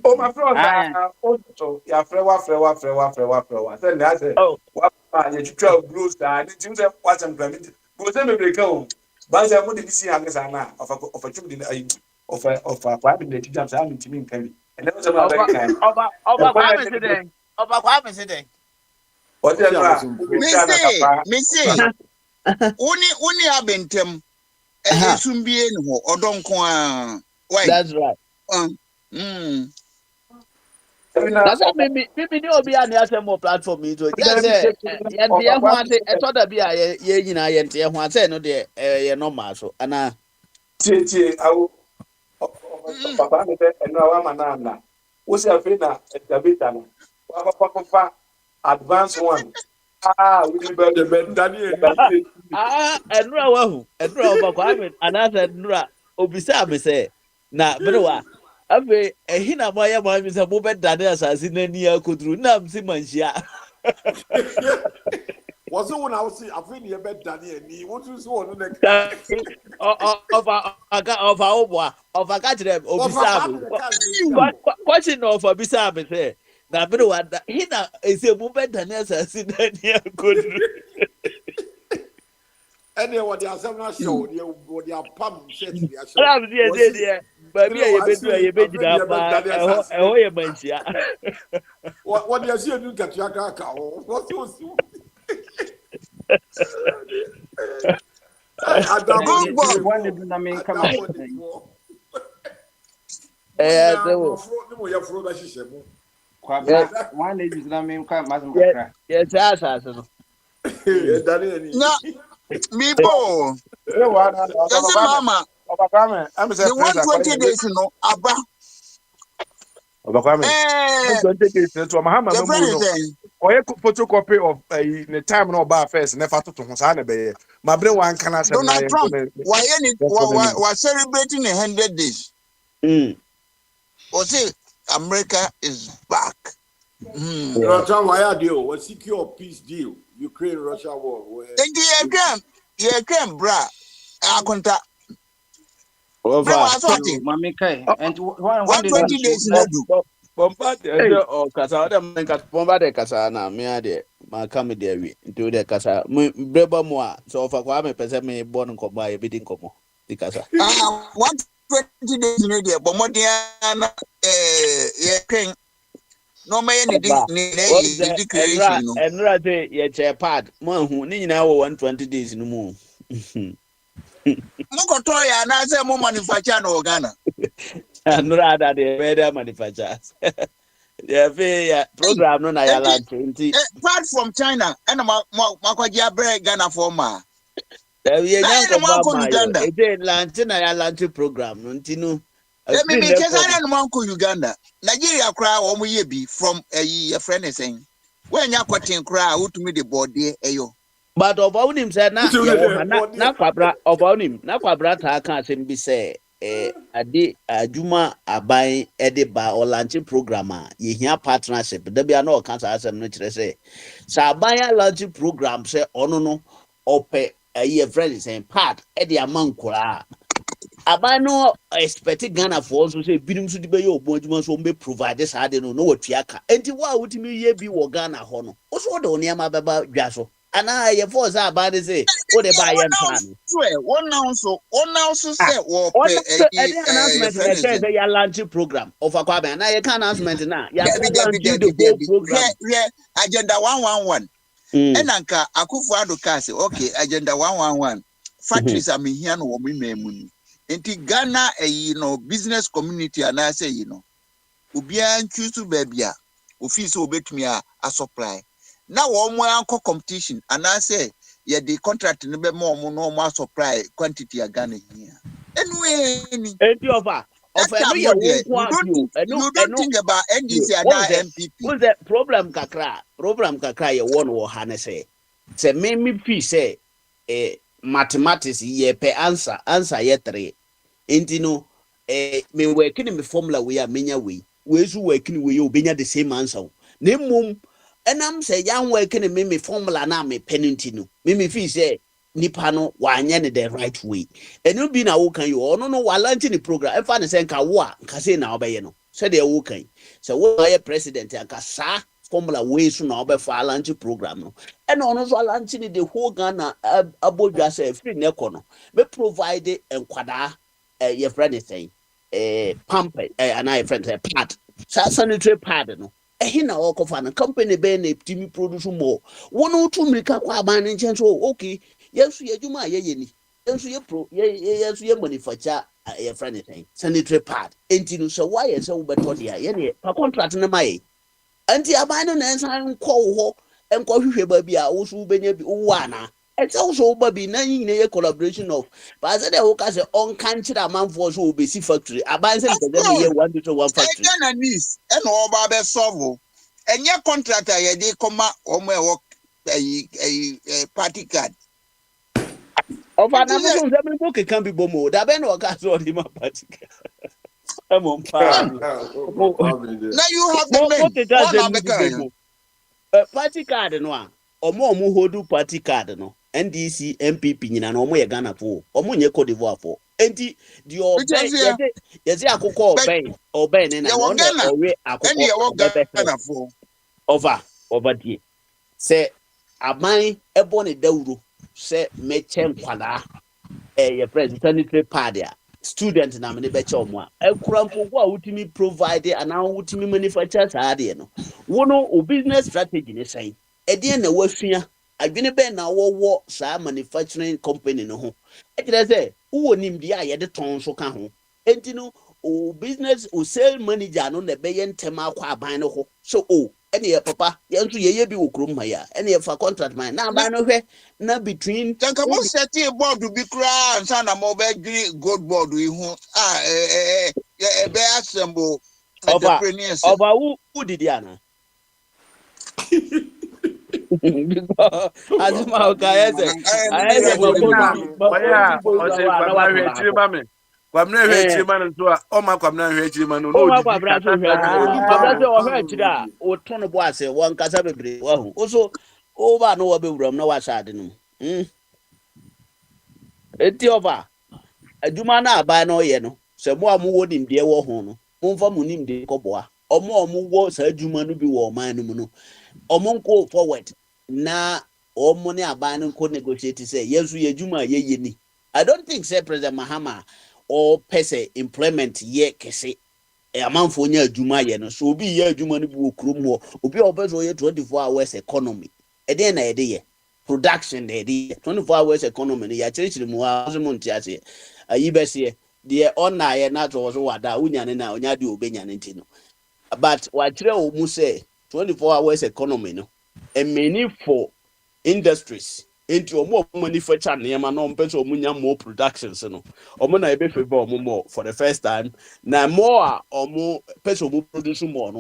Oh, my friend, also, you have frewa. Then that's it. What you 12 blue star, did you say what's I'm permitted? But then we break home. But I wouldn't see Hangasana of a children of a private exams. I'm to me, can be. And that was about that. Missy, only abentem. Esumbie no odonko why? That's right. That's why maybe no be an more platform into it. Yes, yeah, the one I thought that be a ye na ye ho ase no de ye normal so ana tie awo papa me be eno awa manana wo se afi na excavator no wa papa advance one we be the bed Daniel enura wa hu enura oba kwa me anasa enura obisa me say na berewa abe ehina moya mo mi se mo be dade asasi nani akodru na msi manhia was it when I was afraid you bet Daniel ni what you so no next of kire obisa me question of obisa me say na berewa hina ese mo be dade asasi nani akodru any what they are saying show they are pump set they are show baby ye be jina pa eho ye manchia what they are saying you get your kaka what you Good boy. Me bo. Yes, mama. The 120 days, Abba. Eh, 20 days to Mahama your friend is saying. or a photocopy of the time no bar first, never to Hosana Bay. My brain one can answer Donald Trump, why celebrating 100 days? Or say America is back. Russia, why are deal? Was secure peace deal? Ukraine Russia war. Thank you, bra. I contact. Over. Mami kai. And 120 days in Edu. Pompa de o kasa o dem nka pompa de kasa na me ade ma ka me de wi nti de kasa breba mo a so fa kwa me pese me bon nkomo a ye bi nkomo di kasa 120 days in Edu but mo dia na ye ken no me ni di creation no enra de ye che pad mo hu ni nyina wo 120 days no mu mo ko to ya na say mo manufacture no Ghana enra da de better manufacturers yeah program no na ya launch nti apart from China and makwaji abre Ghana for ma we nyanko ma Uganda e launch na ya launch program no nti no let me make China no manko Uganda Nigeria kra wo mo ye bi from your friend is saying when ya kwatin kra utumi de body eyo but of all him said na kwabra of all him na kwabra ta kan asem bi say ade adwuma aban ede ba o launch program a ye hia partnership da bia na o kan sa asem no kire say sa aban ya launch program say ono no ope ye friend saying part ede amankura aban no expect Ghana for so say binim so de be ye obo adwuma so mbe provide sa ade no watuaka enti wa wutimi ye bi wo Ghana ho no wo so de oni ama beba dwa so ana ye force about say what they buy and plan one now so say wo pay announcement say ya launch program of akwabe and I can announcement now ya launch the whole program agenda 111 enanka Akufo Addo ka say okay agenda 111 factories am here no wo memu enti Ghana business community and I say obia nchusu babia office obetumi a supply na wo mo anko competition and I say ye the contract no be more no supply quantity a Ghana here anyway enti offer no ye you don't think about NDC and MPP what's the problem kakra ye won wo ha ne say me fee say mathematics ye pe answer ye 3 enti no me working me formula we a menya we so working we obenya the same answer na mum enam say yan working me formula na me penalty no me feel say nipa no wanye ne the right way enu bi na wo kan you ono no wa launch ni program e fa ne say nka wo a nka say na obeye no say de wo kan say wo ye president anka sa formula way so na obefa launch program no and ono so launch ni the whole Ghana abodwa say free ne ko no me provide enkwada your friend is saying pump and I friend say pad sanitary pad no na okofa na company be na timi produce more one or two mrika kwa aban nchen so okay yesu yedwuma ye ni yesu ye pro yesu ye manufacture your friend is saying sanitary pad enti no so why say we beto dia ye ne pa contract na mai anti aban no na ensan kwo ho enko hwehwe ba bia wo so benya bi wo ana it's also baby na yin na collaboration of but I said they will say on country man for so be see factory aban say dem ye one to one factory na news e no ba be solve enye contractor ye dey come omo e work party card of na mo so dem book can be bomo da be no ka so di ma party card now you have the party card no omo hold party card no NDC MPP nyina na omo ye Ghana fo omo nye Cote d'Ivoire fo enti di obey ye say akoko obey ne na no na owe akoko Ghana fo over die say aban ebo ne dawuro say meche nkwala ye president sanitary pad ya student na me be che omo a ekuramfo go a wutimi provide and now wutimi manufacture sa ade no wo no o business strategy ne say ede na wafia adwene bɛn na wɔwɔ saa manufacturing company no ho ɛkyerɛ sɛ wowɔ nimdeɛ a yɛde tɔn so ka ho enti no o business o sale manager no na bɛyɛ ntɛm akɔ aban no ho so o ɛne yɛ papa yɛn nso yɛyɛ bi wɔ kurom ha ya ɛne yɛ fa contract man na aban no hwɛ na between tanka mo seti board bi kura nsa na mo be giri gold board yi ho be assemble entrepreneurs oba who did yana azuma okayese ayese kwamna hwe chirima nso a o ma kwamna hwe chirima no no kwabra so hwe o hwe chira o tono bo ase won kasa bebre wa hu o so o ba no wa bewuram na wa sha ade no eti oba adwuma na aban na oye no se mo amu nimde wo ho no momfa mu nimde koboa omo wo sa adwuma no bi wo man no mu no omo nko forward na omo ne aban no nko negotiate say yesu ye adwuma ye ni. I don't think say President Mahama or pese employment ye kese amanfo nya adwuma ye no so obi ye adwuma no bi wo krom ho obi obezo ye 24 hours economy e dey na e dey production dey 24 hours economy no ya chirichiri mu azumu ntiase ayi bese de on na ye na to so wada unya ne na onya de obenya ne ntino but wa kire o mu say 24 hours economy no e many for industries into omo manufacture name no mpese omunya more productions no omo na ebe favor omo more for the first time na more omo pese omo produce more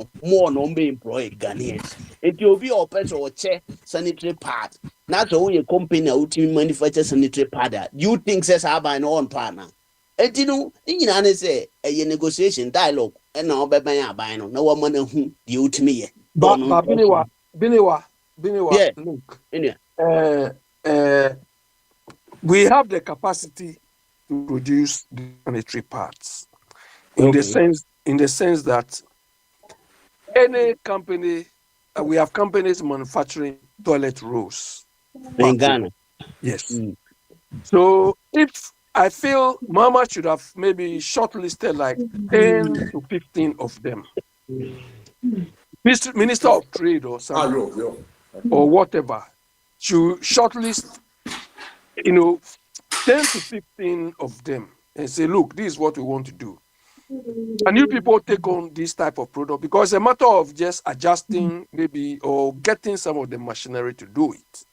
no be employ Ghanaians into obi o pese o che sanitary pad na so we company a ultimate manufacture sanitary pad you think says aba no on partner enti no nyina ne say a negotiation dialogue and na obeban aban no na wo ma na hu the ultimate ye but Biniwa yeah. Look Yeah. We have the capacity to produce the sanitary parts in the sense that any company, we have companies manufacturing toilet rolls in Ghana. Yes. So if I feel Mama should have maybe shortlisted like 10 to 15 of them. Minister of Trade or something or whatever should shortlist 10 to 15 of them and say, look, this is what we want to do. And you people take on this type of product because it's a matter of just adjusting maybe or getting some of the machinery to do it.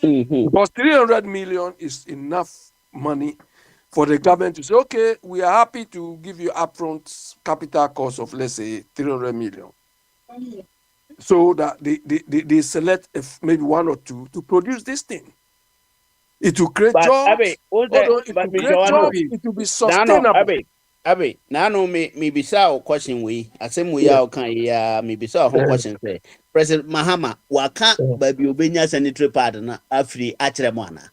Because 300 million is enough money for the government to say, okay, we are happy to give you upfront capital cost of, let's say, 300 million. So that they select maybe one or two to produce this thing. It will create jobs. It will be sustainable. Abe, now no me bisa question we asem we ya kan ya me bisa ho question say President Mahama waka baby obenya sanitary pad na afri akere mo ana.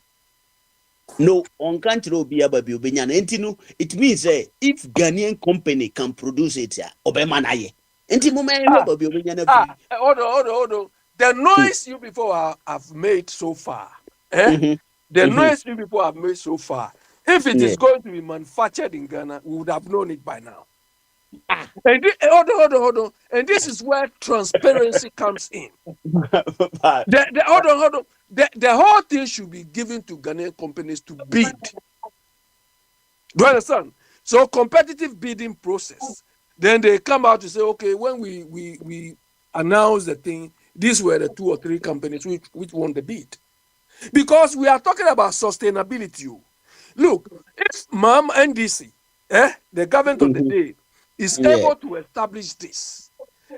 No, on country obi ya baby obenya na enti it means say if Ghanaian company can produce it ya obema na ye. Enti mo men baby obenya na afri. Hold on. The noise you people have made so far. The noise you people have made so far. If it is going to be manufactured in Ghana, we would have known it by now. And hold on. And this is where transparency comes in. Hold on. The whole thing should be given to Ghanaian companies to bid. Do you understand? So competitive bidding process. Then they come out to say, okay, when we announce the thing, these were the 2 or 3 companies which won the bid. Because we are talking about sustainability. Look, if MAM NDC, the government of the day, is able to establish this,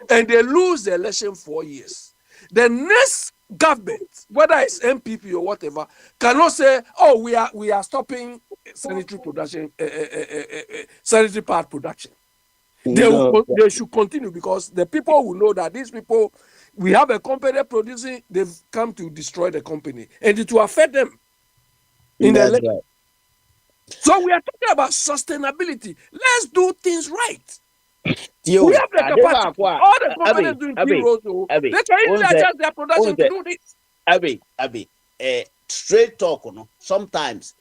and they lose the election 4 years, the next government, whether it's MPP or whatever, cannot say, "Oh, we are stopping sanitary production, sanitary part production." They should continue because the people will know that these people, we have a company producing, they've come to destroy the company, and it will affect them in the election. So we are talking about sustainability. Let's do things right. We have the capacity. All the companies doing zero, they can easily adjust their production to do this. Abi, straight talk, sometimes,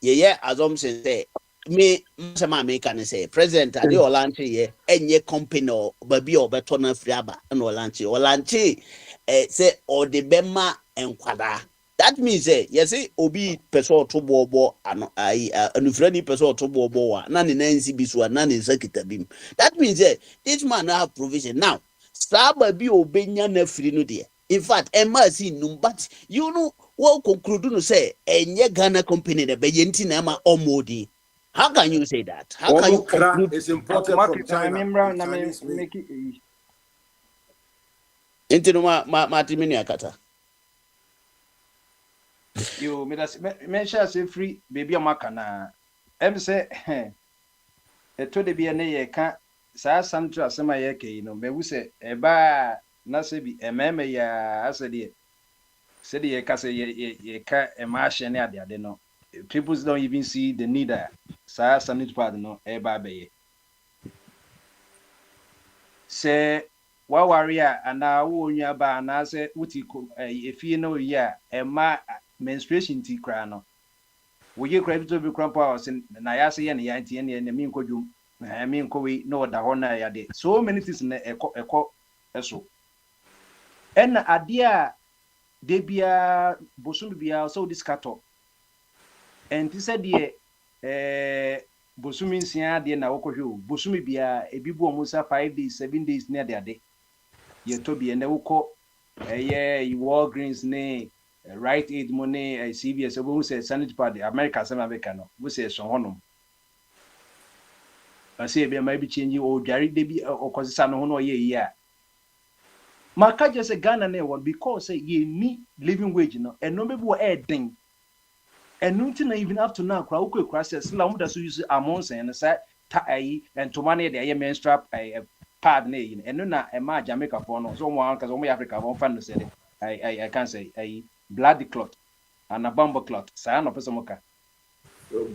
assumption say, me sama me can say president ade olanche ye enye company or baby or beto na free aba na olanche say or the bema enkwada. That means yes obi person to bobo ano anufrani person to bobo wa na ne nansi biso na ne sekita bim. That means this man have provision now. Sa baby obenya na free no de. In fact, Emma see no, but you know what conclude no say enye Ghana company na be yenti na ma omodi. How can you say that? How can you conclude? Is imported from China. Into ma timini akata. You me share say free baby amaka na. Em say to de bia na ye ka sa santra asema ye ke no me wu say e ba na se bi ememe ya asede se de ye ka say ye ka e ma hye ne ade no. People don't even see the need sa sanit pad no e ba be say wa warrior ana wo onua ba na say wuti efie no ye e ma menstruation ti kra no wo ye kra to be kra pa o na ya say ye ne ya tie ne mi nkodwum na mi nkowi no da ho na ya de so many things na eko eso en ade a de bia bosum bia so diskato and he said bosumi nsia de na wokohwe o bosumi bia ebibu omusa 5 days 7 days na de ade ye to bia na woko Walgreens ne Right Aid money CVS obo say sanitary pad America sama beka no bo say so honom ase bia ma bi change o dware de bi okosisa no ho no ye yi a maka just Ghana na one because ye ni living wage no eno be bo den. And nothing even up to now, crowd crashes, Lam does use amounts and a side tie and to money the menstrual pad name, and no a ma Jamaica for no so one because only Africa won't find the I can't say a bloody clot and a bomber clot, sign of Pesamoka.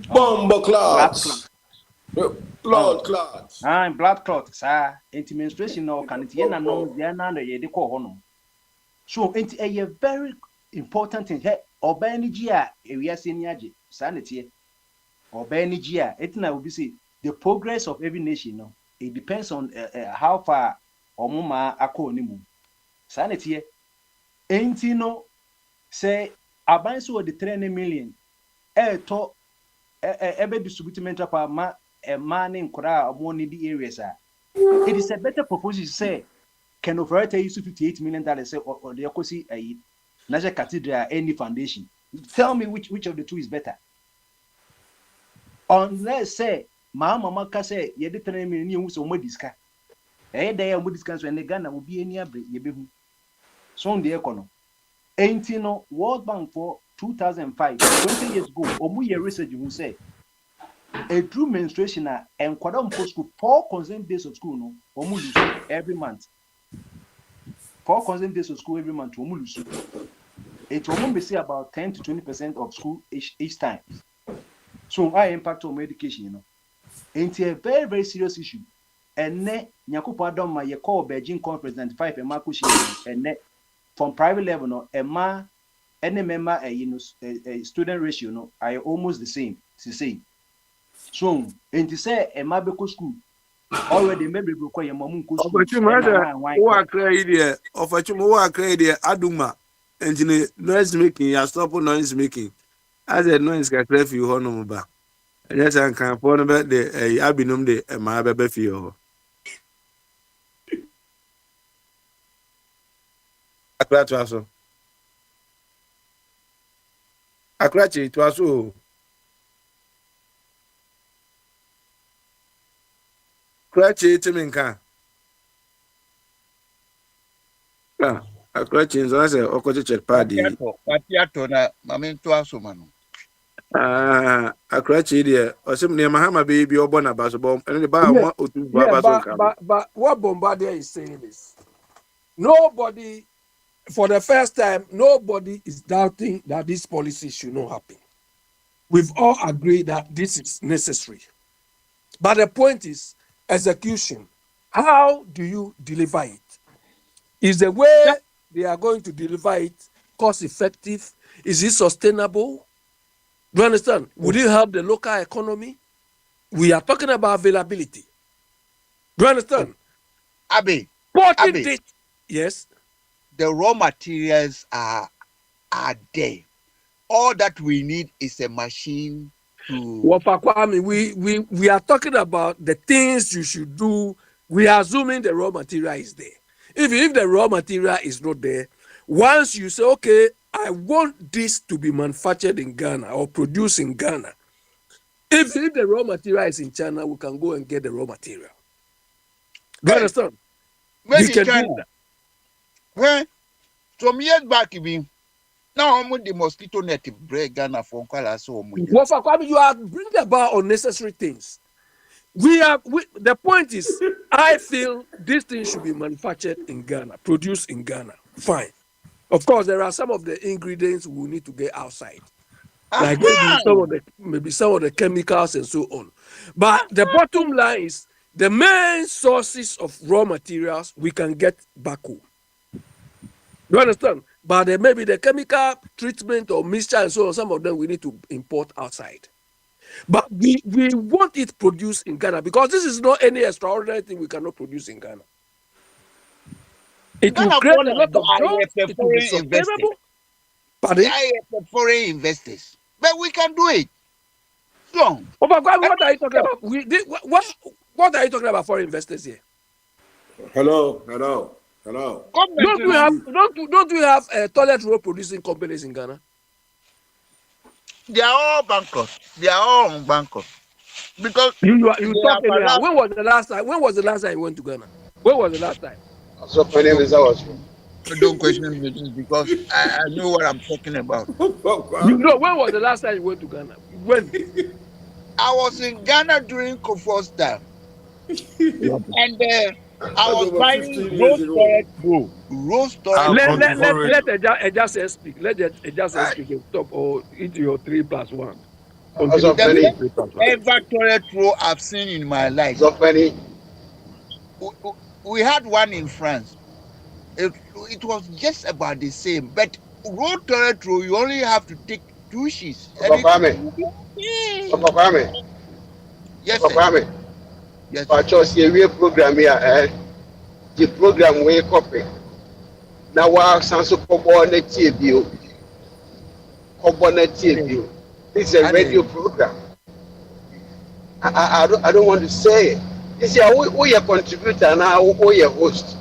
Bomber clot. Blood clot. I'm blood clot, sir. Anti menstruation no can it yen and no, they are none the call honum. So, it's a very important thing here. Obanijia, we are seeing sanity. Obanijia, it now will be see the progress of every nation. No, it depends on how far Omuma Akonimu. Sanity, ain't you know, say, Abanso the 30 million, to every distributed power, a man in Kora of more needy areas. It is a better proposition, say, can operate use $58 million, say, or the Okosi a Naja Cathedral, any foundation. Tell me which of the two is better. Unless say, Mama say, you did tell me you so much discuss. Day would discuss when the Ghana will be any abri, you so the economy. Ain't you know, World Bank for 2005, 20 years ago, Omuye research who say a true menstruation and Kwadam post school 4 consent days of school, no, Omulu every month. 4 consent days of school every month, Omulu. It will only say about 10 to 20% of school each time. So high impact on education, you know. It's a very, very serious issue. And ne Nyakupa Doma ye call Beijing Conference 95 and Makushi and ne from private level no Emma any member a student ratio no are almost the same. It's the same. So and to say Emma Beko school already maybe require Mamunku school. Aduma engineer noise making, you stop noise making. As a noise can clear for you, Honoba. And yes, I can afford about the Abinum de my baby feel. Accra to us. Accra to us. Cratchy to Minka. Accra change as a Okoche party. Patiato na mamin to us, man. Accra dear, or some near Mahama baby or Bonabas, and the bar or two barbas. But what Bombardier is saying is nobody, for the first time, nobody is doubting that this policy should not happen. We've all agreed that this is necessary. But the point is execution. How do you deliver it? Is the way they are going to deliver it cost effective? Is it sustainable? Do you understand? Would it help the local economy? We are talking about availability. Do you understand? Abi, yes. The raw materials are there. All that we need is a machine to. We are talking about the things you should do. We are assuming the raw material is there. If the raw material is not there, once you say, okay, I want this to be manufactured in Ghana or produced in Ghana, if the raw material is in China, we can go and get the raw material. Do you understand? We can do that. Well, some years back, even now I'm the mosquito net break Ghana for so you are bringing about unnecessary things. The point is, I feel this thing should be manufactured in Ghana, produced in Ghana. Fine. Of course, there are some of the ingredients we need to get outside, like maybe some of the chemicals and so on. But the bottom line is the main sources of raw materials we can get back home. You understand? But there may be the chemical treatment or mixture and so on. Some of them we need to import outside. But we want it produced in Ghana because this is not any extraordinary thing we cannot produce in Ghana. It will create a lot of jobs. It will be sustainable. Foreign investors. But we can do it. So, what are you talking about? What are you talking about foreign investors here? Hello. Don't we have toilet roll producing companies in Ghana? They are all bankrupt. Because you talk anyhow. When was the last time you went to Ghana? When was the last time? So my name is Awas. Don't question me because I know what I'm talking about. You know, when was the last time you went to Ghana? When? I was in Ghana during Kofo's time. And I was buying roast storage. Let Eja speak. Let Eja speak and stop or eat your 3+1. Ever toilet roll I've seen in my life. So funny. We had one in France. It was just about the same, but road toilet roll you only have to take 2 sheets. Yes, sir. Yes. But just a real program here, the program we copy. Now we sans Cobonnet TV. This is a radio program. I don't want to say it. You see, we are contributor now, we are host.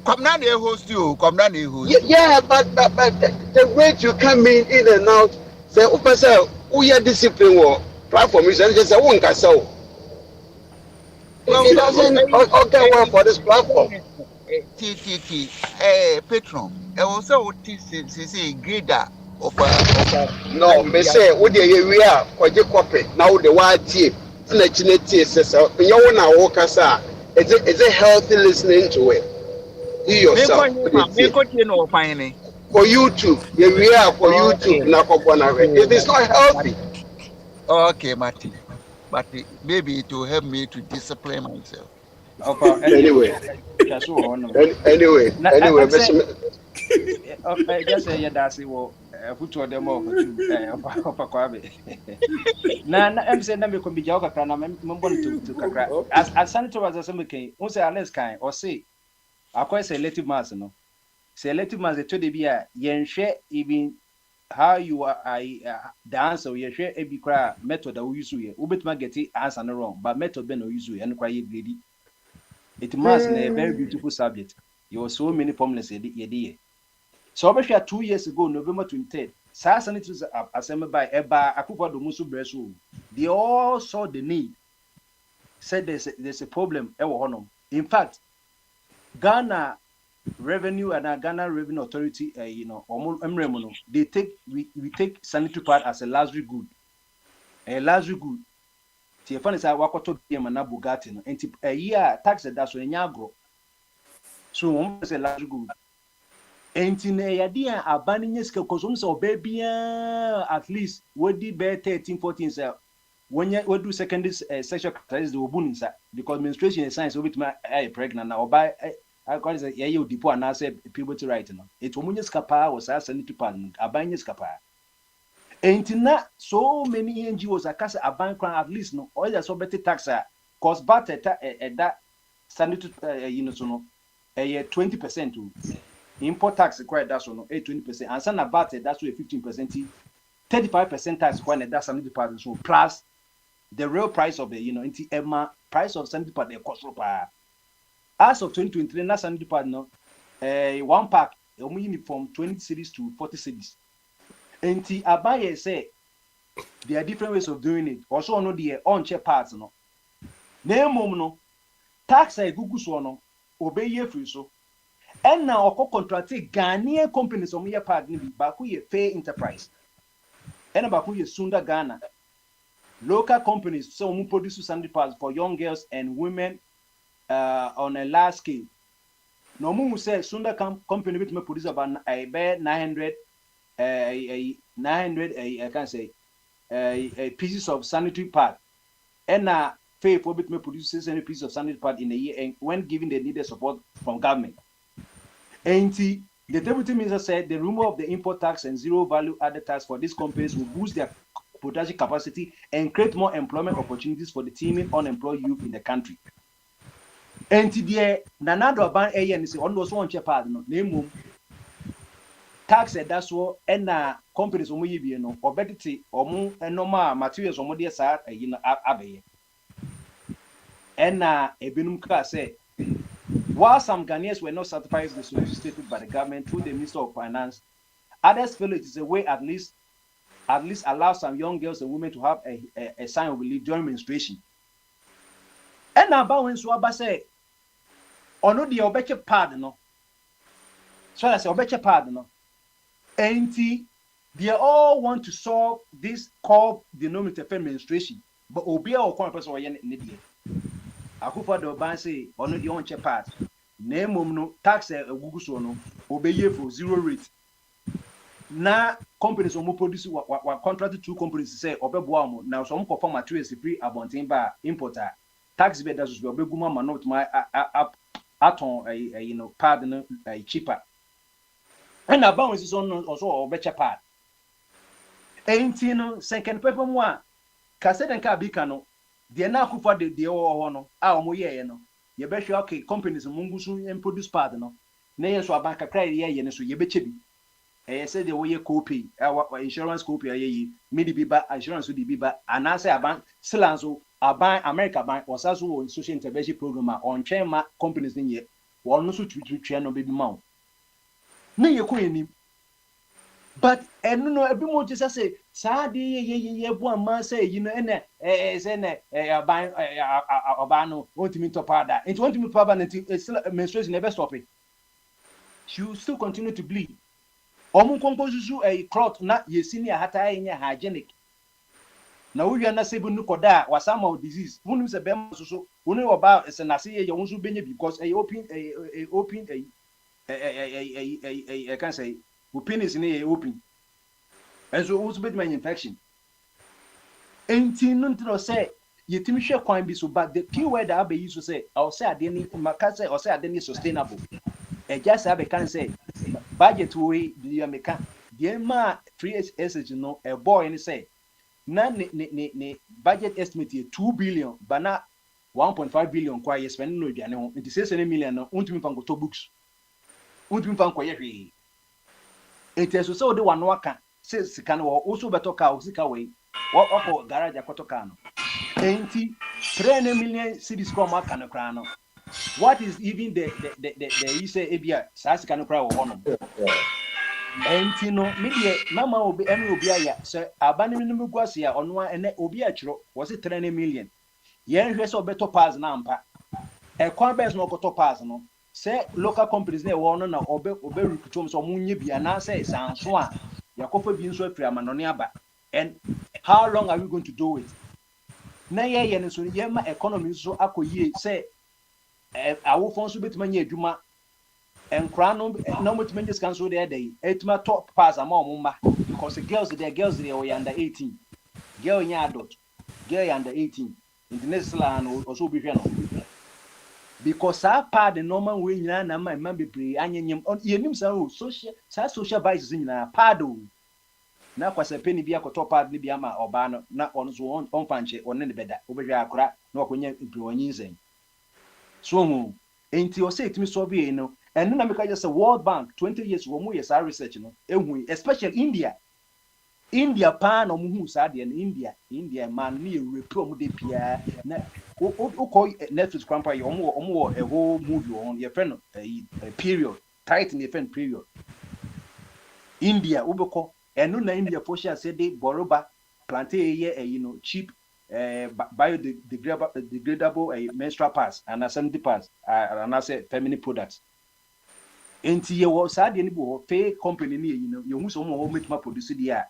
Come down there, host you. Yeah, but the way you come in and out, say, we are discipline platform is just a one castle. It doesn't okay well for this platform. Patron. I also say grader of no, me say what we are for the copy now the white tea. Says you now walk us out. Is it healthy listening to it? You yourself. For YouTube, we are for YouTube. It is not healthy. Okay, Marty. But maybe it will help me to discipline myself. Anyway. Just say that's it. Who told them all? Na I'm saying that we can be joker. Can I remember to kakra? As Senator was a summer who say Alex kind or say, I quite selective mass, no. Selective mass, to the beer, yen share even how you are. The answer you share every cry method that we use here. Ubit might get it answer no wrong, but method ben or use and cry lady. It must be a very beautiful subject. You have so many formless idea. So over 2 years ago, November 23rd, Senators assembled by Eba Akufa Domusu Bresu. They all saw the need. Said there's a problem. In fact, Ghana Revenue and Ghana Revenue Authority, they take we take sanitary pad as a luxury good. A luxury good. Tiefan is a wakoto biamana Bugatti. And a year tax that's when you so one is a luxury good. Entine yadia abaninye ske kosum so baby at least what did be 13 14 say when you do secondary sexual characteristics the obuninsa because menstruation is science obit my pregnant now by I call it you dipo and say puberty right now it omunye skapa was as sanitary pan abaninye skapa Ain't not so many NGOs are cast a bank at least no or there's so better tax cause but at that standard so no 20% to import tax required that's no 20% and send about it that's 15%, 35% tax required that's 70% so plus the real price of the into Emma price of 70% the cost as of 2023 that's 70% no one pack from 20 cities to 40 cities. And Abaye say there are different ways of doing it. Also, no the on-chair parts no. Name no tax a Google so no obey ye free so. And now oko contract Ghanaian companies on your part ni baku ye Fair Enterprise. And baku ye Sunda Ghana. Local companies so we produce sandy parts for young girls and women on a large scale. No mu say Sunda company bit me produce about 900 I can say pieces of sanitary pad, and Faith will be produces any piece of sanitary pad in a year, and when given the needed support from government. And the deputy minister said the removal of the import tax and zero value added tax for these companies will boost their production capacity and create more employment opportunities for the teeming unemployed youth in the country. And the Nanado Ban ANC on those one chapad no name tax that's what and companies omo yibi no obediti omo normal materials omo dey sa abeye and ebinum ka say while some Ghanaians were not certified as the solution stated by the government through the Minister of Finance, others feel it is a way at least allow some young girls and women to have a sign of relief during menstruation. And about when Swaba say ono the obeche pad no so I say obeche pad no. And they all want to solve this core denominator menstruation, but Obia or one person or yen need. Akufa the ban say on the on check part. Name no tax a Google so no obey for zero rate. Now companies will produce what contracted two companies say obey now some perform materials free abontin by importer. Tax betters will be guma not my aton pardon cheaper. And about is also a better part. Ain't second paper one. Cassette and Cabicano, the now for the honor, our moye no. You bet you okay, companies mungusu and produce pardon. Nay, so a bank a cry ye, so ye betchibi. I said the way you copy, our insurance copy, ye, midi biba, insurance would be back, and I say a bank, Silanzo, a bank, America Bank, or Sasu in social intervention program on chairman companies in ye, one no to channel baby mount. No, you couldn't. But and no, a bit more just say, Sadi, ye, one man say, and buying a bano, want me to pada. It won't be permanent, menstruation never stop it. She will still continue to bleed. Omu composition a cloth, not ye senior hata in your hygienic. Now we are not able to koda was some of disease. Who knows a bem so, who know about as an assay, you want to be because I can't say, who penis in a open. And so who's bit my infection. Ain't no say, you think share coin be so bad. The keyword I be used to say, I'll say I didn't, Macassa or say I didn't sustainable. And just have a can say, budget way, the American, the ma 3 SH, a boy and say, none budget estimate 2 billion, but not 1.5 billion quiet spending no piano, and 6 million, unto from go books. Unto from quiet. It is so the one waka says can also better cow sick away. What up garage a cotocano? 3 million cities come out can crano. What is even the you say Abia Sas can cry or one? And no media Mama will be any Obia, sir. Abandoning Guasia on one and Obia was it 3 million? Yen here's a better pass number. A quabes no coto pass no. Say local companies near one or obey recruiters or Munyibi and I say San Swan. Yakopo being so free Amanoniaba. And how long are we going to do it? Nay, and so Yema economy so ako say. I will force a bit many Juma and crown no much many cancel their day. 8 my top pass among Mumba because the girls they are under 18. Girl in adult, girl under 18. In the next land also be because I part the normal way and my man be pre and him on social vices in a pardon. na kwase penny bi akoto pad ni bi ama oba no na ono so on fanche onne ne beda obehwe akora na okonya implowanyi nzen so hu enti o say itimi so bi no eno na meka just World Bank 20 years wo mu yes research no ehu especially India pa no mu hu sa de no India man ni Europe mu de pia na o ko Netflix krampa yo omo a whole movie on your friend period tight in the friend period India ubeko enu na India for sure say they boroba plantain ye cheap biodegradable menstrual pads and sanitary pads and I say feminine products enti ye wo sa de ni bo fe company ni you hu so mo ho metima produce dia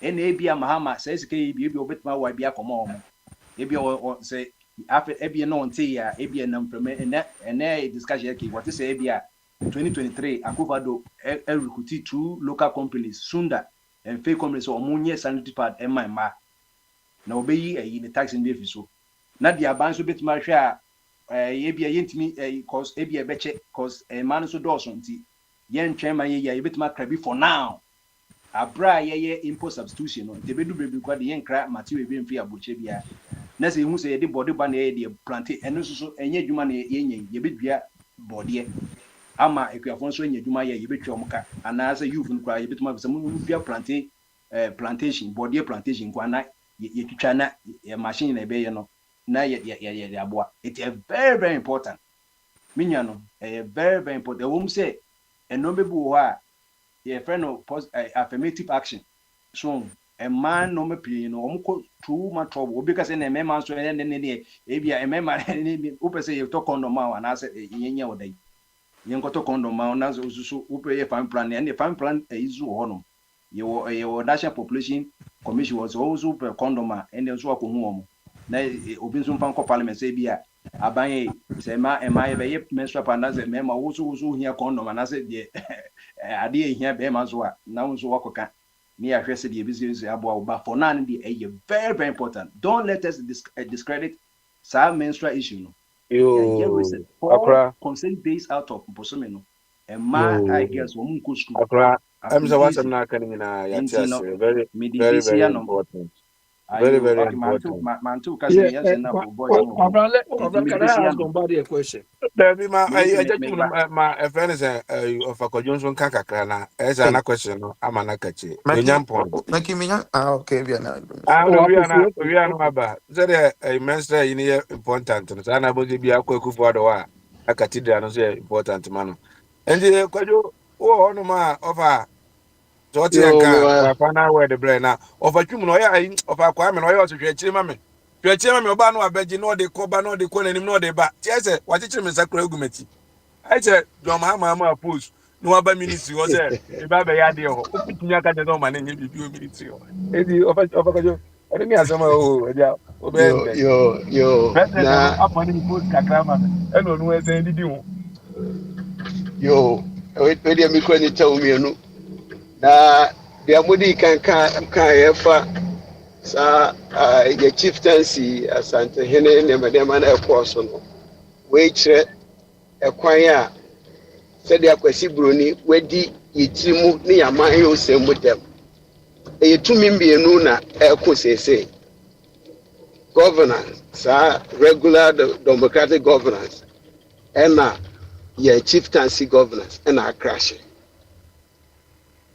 ena ebia mahama say sika ebia obetima wa bia koma omo ebia say after ebia no nte ya ebia na mfreme ena discussion ke what say ebia 2023 Akufo-Addo recruited 2 local companies Sunda and fake companies so omunye sanitary pad ma na obeyi the tax in the so na dia ban so betima hwe a ebia yentimi cause ebia beche cause man so do so nti yen twem ma ye betima krabi for now abra ye import substitution no de bedu bebi kwa de yen kra material be mfi aboche bia na se hu se ye de body ba na ye de plantain eno so enye adwuma na ye bedua body ama ekuafo so enye adwuma ye betwa omka ana se youth nkwa ye betuma se mu bia plantation body plantation kwa na ye twitwa na machine na be ye no na ye aboa it is very very important minya no very very important wo mu se eno bebu ho a ye friend of affirmative action so a man no me pay no omko too much trouble obi ka say na mema so ne ebia mema ne upese ye to condom ma na say yenye wodai yenko to condom ma na so upe ye family plan and the family plan izu ho no ye national population commission was also per condom ma and so akohu omo na obi so mfa parliament say bia abanye say ma be ye menstrual pad na say mema wo so hia condom na say de ade hia be ma so a na so wakoka me ahwese de business abo ba for now dey very very important. Don't let us discredit some menstrual issue no yo akra consent based out of posome no and I guess wo mun ko school akra am so wasam na kan na ya tias very very important. Very, very important. Man, too, because yes, can I ask somebody a question? I just my friend is of a conjunction kakakana as an question. I'm an akachi. Okay, we are not about that. A menstrual in here important. And I will be a quick for the war. A cathedral is important, man. And the Quajo, oh, no, ma, over. So what's where the brain now of a human of a crime and I also create mammy. Create mammy obano abeji no de coba no de coin no de bat. Yes, what it is a crogumeti. I said, John Mama push no other ministry was there. The Baba Yadio, open your kind of man and you do ministry. Of a I didn't have some yo up on him post Kakrama. I don't know where they did you. Yo, wait, me when tell me no. Na dia mudi kan efa sa ye chieftaincy asante hene ne madema na ekoso no we kire ekwan a se dia kwasi broni wadi yitirimu ne yaman ye osemu dem e tumi mbienu na ekosese governance sa regular democratic governance ena ye chieftaincy governance ena crash.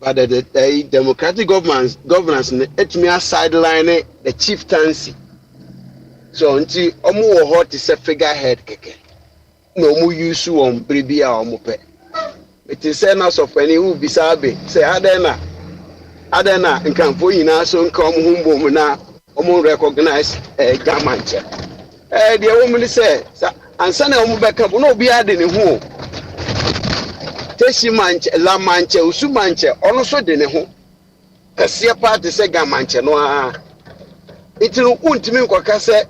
But the democratic governance it me sideline the chieftaincy. So until omo wo hot is a figurehead keke. No mu use on bribia omo pe. It is sense of any who bisabe say adena nkanfo yina so nka omo humbo mu na omo recognize gamanche. The woman say ansa na omo beka bo no obi ade ne ho. Teshi manche la manche usu manche ono so de ne ho kase party se ga manche no a itinu untimi nkoka se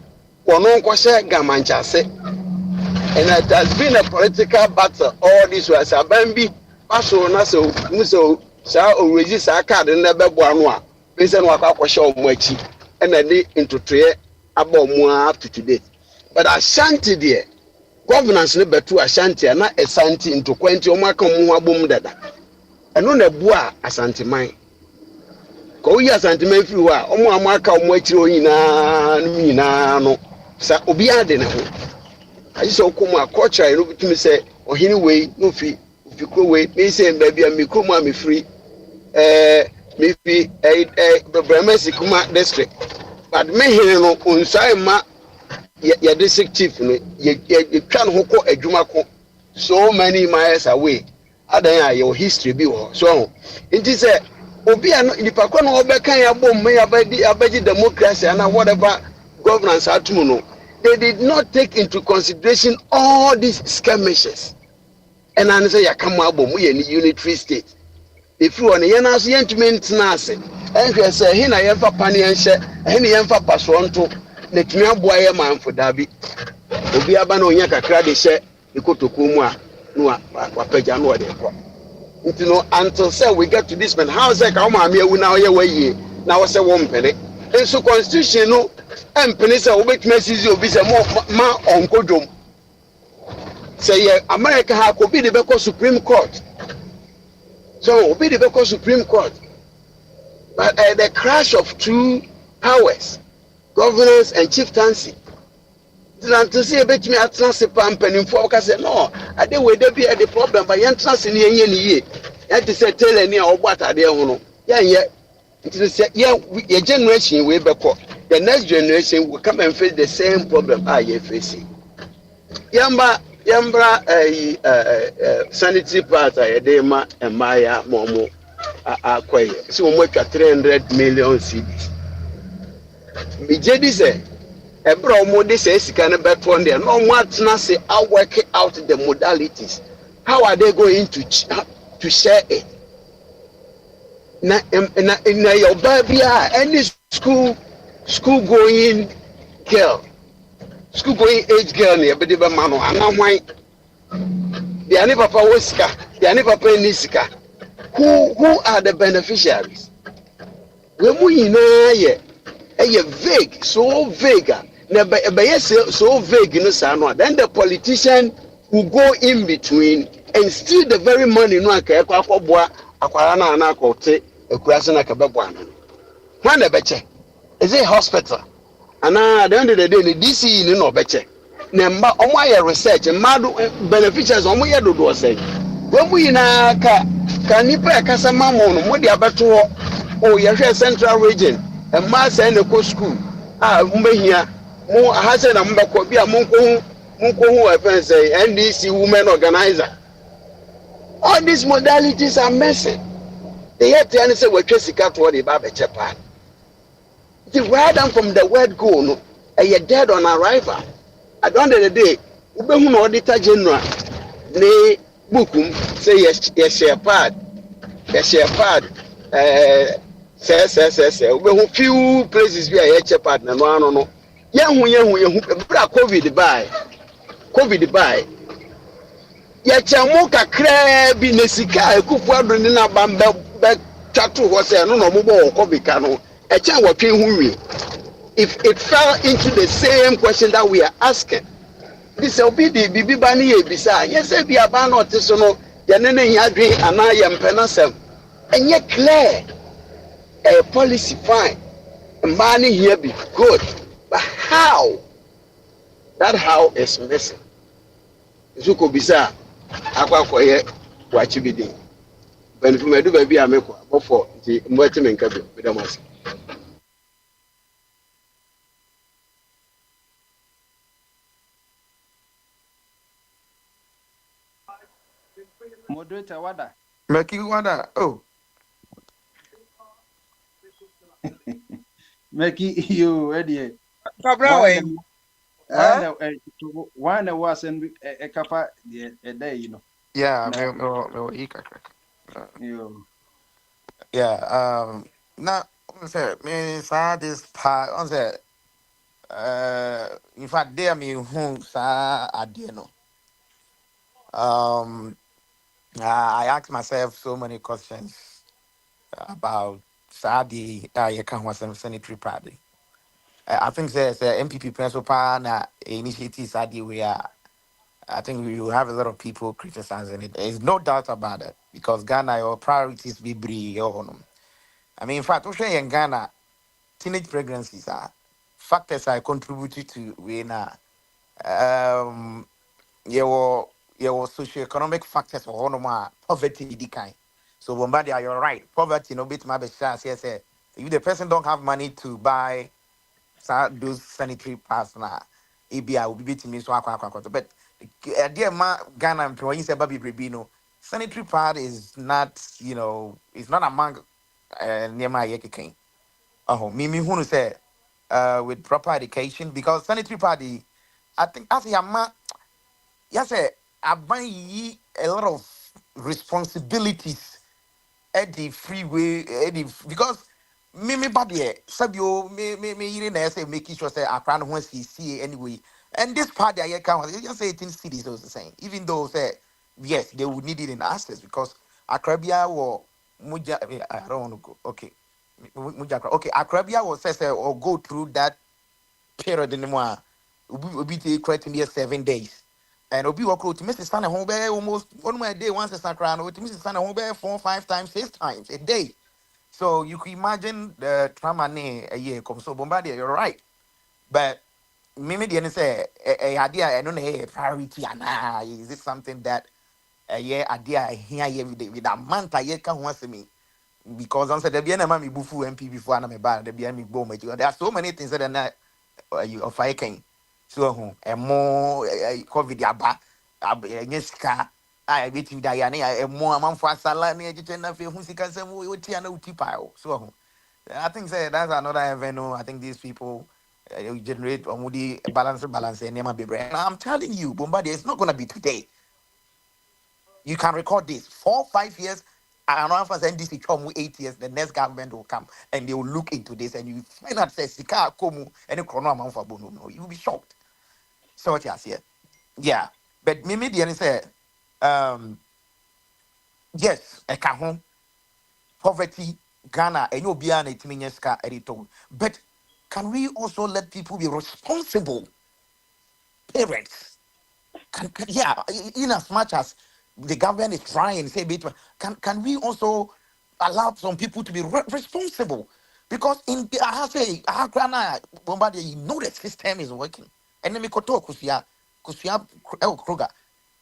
wono nkose ga manche ase and it has been a political battle all this was abambi paso na so muso sa oregi sa card na bebo anu a be se no akwakwhye omo achi and dey into tray aba omo up to today but Ashanti there governance ne betu Ashanti na Ashanti into kwenti o maka mu abom dada eno na bu a Ashanti man Ko yi asantema free wa omo amaka omo akire oyina no sa obi ade ne ho ayi so komu a culture no bitumi say ohini we no fi kro we me say baby am kro mu am free me fi Bremesi kuma district but me here no unsai ma ye district chief no ye twa no ko adwuma ko so many miles away adan ya your history bi wo so nti say obi an nipa ko no obeka ya bom me abadi democracy and whatever governance atum no they did not take into consideration all these skirmishes and I say ya come abom ye ni unitary state if you want yen as yentment na ase ehwe say he na yen fa pane enhye he na yen fa paso nto na tumi aboa ye manfo dabi obi aba na onya kakra de hye ikotoku mu a no wapaja no de ko you know until say we get to this man how say ka ma ewu na oye waye na wo say wo mpene and so constitution no empene say wo betime sisi obi say ma onkodwom say America ha ko bi de be Supreme Court so obi de be Supreme Court but the crash of two powers governance and chieftaincy to see a bit me at Transipan Penninfo say no I dey we dey be the problem but yen trans ni yen ye that is say tell any or what are there no yeah it is yeah your generation we be the next generation will come and face the same problem you facing yamba sanitary part dey ma emaya momo akwaye so mo twa 300 million cedis me jedi say ebra omo de say sika ne beto there no mo atena say I work out the modalities how are they going to share it na your baby any school going girl school going age girl ne be de be ma no anahwan the ani papa wosika the ani papa ni sika who are the beneficiaries we mu yina ye vague so vague so vague no sa no then the politician will go in between and steal the very money no aka akwaboa akwara na akote akurase na kabeboa no when the beche is it hospital and at the end of the day the DC ni no beche na mba omo aye research madu beneficiaries omo ye dodo say we mu yina ka nipa kasa mamo no mo de abeto o ye hwe central region e ma say na ko school mbehia mo ahase na mbako bia monko hu say NDC women organizer all these modalities are messy they yet to say we sika to the baba chepa the right down from the word go no you dead on arrival at the end of the day ubehu no auditor general ne bukum say yes share pad say ubehu few places where you chepa na no yehu bra covid by ya chamu kakra bi nesika ekufu adro ni na bamba be tatu ho say no mo bo covid ka no e chan watwe hu wi if it fell into the same question that we are asking this will be the bibi bani e bisa yes e bi aba na otiso no ya ne ne yadwe ana ya mpena sem enye clear a policy fine money here be good but how that how is missing zuko bisa akwakoye wachibidi ben fumedu ba bia meko bofo nti mwati menka bi bedamasi Moderator wada Meki wada oh Meki you ready Kabra one was and a kappa a day yeah me yeah now on say me sa this part on say in fact there me who sa ade no I asked myself so many questions about Saudi you can was sanitary party. I think there's MPP principal na initiative Saudi where I think we will have a lot of people criticizing it. There's no doubt about it because Ghana your priorities be bri I mean, in fact, we in Ghana, teenage pregnancies are factors I contributed to we na your socio-economic factors for one poverty decline. So Bombardier, you're right. Poverty no bit my best chance. Yes, if the person don't have money to buy those sanitary pads na ABI will be beating me so but dear ma Ghana employees say baby no sanitary pad is not, it's not among near my yeki. Oh, me who say with proper education because sanitary pad I think as a man, yes, I buy a lot of responsibilities at the freeway, because me body, sabio, me, you know, say making sure say I can't once he see anyway. And this part I can't just say 18 cities was the same, even though say yes, they would need it in access because Akrabia or Muja, I don't want to go. Okay, Muja, okay, Akrabia was say or go through that period anymore. Obi take credit in 7 days. And Obi walk out to Mrs. Sana home almost 1 more day once a sacran, or to Mrs. Sana home 4, 5 times, 6 times a day. So you can imagine the trauma a year comes. So Bombardier, you're right. But Mimi didn't say a idea I don't know priority and is this something that a year idea here with a month a year can once me. Because on said there be a mammy bufu MP before I'm a bar, there be a me bomb. There are so many things that are not you of I can. So a more COVID aba yeska I bet you Diana a more amount for salani education of who see can say we tiana utipao. So I think say that's another avenue. I think these people generate or moody balance and never be brand. I'm telling you, Bombardier, it's not gonna be today. You can record this 4, 5 years. I don't know if NDC come 8 years, the next government will come and they will look into this and you find out say Sika Komu and a chrono amount for Bono. No, you'll be shocked. So what you say? Yeah. But Mimi Diane said, yes, a kahon, poverty, Ghana, and you'll be an 18 years car editor. But can we also let people be responsible parents? Yeah, in as much as the government is trying, say, can we also allow some people to be responsible? Because in I say, Bombardier, you know the system is working. And then we could talk Kusia Kruger.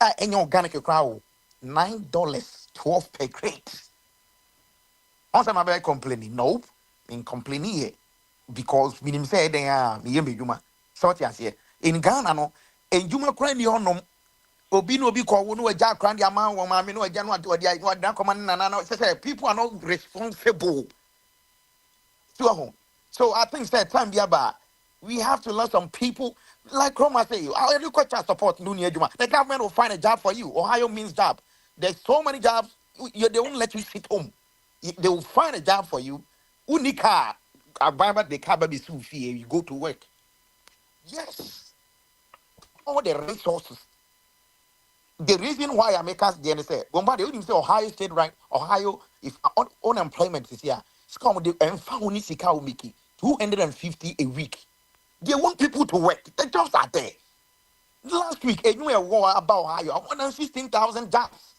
And your organic crowd $9.12 per crate. Once I'm about complaining, nope, in complaining here because minimum say they are me Juma. So in Ghana, no, and Juma crying your no. Obi no be called no a jack crandy amount or mammy no a January to a what don't command and say people are not responsible to a home. So I think that time about we have to let some people like Roma say you agriculture support the government will find a job for you. Ohio means job. There's so many jobs they won't let you sit home. They will find a job for you. Unica about the car baby fee you go to work. Yes. All the resources. The reason why America's DNA say, Bombardier, you say Ohio State, right? Ohio, if unemployment is here, it's come with the Sika Miki, 250 a week. They want people to work. The jobs are there. Last week, a new war about Ohio, 116,000 jobs.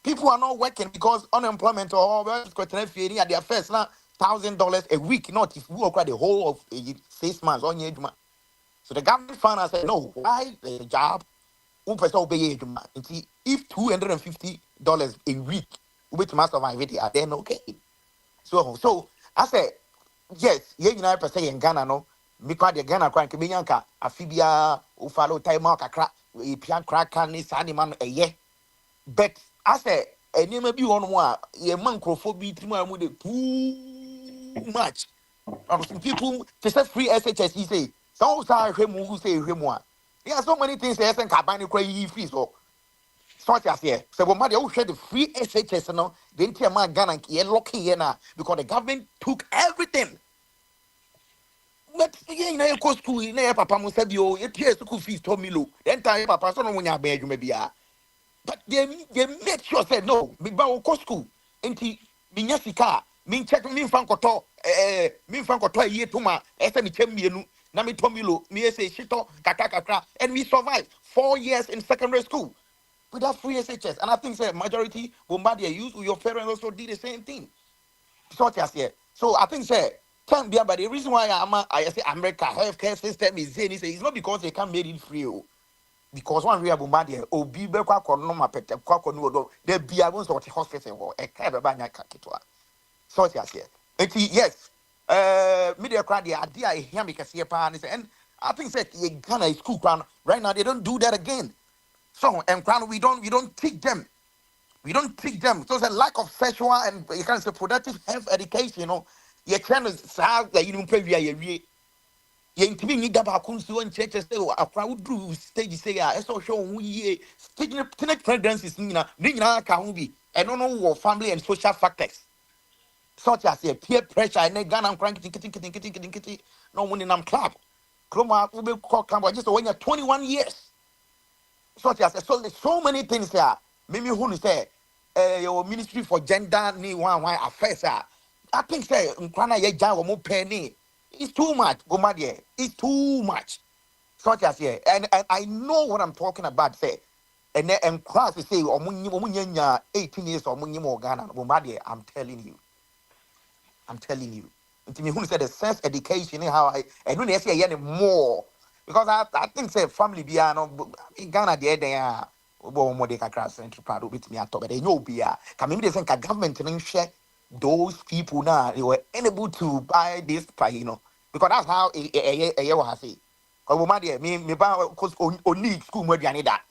People are not working because unemployment or at their first $1,000 a week, not if we work the whole of 6 months on your. So the government found said, no, why the job? If $250 a week with master of my video, then okay. So I said, yes, you know, per se in Ghana, no, because the Ghana crank Bianca, Afibia, Ufalo, Taima, Kakra, a pian crack, and this animal a year. But I said, a name of you on one, a mancrophobia, too much. Some people, just a free SHS, he say, some are him who say him one. There are so many things they can combine crazy fees or such as here. So when they share the free SHS no, then tell my Ghana here locking here now because the government took everything. But you know, go school, you know, Papa must have you, your school fees told me low. Then time Papa so no when you bear you maybe are. But they make sure said no, me ba go school. Enti minyasika, min check min francoto, min francoto year to ma, esa mi chemienu. Nami Tomilo, me say shito, kakakakra, and we survived 4 years in secondary school without free SHS. And I think the majority Bombardier used your parents also did the same thing. So yes, yeah. So I think say time be but the reason why I say America healthcare system is saying it's not because they can't make it free. Because one real bad there, obi be kwa kono ma pete kwa kono do there be a sort of hospital or a care be banya kakitwa. So yes, media crowd the idea I hear me kasi and I think that Ghana is school crown right now they don't do that again. So and crown we don't teach them. We don't teach them. So there's a lack of sexual and you can say productive health education, you trying to say that you don't pay via ye ntimi ni gaba kunsu on churches say akwa wodu stage say e so show hu ye teenage pregnancies ni na ka hu bi e no wo family and social factors such as peer pressure and Ghana crank kitty no money nam club kroma we be call camp just when you're 21 years such as so there's so many things here me who say your ministry for gender ni one affairs I think say nkwana ye ja wo mo penny. It's too much, Gomadie. It's too much. Such as here. And I know what I'm talking about, say. And class say, 18 years or Ghana, Gomadie, I'm telling you. I'm telling you. To me, who said the sense education, how I don't say any more. Because I think, say, family, in Ghana, they are. More they can cross central part with me at top, but they know be come in the government and share those people now they were unable to buy this because that's how a was say. Because me buy because only school more than that.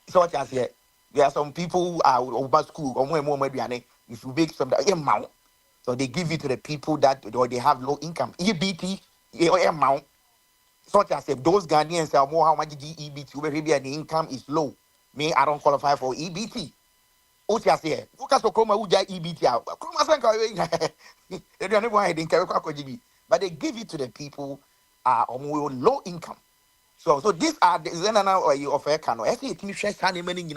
So what I say, there are some people who are over school or more than if you make some amount, so they give it to the people that or they have low income. EBT amount. So what I say, those Ghanaians are more how much EBT where maybe the income is low. Me, I don't qualify for EBT. Otia say, focus on Chroma Uja EBT. Chroma Sanka, they don't know why they didn't carry GB, but they give it to the people on low income. So these are the Zenana or you offer Kano. I say, it share Sunny many in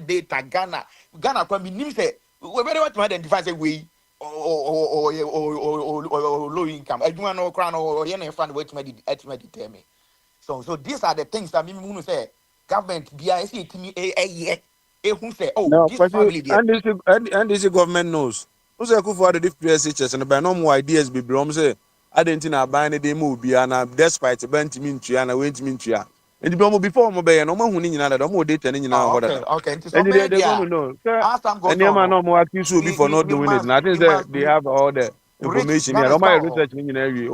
data Ghana. Ghana can be named say, we very much identify a way or low income. I do not know crown or any fund which may determine. So these are the things that me say. Government BIC to me who say No, this but family there. and this government knows. Who say who for the different teachers and by no more ideas be brom say I didn't know buying a demo be and despite a bent mintia and a went mintia. And the bromo before mobile no more winning another more data and Oh, what okay. And to and some they're going media, to know. Sir, as time and goes your man on, no more accused will be for not doing it. And I think that they have all the Rich information here. Ghana My scout research in area.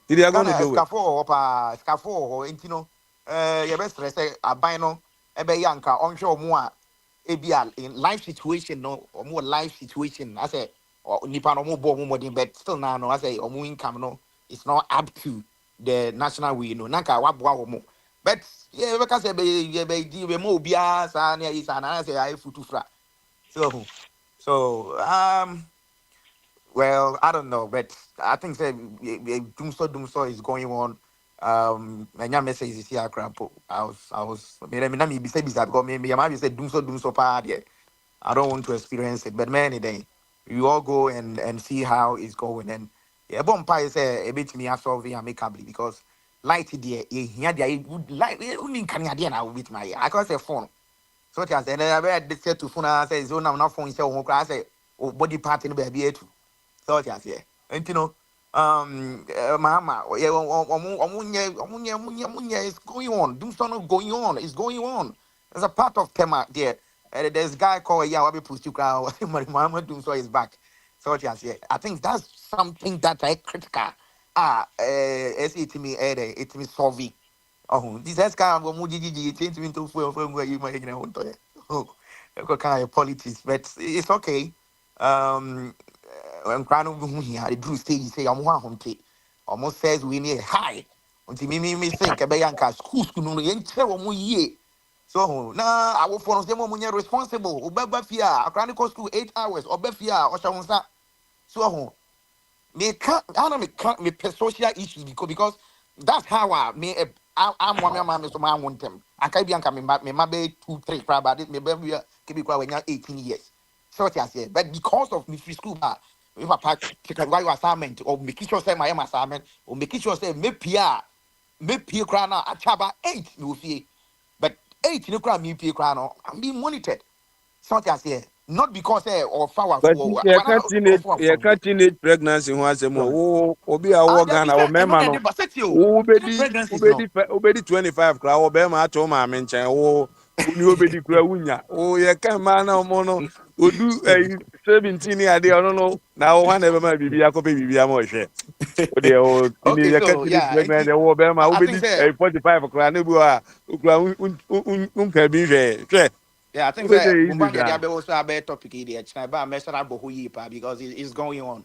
They are going Ghana to do it. scafo or intino your best say a bino ebe yanka onshore more in life situation no or more life situation I say or nipa no more but still now no I say or more income no it's not up to the national way no nanka wabwa mo but yeah because be mo bia sa na is na say I futu fra so well, I don't know, but I think that doomsday is going on. And your message is here, crap. I was, me be said because me, I said doomsday part. Yeah, I don't want to experience it, but man, day you all go and see how it's going. And yeah, bonfire say a bit me after and make up because light there, here there, light only can you now with my I can't say phone. So I said, I read this to phone. I say, so now not phone. So I say, oh, body part in the baby too. So just yeah, and mama, is going on. Doomstone going on. It's going on. There's a part of Tema there. There's a guy called Yawabi Pustuka. Mama Doomstone is back. So just yeah, I think that's something that I critical. It me solving. Oh, this is kind of Mujiji change into where you might know. Oh, kind of politics, but it's okay. When Crown of here, the Drew stage say, I'm one almost says we need high. Until me think a bayanka school no enter one year. So now I will follow them when you're responsible. Ubefia, a chronicle school 8 hours, or Befia, or Shamonsa. So me can't, I don't me social issues because that's how I'm one man, so I want them. I can't be coming back, me maybe 2, 3 crab at it, maybe we can be when you're 18 years. So what I say, but because of me free school, if I pack why your assignment or make sure say my assignment or make sure say me crown now at chaba 8 no fee, but 8 no crown me pia crown I'm being monitored. So what I say, not because of our But for you can't teenage pregnancy who has a more obi a walk and our member. Obedi 25 crowd or bema at home, I mention. Oh, obedi crowunya. Oh, yeah, come man, mono. Would do 17 year day, I don't know. Now, one ever might be a copy, be a more share. The old teenage pregnant, the war bema, obedi 45 crowd, yeah, I think that Bumbanga also a better topic here. But because it's going on.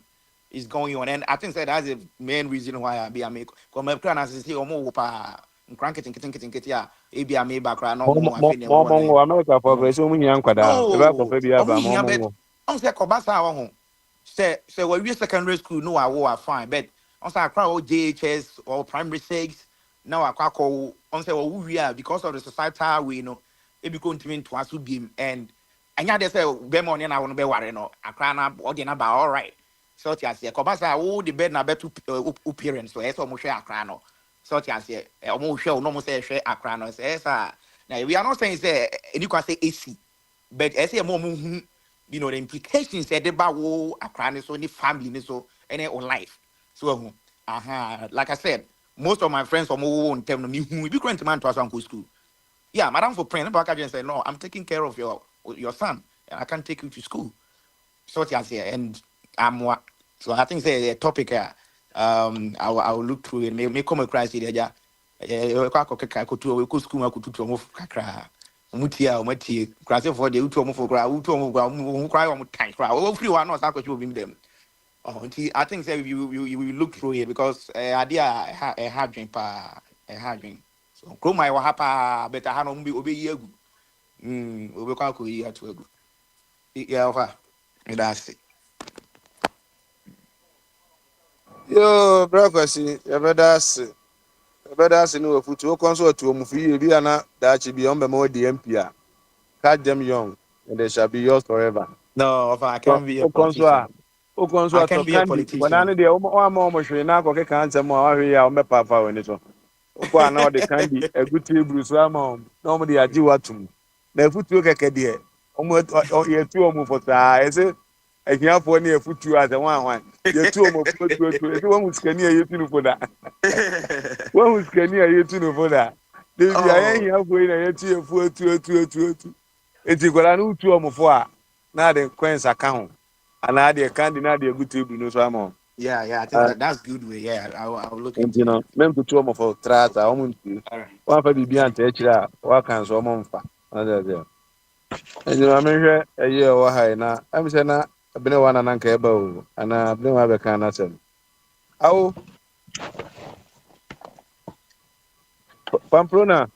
It's going on. And I think that that's the main reason why I be a make. Because my plan is to see Omo crank it, yeah. Maybe I made background. No, America for so many young quadra. I'm say Kobasa say when we secondary school, no, I were fine. But on say I crowd JHS or primary 6. Now I call on say we are because of the societal we know. It become to me to us beam and they say Bemon and I want to be worried. No, I cry now or about all right. So I say, Kobasa, oh, the bed now better appearance. So it's almost share a crano. So I say, almost show no more say share a crano. Now we are not saying say you can say AC, but I say more, you know, the implications said about a crano, so any family, so any or life. So, like I said, most of my friends from home tell me, we be going to man to us uncle school. Yeah, madam for praying back and say, no, I'm taking care of your son, and I can't take you to school. So I say, and I'm what. So I think the topic I'll look through and may come across it. Yeah, I could school, I could do move kakra. Mutia, Mati, Crassi for the Utomo for cry on time. All three are not going them. I think that you look through it because idea a hard drink, a hard drink. So, grow my wahapa, better hand on be obey you. We can't go here to a good. Yeah, that's it. Yo, breakfast, you better know if you consult to Mufi, Viana, that should be on the more DMPR. Catch them young, and they shall be yours forever. No, I can't be a politician. I can be a politician. When I need the one more machine, I can't say more. I'm a papa when it's on. Okwa na the candy a good table so am normally aji watum na futu keke de omo ye tu omo for ta e say ehia fo na futu as one ye tu omo futu e say one skani ye tu no for da one skani ye tu no for da de bi ehia fo na ye tu futu eti kwala na tu omo fo a na the coins account and na the candy na the good table no so am. Yeah, I think that's good way. Yeah, I'll look into it. Men to two for trata, one for the beant, what can so monfa. And you know, I mean, a year or high now. I'm saying, I've been one and uncle ebo, and I've been have a can answer. Oh, Pamplona.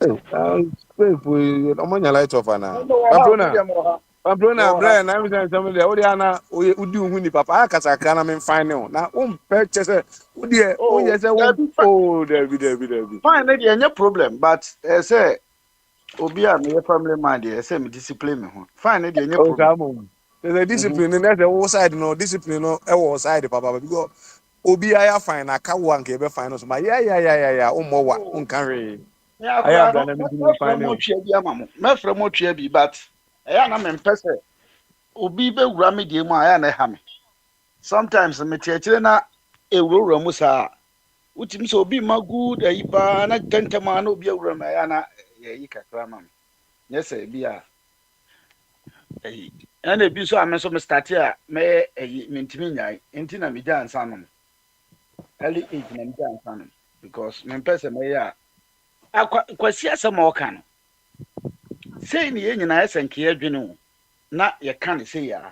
I'm on your light off now. Pamplona, Brian, I'm saying somebody, Odiana, we do win papa. I can't I'm fine now. Now, purchase it. Oh, yes, there be. Fine, no problem, but I say, Obia, my family mind, I say, me discipline me. Fine, no problem. There's a discipline, and that's the whole side, no discipline, no, I side, papa, because Obia, fine, I can't one give a finals. My, yeah, more carry. Yeah, I have done anything fine. My friend, but I am a person. Obi be rami di mu aya na ha me. Sometimes me tiachire na ewuro mu sa. Utim so obi ma good ayi pa na tentama na obi ewuro ma aya na yi kakra ma me. Yes e bi a. And ebi so am so me start here me me ntimi nyai. Enti na me ja ansa no. Early age na me ja ansa no because me person me ya kwasi asema o kan. Say ni nyina esenke adwene na ye kan say ya.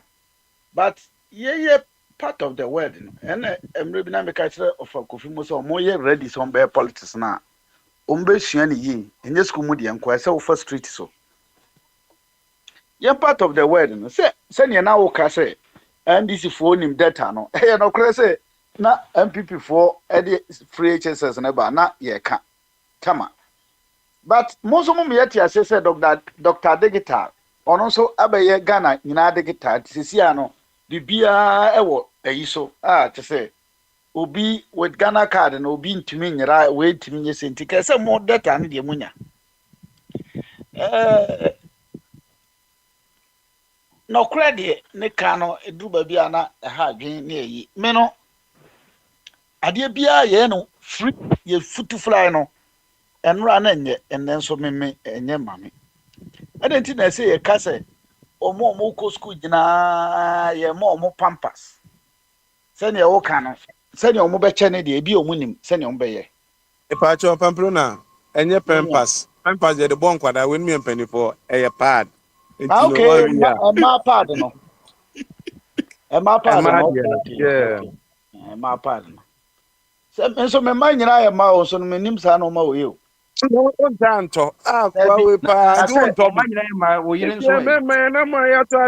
But ye part of the world and emre bi na me ka kire of Kofi Mo so mo ye ready so be politics na ombe sua ni yi enye school mu de enko say wo first street so ye part of the world no say ne na wo ka say NDC for nim data no e no kire say na MPP for e de free HSS na ba na ye ka tama. But most of them yet say Dr. Digital or also abaye Ghana nyina digital sisi ano bibia ewo eyiso to say obi with Ghana card and obi ntumi nyira we ntumi nyese ntika say more data ne de munya no credit ne ka no eduru ba bia na ha adwen ne yi me no ade bia ye no free ye futu fly no enra na enye enen so me enye mame adenti na say ye ka say omo ko school gina ye mo pampas se ne wo ka no se ne omo be che ne de bi omo nim se ne omo be ye Epacho Pamplona, enye pampas. Pampas de bon kwada when me penny for a pad. Okay, my pad no. My pad no. Yeah. My pad no. So me man nyina ya ma o so no menim sa no ma o yo. No tanto. Kwa we pa don't talk. Man nyina ma wo yire nso. Yeah, man, na ma ya to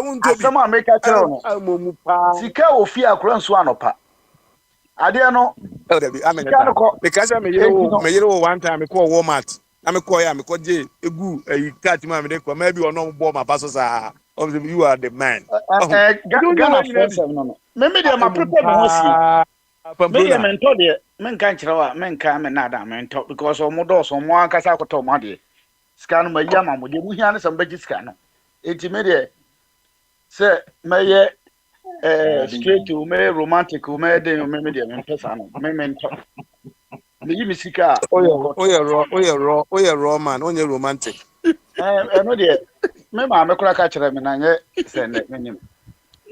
unto bi. Asama make kire no. Amomu pa. Sika ofi akura nso anopa. Ade no. Sika no ko. Because me yere one time me call Walmart. I'm call ya me call J egu cat ma me dey ko maybe ono bo ma paso sa. You are the man. Ghana friends no. Me dey ma prepare me ho si. Me dey mentor dey men kan kire wa men kan me na da mentor because omo do so mo ankasa akoto mo dey. Sika no ma ya ma mo dey mu hia ne sam bagi sika no. Enti me dey say me straight to me romantic me dey me dey me pesa no. Me mentor. Me yi misika raw man, onye romantic. No dey me ma me kura ka kire me na nye se ne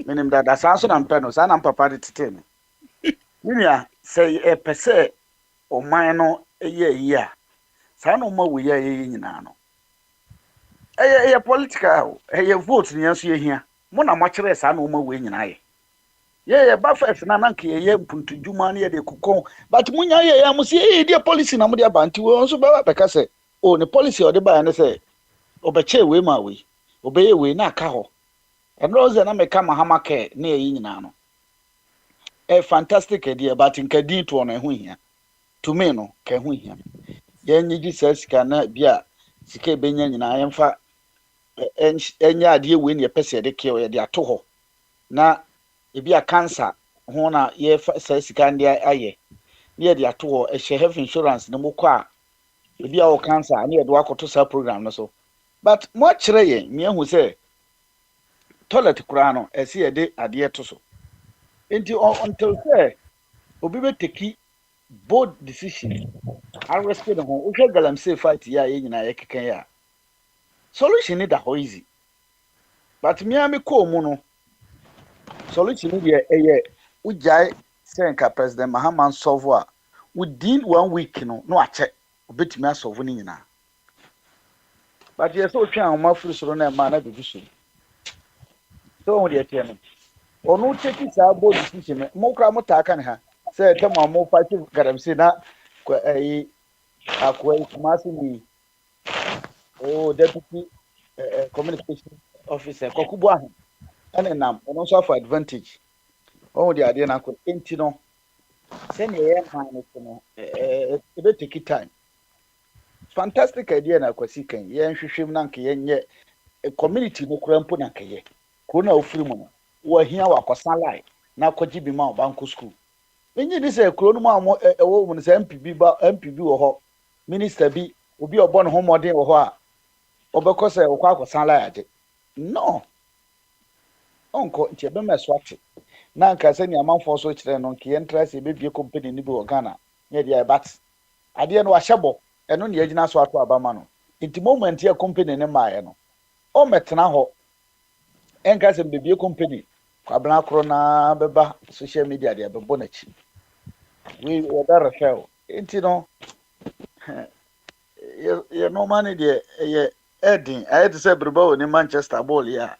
menim da sanso na mpe no sa na papa de tete me ninia say pese o man no eye yi a sa na ma wo ye nyina no eye political eye vote ni enso ye hia mo na mo kire sa na ma wo nyina ye ba first na nanka ye mpuntudwuma na ye de kokon but munya ye ya mo say dey policy na mo de abanti wo nso ba beka say o ne policy o de ba ne say obeche we ma we obeye we na aka ho enoze na meka mahama ke na yi nyina no fantastic idea but nkadi to no ehu hia to me no ka ehu hia ye nyigi sika na bia sika benya nyina yemfa enya ade we ne pese de ke ye de ato ho na ebia cancer ho na ye sika ndi aye ne de ato ho health insurance ne mokwa ebia o cancer ne de wakoto sa program no so but mo kire ye me ehu say toilet kura no esi ye de ade to so enti until say obi be take bold decision arrest the ho o hwe galamsey fight ya ye nyina ye keken ya solution ni da ho easy but me am ko mu no solution ni ye ujai senka president Mahama solve a within 1 week no ache obetimi solve ni nyina but ye so twa ma furu soro na ma na bibi so so on the ATM onu take sa bold decision mo kra mo ta kan ha say te mo fight galamsey na ko akwai kumasi ni deputy communication officer kokubu ahu ene nam ono so for advantage on the ade na ko enti no se ne ye man no e be take time fantastic idea na kwasi kan ye nhwehwem na nke ye nye community no kura mpo na nke ye ko na ofiri mu no wo hia wa kosan lai na koji bi ma banko school enyi di se kuro no mu wo mu se MPB wo ho minister bi obi obo no ho modern wo ho a obekọ se wo kwa kosan lai ade no onko nti ebe meswate na nka se ni amanfo so kire no nke interest ebe bie company ni bi wo Ghana ye dia bat ade no ahyebo eno ne agina so ato abama no nti moment ye company ne maaye no o metena ho enka se bebie company kwabena kro na beba social media de bebo na chi we da refer nti no ye no man de ye edin I had to say brebo ni Manchester ball ya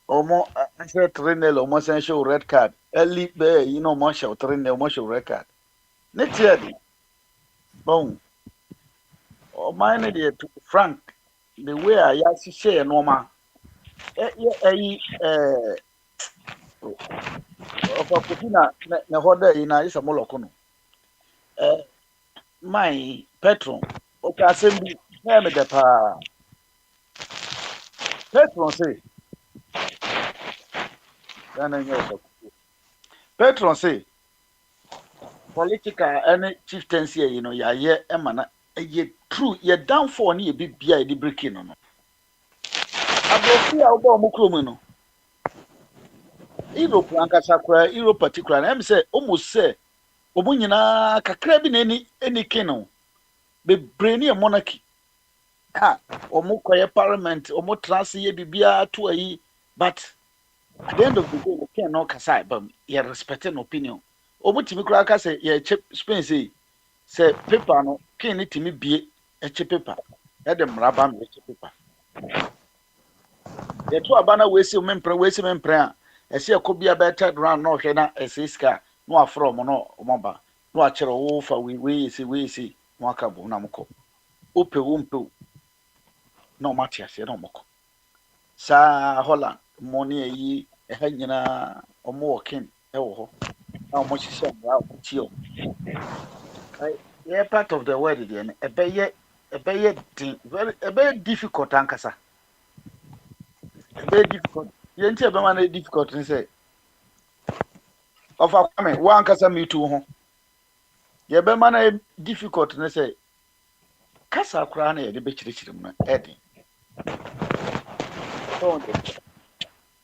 omo say trainer omo say show red card early be you know mo show trainer omo show red card next year bon o mine de Frank the way I see share normal Opportunity na hoda ina isa moloko no my patron o ka sembi na me de pa patron say dana nyo patron say political any chieftaincy you know ya ye emana ye true ye down for ni e bibia e di breaking no abrofi a obo mo kromu no Europe ankasa kora Europe particular na em say almost say omo nyina kakra bi na any king be brain a monarchy omo koye parliament omo trans ye bibia to ayi but at the end of the day the king no kasa but you respect an opinion omo timi kora ka say ye Spain say paper no king ni timi bie e paper e dem raba no e paper ye to abana we see mempre a ese ekobia be third round no hwe na ese ska no afro mo no omoba no akere wo fa we see mo aka bo na mko ope wo mpe no matias ye no mko sa Holland mo ne yi ha nyina omo working e wo ho na omo hihye bra tio yeah part of the world there ebeye very difficult ankasa very difficult yenti ebe man difficult ni say of akame one kasa me too ho ye be man difficult ni say kasa kura na ye de be chirichiri mu edi so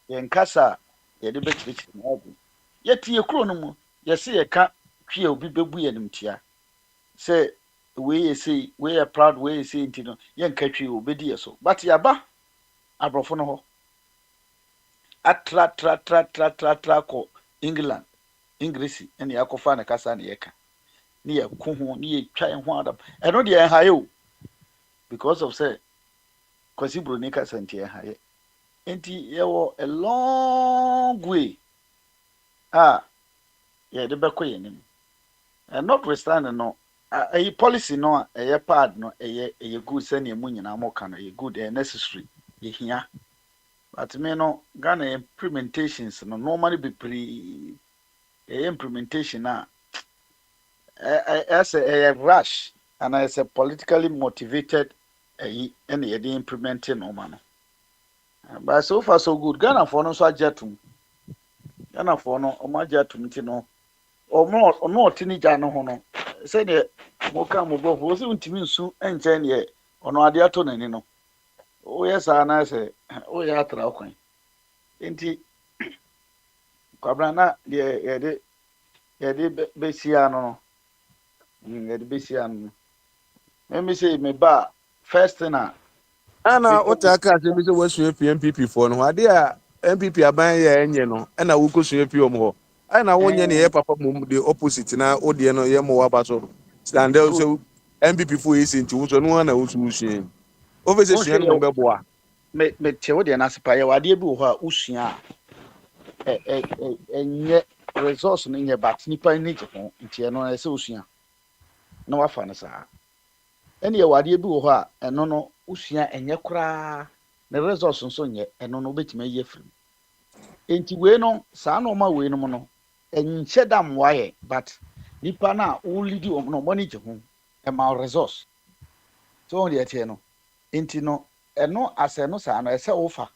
ye nkasa ye de be chirichiri mu edi ye tie kuro no mu ye se ye ka twie obi bebu ye nimtia say we say we are proud we say ntino ye nka twie obedi ye so but ya ba abrofo no ho atra ko England English ene yakofa na kasa na yeka ni ye ku ho ni ye twa ho adam eno de en haye because of say kwasi broni kasa nti en haye enti ye wo a long way ye de beko ye nim and notwithstanding no a policy no a pad no a good send ye munyina mo kana ye good and necessary ye hia but me no Ghana implementations no normally be implementation na as a rush and as a politically motivated and the implementing no man. But so far so good. Ghana for no so ajetum. Ghana for no o ma jetum ti no. O no tini ja no ho no. Say the mo ka mo bo wo se ntimi nsu enche ne ono ade ato nani no. O yes na say o ya tra kwan. Enti kwabra na de ye besia no ye de besia no. Let me say me ba first na ana otaka se bi se wasu MPP for no ade a MPP aban ye enye no na wo kosu epi om ho ana wonye ne ye papa mum the opposite na odie no ye mo waba so stand there so MPP for is nti wo so no na wo su hien ofese sua no be boa me chewo de na sepa ye wade bi wo ho a usua enye resource no nye bat nipa ni je ho nti no na se usua na wafa na sa ene ye wade bi wo ho a eno no usua enye kura na resource nso nye eno no betima ye firi enti we no sa na ma we no mo no enche dam waye but nipa na wo lidi o no money je ho e ma resource so on de tie no enti no eno ase no sa no ese wo fa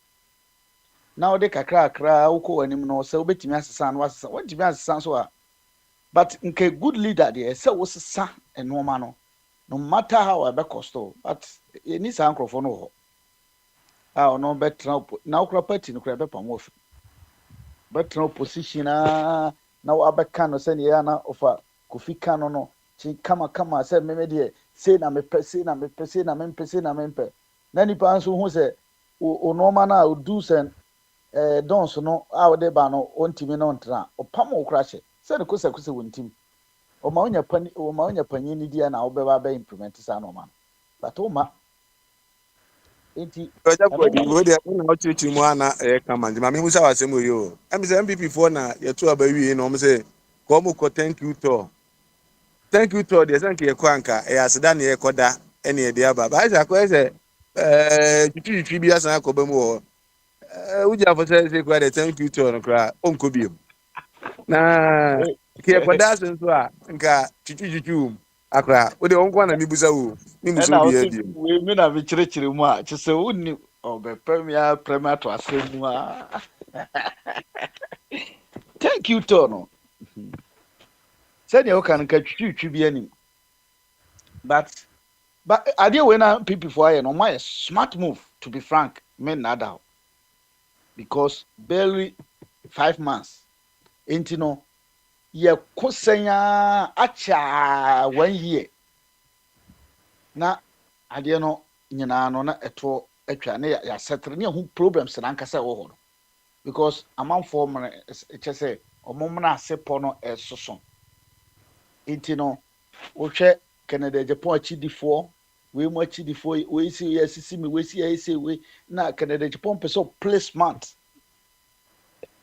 na wo de kakra wo ko anim no se wo betimi asesa no asesa wo betimi asesa so a but nke good leader de ese wo sesa eno ma no matter how I be costo but ni sa ankrofo no ho no betra na okra party no kra be pam ofi betra opposition na wo abeka no se ne ya na ofa Kofi Kano no chi kama se me de se na me pese na mempe na nipa nso hu se o normal na o do sen don so no a wo de ba no ontimi no ntra o pam okra hye se ne kosa wontim o ma onya panyi ni dia na wo be ba implement sa no man but o ma enti oja ko di wo de na ochichi mu ana e kama nji ma me musa wasem yo am say MPP for na ye to abawi no mo say ko mo ko thank you to the thank you ko anka e aseda na ye koda ene ye dia ba ba ja ko say titiri bi asan ko ba mu ho uja for say ko de thank you to no kra onko bi na ke koda asan so a nka titiri akra wo de onko na mi busa wo mi muso bi e di we me na be chire mu a chese wonni obe premier to asemu a thank you to no said you can catch you be any but idea when people for no my smart move to be frank men nada because barely 5 months. Into no, ye kusenya acha 1 year. Na ade no nyina no na eto atwa na ya settle ne ho problems na nkasa wo ho. Because amanfo mo eche say omomna asepo no esoso. Into no, wohwe Canada Japan achidifo we mo achidifo we see yesisi me we see yesi we na Canada Japan person placement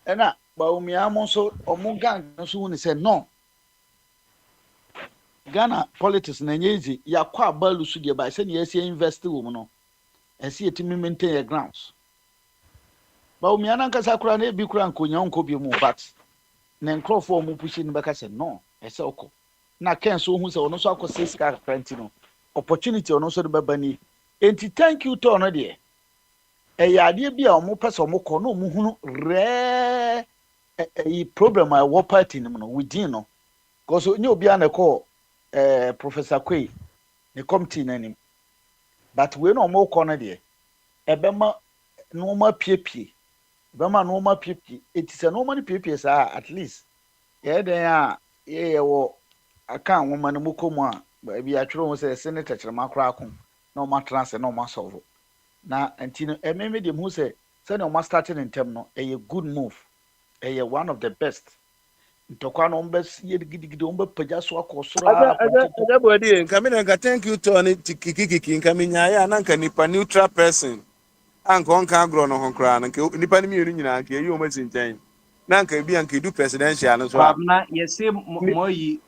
ena ba umi amon so omunga so hu ni say no Ghana politics na nyezi yakwa balu su de ba say na yesi invest wo mu no esi etimi maintain your grounds ba umi ananka sakura na ebi kura nkonya nko bi mu but na nkrofo mu pushi ni beka say no ese oko na ken so hu say ono so akose sika front no opportunity ono so de babani enti thank you to ono de ade bia omo pese omo ko no omo hunu re problem I war party no within no because ni obi an call Professor Kwei the committee nanim but we no omo ko no de ebema no ma piepie ebema no ma piepie it is no money piepie sa at least den a ye wo aka nwoma no mukomu a bi atwero ho say senator kyerema kora akon na o ma transfer na o ma solve na antino ememe dem hu say na o ma starting in term no a good move one of the best ntokwa no mbes ye gidigidi o mba paja so akosoro body nkamina nka thank you to ni kikikiki nkamina ya na nka nipa neutral person anka onka agro no ho kra na nka nipa ni mienu nyina nka yi o ma sinten na nka bi anka du presidential no so abna yese moyi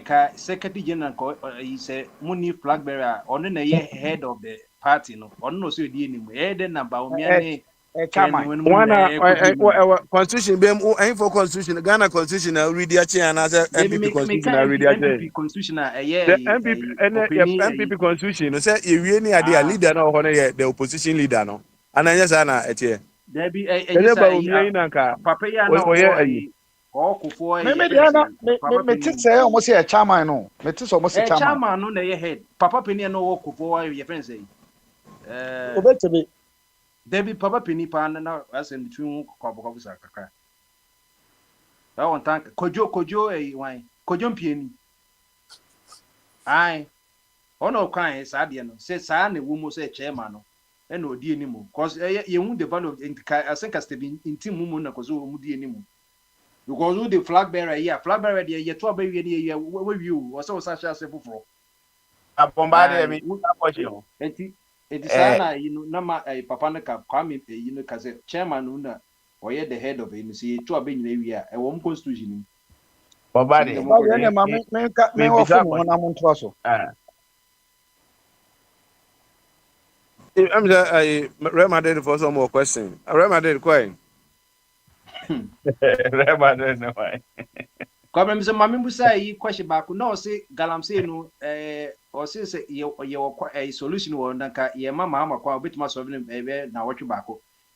ka secretary general ko he say muni flag bearer ono na ye head of the party no ono no so di enimu the number o mi ani constitution bem for constitution Ghana constitution na read ya che na say MPP constitution na read ya che MPP constitution na MPP constitution no say ewie ni ade a leader na ho no ye the opposition leader no ananya sa na etie there be ba o mi na nka papa ya na okufo me tise almost a chairman no me tise almost a chairman no na ye head papa penny no okufo ye friend say obetebe Debbie papa penny pan na asem between kwaboko busa kaka I want thank kojo wan kojo mpieni ai ono kan sa de no say sa na wo mo say chairman no e na odi enimu cause ye hu the value I think as the team mu na cause wo mu di enimu because the flag bearer there ye to abawie ne ye we view o say o sa sha se foforo abombade mi apoche it is na na ma papa na ka kwame ka say chairman no na or the head of it see to abenyina wi a e wo m constitution bombade ne ma me wo fu mo na mo ntro so I'm Ramadan for some more question. Ramadan quite. Ramadan no why. Come me say mama busa yi question back no say galamsey no o say ye solution wo nka ye mama kwa obetima solve na wotwe back.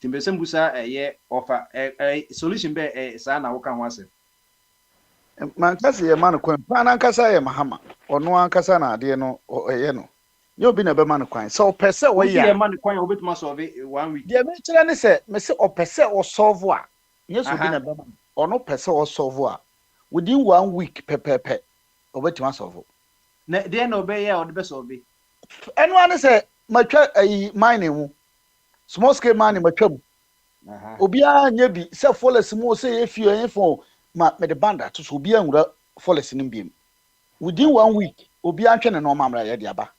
Timbe sem busa ye offer solution be sa na wo kan ho ase. Man kase ye man kwan pa na nkasa ye mahama. Ono ankasa na ade no ye no. You be na be man kwan. So pese wo ya. Ye man kwan obetima solve 1 week. Ye me kire ne se me se o pese o solve a. Yes be na be man. Ono pese o solve a. Within 1 week pepepe obetima solve. Na dey na obey ya o de be solve. Eno ane se matwa mining mu. Small scale mining matwa mu. Obia nya bi se followers mu se ye fie yen fo ma me de banda to so obia nwura followers nim biem. Within 1 week obia antwe ne no mamra ye de aba.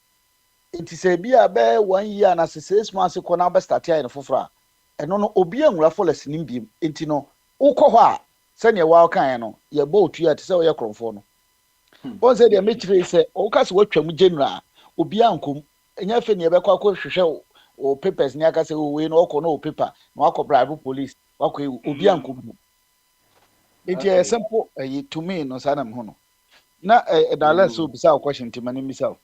Enti se bia be 1 year na 6 months ko na be start ya ne fofora. Eno no obia nwura followers nim biem. Enti no ukọ ho a se ne wa kan no ye bo otu ya te se ye kromfo no. On se de metire se o ka se watwam general obia nkom enya fe ne ye be kwa hwehwe o papers ni aka se we no okọ no o paper no akọ bribe police wakọ obia nkom. Enti simple to me no sa na me ho no. Na dala so bisa question timani misal.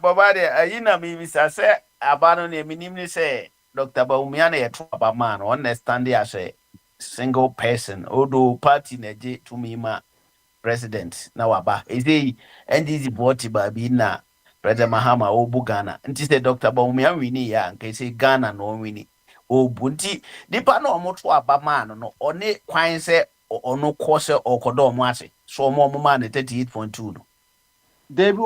Bobade ayina mi bisa se abano ne minim ni se Dr. Bawumia na yeto abama no understand as a single person odo party na je to me ma president na waba ezi NDC boti ba bi na President Mahama obu Ghana nti se Dr. Bawumia wini ya nke se Ghana no wini obunti nipa na omoto abama no one kwan se ono kose okodo omo ase so omo ma na 38.2 no Debi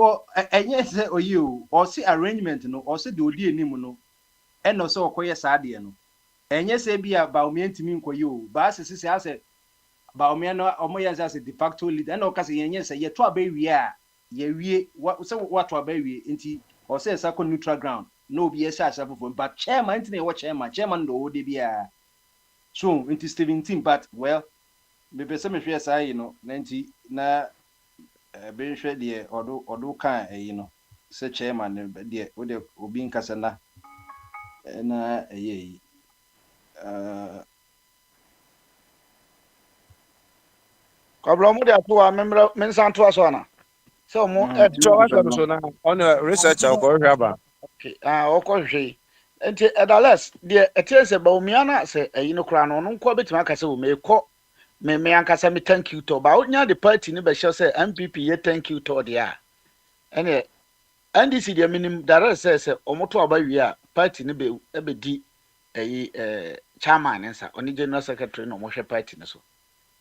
enye se oyi o si arrangement no o se de odi enim no eno se okoye saade no enye se bia ba omi ntimi nkoyi o ba sese ase ba omi no omo ye ase de facto leader eno ka se yenye se ye to abawie a ye wie se what to abawie nti o se sa ko neutral ground no be ye sha sha fofo but chairman nti na ye chairman do o de bia so nti 17 but well me pese me hwe sa yi no na nti na be hwe de odo kan yi no se chairman de o de obi nkasa na yi Kabla mu de ato memra mensanto aso ana. So mo so na on researcher ko hwaba. Okay. Okohwe. Enti edales de etese ba omiana se no kra no nko betima aka se o meko me ankasa me thank you to ba onya the party ni be show say MPP ye thank you to dia. Ene NDC de minim direct say omoto aba wi a party ni be di chairman nsa oni general secretary no mo hwe party ni so.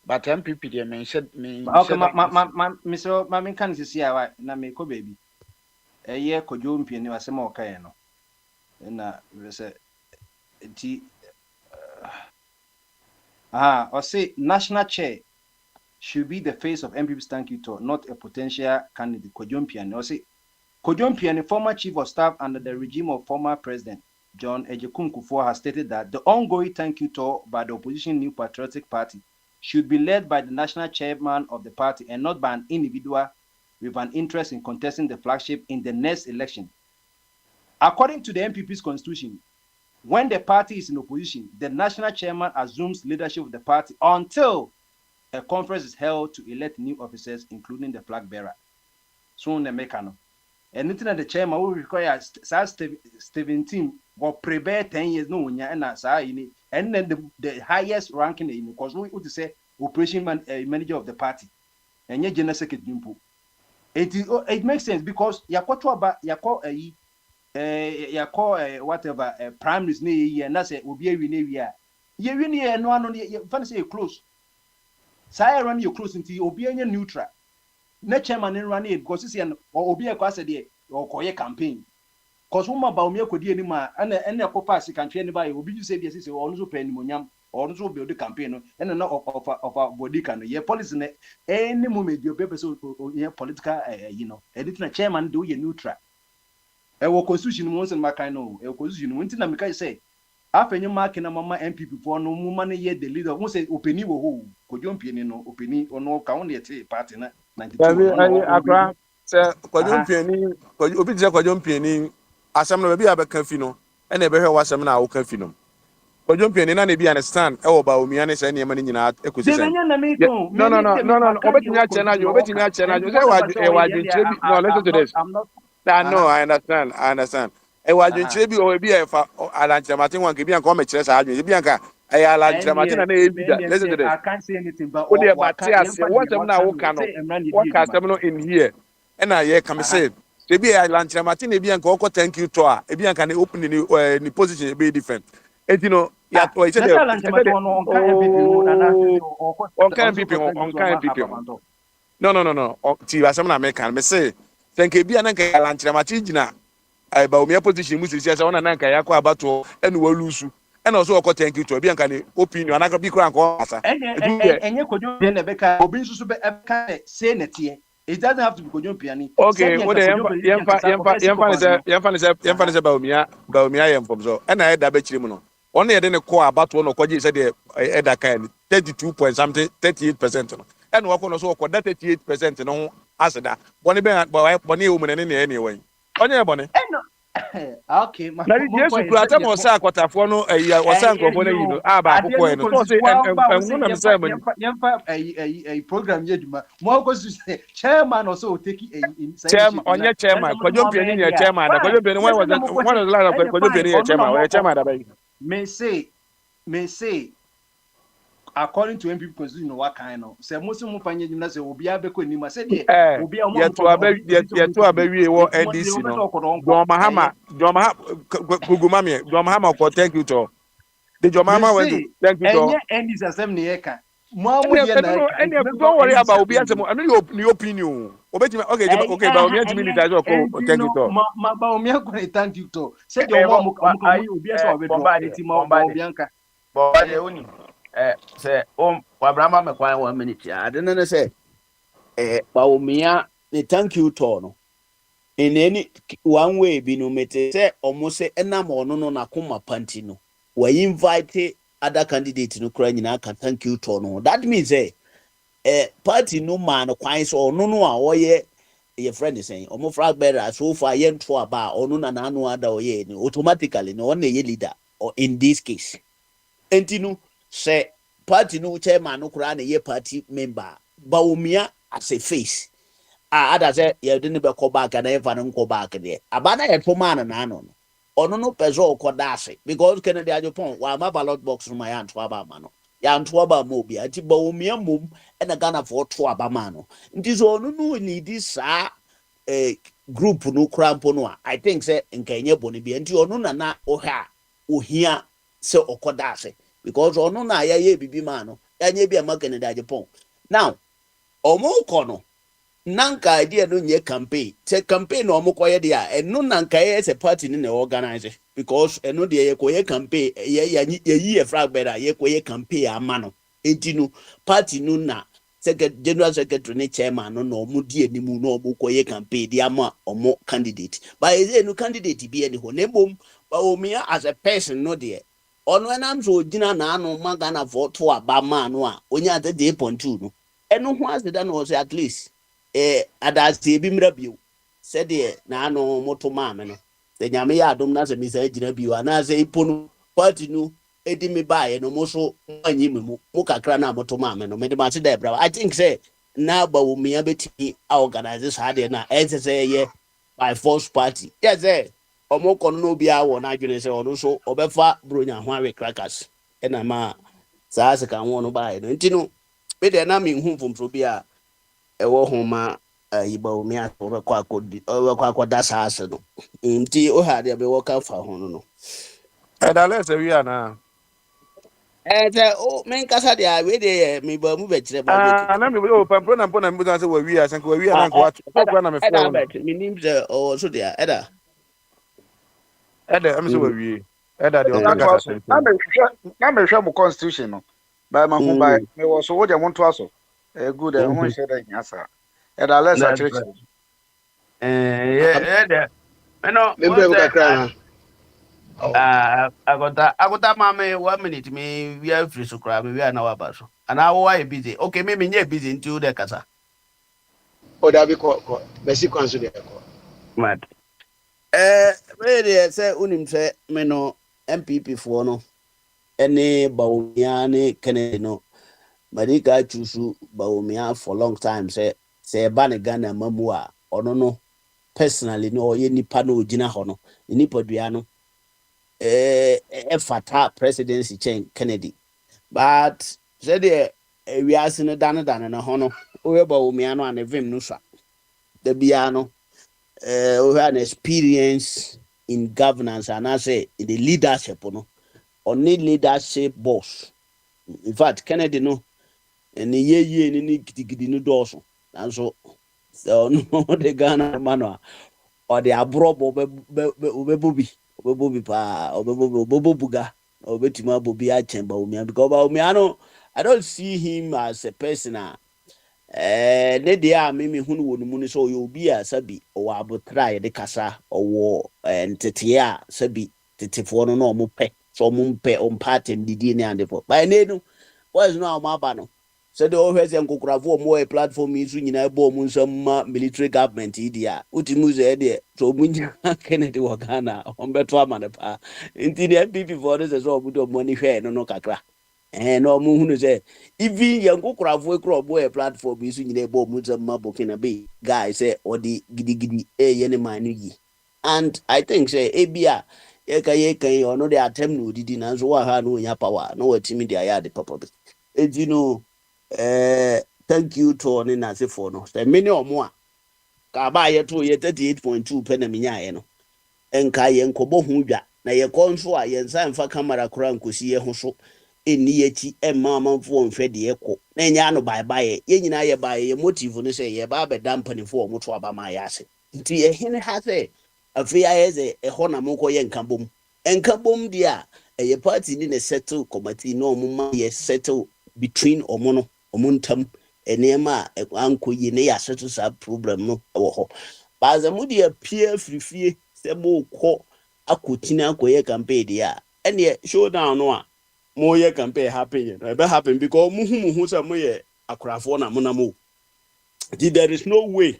But MPP de mention me okay Mr. Mamin kan sisi awa na me ko baby ye kojo mpie ni wasema okaye no na say ti or say national chair should be the face of MPP's thank you tour, not a potential candidate. Kojo mpie or say Kojo mpie, former chief of staff under the regime of former president John Ejekun Kufuor, has stated that the ongoing thank you tour by the opposition New Patriotic Party should be led by the national chairman of the party and not by an individual with an interest in contesting the flagship in the next election. According to the MPP's constitution, when the party is in opposition, the national chairman assumes leadership of the party until a conference is held to elect new officers, including the flag bearer. So the mechano. And the chairman will require 17 or prepare 10 years no and then the highest ranking in because we would say operation manager of the party and yet general secretary. It makes sense because whatever primaries and that's it will be a winner. You win no one fancy close. Say run your close into obeying neutral. Net chairman run it because it's an or be a class or coy campaign. Because woman about me could anymore and a pass can train anybody will be say yes, also pay monium or also build the campaign and not of a body can ye policy any moment your papers or political editing a chairman do ye neutral. A constitution once in my kind of a constitution winter Namika say after you mark in a mama MPP for no money yet the leader won't say opinion who could you opinion opinion or no count yet partner 92. Sir, obi je kwajo mpiani asem no be abeka fi no e na behwe wasem na wo ka fi no kwajo mpiani na na bi understand e wo ba omia ne se ne yema nyina ekosi se no obetimi a che na jo say waju nchire bi no listen to this no I understand e waju nchire bi o bi e fa alanchemate wan ke bi anka o me kire sa adwen bi anka e alanchemate na e bi da listen to this I can't say anything but what am na wo ka no what ka sem no in here and I come say they be a lunch Martin be and go thank you to her e be and can open the position be different and you know yeah I said on can people no ti asem na make me say thank you be and can lunch Martin gina I ba o position mu say one na nka yakọ abato and we lose and also go thank you to be and can open you na be kran ko asa enye kojo be na be ka obi nsusu be ka say netie. It doesn't have to be Kojo Piani. Okay, what yemfa ne ba omia yem from so. And I da be chiri mu no. One ye de ne ko abato no kwaji say the eda kan 32 point something 38% no. And wo ko no so ko that 38% no aseda. Boni be boni e mu ne ne ne wen. Onye boni. Okay, na Yesu kurata mo sa akwatafo no wasa nkofo na yi no aba akoko e no so say na me say a program yeduma mo go say chairman also take chairman onye chairman Kojo Mpiani ne chairman da Kojo Mpiani one of the last Kojo Mpiani ne chairman we chairman da bai may say according to MPP constitution what kind of say Muslim panye jimna say obi abeko ni ma say dey obi o mo yeto abawie wo NDC no do mahama gugumame do mahama ko thank you to Did your mama went to thank you to? And is a seminica. Mom, don't worry about Obi and I know your opinion. Okay, but me to minute I go thank you to. Ma thank you to. Said your mom are you be so Bianca. Say Abraham me kwa 1 minute ya. I didn't say Baumia the thank you to no. In any one way be no mete say almost say enam no na kuma panti no. We invite other candidates no kra nyina ka thank you to no. That means party no man kwan so no no a woye your friend is saying omo frag better so far yen to aba onu na anu ada oye ni automatically no one ye leader or in this case entinu say party no chairman no kra na ye party member Baumia as a face ada say ye didn't be call back and ever no go back there abana ye to man na no ono no peso ko dase because Kennedy Ajopon wa ma ballot box no my hand to aba ma no ya nto aba ma obi ati Baumia mum e na Ghana for to aba ma no nti so ono no need sa group no krampo no I think say nkenye boni bi nti ono na oha ohia se okodase because ono na ya ye bibi ma no ya nye bi ama Kennedy Ajopon now omo kono nanka idea no nye campaign say campaign no omokoye dia eno nanka ye as a party ni na organize because eno de ye koye campaign ye yi flag bearer ye koye campaign amano entinu party no na general secretary ni chairman no omo di enimu no omo koye campaign dia ma omo candidate but is no candidate bi eni ho nebom Baumia as a person no de ono enam so gina na anu magana for to abama no a onya de 8.2 no eno ho aseda no say at least adase bi mra bio said na no moto maame no the nyame ya adom na se mi sa gina bio na se ipono party no edi me bae no mo so anyi mu kakra na moto maame no me de ma se da bra I think say na Baumia beti organize sa de na say ye by force party yes say omo kono no bia wo na adwene say ono so obefa bronya ho awe crackers e na ma sa se kan wo no bae no ntino me de na me hu fomfro bia ewo homa Baumia obekwa akoda saase no nti o ha de be woka fa ho no Da let's we are now. O men kasa de we de me ba mu be kire ba Na me o pampro na mpona mbuza se we are sanko we are na ko kwa na me fe no me nim ze o so de eda am so we eda de o na kaka sa na me hwe mo constitution no ba ma hu ba me wo so wo de mo to aso good ho hwe da nyasa eda let's church yeah no member kakra agota mama 1 minute me we are free so cry me we are now about so and I why busy okay me nye busy until the kasa o da bi ko Messi kwanso de ko mad we dey say unim say me no MPP for no any Baumia ne Kennedy no Madika chusu Baumia for long time say ban Ghana mamu a ono no personally no ye nipa no ogina ho no nipa dua no fata presidency chain Kennedy but said we are seen dan na ho no we Baumia no an vim no swa the bia no we have an experience in governance and I say in the leadership no only leadership boss in fact Kennedy no ni ye ni gidigidi no doso and so no the Ghana man or the abrobo obebubi pa obebuga obetima bobi a chamber Baumia because Baumia no I don't see him as a person ne dia me hunu wonu mu ni so you bi a sabi o abotra de kasa o ntete a sabi tetefo no no mo pe so mo pe on pattern didi ne ande for by ne no was no am aba no so the always enkokurafo mo e platform isu nyina bo mo nsam military government idia utimu ze de so munya Kennedy wo Ghana on beto amane pa nti the MPP for this so obudo money hwe no kakra no mu hunu say even yankokurafo ekro bo e platform isu nyina bo mo nsam Burkina Be guy say odi gidigidi ye ne man yi and I think say ebia ye kan ono de attempt no didi na so wa ha no nya power no watimi dia ya de papa be you know thank you to on na se for no say many omo a ka ba ye to ye 38.2 pe na minya ye no enka ye nkobo hu dwa na ye konso a ye nsa mfa camera kora nkosi ye ho so eni echi emma amanfo nhwe de ekọ na enya no bye bye ye nyina ye bye ye motive no say ye ba be dampanifo o moto aba ma ya ase nti ye hene ha say afi ya ze eho na monko ye nkabom dia ye party ni ne settle committee no omuma ye settle between omono omuntam enema anko ye ne ya settle sa problem no wo ho baza mu dia pie frifie se mo ko akotina akoye campaign dia ene showdown no a mo ye campaign happen no be happen because muhu say mo ye akrafo na monamo there is no way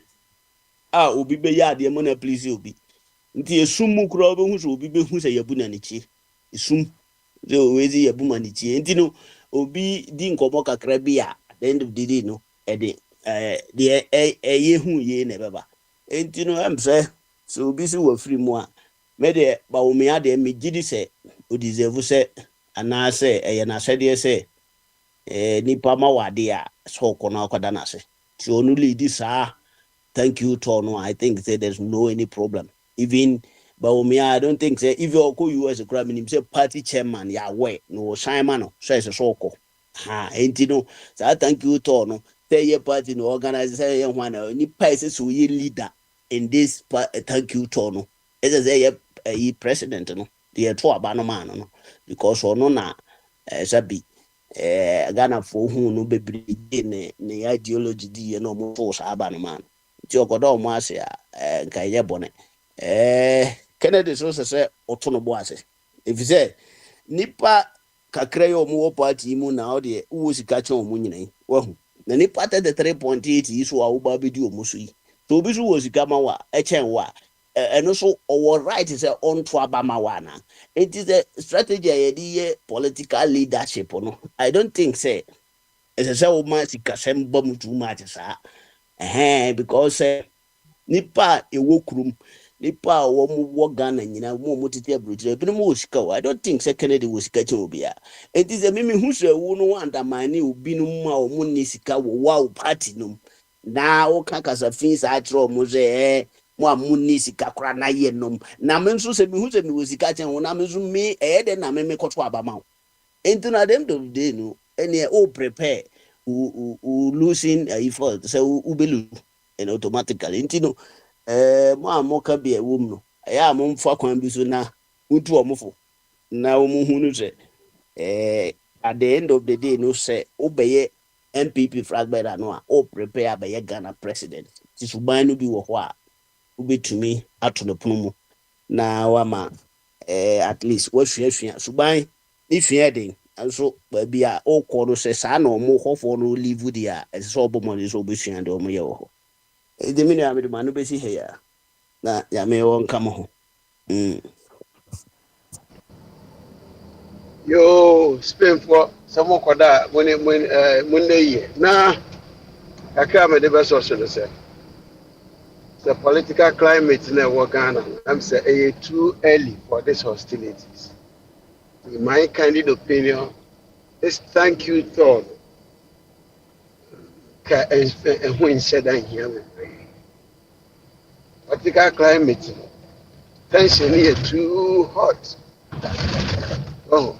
obi be ya de mo na please obi nti esum mu kura obi hu so obi be hu say yabu na nichi esum ze owezi yabu ma nichi nti no obi di nkomo kakra bi at the end of the day no de ye hu ye na beba nti no am say so obi si wa free mu a me de ba wo me ade me gidi say o deserve say ana say na sede say nipa ma wade a so kono akoda na say ti onu lead sa thank you to no I think say there's no any problem even Baumia, I don't think say if you go US a crime him say party chairman ya way no Simon no so so ain't no so thank you to no say your party no organize say one ni pace so ye leader in this thank you to no as say ye president no the to abano man no because ono na sabi Ghana for who no bebre ne ideology di no mo so abano man ti okodo mo ase nka ye bone Kennedy so say oto no boase if say nipa kakra yo mu party mu na o de wo sika che omu nyina wahu na nipa 3.8 iso a wo ba bedi omu so yi so obi so wo sika ma wa echen wa eno so o right say on to abama wa na it is a strategy ye di political leadership no I don't think say it's a wo ma sika sem bom too much sa because nipa ewo krum nipa wo mu Ghana nyina mo tete abrojire bi no mo sika I don't think say Kennedy wo sika che obia it is a mimi hu hwe wo no andamani obi no ma o mo ni sika wo wa party no na o kaka fin sa atro mo je mo amuni sika kra na ye nom na me nso se mi hu se mi wo sika che wo na me nso mi de na me koto abama enti na dem do dey no ene o prepare u losing if say u belu and automatically enti no mo amoka bi ewom no ya mo mfa kwan bi so na untu omofo na o mu hu no se at the end of the day no say obeye MPP fragment no o prepare abeye Ghana president ti suban no bi wo ho a ubetumi ato no pono mu na wama at least wo hwehwea suban ni hwea den so ba bia o ko no se sa na o mo hofo no live dia so obomo ni so obehwea de o mo ye wo ho de mini amede manu besi he ya na ya me won kama ho yo Spain for some koda mun ye na aka me de beso so say the political climate in Ghana I'm say too early for these hostilities. In my candid opinion, this thank you thought when said that here political climate tension here too hot. Oh,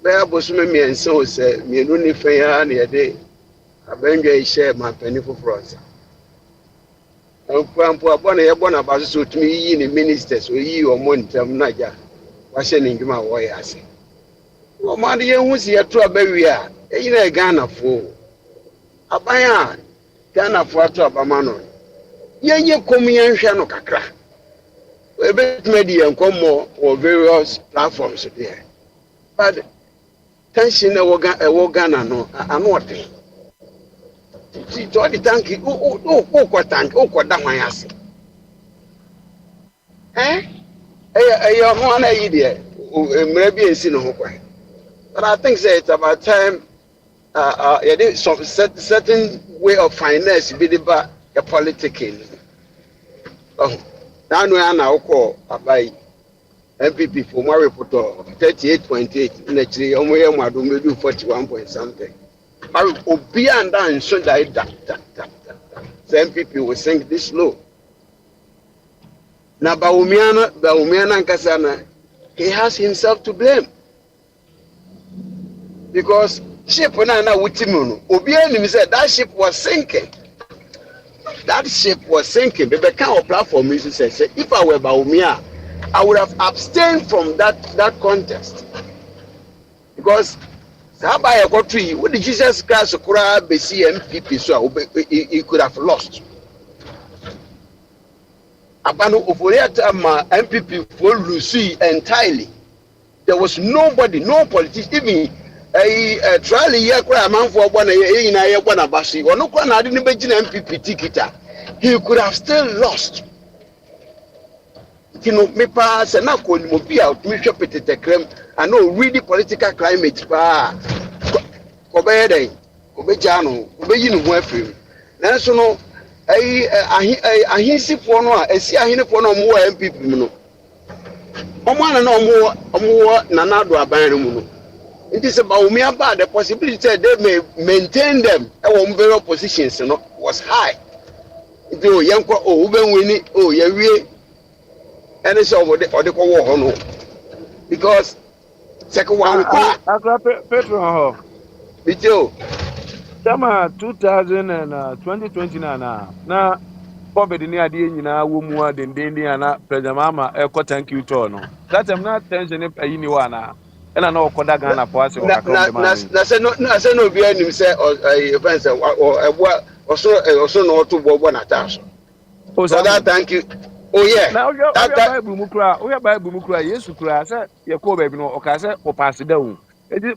where was me and so say me no ni fair na day abenga share my penny for France. Kwampo abona ye bona baso so tumi yi ni ministers o yi o montam naja wa hye ni ngima wo ya ase o ma de ye hu si eto abawi a eyi na Ghana fo aban a Ghana fo ato abama no ye komiyan hwe no kakra e be tmedi en komo o various platforms there but tension e wo Ghana no anote to the tank o tank o da hwan ase ho na yi de emre bi ensi no ho kwan but I think say it's about time some certain way of finance be the ba politicking now no na ukọ abai MPP for my report 38.8 in actually omo ye mwado medu 41 point something. But obi and and so that the MPP will sink this low. Na ba umiana nkasa na he has himself to blame. Because ship na wutimu obi anim said that ship was sinking. That ship was sinking. But the kind of platform is say if I were Baumia, I would have abstained from that contest. Because Sabaya Kotri, with the Jesus Christ Kura Besi MPP, so he could have lost. Abano Oforiata MPP for Lucy entirely. There was nobody, no politician, even a trial year cry a man for one year, one abasi, or no one had any MPP ticket. He could have still lost. You know, me pass and now call him out, me shop it at the creme. I know really political climate. Obey, Obejano, Obeyin Wefrim. That's no. I see for no, I see a hint for no more MPP. No, more Nanado Abanamuno. It is about me about the possibility that they may maintain them. Our very positions was high. Do Yanko, oh, when we need, oh, yeah, we and it's over the war, no. Because second one, Petro, with you. Summer 2020 na poverty ni ade nyina wo mu adendende ana president mama thank you to no that am not tension ayi ni wa na ena na okoda Ghana po ase o kakro de man na se no bi anim se friends oso no to bobo na taso so that thank you oh yeah now that bible mu kura yesu kura se ye ko ba bi no o ka se o pass down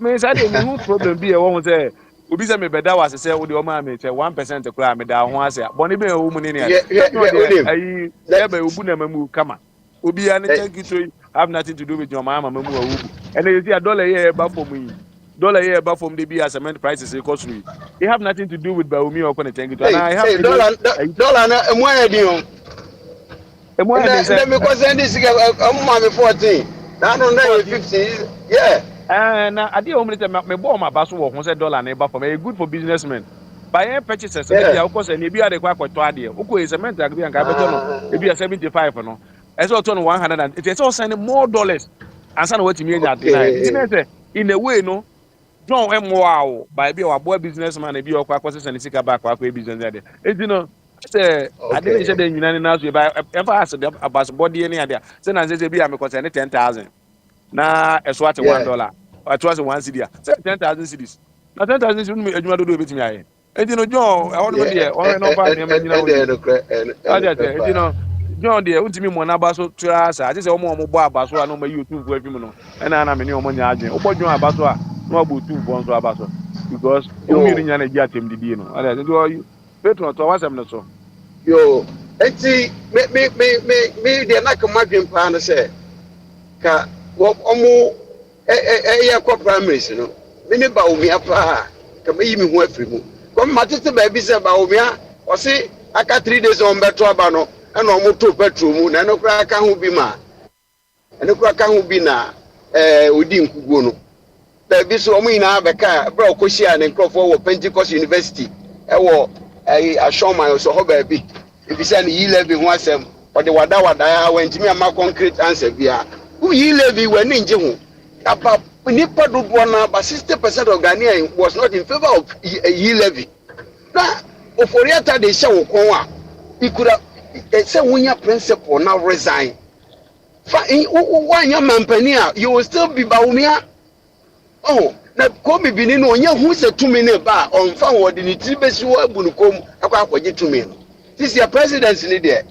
me say dey me problem bi e wo say obi say me beda was say wo de o ma me say 1% kura me da ho ase boni be wo mu ni ne ayi ya ba obu na mamu kama obi ya ne thank you to have nothing to do with your mama mamu wa obu and you see a dollar here ba for me dollar here ba from the be as cement prices e cost me it have nothing to do with Baumi or kon thank you to and I have dollar na emu edi o emu edi say me ko send this ma me 14 that no 15 yeah na ade o mlete me bo ma baso wo ho say dollar na e ba for me good for businessmen buy purchases e dia ko say na bi ade kwa kwato ade o ko cement agbi an ka beto no e bi 75 no e say to no 100 and it is all sending more dollars and say what me nya deny in a way no John wow by be our boy businessman e bi o kwa kwose send sika back kwa business ade e di no say ade ni say den nyina na so e ba ever ask about body ni ade say na say bi am ko say 10,000 na eso ate $1 at was 1 cedi say 10,000 cedis na 10,000 cedis no adwuma dodo betimi aye enti no John I want dey o no ba dem nyina wo enti no John dey untimi mo na baso trasa ati say o mo bo abaso na o ma YouTube for afim no na me ni o mo nya adwen o bo John abaso a no bu YouTube for nso abaso because o mi ni nya na gi atem didi no ala enti Petro to wasem no so yo enti me dey na ka madwen pa na say ka omo ya kwa primaries no me ne Baumi apa ka me yimi ho afiri mu ko matete ba bi se Baumi a o se aka 3 days on beto aba no e no omo to petrol mu na no kra ka ho bi ma ene kra ka ho bi na odi nkuguo no ba bi so omo ina abeka bra okohia ne nkrofo wo Pentecost University e wo ashoma so ho ba bi e bi se ne yi level ho asem o de wada ya wantimi ama concrete answer bia who yi level we ni nje ho about nipa do na about 60% of Ghanaians was not in favor of yi levy. Now, Oforiata they say wokon he could have say wunya principle now resign. One your mampania, you will still be Baumia. Oh, na komi bini no nya hu se 2 minutes ba on fa wodi ni tribesi wo abunukom akwa akwaje 2 minutes. This your presidency ni there.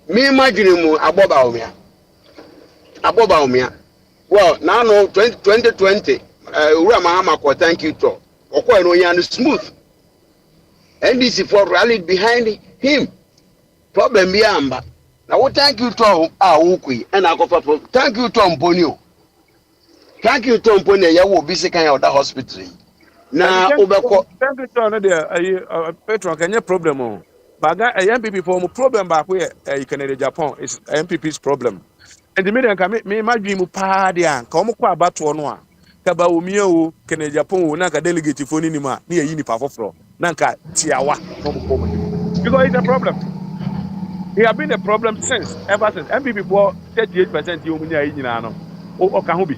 Me imagine mu Baumia. Baumia. Well, now no 2020 Ura Mahama ko thank you to. Oko no yan smooth. NDC for rallied behind him. Problem be amba. Now what thank you to ukui and I go for thank you to Mponio. Thank you to Mponio ya wo bi sekan ya hospital. Na obeko thank you to no there Petro can problem o. Baga MPP for problem ba ko e Canada Japan is MPP's problem. And the media can me imagine mu pa dia ka omo kwa abato no a ka Baumi o Canada Japan na ka delegate fo ni ma na yi ni pa foforo na ka tiawa no mo ko mo because it's a problem. He have been a problem ever since MPP for 38% you munya yi nyina no o ka ho bi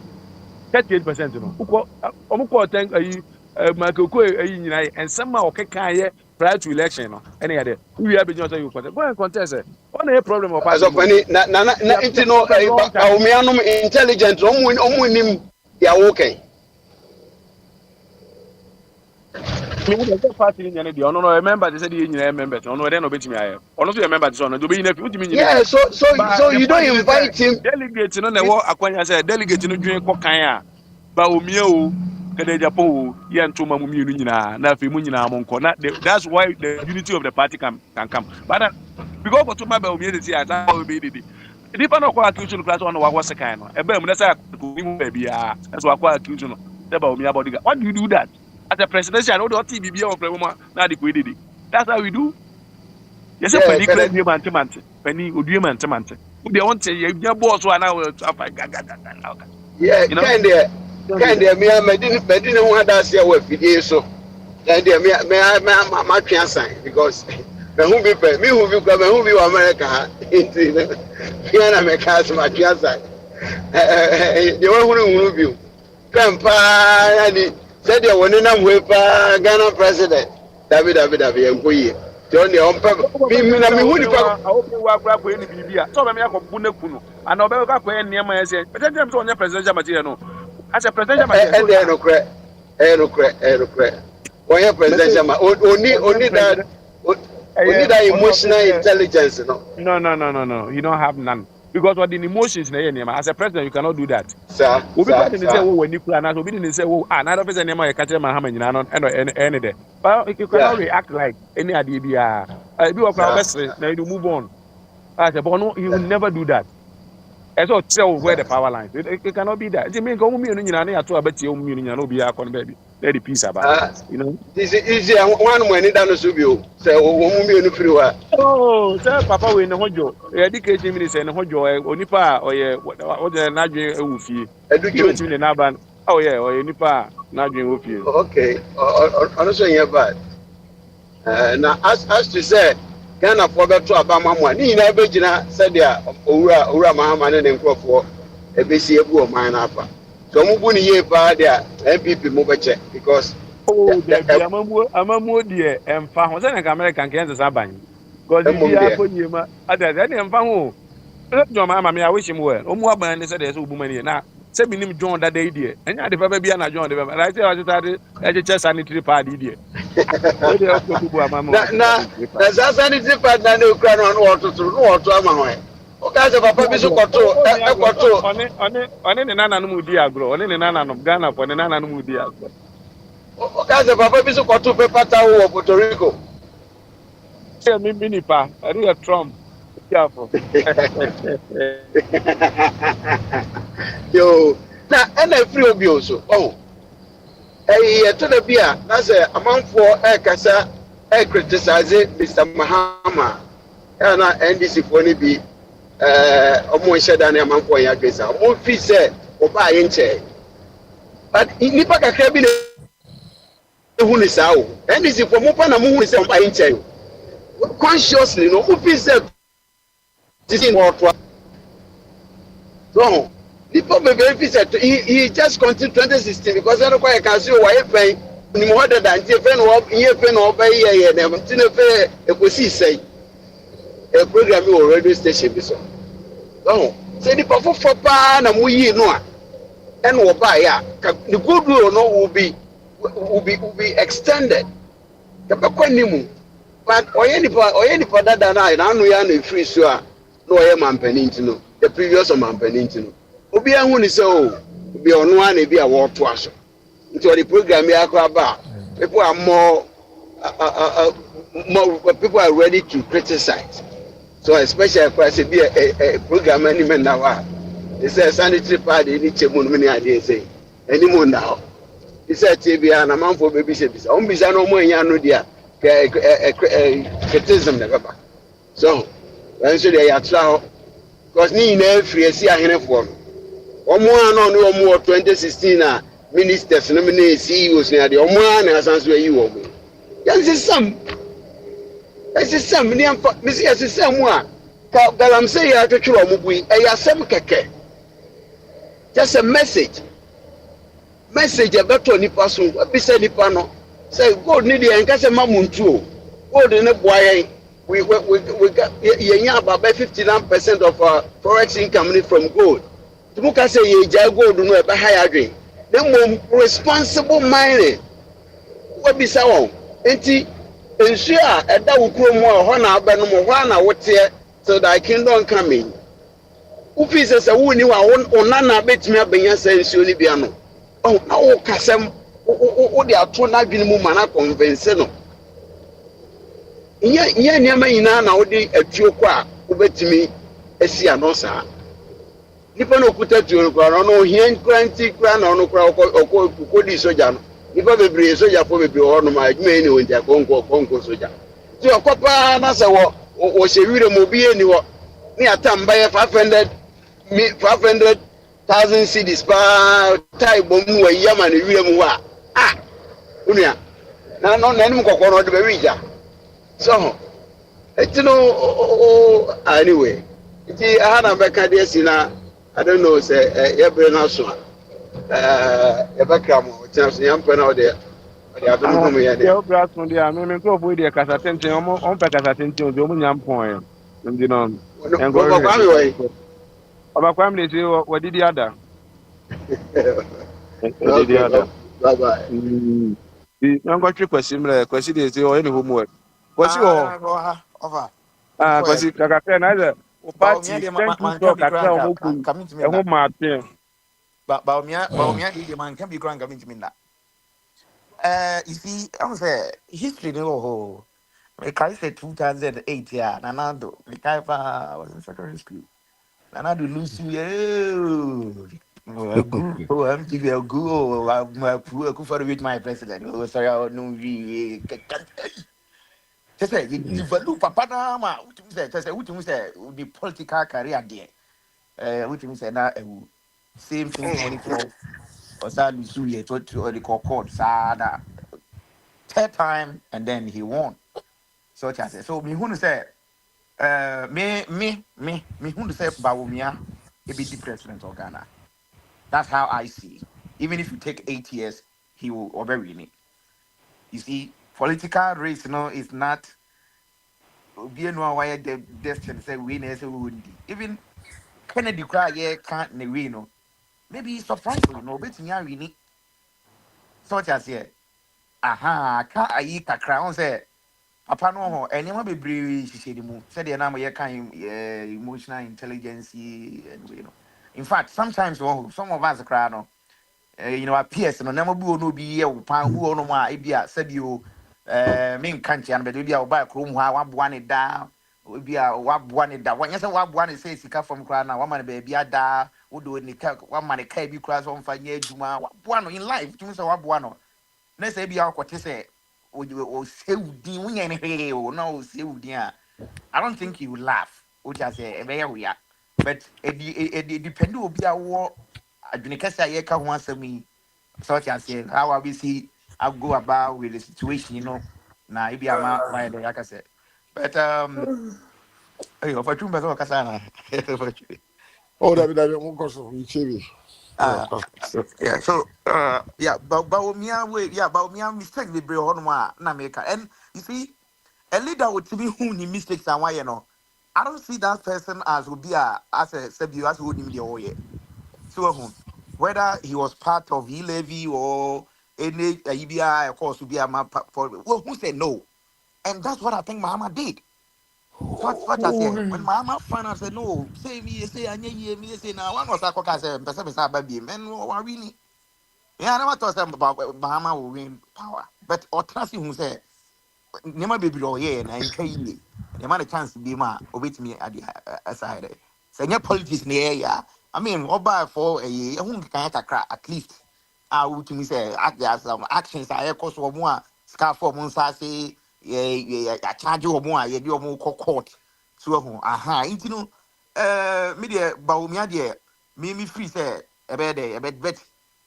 38% no uko omukọ ten ayi makoko ayi nyina and some o keka ye prior to election no ene ya de we have been just you contest go and contest on a problem of as of any na inti no umianum intelligent omu nim ya okay me the party nyane de ono no remember they said you nyina member ono de no betimi aye ono so member de so no do be nyina fi utimi nyina yeah so you don't invite him delegate no na wo akwanya say delegate no dwen ko kan a ba omie o kada Japan o ye ntoma mu mienu nyina na afi mu nyina mo nko na that's why the unity of the party can come but because for to ba omie dey say asa o be dey the pan of accusation class on wa was kind no e ba mu na say ko mu ba bia so akwa accusation no say ba omie body what do you do that as a presidential no the TBB of woman na dey ko dey that's how we do you say penny claim dey mante penny odue mante who dey want say you boss one now yeah kind of me medin ho adase wa fidie so and me ma twa sign because me hu bi wa America ha inti me na me ka so ma twa sign de wa hunu bi kampa yani said you woni na mwe pa Ghana president David enkoyi John de on pa mi na mi hu ni pa open wa kra ko ni bibia so be me akọbu na kunu ana obe ka ko en niam ese president so onye presidential material no as a presidential material no cre onye presidential ma only that emotional intelligence no you don't have none because what the emotions na here as a president you cannot do that sir obi ka dey say wo wani kula na obi dey say wo na do person na ka kire ma ha ma nyina no any there but you cannot react like any ade bia bi wo kwa best na you move on as a but no you will never do that as so tell where the power lines it cannot be that it mean go mu mienu nyina na ya to abati o mu mienu nyina no bi akọ no baby let the peace about you know this is easy one mo ni da no so bi o say o mu mienu free wa oh say papa we ne hojo e education minister ne hojo onipa oye o de na dwen ewu fie education ne na ban oh yeah oye nipa na dwen ewu fie okay ono so yen bad na as to say Ghana for beto abama mo ni na be gina said dia owura mahama ne nkrofo e be si ebu o man na afa so mu bu ni ye pa dia MPP mo be che because the amamu die emfa ho say na American Kansas aban because the akonyema ada na emfa ho John mama me wish him well omu aban ne say dey so obu mani na say binim John that day die enya de papa bia na John de like say wa start e che sanitary pad die na sanitary pad na no kra no oto ama ho o ka se papa bi so koto one ne nana no mu di agro one ne nana no Ghana for ne nana no mu di agro o ka se papa bi so koto paper town wo Puerto Rico say me nipa ari Trump careful yo na na free obi also to the beer that's a amount for kasa criticize Mr. Mahama na NDC for ni bi omo sheda na amount for ya kasa omo fi say oba ye nche but nipa kakra bi na hu ni sa o NDC for mo pa na mo hu ni say oba ye nche consciously no who fi say this is what so people be very pissed. He just continued 2016 because I don't quite can see why pay ni more than fen no be here na tin fe e ko si say e program o radio station bi so say the people for pa na mu yi no a and wo ba ya the good rule no will be extended the kwanimu but oyeni pa dada na anu ya na free so a no oye mampani ntino the previous mampani ntino obi ahu ni so obi onu a na bi a wo to aso nti the program ya akwa ba people are more people are ready to criticize so especially across be a program any men now they say sanitary pad ni chemu no me ade say any mo now he said tbia na manfo be bi se bisa on bisa no mo anya no dia criticism na baba so when so they atra because ni na free si ahenefo omo ano no omo 2016 na ministers no me CEOs na de omo na asanso yi wo mo yanse sam ni am me si yanse sam a ka galam say ya twetwe omo bui e ya sam keke just a message a better nipa so be say nipa no say gold need the nka say mamuntu gold ne boy we got yenya about 59% of our forex income from gold. Tumuka say ye jai gold no e be high adwen. Then responsible mining. What be say enti ensu a eda wo kuro mu a ho na aba no mo ho na wote so that kingdom coming. Ufi say wo ni wa onana betimi abenya say ensu ni bia no. Oh na wo kasem wo de ato na adwene mu mana convince no. Nye niama nyina na wo de atuo kwa a wobetimi asi ano saa. Nipa no kuta tuo kwa no hien kranti kwa na no kwa okodi soja no. Nipa bebre soja fo bebre ho no ma adwuma ni wonja konko soja. Ti okopa na se wo hye mo bi eni wo ni atamba ye 500,000 cedis pa tai bom wa yama ni wire mu wa unia na no na nim kokoro no de be wija so anyway iti ahana be ka de sina I don't know say yebre na so yebaka mo chance yampa na ode adonu mu ye de yo braso dia me ko fo de kasa tenten on pe kasa tenten o mo nyam pon e ndi no engo kwa mi we Oba kwa mi se wo didi ada bye bye Nango twi kwasi mle kwasi de se o any homework kwasi o over kwasi kaka na ile o party thank you so kaka o moku e ho ma pe ba omia di man can be grand coming to me na you see I'm say history no ho me kai say 2008 ya nanado me kai pa was in secondary school nanado lose you I'm giving a go. I'm for with my president. Oh, sorry, I no really. Just say you develop papa na ma. What you say? The political career there. What you say na same thing 24. Or sad Lusu ye to the court. Sada third time and then he won. So I say. So me who say me who say Bawumia be the president of Ghana. That's how I see. Even if you take 8 years, he will overwin it. You see, political race, is not. The destiny say winners even Kennedy cry can't win. Maybe he's surprised, but win it. Such as here, can't I crown say. Papa no, and you might be brave. She said, "Said the name kind emotional intelligence." In fact, sometimes some of us cry no. Appears no never no be a pan who no more ibia said you main country and be a buy chrome one it down will be a one it down. When you say one says he come from crown now, one man baby a da would do any one man a KB class on 5 years juma one in life to Mr. Wabuano. Let's say be our what you say or say win any or no say dear. I don't think you laugh, which I say a we are, but it depends will be a war. I didn't catch a year once a me, such as how I will see I'll go about with the situation, Now, if you are my like I said. But, for two better, Casana. Oh, that won't cost of me. Yeah, so, but me, mistake the brain on one, Nameka. And you see, a leader would be who ni mistakes and why, I don't see that person as would be as a Sebu as would be the way. So, whether he was part of E-Levy or any EBI, of course, would be a map for who said no. And that's what I think Mahama did. What I said. When Mahama found out, said no, say me, say, me, say, now, one was I said, baby, men, really. Yeah, I never thought about Mahama will win power. But Otrasi who said, Nema baby lawyer and I pay you. The man a chance to be ma obey me at the side. Say your politics near ya. I mean, over for a year, who can at least. I would me say, act some actions I cost or more, scarf for Monsasi, I charge you more, you do more court. So, media Baumia dear, me free say, a bed, but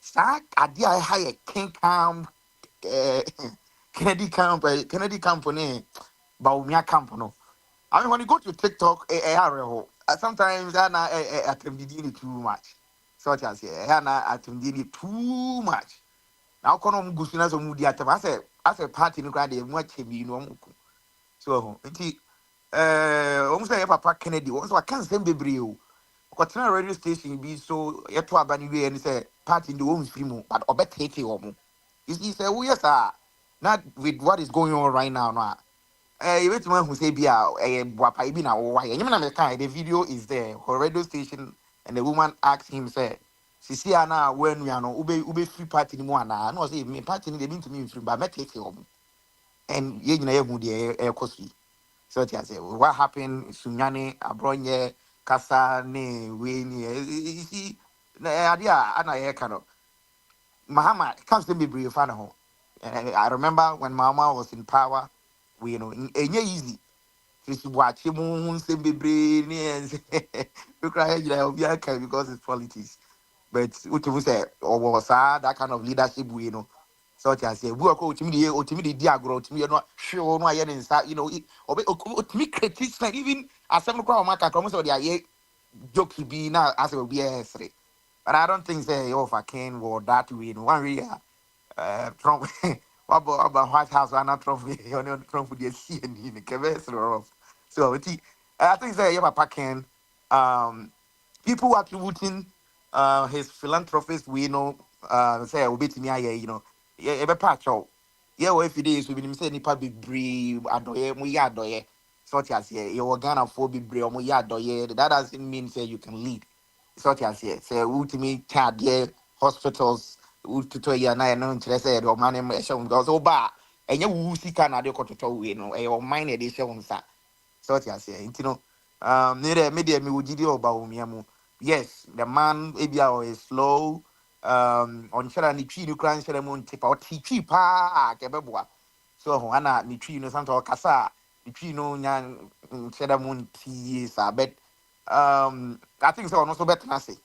start idea I hire King Camp, Kennedy Company, Baumia Company. I mean, when you go to TikTok, sometimes I can be doing it too much. such as here na atumdi too much now kono mgusuna so mudi atem as a party no grade mu achemi no omku so nti almost say papa Kennedy was wa kan sem bebre o kotena radio station bi so yeto aba ni we and say party in the home film but obetete omo you see say we yes not with what is going on right now no you wait man who say bia wapa ibi na wo why nyem na me kan the video is there for radio station and the woman asked him say sisi ana when we are no ube free party ni mu ana no say me party ni dey mean to me free but metete omo and ye nyina ye hu de e kosi so ti say what happened sunyane abronye kasa ne we ni you see na adia ana ye kind Mahama can't be brief fan ho. I remember when Mama was in power, we enye easy. Just watch him say be brave and we cry because it's politics. But what you say or was that kind of leadership we such as say we are coach me diagro to me not sure no yen inside or me critics like even as some crowd market come so they joke be now as will be a but I don't think say if I can or that way in one way Trump what about White House and not Trump Trump would see and in the case so I think say if I can people attributing his philanthropist we say obey to me yeah patch out yeah if it is we been say nipa be brave adoye mu ya adoye such as here you Ghana for be brave mu ya adoye that doesn't mean say you can lead such as here say ultimate child hospitals to ya na no interest say the man e show because oba enye wu sika na de kototo we e o mine de show nsa such as here media me wujidi oba omiamu yes the man ebia is slow on shara ni twi ni kran shara mo ntipa o twi pa kebeboa so ho ana ni twi no santo kasa ni twi no nya shara mo nti sa but I think so no so better na say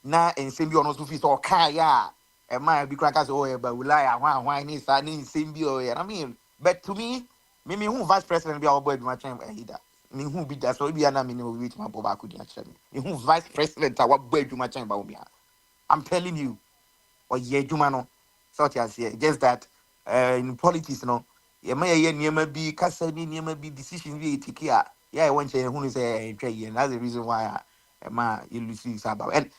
na ensem bi ono so fi so ka ya e ma bi kran ka so o ba ulaya hwan ni sa ni ensem bi o ya I mean but to me who vice president bi obo eduma chen ehida me who be that so bi na me no wait ma boba ku di actually me who vice president a wa bo eduma chen ba o mi I'm telling you or ye jumano such as here just that in politics ye may ye niema be kasa ni niema be decision we take here yeah one say who say and that's the reason why you lose about and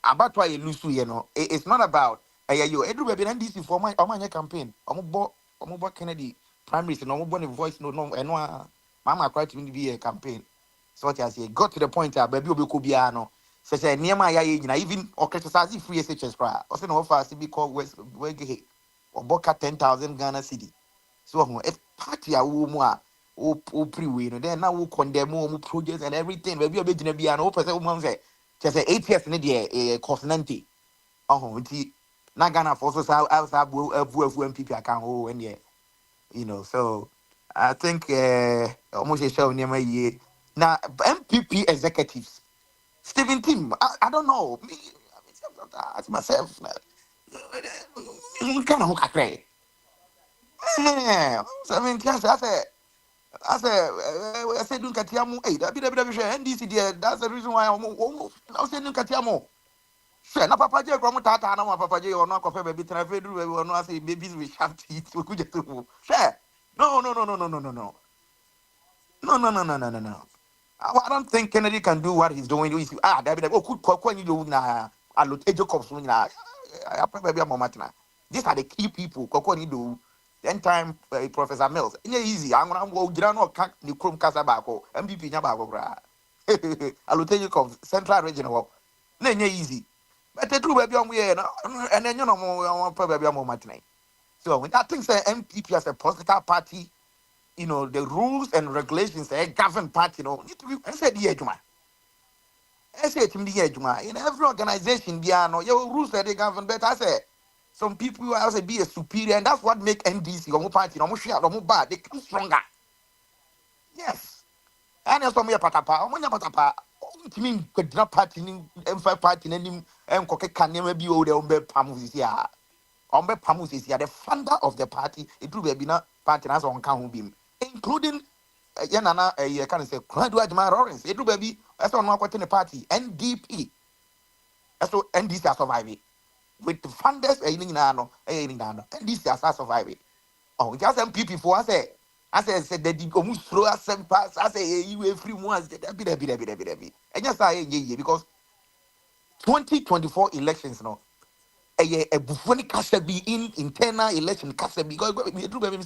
about why you lose it's not about you every baby and this for my campaign omo Kennedy primaries no omo voice no mama cry to me be a campaign such as he got to the point baby obi ko bia no say niema ya ye nyina even orchestrated free SHS cry o say no offer CB call wege or boka 10,000 Ghana cedi so if party a wo mu a o pre-way no then now we condemn more projects and everything baby obi gina bia no person wo say just say 8 years ne de cost 90 nti na Ghana for so outside fu MPP account and so I think almost a show niema ye now MPP executives Stephen Tim, I don't know. Me, I ask myself, kind of hook cray. I mean, I said, look at Yamu, hey, that be the NDC, that's the reason why I'm saying, look at Yamu. Sure, na Papa J, Cromo Tata, no Papa J, or not coffee, baby, Travedu, or not say babies we have to eat, we could just share. No. I don't think Kennedy can do what he's doing. David, could you na allocate Jacobs na probably a moment now. These are the key people. Kokoni do. Then time Professor Mills. Yeah, easy. I'm gonna go Girano can't the Chrome Casabako, MVP Nabago bra. Allocate Jacobs, Central Regional. Then easy. But the true baby on we and then probably a moment now. So when that thing's MPP as a political party. The rules and regulations that govern party, need to be. I said, yeah, Juma. I said to me, yeah, Juma. In every organization, your rules that they govern. But I said, some people will also be a superior, and that's what make NDC or party, or share, or bad. They come stronger. Yes. And also me a patapa, patapa. To me, could not party in M5 party, and cocket can never be over the Pamus here. Ombe Pamus is here, the founder of the party. It will be not party as on count beam. Including Yanana, can say, Edward Lawrence, it will be as on one the party, NDP. So NDC are surviving with the funders. NDC are surviving. Oh, just MPP for us. I said that the almost throw us some pass. I say you free ones. And just I because 2024 elections no. A buffoni kasa be in internal election kasa because we do baby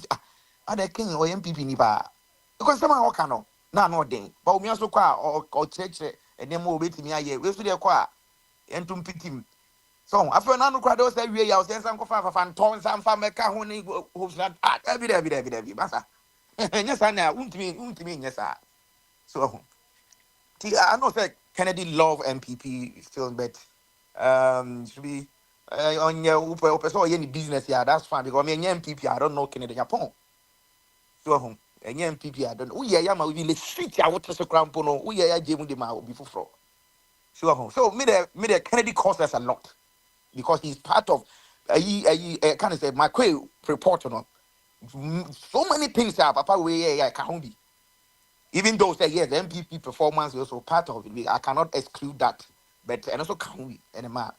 ada king or MPP ni ba because someone waka no na no den but we also kwa or church and then mo betimi aye we so dey kwa entum pitim so after na no kwa do say we ya o say sam ko fa ton sam fa meka ho ni ho na every basa nya sa na untimi nya sa so I know say Kennedy love MPP still but should be on your any business, yeah, that's fine because me MPP, I don't know Kennedy Japan. So any MPP, I don't know. Yeah, yeah, we will street ya what to crown pono. We yeah, Jim de ma before fro. So me the Kennedy costs us a lot because he's part of kind of say my report on so many things are papa we yeah can't be. Even though say yes, the MPP performance is also part of it. I cannot exclude that, but and also can we anymore.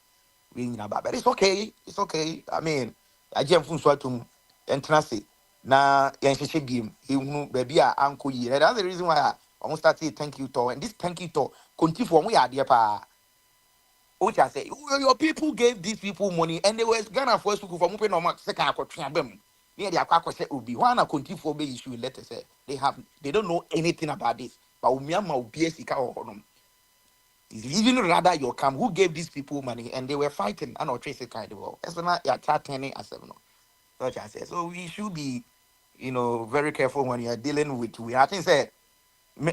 But it's okay. It's okay. I mean, I just from Swatum and Transi. Na Yanshe game. He baby uncle ye. That's the reason why I almost started thank you to and this thank you to continue for we are dear pa. Which I say, your people gave these people money and they were Ghana for school for moving on second them. Near the Aqua said will be one a continue for be issue letter say they don't know anything about this. But Umiama will be a sika or even rather your camp who gave these people money and they were fighting and not tracing kind of well. That's not your turning as no. Such I say. So we should be, very careful when you are dealing with I think say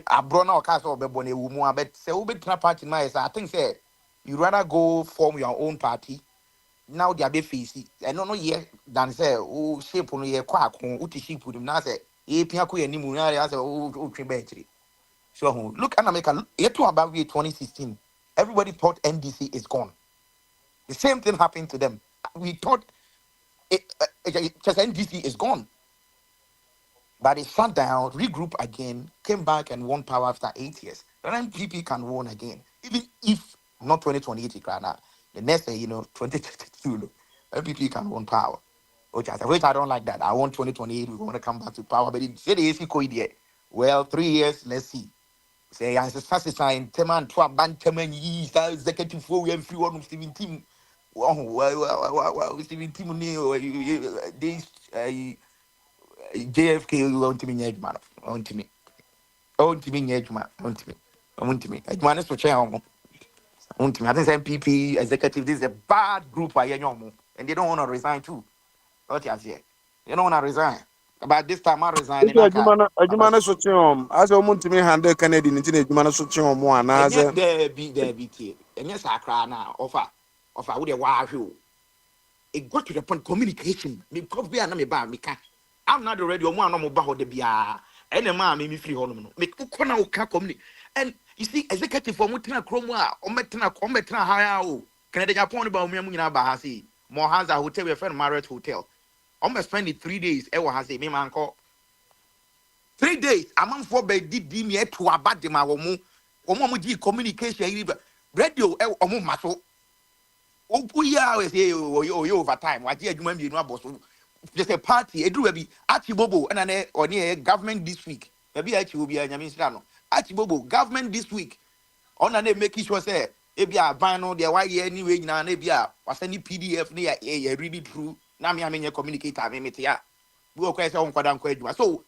I brought now castle bebone woman, but say we be party my I think say you rather go form your own party. Now they are be facing. I don't know yet than say shape on your quack uti sheep with him now say piaku any moon I say tribetry. So look and make a year to about 2016. Everybody thought NDC is gone. The same thing happened to them. We thought just NDC is gone. But they shut down, regroup again, came back and won power after 8 years. Then MPP can win again. Even if not 2028, the next year, 2032, MPP can win power. Which I don't like that. I want 2028, we want to come back to power. But it's very easy. Well, 3 years, let's see. Say as a fast sign, Teman to a band Teman years, executive for we have free one of Steven Team. Well, Steven Team this JFK on to me, Edman, on to me. On to me, Edman, on to me. On to me. Edman is for chair. On to me. I think MPP executive, this is a bad group, and they don't want to resign too. What you say? They don't want to resign. But this time I resign. Ajumana sochom. As a month me handle Kennedy into the Jumana sochom one. As a there be and yes, I cry now. Offer with a wahoo. It got to the point communication. Me probably an amiba me can. I'm not already on one about the bia. And a man made me free home. Make Ukona communicate. And you see, executive for Mutina Chroma or Metina Haya. Canada Japan about me Bahasi. Mohaza Hotel, your friend Marriott Hotel. I'm spending 3 days. Ewa has a me man call 3 days. I'm for bed did me to about the mawomu. Omoji communication radio omo maso. Opuya we say yo over time. What you remember you know boss. Just a party. Edu be Achibobo and an or near government this week. Maybe Achi will be a Yamistrano. Achibobo government this week. On and they make sure say if you are banned there why anyway now nebia was any PDF near a really true. Now me a communicate I mean ya. We go question on kwadam kwaduma. So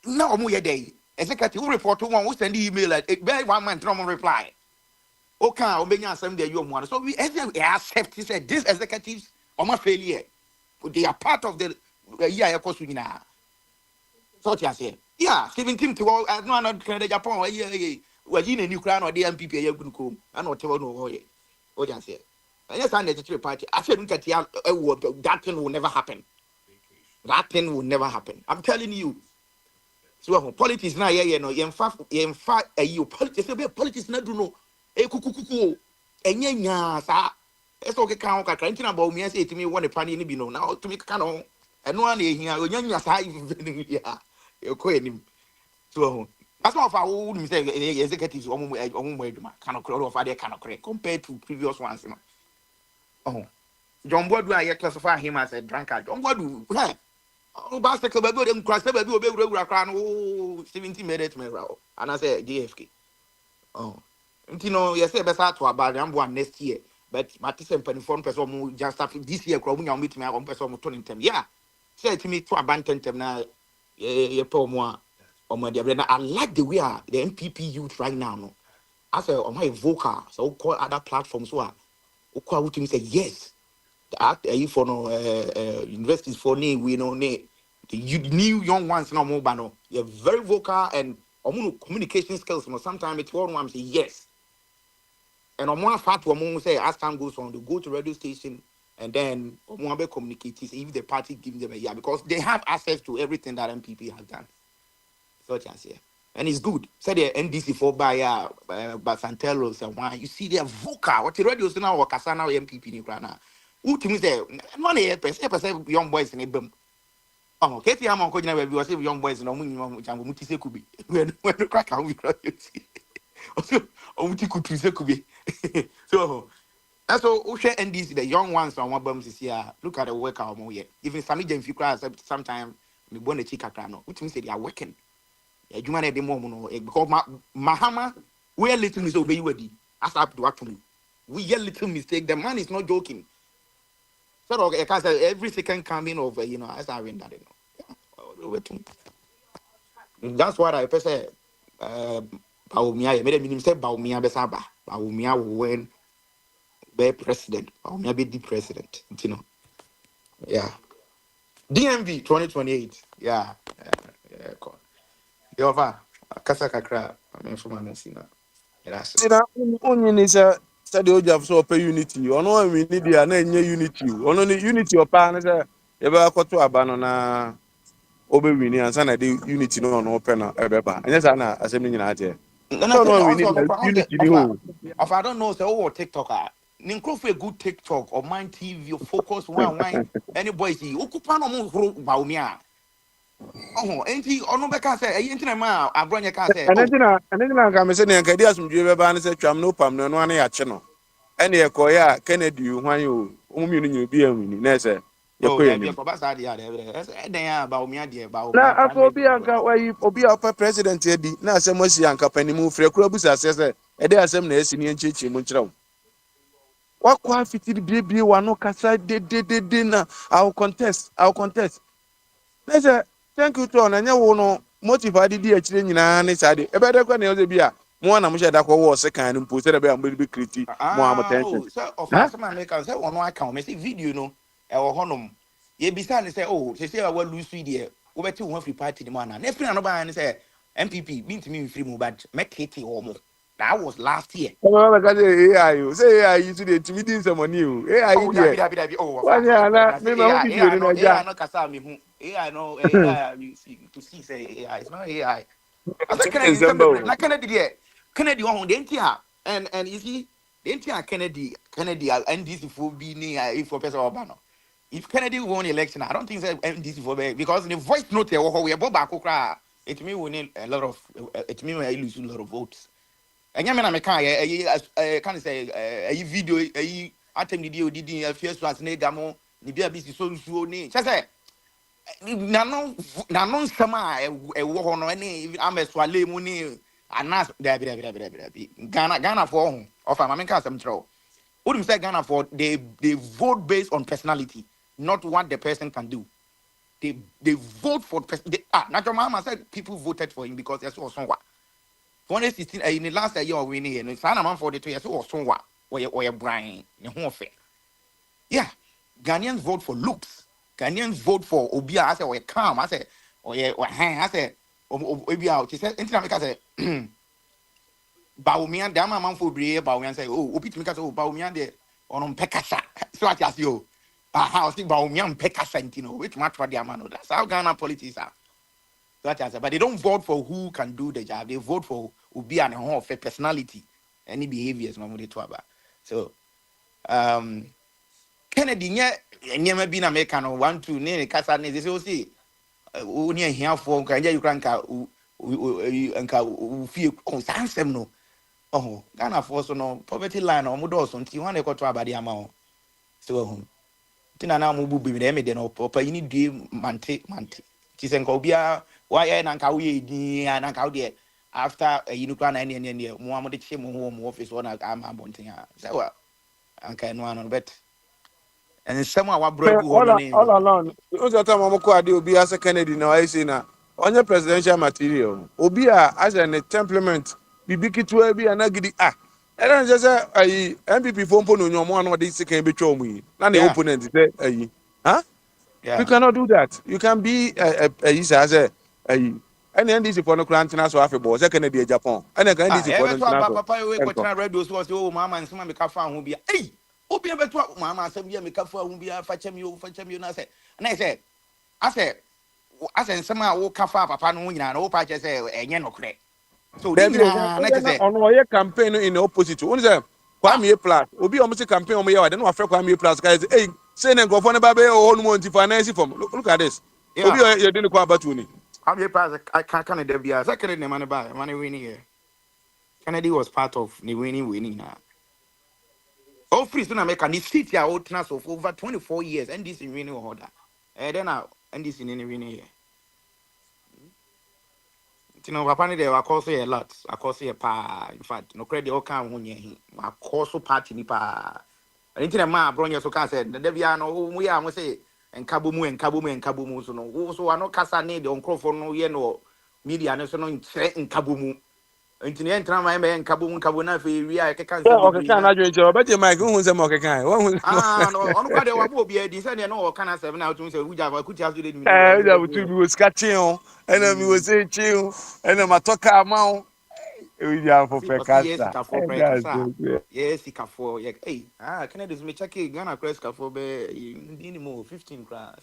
now omo ye day. Executive report one who send the email at 1 month no reply. Okay, obenya some there you one. So we accept he said these executives are my failure. They are part of the year kosunyina. So you say. Yeah, Stephen Tim to all no not Canada Japan well in a new crown or the MPP you could come. I know tell no way. What you say. Yes, I'm the party. I said that thing will never happen. That thing will never happen. I'm telling you. So politics now, in fact, you politics not do no. Kuku, and yeah, sir. It's okay. Count about me. I say to me, one a panny in the now to make canon. And one here, yeah, you're quite him. So that's all of our own executives on way to my cannot crowd of other cannot correct compared to previous ones. Oh, John Bodu, I classify him as a drunkard. John Bodu, oh, bicycle, baby, and cross the baby, oh, 70 minutes, and I said, JFK. Oh, you know, yes, I best to about one next year, but Matisse and Penifon person just after this year, growing on meeting my own person turning them. Yeah, say to me to abandon them now, I like the way the MPP youth right now. No, as a on my vocal, so call other platforms who are who say yes. The act for no universities for me, we know the new young ones no more no. You're very vocal and communication skills. You know, sometimes it's one say yes. And on one fact, we say as time goes on, they go to radio station and then we communicate if the party gives them a year because they have access to everything that MPP has done. So chance here. And it's good. Say the NDC for by Basanteros and why you see they're vocal. What the radio is now or Kasana MPP in Ukraine. Who to me say one percent young boys in a boom. Oh, Katie, I'm on Kojana, we was young boys no minimum Muti could be. When the crack out, we also, Muti could be. So that's all. NDC, the young ones on one bums is here. Look at the work out more yet. Even Sammy James, you cry sometimes, we born a chica crano, which means they are working. You man at the moment, because Mahama, we are little mistake obey you. As up to actually, we are little mistake. The man is not joking. So I can say every second coming of as I win that. That's what I say. Baumia made a minimum say Baumia Besaba. Baumia will win be president. Baumia be the president. You know. Yeah. DMV 2028. Yeah. Cool. Yova. Kasa kakra. I mean from Anasina. Yes. Only is a study of so pay unity. Ono we need the na unity. Ono ni unity opa na say e ba kwato abanona obe wini ansa na the unity no no open na ebeba. Anya sa na asem ni nyina ate. And I say also unity of I don't know say oh TikToker. Ninkro a good TikTok or Mind TV or Focus one any boy see okupa no mo horo Baumia. Oh, enti ono be ka say enti na ma abronya ka say. Ene na ka me say na nkadi asumdwe be ba na say twam no pam no no ane ya che no. Ene ye ko ya Kennedy hwan yo umumi no nyu bi anwini na say ye ko ye ni. Na afọ obi anka wayi obi a president edi na asem asi anka panimu fre kura busa say ede asem na esi ni enchechi mu nkyerɛw. Wakwa fitiri bie wano kasa de na I'll contest. Let's say thank you to na nya wo no motivate di akire nyina ne sade e be de kwa na oze bia mo na mo sheda kwa wo se kan no mpo se de be am be kriti mo am attention so of us man make say ono account me see video no e wo honom ye bisa ne say oh say wa lose video wo beti wo free party ni mo na na free na no ba ne say MPP bint me free mo but make it o mo. That was last year. Oh, because AI, say AI today to me din some money. AI there. Oh, yeah, me ma video no ja. No kasa me hu. AI no AI you see to see say AI. It's not AI. I said Kennedy there. Kennedy on the NTR and you see the NTR Kennedy NDC for be if for person Obama. If Kennedy won election, I don't think that NDC for because the voice note we are back it mean we need a lot of it mean we lose a lot of votes. And Yamana Meka, can say a video, a atem did a first was negamo, the BBC so ne. Just say, Nanon Sama, a war on any Ameswale Muni, and Nas Ghana for home, of America some throw. Wouldn't say Ghana for they vote based on personality, not what the person can do. They vote for Natural Mama said people voted for him because they saw someone. 2016 in the last year we need and sana man 42 years or so what or Brian yeah Ghanaians vote for looks. Ghanaians vote for Obia. I say or calm. I say or I say Obia. She said anything I say Baumia dama man for Brie Baumia say oh Opi to oh Baumia de on Pekasa so I ask you how see Baumia Pekasa you know which match for the amano. That's how Ghana politics are. But they don't vote for who can do the job. They vote for who be an whole personality, any behaviors. So, Kennedy, never been American or 1 2 near Casa. They say, "Oh, near here for Kanya, you can't feel on Sansem no. Oh, Ghana for so no poverty line or Mudos until 1 quarter by the amount. So tina na mo bubu me me de no opa yini due mante ti se nka obia wa ye na nka wo ye din na nka wo de after yinu kwa na ne mo amode che mo ho mo office wona am abonten a say wa anka no ano bet and some wa brogu ho no ne All along, the time I'm going to be as a Kennedy now, I say now, on your presidential material, Obia as a temperament, Bibiki to be an agidi. And then just a MPP phone on your one or this can be show me. Not the yeah opponent, huh? You yeah cannot do that. You can be a and then this is for no crantina so half a boss, a Kennedy Japan, and I can this is for ever no to aba national. papa we kwetena radio so say oh mama nsema me ka fa ho bia obi ever to mama asem bia me ka fa ho bia fa chem yo na say I said nsema wo ka fa papa no nyina no pa che say enye no kre so di nyina na che say On your campaign in the opposite. One say Kwame Plus. Obi almost campaign on me. I don't know Kwame Plus. Guys, hey, say then go for the baby or one month finance from. Look at this. Obi, yeah you didn't go about to I'm here pass I can't there be second name man ba man winning here Kennedy was part of the winning na all free so na make an city a old trans of over 24 years and this in winning order then and this in any winning here you know papa ni there wa call say a lot I call say a pa in fact no credit all can won ye wa call so party ni pa anything ma bro nya so can say the bia no we are mo say enkabu mu so no wo so ano kasa ne de onkrofo no ye no media ne so no nkyere enkabu mu ntine entra ma me enkabu na fe wi a keka nse okay, bebre can na I join you? Bet you Mike, who's a mock kind? no ono kwa de wa bo bia di say ne no kana 7 na to say wuja ba kuti aso de mi I would was catching, and then we was saying chill, and then my talk amount. We are for yes Pecasa. ka for prekasa yes ka for ye Kennedy me check Ghana press ka for be ndi ni mo 15 kra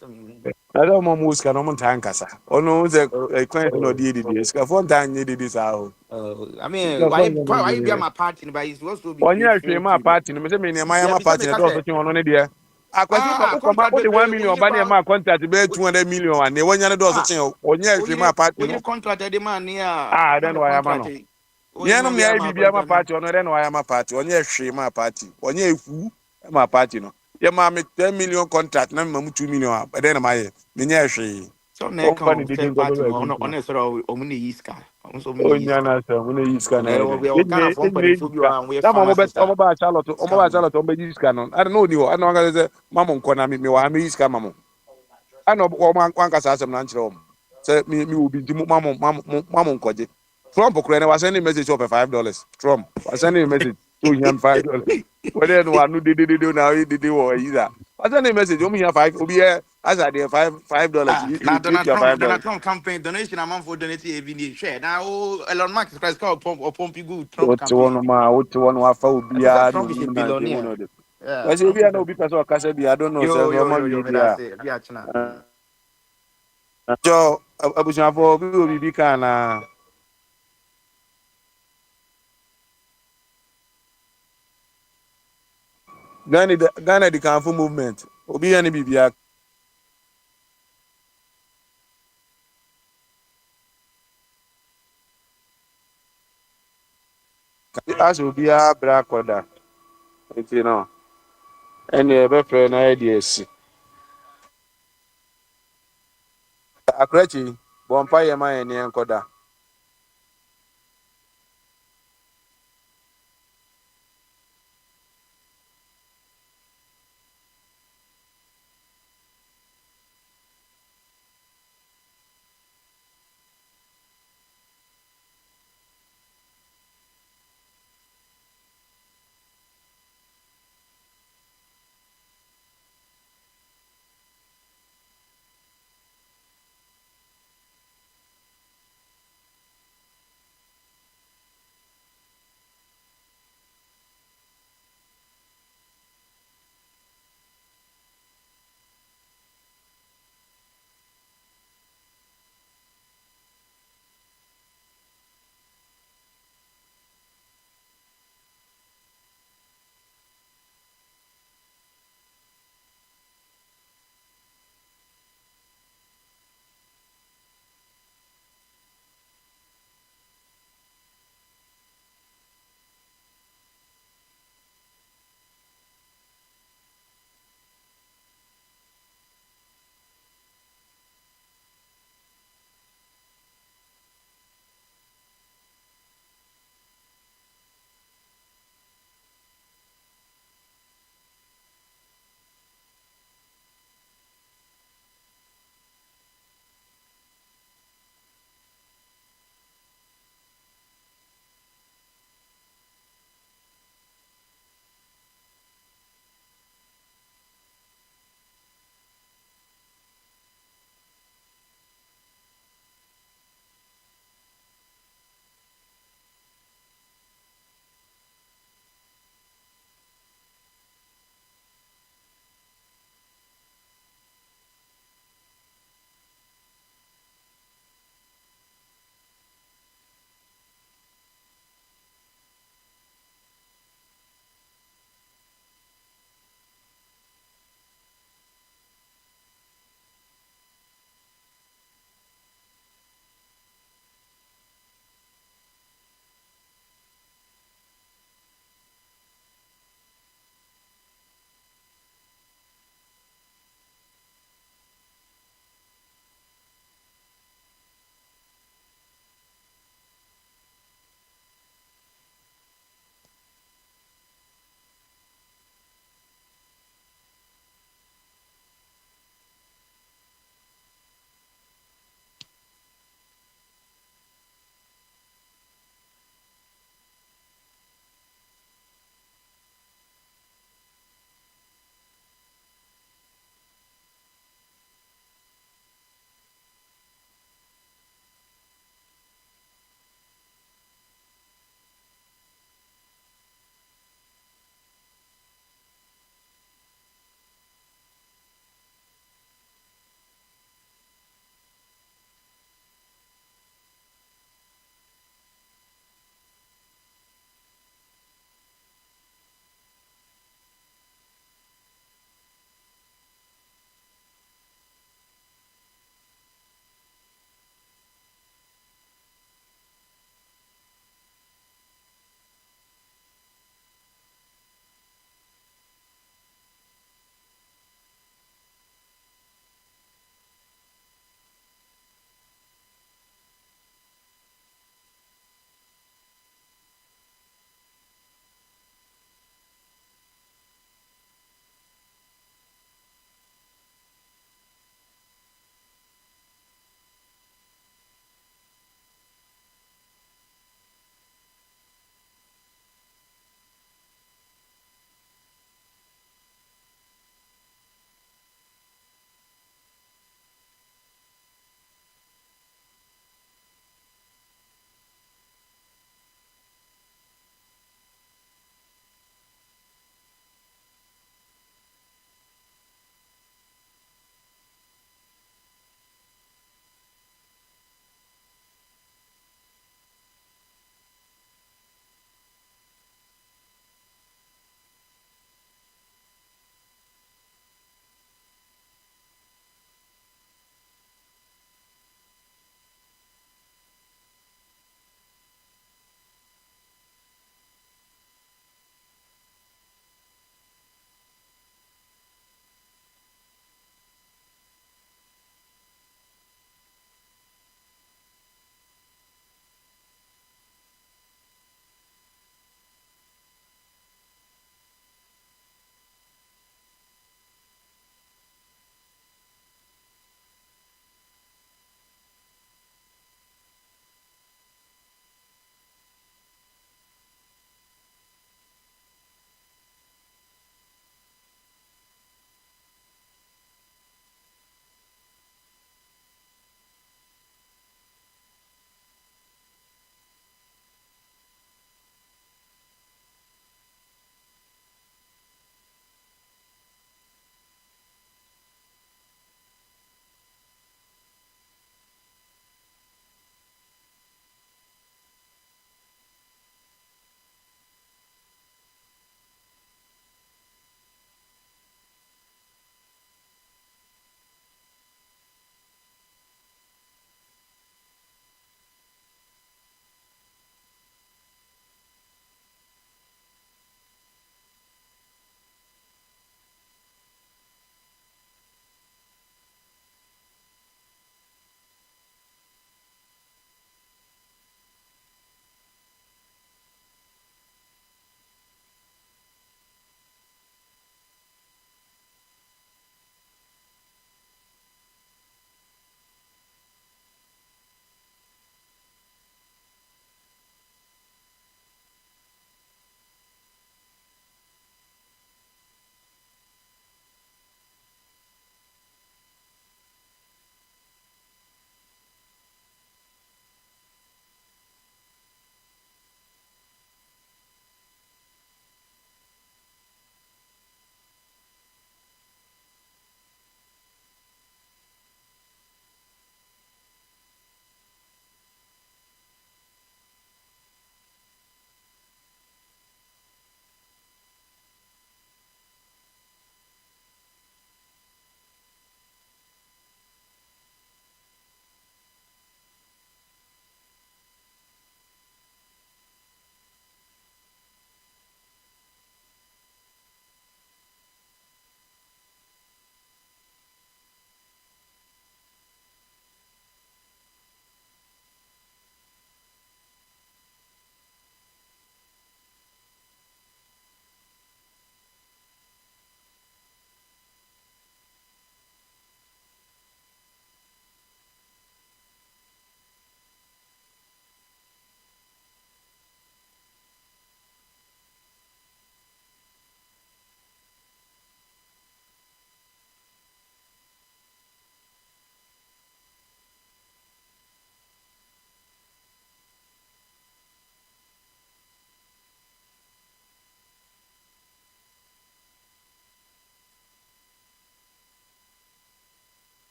I don't know most can on tankasa. Oh no, the client no did this. Cafon time did this out. I mean, why be my party, but it's supposed to be On your faithful shame, my to the. party, no, me, Yeah, my because party, me and can say, also on idea. I question contract only 1 million, we but my contract to be 200 million, and they want you to do such on your shame, my party. we contract the man near. Then why am I no? Yeah, no, me, I be my party, on then why am my party, on your shame, my party, on your fool, my party, no. Yeah, mammy, 10 million contract, no, 2 million, but then my, me, shame. So next party on a sort of omni iska. Also, Onyana sɛ mo na yi sika na ɛdɛ we all kind of one enye for you sika and we na mo pharmacist. ba Charlotte ɔmo bɛ yi sika no ada na oni hɔ ana wɔn sɛ mama nkɔ na mi wɔ ha mi yi sika ma mo ana wɔn ankasa asɛm na nkyerɛ wɔn sɛ mi wɔ bi nti mama nkɔgye Trump kura na wasɛn ne message ɔpɛ $5 Trump wasɛn ne message so hiya $5 wɔde no wano dedede na ɔyɛ dede wɔ ayi sa wasɛn ne message ɔmo hiya 5 obi yɛ asa deɛ $5 Now Donald $5 Trump campaign donation amount for donate every day share. Now Elon Musk price call pump good Trump wote wɔn campaign. ma wote wɔn wafa I think that obiara na Trump is a onim na ase mu na billionaire. ɔde Yeah, wɔsi Trump obiara is na a obi pɛ sɛ ɔkasa bi I don't know sɛ ɔmo wie me bi that's a it. Be a china. jɔ abusuafo obi wɔ biribi kan na Ghana di kanfo movement obi yɛ ne biribi asɛ obiara brɛ akɔda nti no ɛnna ɛbɛfrɛ na yɛ de asi Akrakye bɔ mpa yɛ ma yɛ ne nkɔda